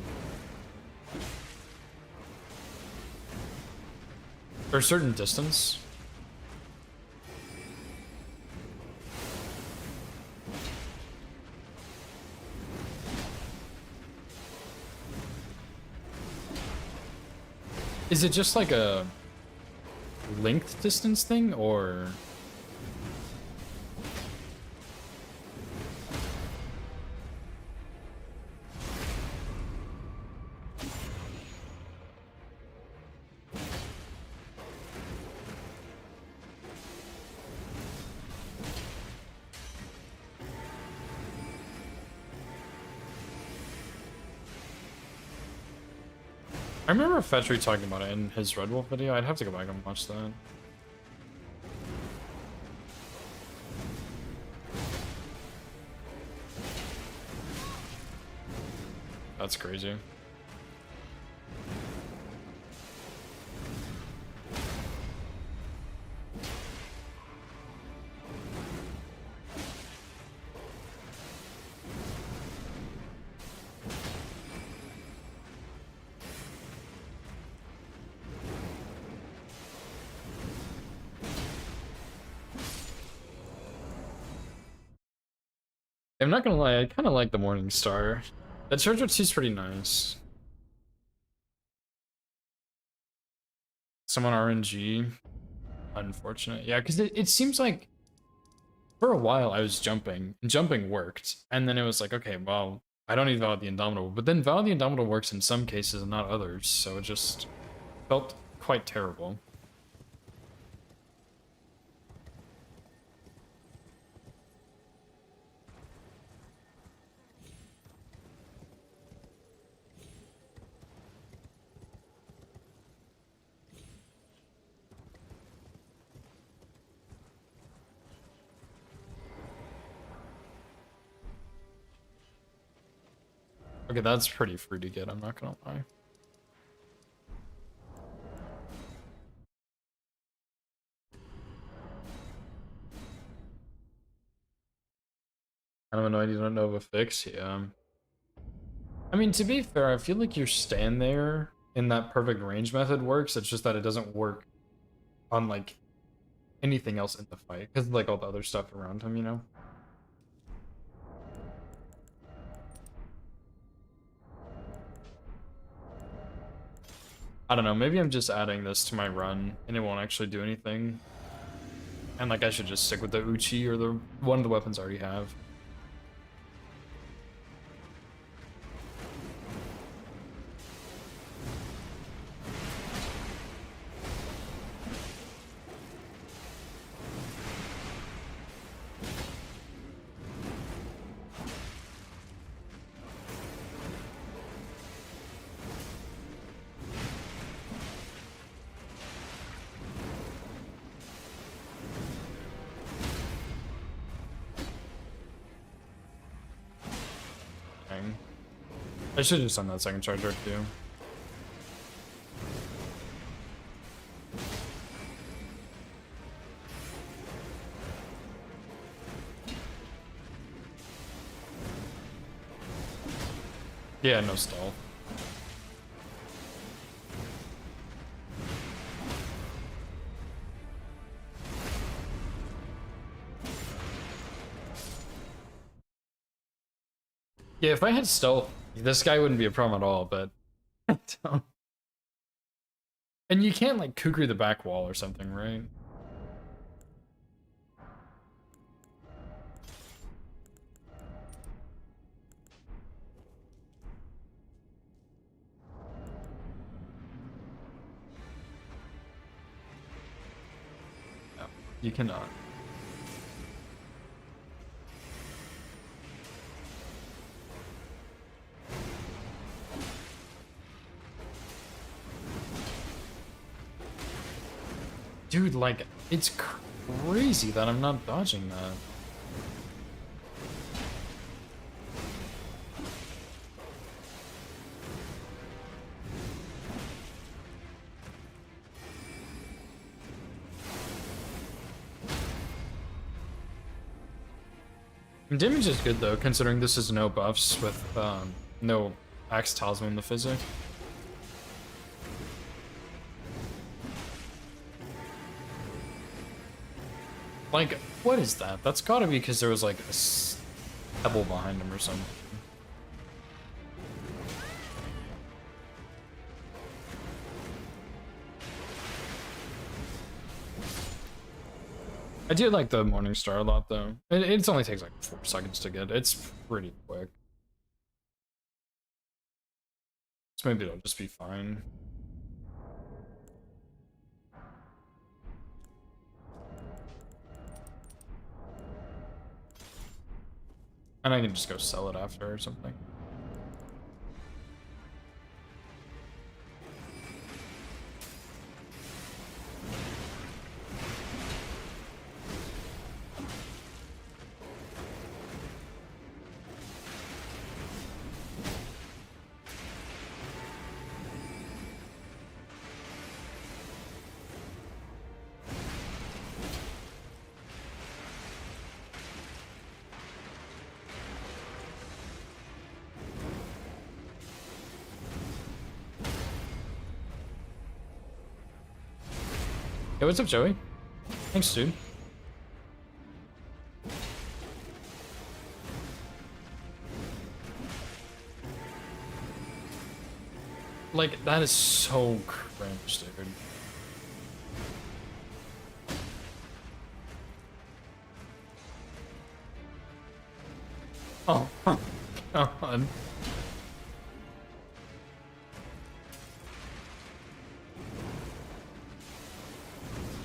Or a certain distance? Is it just like a length distance thing or? I remember Fetchery talking about it in his Red Wolf video. I'd have to go back and watch that. That's crazy. I'm not gonna lie, I kind of like the Morning Star. That Charger 2 is pretty nice. Someone RNG. Unfortunate. Yeah, because it seems like for a while I was jumping, and jumping worked. And then it was like, okay, well, I don't need Vow of the Indomitable. But then Vow of the Indomitable works in some cases and not others. So it just felt quite terrible. Okay, that's pretty free to get, I'm not gonna lie. Kind of annoyed you don't know of a fix, yeah. I mean, to be fair, I feel like your stand there in that perfect range method works, it's just that it doesn't work on, like, anything else in the fight, because like all the other stuff around him, you know? I don't know, maybe I'm just adding this to my run, and it won't actually do anything. And like, I should just stick with the Uchi, or the one of the weapons I already have. I should have just done that second charger too. Yeah, no stealth. Yeah, if I had stealth, this guy wouldn't be a problem at all, but I don't. And you can't like kukri the back wall or something, right? No, you cannot. Dude, like, it's crazy that I'm not dodging that. Damage is good though, considering this is no buffs with no Axe Talisman in the physic. Like, what is that? That's gotta be because there was like a pebble behind him or something. I do like the Morning Star a lot though. It only takes like 4 seconds to get. It's pretty quick. So maybe it'll just be fine. And I can just go sell it after or something. Hey, what's up, Joey? Thanks, dude. Like, that is so cringe, dude. Oh, God.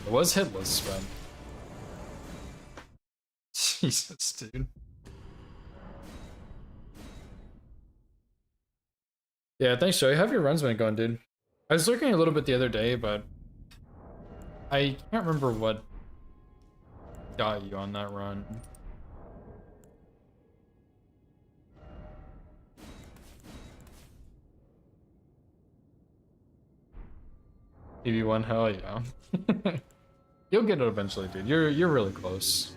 It was hitless, but... Jesus, dude. Yeah, thanks, Joey. How have your runs been going, dude? I was looking a little bit the other day, but... I can't remember what got you on that run. EV1, hell yeah. You'll get it eventually, dude. You're really close.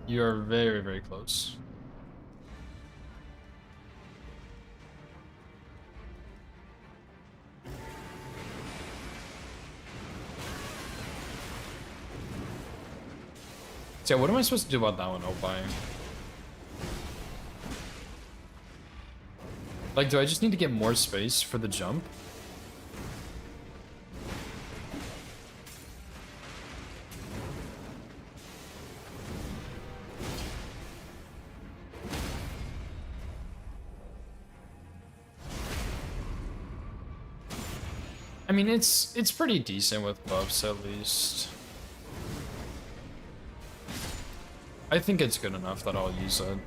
You are very, very close. So yeah, what am I supposed to do about that one, Opie? Like, do I just need to get more space for the jump? I mean, it's pretty decent with buffs, at least. I think it's good enough that I'll use it.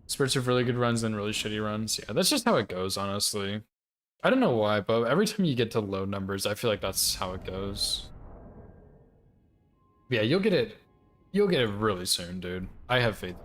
Spirits have really good runs and really shitty runs. Yeah, that's just how it goes, honestly. I don't know why, but every time you get to low numbers, I feel like that's how it goes. Yeah, you'll get it really soon, dude. I have faith.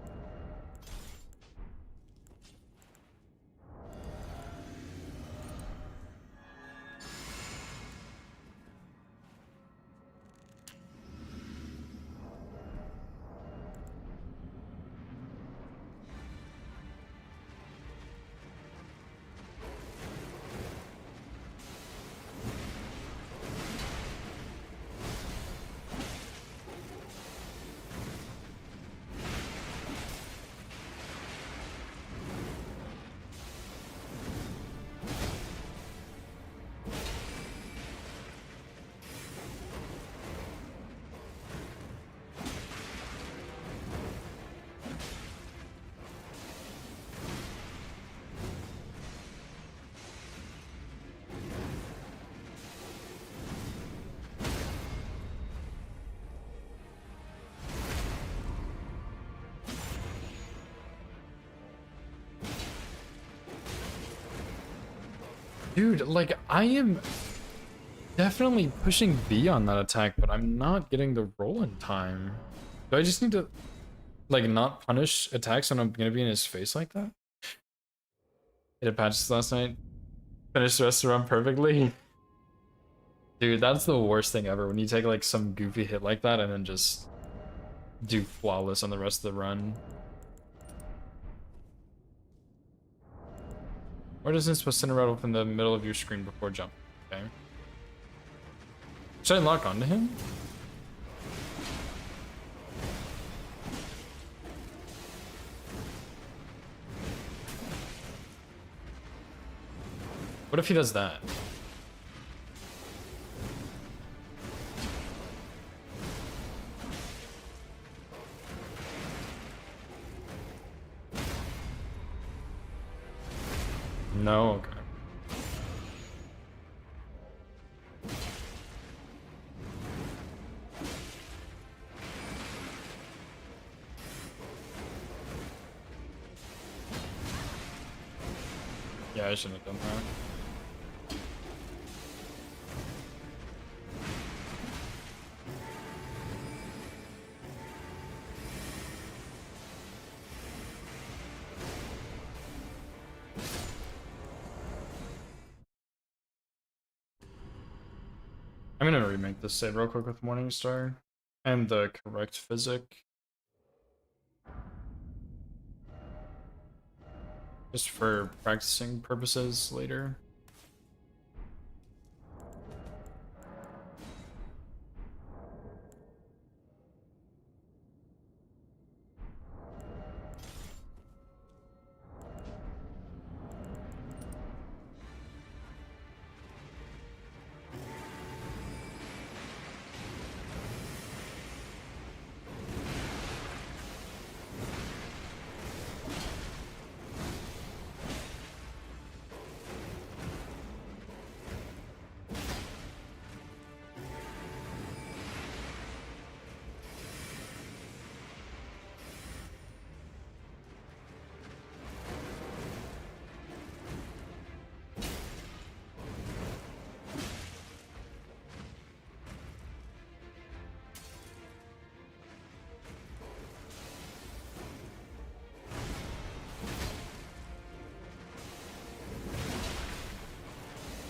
Dude, like, I am definitely pushing B on that attack, but I'm not getting the roll in time. Do I just need to, like, not punish attacks when I'm gonna be in his face like that? Hit a patches last night. Finished the rest of the run perfectly. Dude, that's the worst thing ever, when you take, like, some goofy hit like that and then just do flawless on the rest of the run. Or distance was center rattle from the middle of your screen before jump. Okay. Should I lock onto him? What if he does that? No, okay. Yeah, I shouldn't have done that. I'm gonna remake this save real quick with Morningstar and the correct physic. Just for practicing purposes later.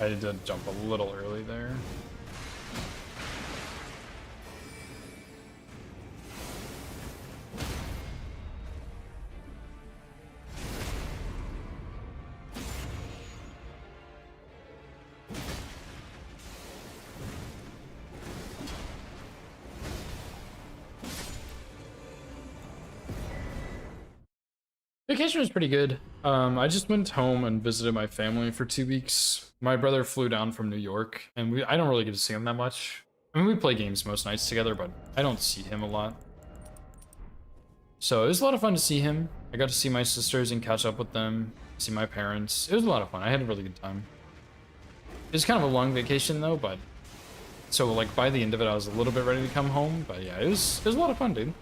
I did jump a little early there. Vacation was pretty good. I just went home and visited my family for 2 weeks. My brother flew down from New York, and I don't really get to see him that much. I mean, we play games most nights together, but I don't see him a lot. So it was a lot of fun to see him. I got to see my sisters and catch up with them, see my parents. It was a lot of fun. I had a really good time. It was kind of a long vacation though, but so like by the end of it, I was a little bit ready to come home. But yeah, it was a lot of fun, dude.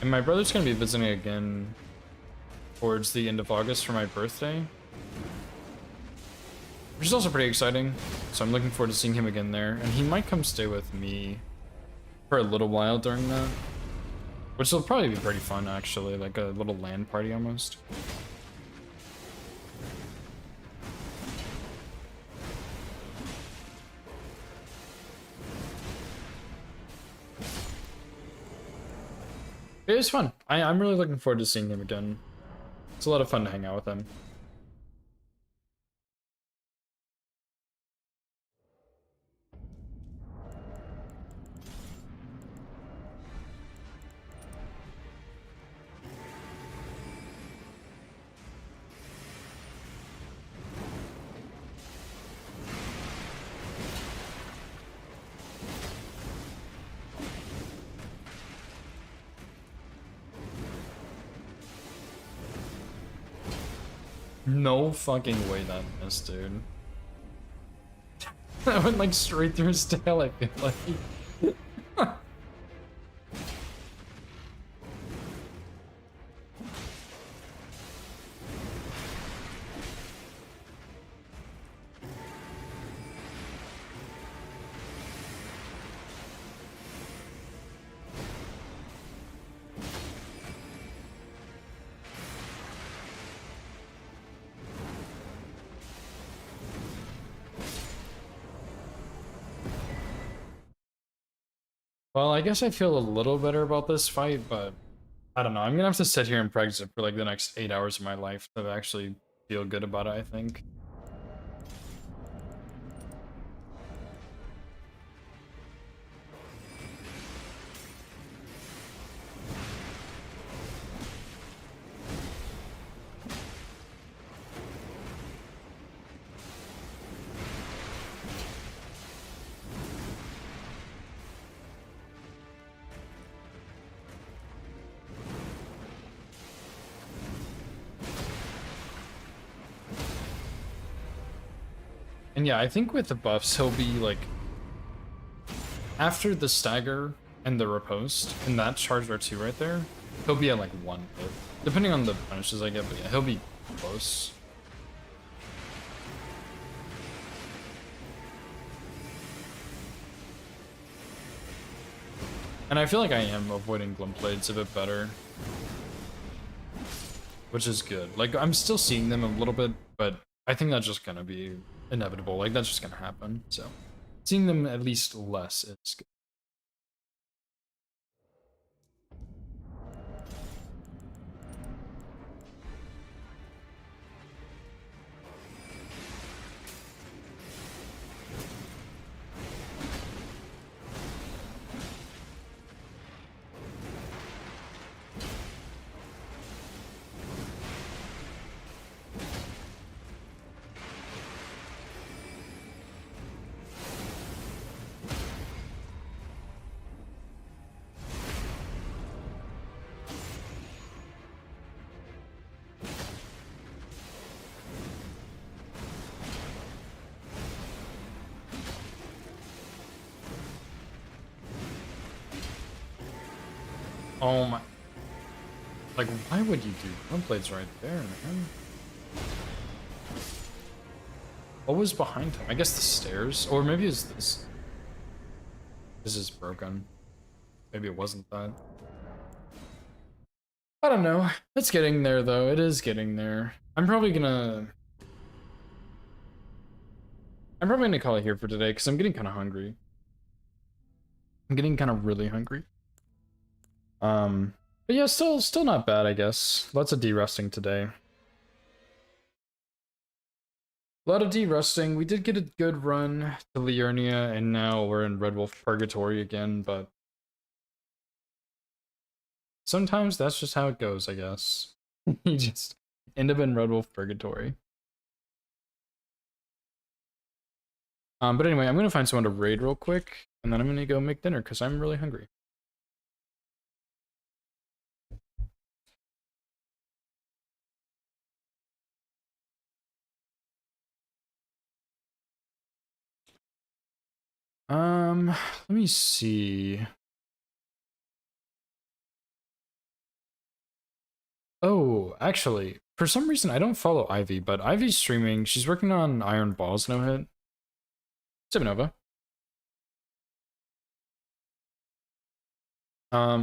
And my brother's gonna be visiting again towards the end of August for my birthday, which is also pretty exciting. So I'm looking forward to seeing him again there, and he might come stay with me for a little while during that, which will probably be pretty fun actually, like a little LAN party almost. It was fun. I'm really looking forward to seeing him again. It's a lot of fun to hang out with him. No fucking way that missed, dude. That went like straight through his tail, I feel like. Well, I guess I feel a little better about this fight, but I don't know. I'm gonna have to sit here and practice it for like the next 8 hours of my life to actually feel good about it, I think. And yeah, I think with the buffs, he'll be like, after the stagger and the riposte, and that charge R2 right there, he'll be at like 1 hit. Depending on the punishes I get, but yeah, he'll be close. And I feel like I am avoiding Glumblades a bit better. Which is good. Like, I'm still seeing them a little bit, but I think that's just gonna be inevitable. Like, that's just gonna happen. So, seeing them at least less is good. Oh my... Like, why would you do Glumblades right there, man? What was behind him? I guess the stairs? Or maybe it's this. This is broken. Maybe it wasn't that. I don't know. It's getting there, though. It is getting there. I'm probably gonna call it here for today, because I'm getting kind of hungry. I'm getting kind of really hungry. But yeah, still not bad, I guess. Lots of de-rusting today. A lot of de-rusting. We did get a good run to Liurnia, and now we're in Red Wolf Purgatory again, but sometimes that's just how it goes, I guess. You just end up in Red Wolf Purgatory. But anyway, I'm gonna find someone to raid real quick, and then I'm gonna go make dinner, because I'm really hungry. Let me see. Oh, actually, for some reason I don't follow Ivy, but Ivy's streaming. She's working on Iron Balls no hit. Simonova.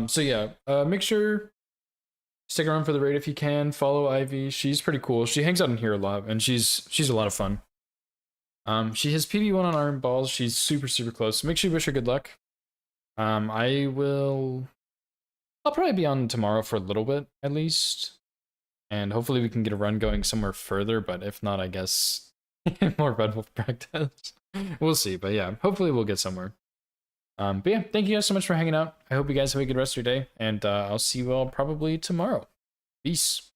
So yeah, make sure stick around for the raid if you can. Follow Ivy. She's pretty cool. She hangs out in here a lot, and she's a lot of fun. She has PB1 on Iron Balls. She's super close. Make sure you wish her good luck. I'll probably be on tomorrow for a little bit, at least. And hopefully we can get a run going somewhere further, but if not, I guess more Red Wolf practice. We'll see, but yeah, hopefully we'll get somewhere. But yeah, thank you guys so much for hanging out. I hope you guys have a good rest of your day, and I'll see you all probably tomorrow. Peace.